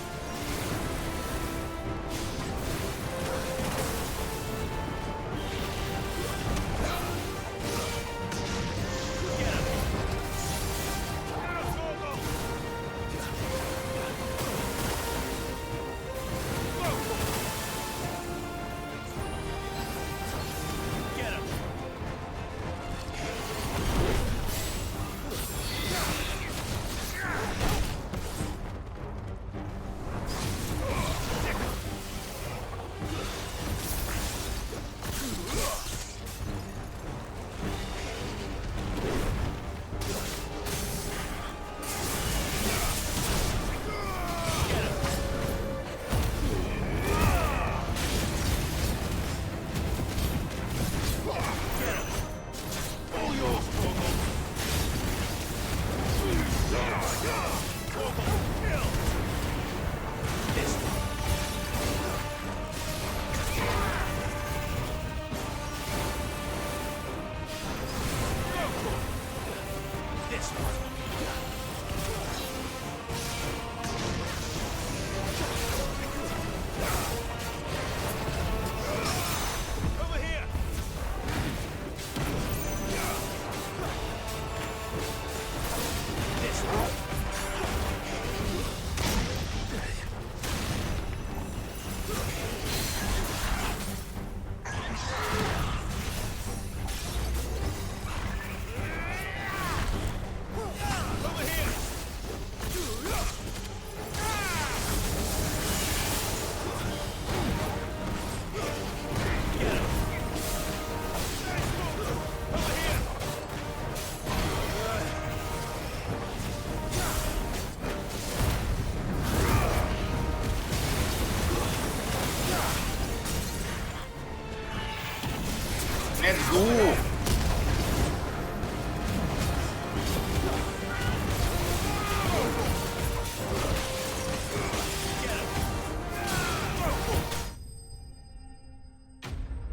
Let's go!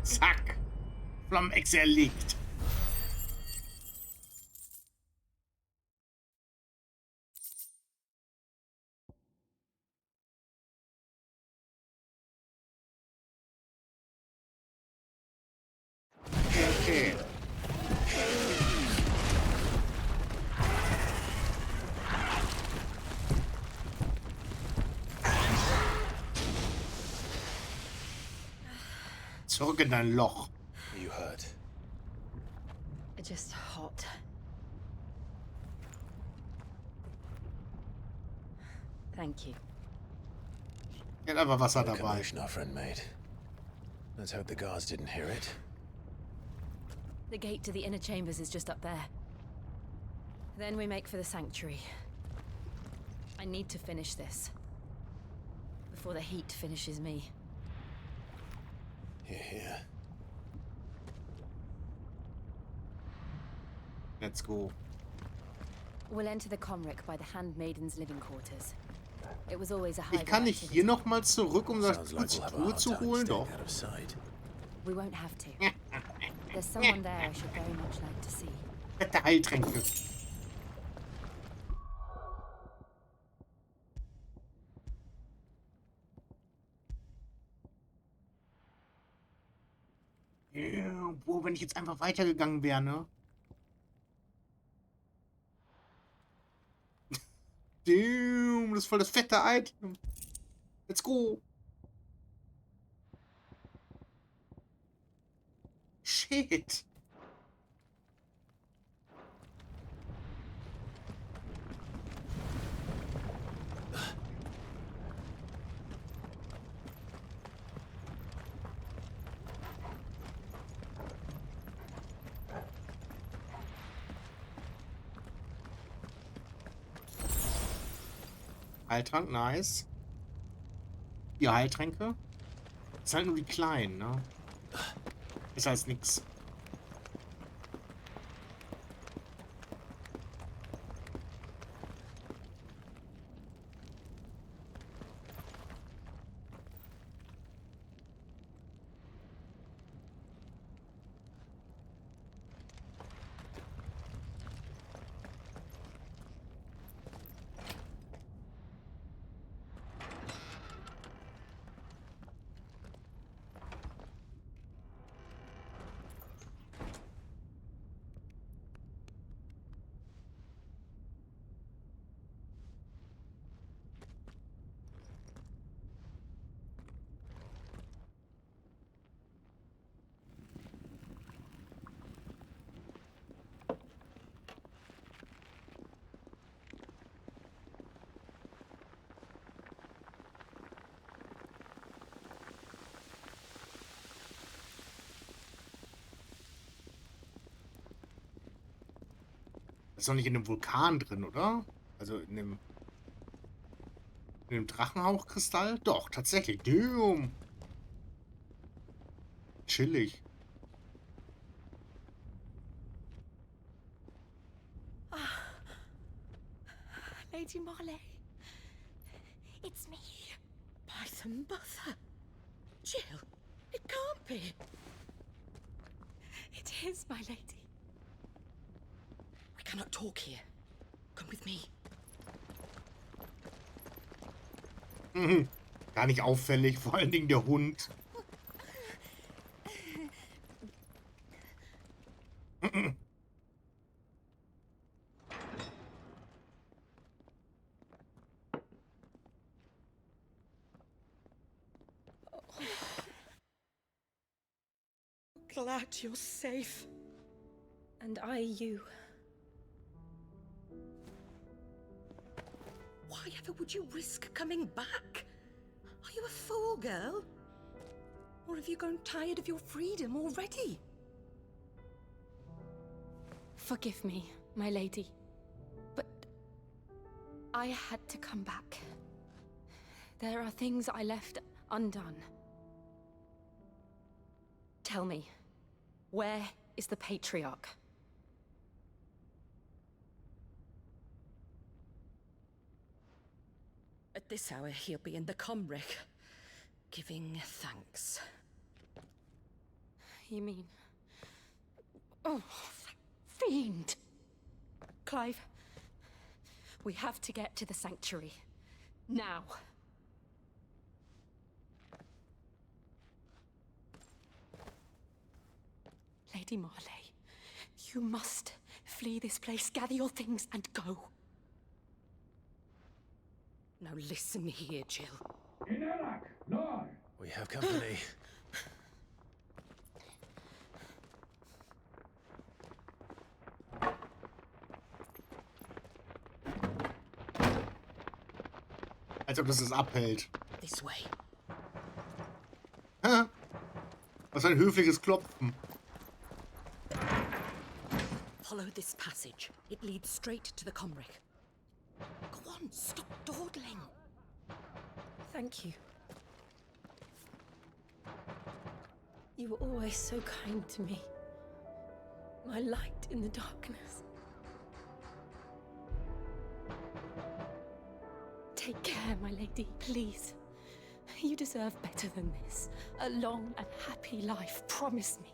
Zack! Flammenechse erlegt. Okay. Zurück in dein Loch. You hurt? Just hot. Thank you. Er hat aber Wasser What a dabei. commotion our friend made. Let's hope the guards didn't hear it. The gate to the inner chambers is just up there. Then we make for the sanctuary. I need to finish this. Before the heat finishes me. Here. Let's go. We'll enter the Comric by the Handmaiden's living quarters. It was always a Ich kann nicht hier nochmal zurück, um das Sounds like kurz we'll have a Truhe hard zu time holen, staying doch. out of sight. We won't have to. There's someone there I should very much like to see. Fette Heiltränke. Ja, boah, wenn ich jetzt einfach weitergegangen wäre, ne? Damn, das ist voll das fette Item. Let's go. Shit. Heiltrank, nice. 4 Heiltränke. Das sind halt nur die kleinen, ne? Ist heißt nix. Ist doch nicht in dem Vulkan drin, oder? Also in dem Drachenhauchkristall? Doch, tatsächlich. Damn. Chillig. Lady Marley, it's me. By some mother. Jill, it can't be. It is, my lady. We cannot talk here. Come with me. Mhm. Gar nicht auffällig, vor allen Dingen der Hund. Glad you're safe. And I you. Why ever would you risk coming back? Are you a fool, girl? Or have you grown tired of your freedom already? Forgive me, my lady. But I had to come back. There are things I left undone. Tell me, Where is the Patriarch? At this hour, he'll be in the Comric, giving thanks. You mean... Oh, fiend! Clive, we have to get to the sanctuary. Now. Lady Marley, you must flee this place, gather your things, and go. Now listen here, Jill. We have company. Als ob das es abhält. This way. Ha? Was ein höfliches Klopfen. Follow this passage. It leads straight to the Comric. Go on, stop dawdling. Thank you. You were always so kind to me. My light in the darkness. Take care, my lady, please. You deserve better than this. A long and happy life, promise me.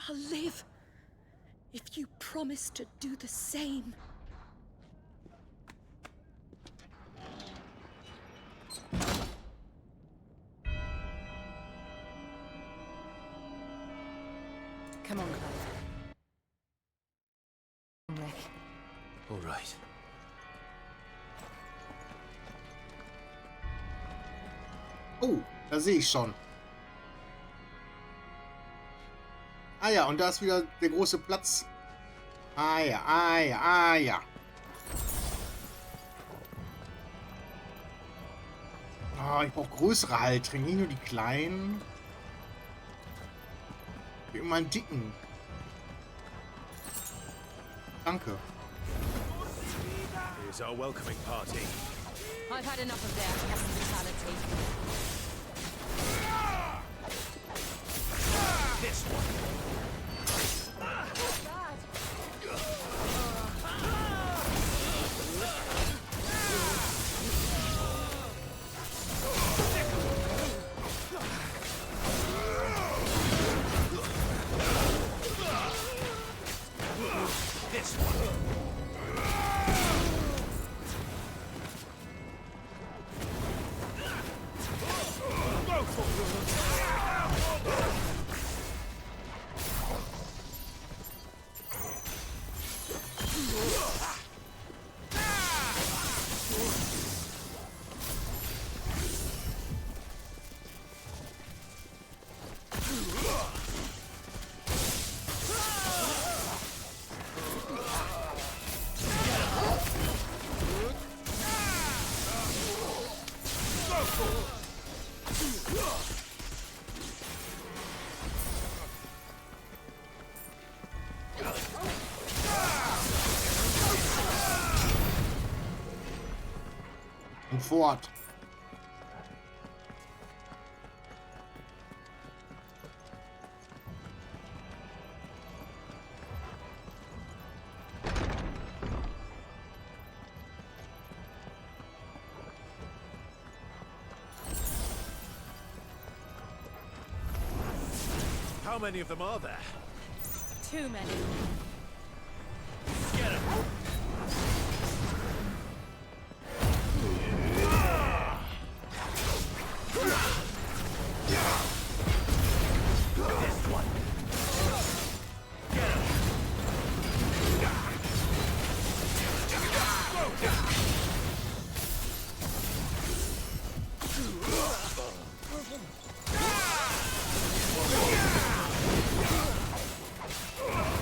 I'll live if you promise to do the same. Come on, Clive. Rick. All right. Oh, da sehe ich schon. Ah ja, und da ist wieder der große Platz. Ah ja, ah ja, ah ja. Oh, ich brauche größere Haltringe, nicht nur die kleinen. Wie immer einen dicken. Danke. Here's our welcoming party. I've had enough of their hospitality. This one. This one. Go for it. Und fort. How many of them are there? Too many. Get him! This one. Get him!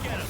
Get him!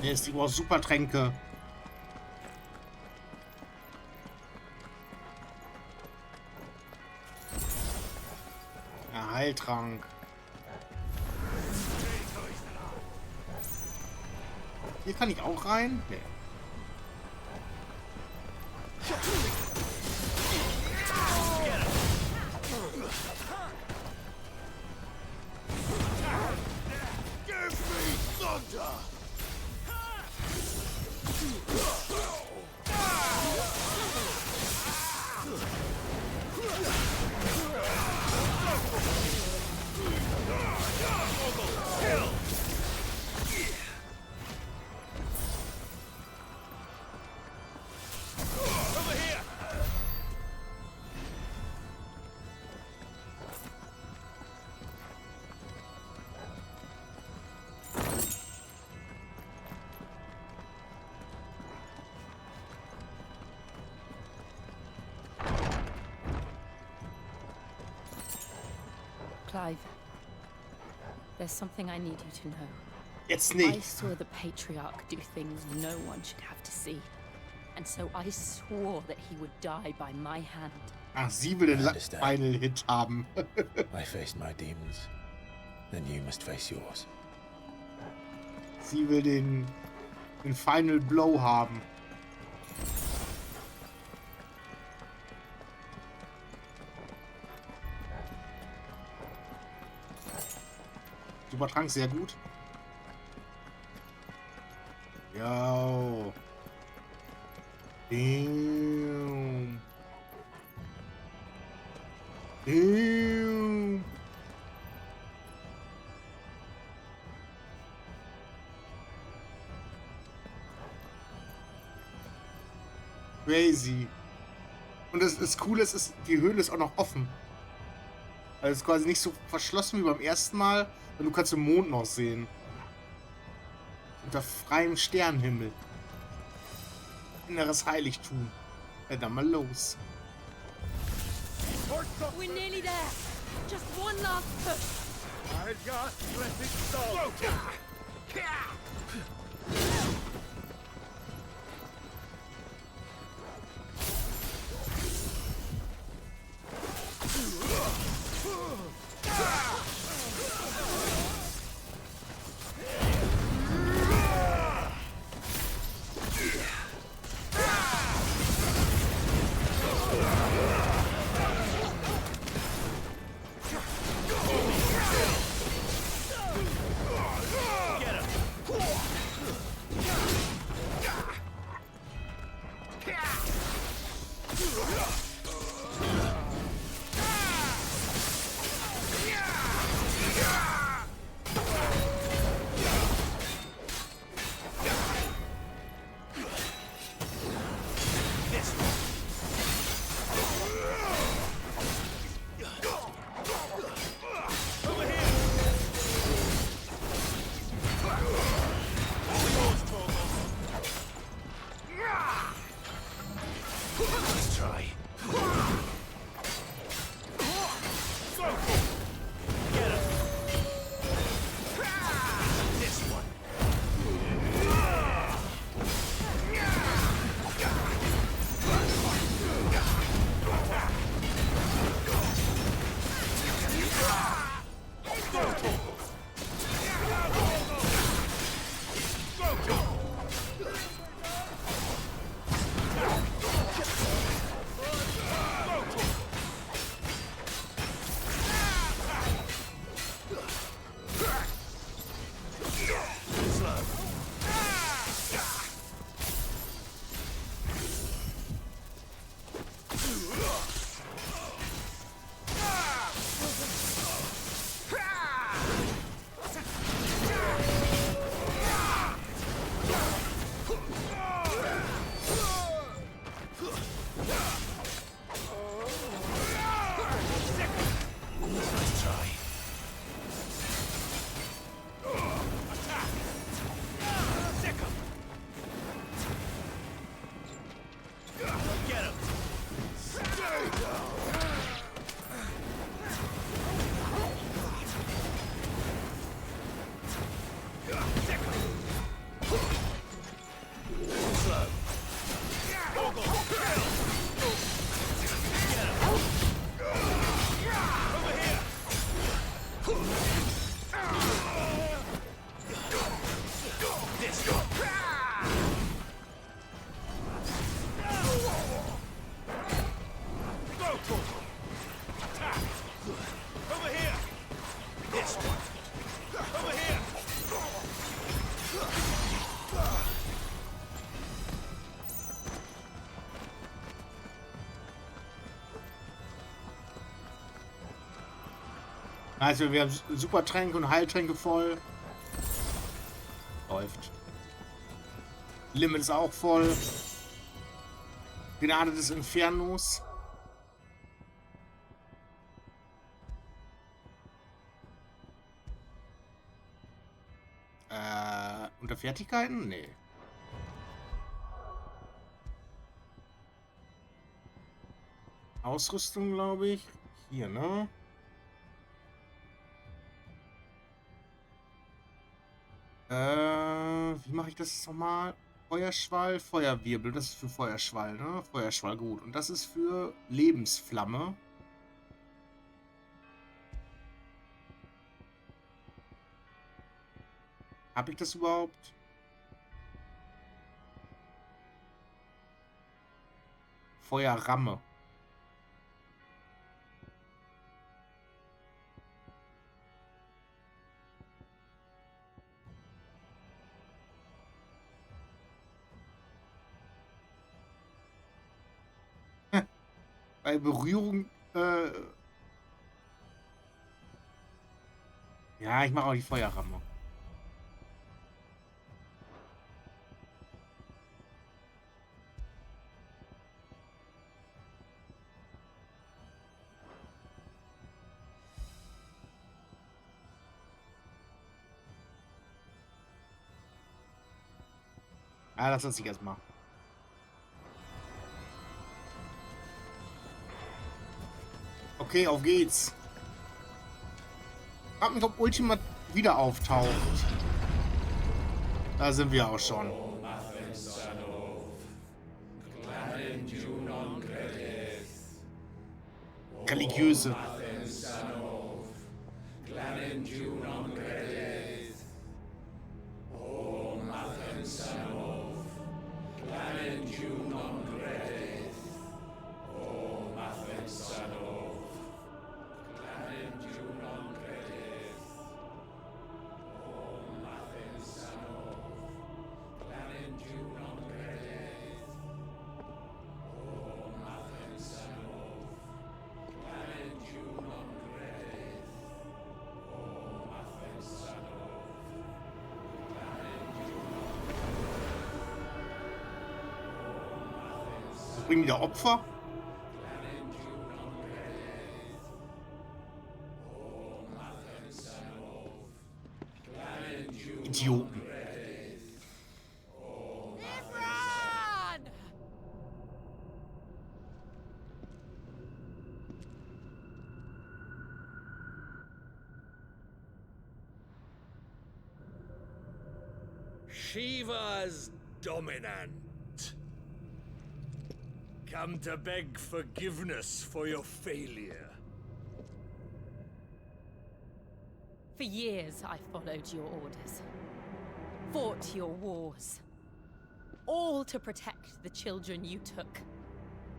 Yes, die braucht super Tränke. Ja, Heiltrank. Hier kann ich auch rein? Nee. Give me thunder! Over here! Clive, there's something I need you to know. Jetzt nicht. I saw the Patriarch do things no one should have to see. And so I swore that he would die by my hand. Ach, sie will den Final Hit haben. I faced my demons. Then you must face yours. Sie will den Final Blow haben. Supertrank, sehr gut. Yo. Damn. Damn. Crazy. Und das Coole ist, die Höhle ist auch noch offen. Also es ist quasi nicht so verschlossen wie beim ersten Mal, und du kannst den Mond noch sehen. Unter freiem Sternenhimmel. Inneres Heiligtum. Ja, dann mal los. We're nearly there. Just one last push. I just let it go. Also wir haben Supertränke und Heiltränke voll. Läuft. Limit ist auch voll. Gnade des Infernos. Unter Fertigkeiten? Nee. Ausrüstung, glaube ich. Hier, ne? Wie mache ich das jetzt nochmal? Feuerschwall, Feuerwirbel. Das ist für Feuerschwall, ne? Feuerschwall, gut. Und das ist für Lebensflamme. Habe ich das überhaupt? Feuerramme. Bei Berührung, ja, ich mache auch die Feuerramme. Ah, das lasse ich erstmal. Okay, auf geht's. Frag mich, ob Ultima wieder auftaucht. Da sind wir auch schon. Religiöse. Bringen wieder Opfer? Idioten. Shiva's dominant. Come to beg forgiveness for your failure. For years, I followed your orders. Fought your wars. All to protect the children you took.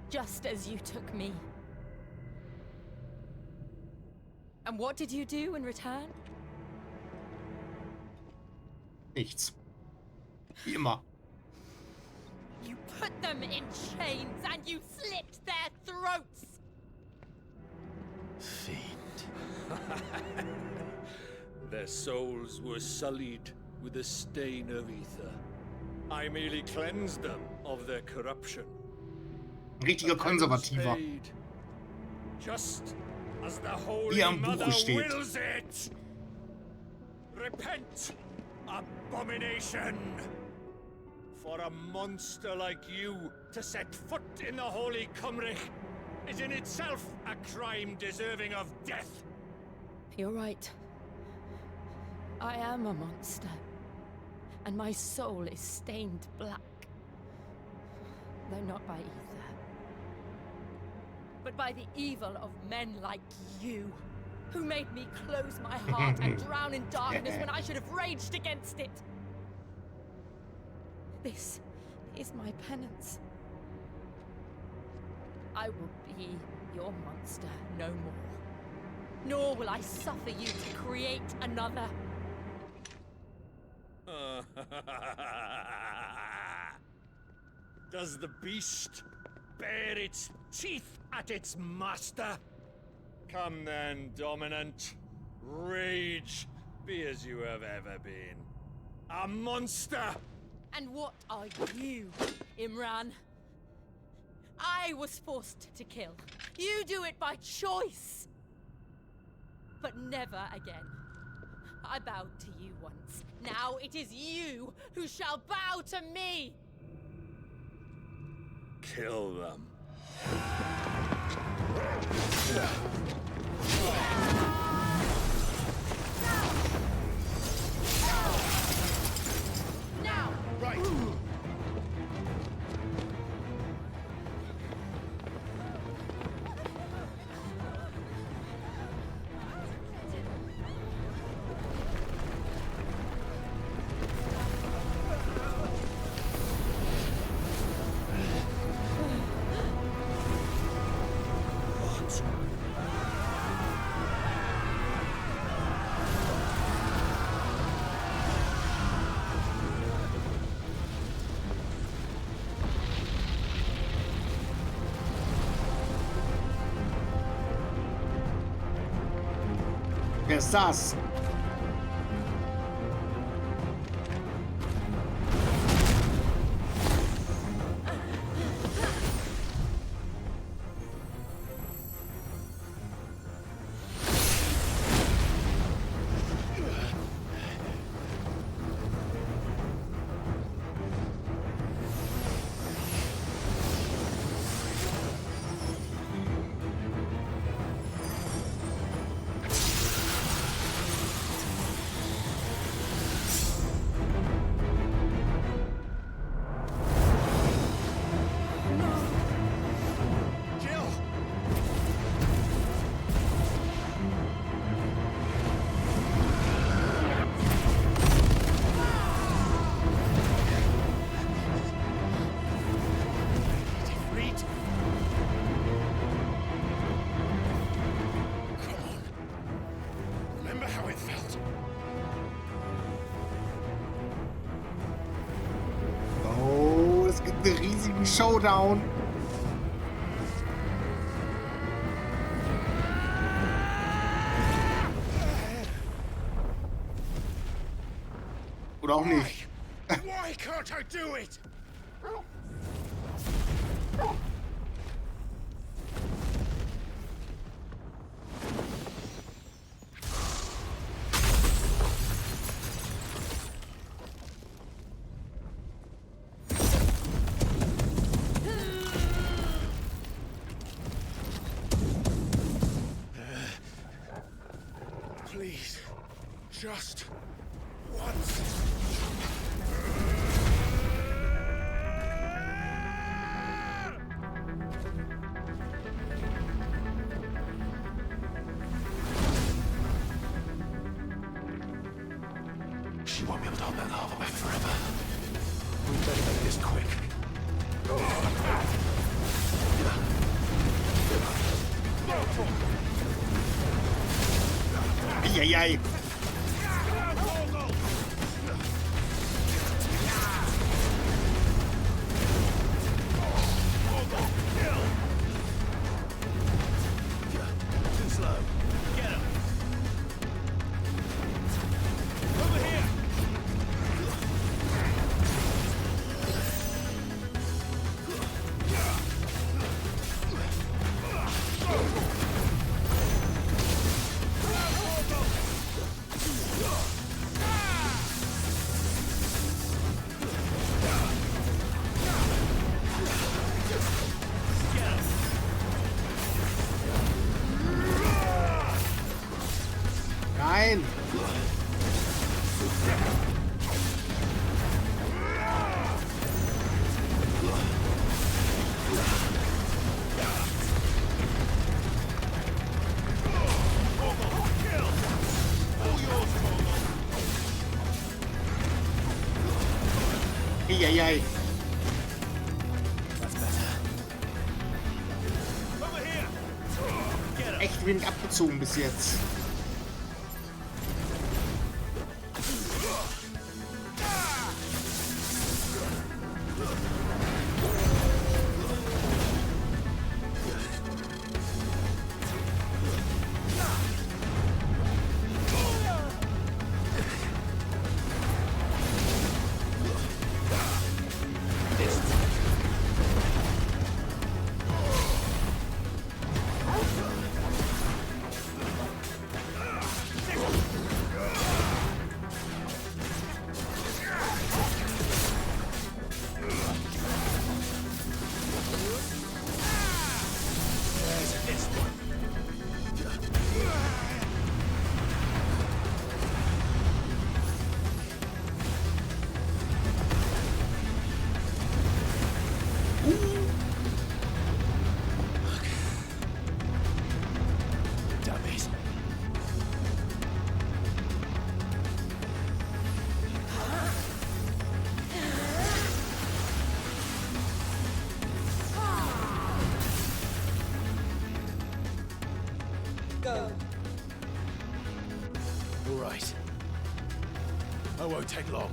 Just as you took me. And what did you do in return? Nichts. Wie immer. You put them in chains and you slit their throats! Fiend. Their souls were sullied with the stain of ether. I merely cleansed them of their corruption. Richtiger Konservativer. Just as the Holy Wie am Mother Buche steht. wills it. Repent, abomination! For a monster like you to set foot in the Holy Cymric is in itself a crime deserving of death. You're right. I am a monster. And my soul is stained black. Though not by ether. But by the evil of men like you. Who made me close my heart and drown in darkness when I should have raged against it. This is my penance. I will be your monster no more. Nor will I suffer you to create another. Does the beast bare its teeth at its master? Come then, dominant. Rage. Be as you have ever been. A monster! And what are you, Imran? I was forced to kill. You do it by choice. But never again. I bowed to you once. Now it is you who shall bow to me! Kill them. Now! Right! Wer ist das? einen riesigen Showdown. Oder auch nicht. Why can't I do it? Please, just once. She won't be able to hold that lava back forever. We better make this quick. Ay, ay, ay. Too slow. Get him. Over here. Nein. Ay, ay, ay. Echt wenig abgezogen bis jetzt. I won't take long.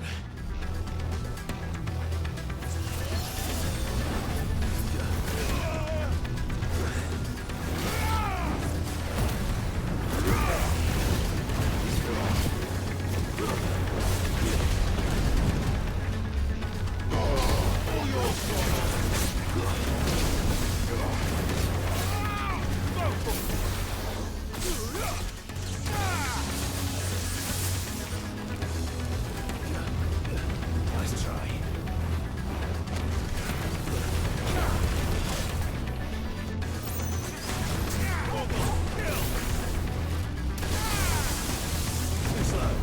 Nice try. Too slow.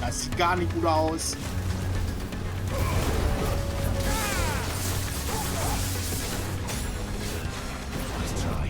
Das sieht gar nicht gut aus. Nice try.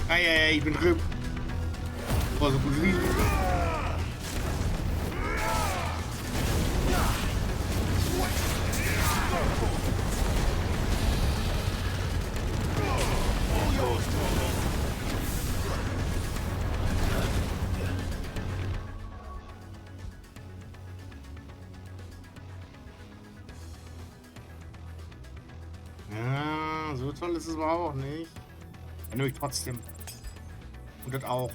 Ei, ich bin RIP. Boah, so gut wie. Ja, so toll ist es aber auch nicht. Nehme ich trotzdem. Und das auch.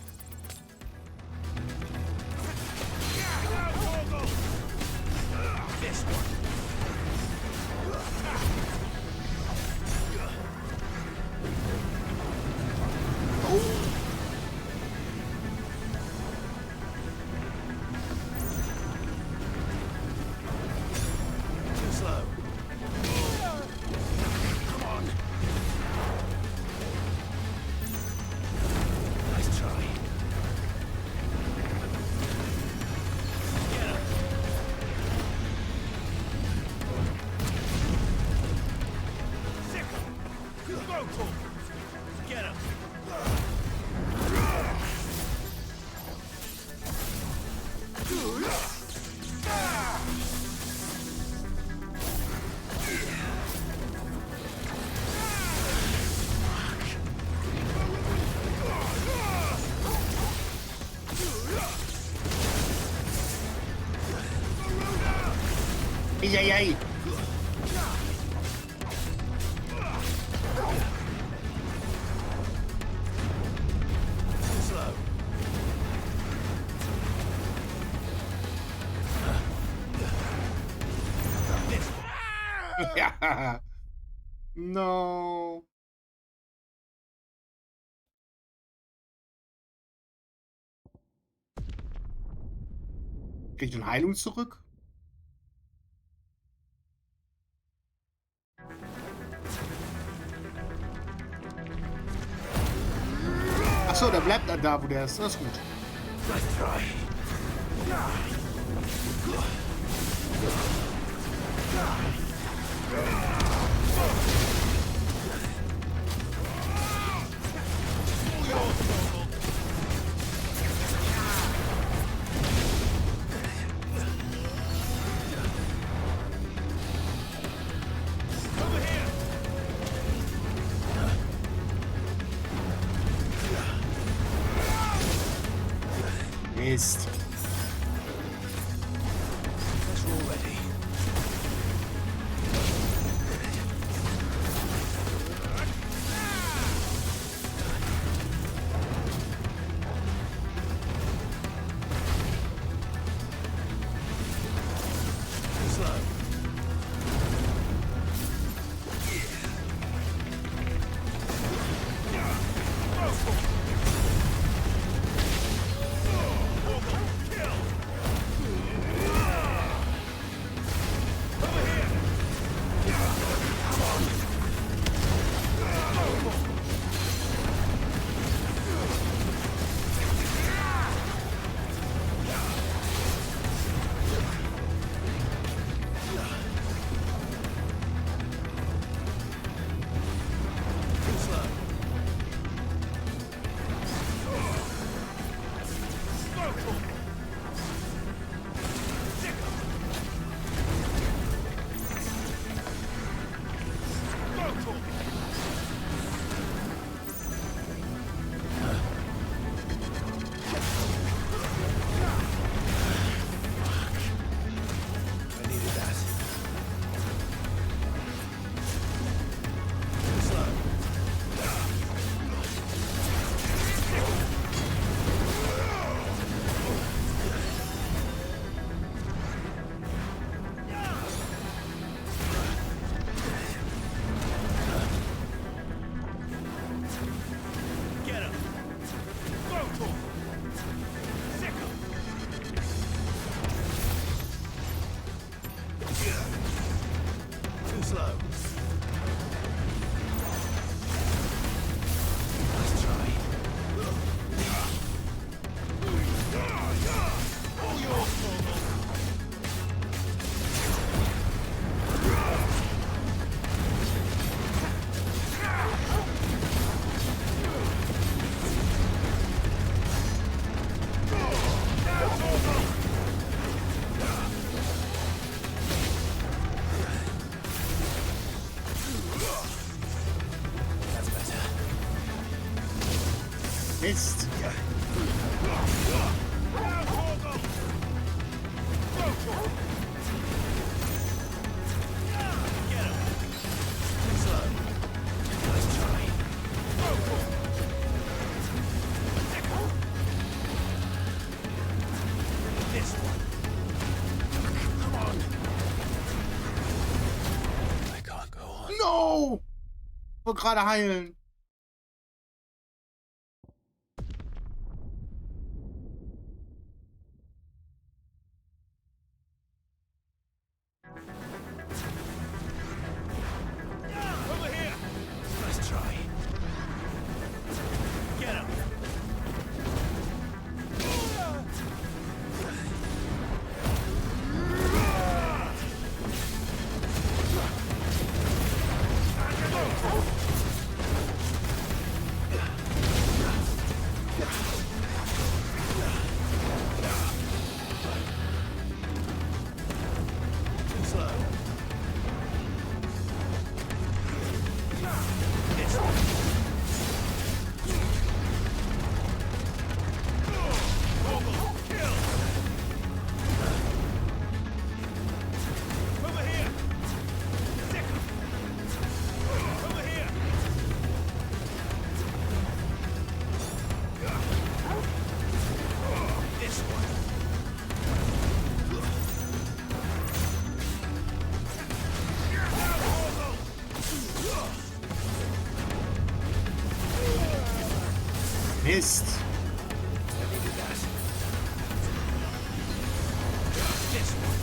Too slow. Come on. Nice try. Get him. Sick him. Go to him. Get him. Ei. Too slow. Ja. No. Krieg ich denn Heilung zurück? Achso, der bleibt da, wo der ist. Das ist gut. Let's try. Mist. That's all ready. Slow. Too slow. Let's try. All yours, Normal. Mist. No! Ich wollte gerade heilen. Let's try. Get him! Too slow. Over here! Sick him! Over here! This one. Mist. This one.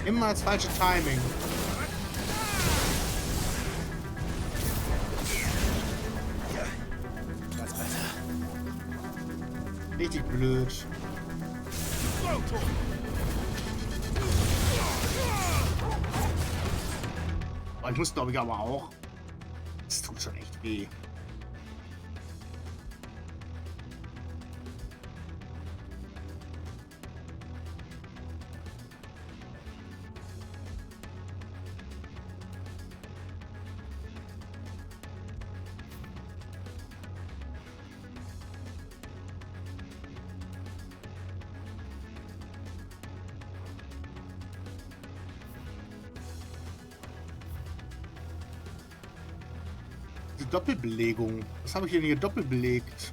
Immer das falsche Timing. Richtig blöd. Oh, ich muss, glaube ich, aber auch. Das tut schon echt weh. Die Doppelbelegung. Was habe ich denn hier doppelbelegt?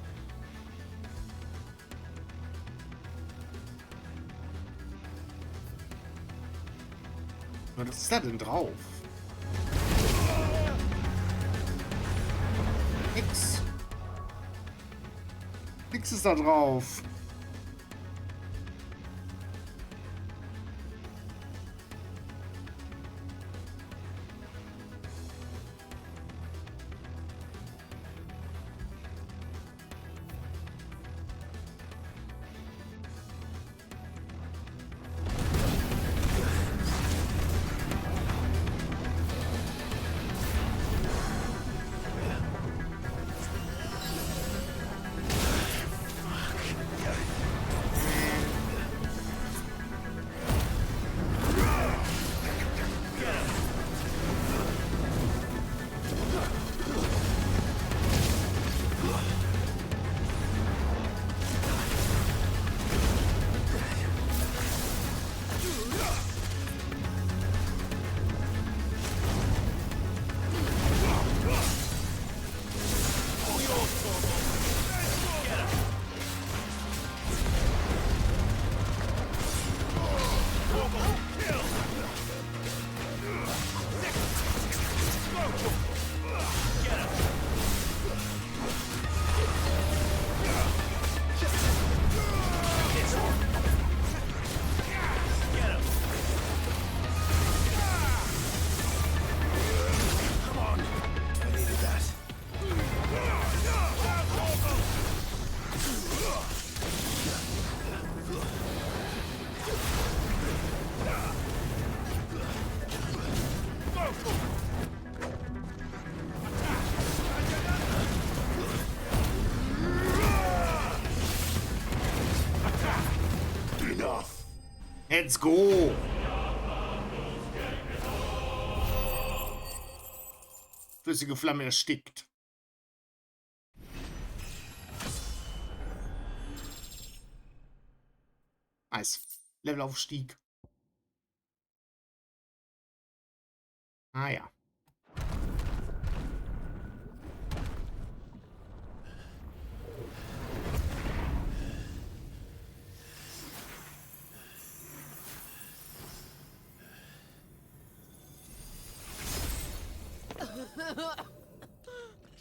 Was ist da denn drauf? Nix. Nix ist da drauf. Let's go! Flüssige Flamme erstickt. Nice. Levelaufstieg. Ah ja.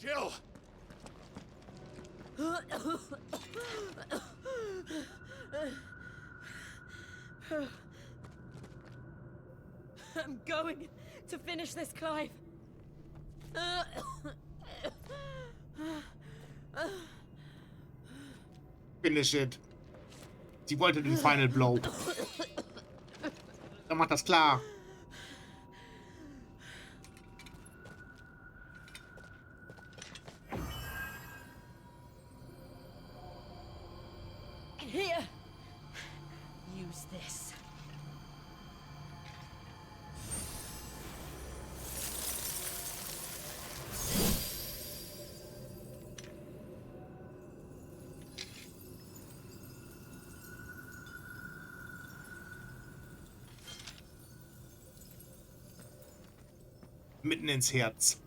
Jill! I'm going to finish this, Clive. Finish it. Sie wollte den Final Blow. Dann macht das klar. Here. Use this. Mitten ins Herz.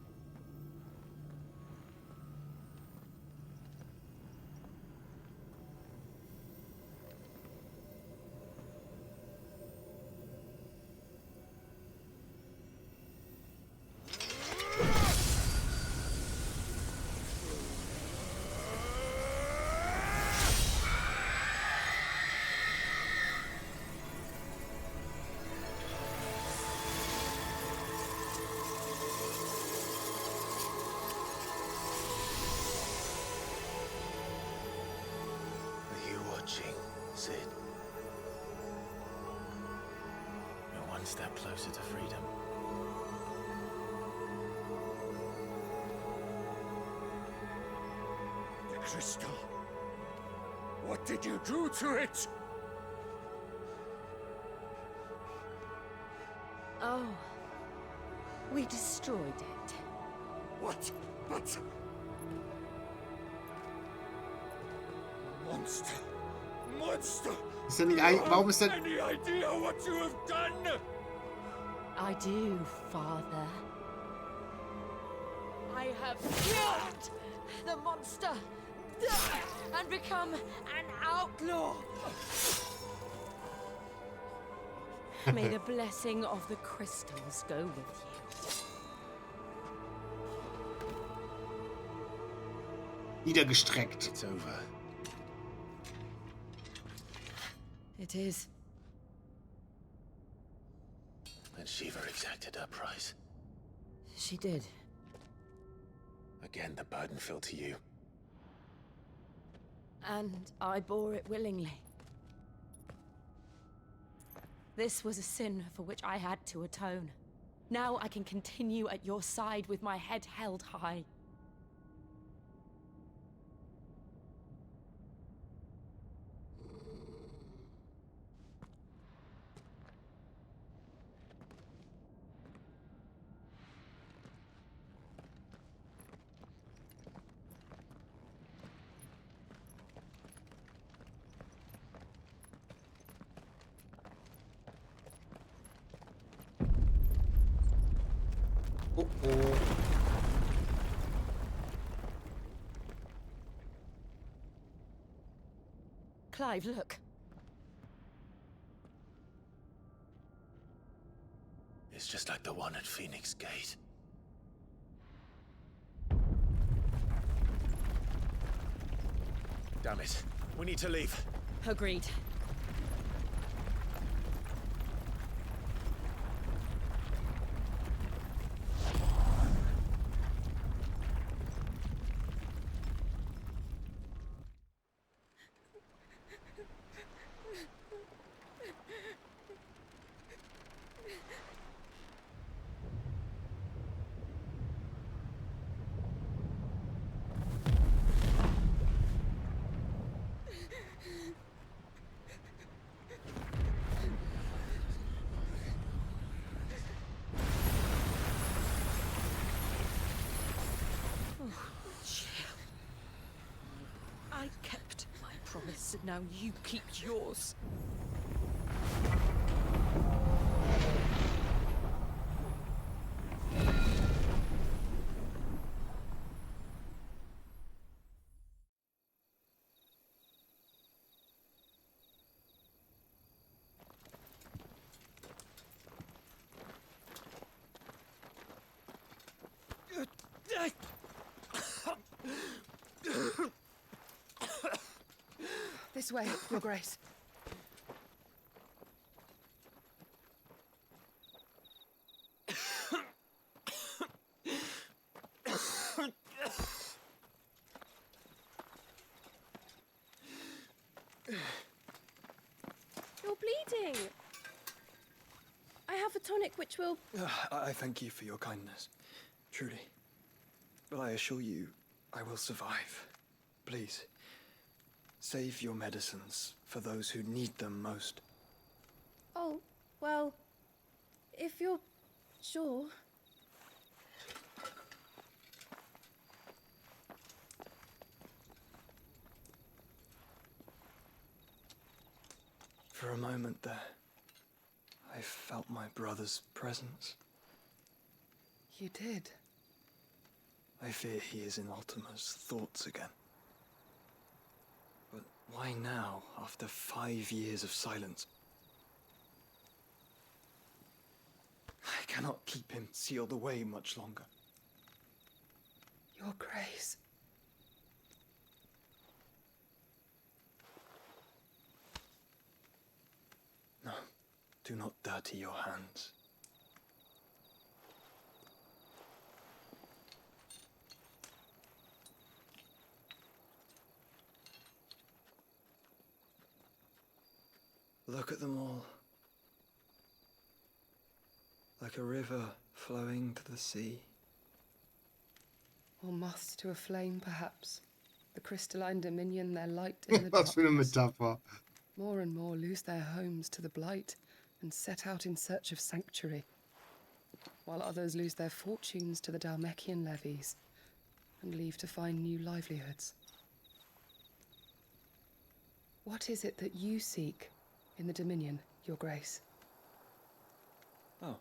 That's it. We're one step closer to freedom. The crystal. What did you do to it? Oh, we destroyed it. What? But... Monster! Monster! Ist er nicht warum ist er... Any idea what you have done? I do, Father. I have killed the monster and become an outlaw. May the blessing of the crystals go with you. Niedergestreckt. It's over. It is. And Shiva exacted her price. She did. Again, the burden fell to you. And I bore it willingly. This was a sin for which I had to atone. Now I can continue at your side with my head held high. Oh. Clive, look. It's just like the one at Phoenix Gate. Damn it. We need to leave. Agreed. I kept my promise, and now you keep yours. This way, Your Grace. You're bleeding. I have a tonic which will... I thank you for your kindness, truly. But I assure you, I will survive. Please, save your medicines for those who need them most. Oh, well, if you're sure... For a moment there, I felt my brother's presence. You did? I fear he is in Ultima's thoughts again. But why now, after 5 years of silence? I cannot keep him sealed away much longer. Your Grace. No, do not dirty your hands. Look at them all. Like a river flowing to the sea. Or moths to a flame, perhaps. The crystalline dominion, their light in the Was für eine darkness. Metapher. More and more lose their homes to the blight and set out in search of sanctuary, while others lose their fortunes to the Dhalmekian levies and leave to find new livelihoods. What is it that you seek in the Dominion, Your Grace? Oh,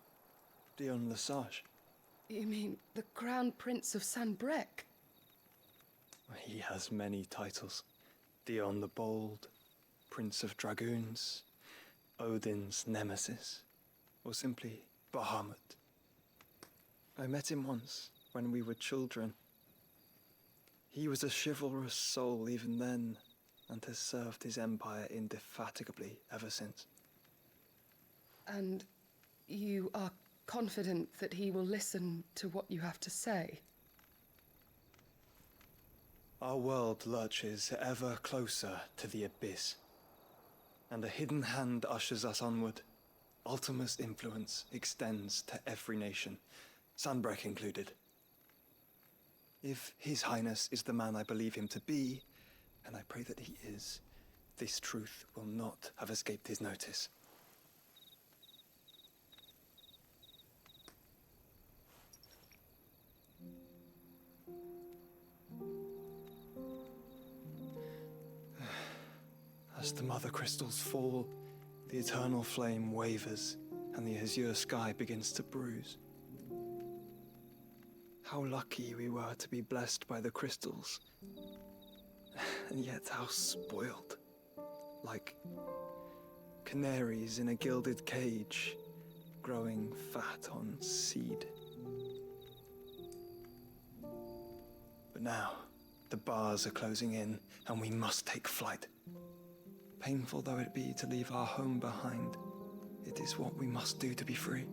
Dion Lesage. You mean the Crown Prince of Sanbreque? He has many titles. Dion the Bold, Prince of Dragoons, Odin's Nemesis, or simply Bahamut. I met him once, when we were children. He was a chivalrous soul even then, and has served his empire indefatigably ever since. And you are confident that he will listen to what you have to say? Our world lurches ever closer to the abyss, and a hidden hand ushers us onward. Ultima's influence extends to every nation, Sanbreque included. If His Highness is the man I believe him to be, and I pray that he is, this truth will not have escaped his notice. As the mother crystals fall, the eternal flame wavers, and the azure sky begins to bruise. How lucky we were to be blessed by the crystals, and yet how spoiled. Like canaries in a gilded cage, growing fat on seed. But now, the bars are closing in, and we must take flight. Painful though it be to leave our home behind, it is what we must do to be free.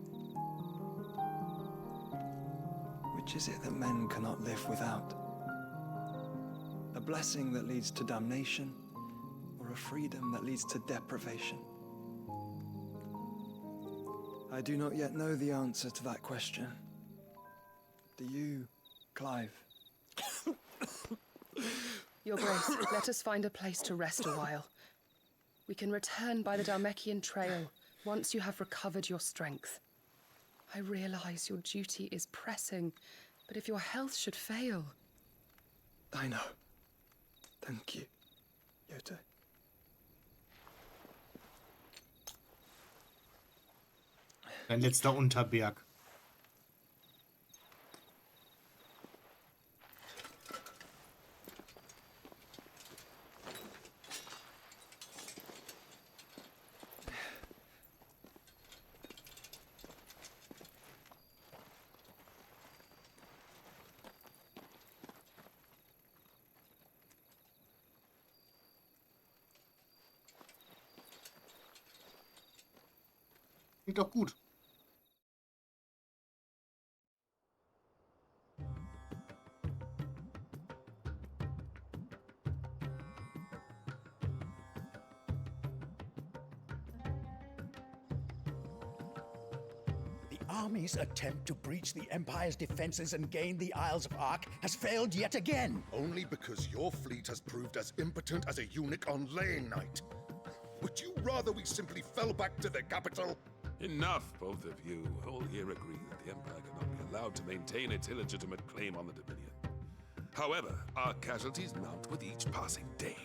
Which is it that men cannot live without? A blessing that leads to damnation, or a freedom that leads to deprivation? I do not yet know the answer to that question. Do you, Clive? Your Grace, let us find a place to rest a while. We can return by the Dhalmekian trail once you have recovered your strength. I realize your duty is pressing, but if your health should fail... I know. Thank you, Yote. Dein letzter Unterberg. Klingt doch gut. The army's attempt to breach the Empire's defenses and gain the Isles of Ark has failed yet again. Only because your fleet has proved as impotent as a eunuch on laying night. Would you rather we simply fell back to the capital? Enough, both of you. All here agree that the Empire cannot be allowed to maintain its illegitimate claim on the Dominion. However, our casualties mount with each passing day.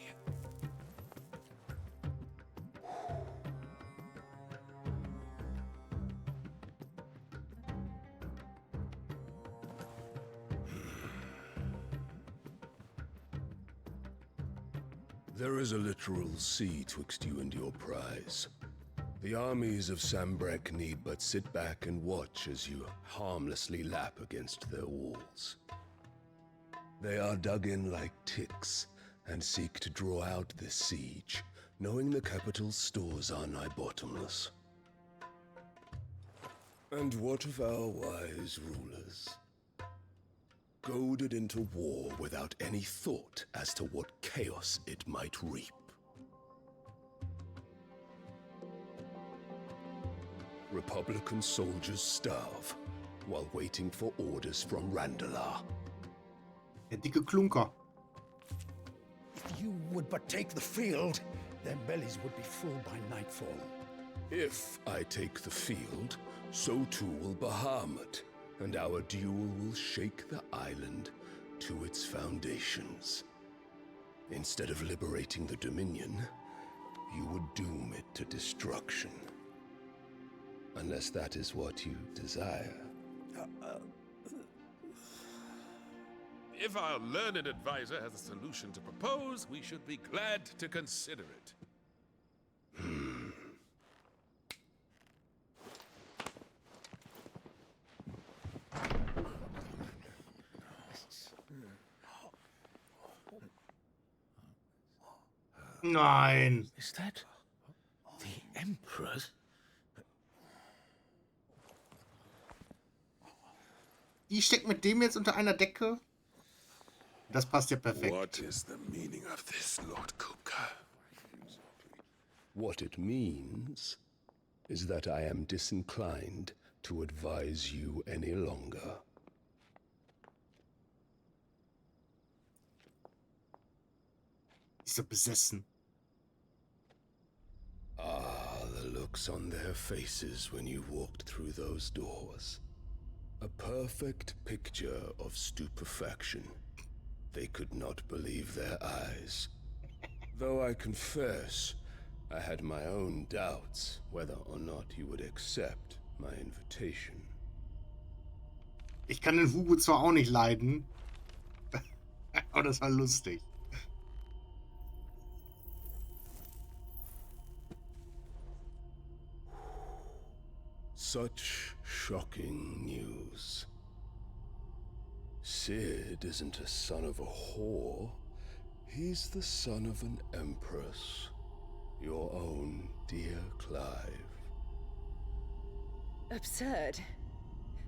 There is a literal sea twixt you and your prize. The armies of Sanbreque need but sit back and watch as you harmlessly lap against their walls. They are dug in like ticks and seek to draw out this siege, knowing the capital's stores are nigh bottomless. And what of our wise rulers? Goaded into war without any thought as to what chaos it might reap. Republican soldiers starve while waiting for orders from Randalar. Der dicke Klunker. If you would but take the field, their bellies would be full by nightfall. If I take the field, so too will Bahamut, and our duel will shake the island to its foundations. Instead of liberating the Dominion, you would doom it to destruction. Unless that is what you desire. If our learned advisor has a solution to propose, we should be glad to consider it. Nein. Is that the Emperor's? Die steckt mit dem jetzt unter einer Decke. Das passt ja perfekt. What is the meaning of this, Lord Kupka? What it means is that I am disinclined to advise you any longer. Ist er besessen? Ah, the looks on their faces when you walked through those doors. A perfect picture of stupefaction. They could not believe their eyes. Though I confess, I had my own doubts whether or not you would accept my invitation. Ich kann den Hugo zwar auch nicht leiden, aber das war lustig. Such shocking news. Sid isn't a son of a whore. He's the son of an empress. Your own dear Clive. Absurd.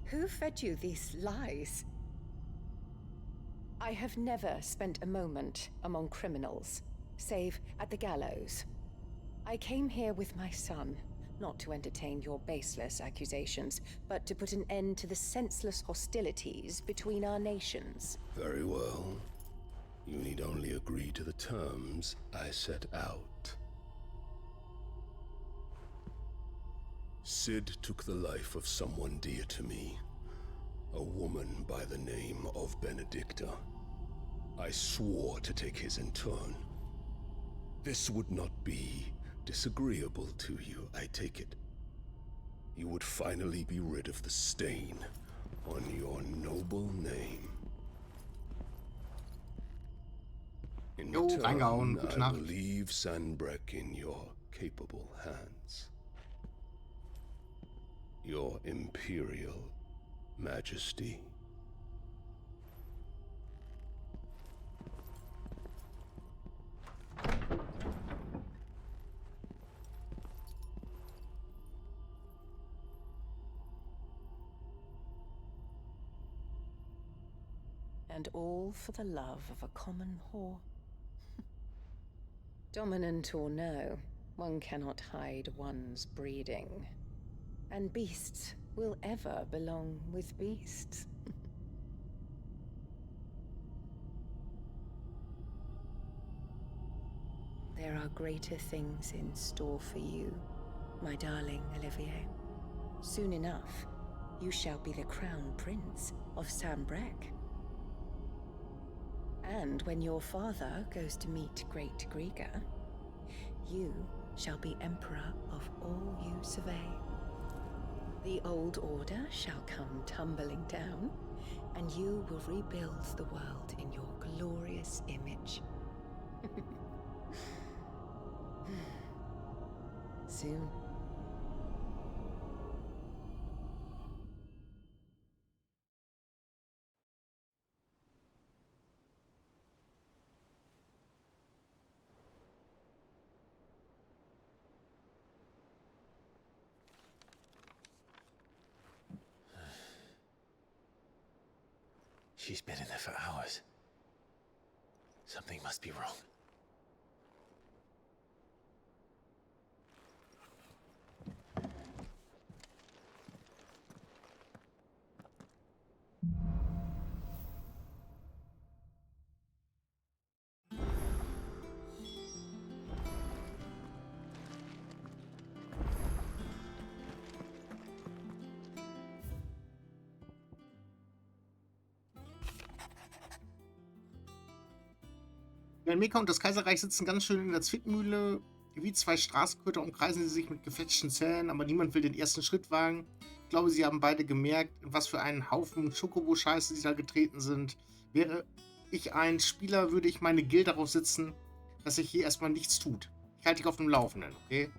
Who fed you these lies? I have never spent a moment among criminals, save at the gallows. I came here with my son, not to entertain your baseless accusations, but to put an end to the senseless hostilities between our nations. Very well. You need only agree to the terms I set out. Sid took the life of someone dear to me, a woman by the name of Benedicta. I swore to take his in turn. This would not be disagreeable to you, I take it. You would finally be rid of the stain on your noble name. In return, I will leave Sanbreque in your capable hands. Your Imperial Majesty. And all for the love of a common whore. Dominant or no, one cannot hide one's breeding. And beasts will ever belong with beasts. There are greater things in store for you, my darling Olivier. Soon enough, you shall be the crown prince of Sanbreque. And when your father goes to meet Great Griga, you shall be emperor of all you survey. The old order shall come tumbling down, and you will rebuild the world in your glorious image. Soon. She's been in there for hours. Something must be wrong. Amerika und das Kaiserreich sitzen ganz schön in der Zwickmühle. Wie zwei Straßenköter umkreisen sie sich mit gefletschten Zähnen, aber niemand will den ersten Schritt wagen. Ich glaube, sie haben beide gemerkt, in was für einen Haufen Chocobo-Scheiße sie da getreten sind. Wäre ich ein Spieler, würde ich meine Gilde darauf sitzen, dass sich hier erstmal nichts tut. Ich halte dich auf dem Laufenden, okay?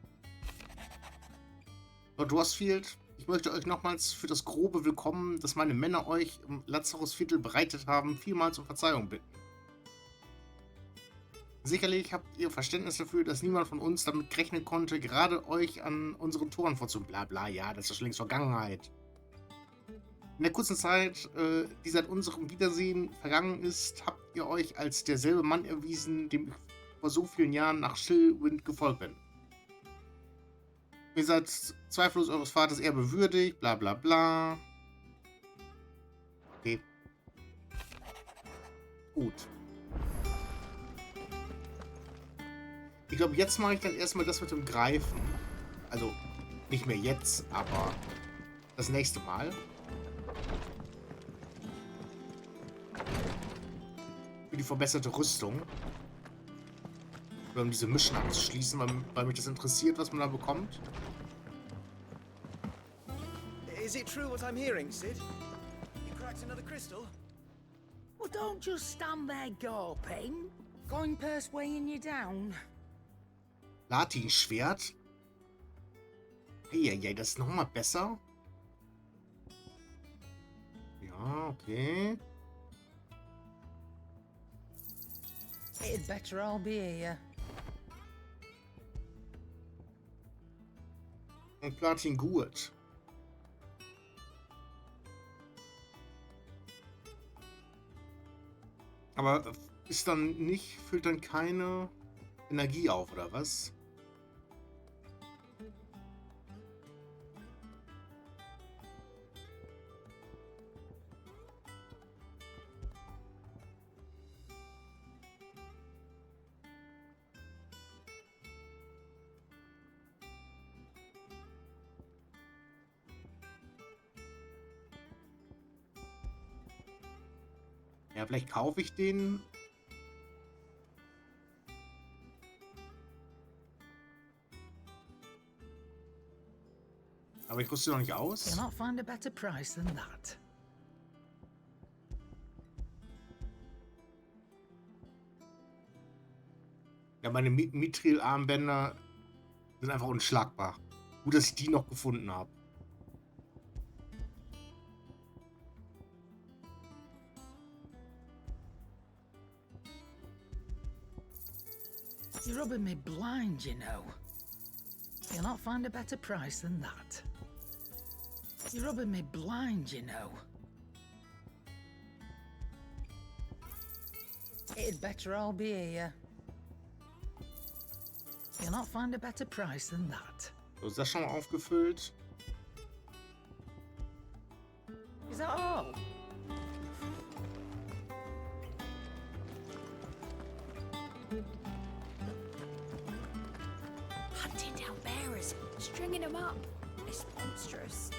Lord Rosfield, ich möchte euch nochmals für das grobe Willkommen, das meine Männer euch im Lazarusviertel bereitet haben, vielmals um Verzeihung bitten. Sicherlich habt ihr Verständnis dafür, dass niemand von uns damit rechnen konnte, gerade euch an unseren Toren vorzunehmen. Bla bla, ja, das ist schon längst Vergangenheit. In der kurzen Zeit, die seit unserem Wiedersehen vergangen ist, habt ihr euch als derselbe Mann erwiesen, dem ich vor so vielen Jahren nach Stillwind gefolgt bin. Ihr seid zweifellos eures Vaters Erbe würdig, bla bla bla. Okay. Gut. Ich glaube, jetzt mache ich dann erstmal das mit dem Greifen. Also, nicht mehr jetzt, aber das nächste Mal. Für die verbesserte Rüstung. Oder um diese Mission abzuschließen, weil mich das interessiert, was man da bekommt. Is it true what I'm hearing, Sid? You cracked another crystal? Well, don't just stand there gawping. Going persuading you down. Platin-Schwert. Hey, das ist nochmal besser. Ja, okay. It'd better all be here. Und Platin-Gurt. Aber ist dann nicht, füllt dann keine Energie auf, oder was? Ja, vielleicht kaufe ich den. Aber ich rüste noch nicht aus. You'll not find a better price than that. Ja, meine Mithril-Armbänder sind einfach unschlagbar. Gut, dass ich die noch gefunden habe. You're rubbing me blind, you know. You'll not find a better price than that. You're rubbing me blind, you know. It'd better all be here. You'll not find a better price than that. So, ist das schon mal aufgefüllt? Is that all? Hunting down bearers, stringing them up. It's monstrous.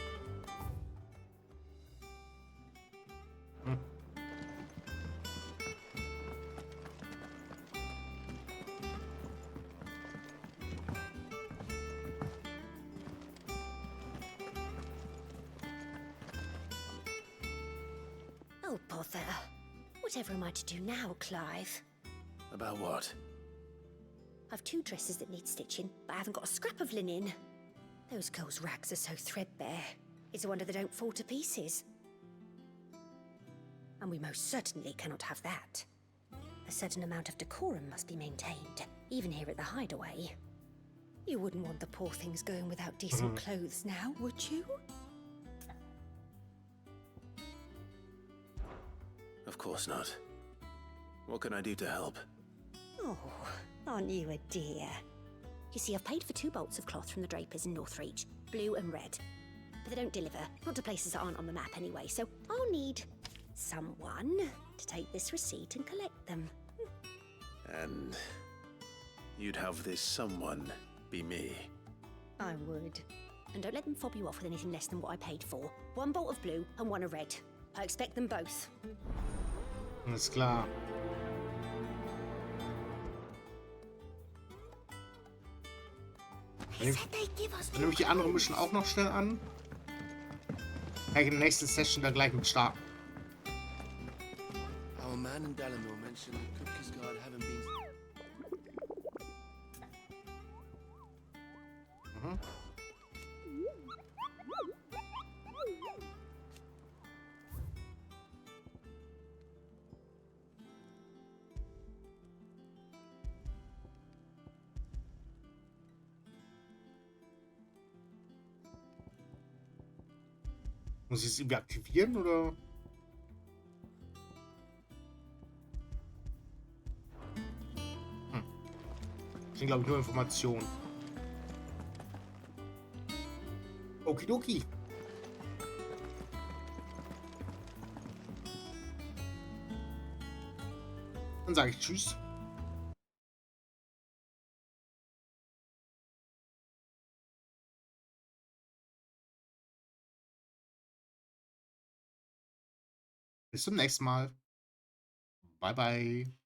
Oh, bother. Whatever am I to do now, Clive? About what? I've 2 dresses that need stitching, but I haven't got a scrap of linen. Those girls' rags are so threadbare. It's a wonder they don't fall to pieces. And we most certainly cannot have that. A certain amount of decorum must be maintained, even here at the hideaway. You wouldn't want the poor things going without decent clothes now, would you? Of course not. What can I do to help? Oh, aren't you a dear? You see, I've paid for 2 bolts of cloth from the drapers in Northreach, blue and red. But they don't deliver, not to places that aren't on the map anyway, so I'll need someone to take this receipt and collect them. And you'd have this someone be me. I would. And don't let them fob you off with anything less than what I paid for. 1 bolt of blue and 1 of red. I expect them both. Alles klar. Dann nehme ich die andere Mission auch noch schnell an. Kann ich in der nächsten Session da gleich mit starten. Our man in Dalamore mentioned that Kupka's guard haven't been... Mhm. Muss ich es irgendwie aktivieren, oder? Stehen, glaube ich, nur Informationen. Okidoki. Dann sage ich Tschüss. Bis zum nächsten Mal. Bye, bye.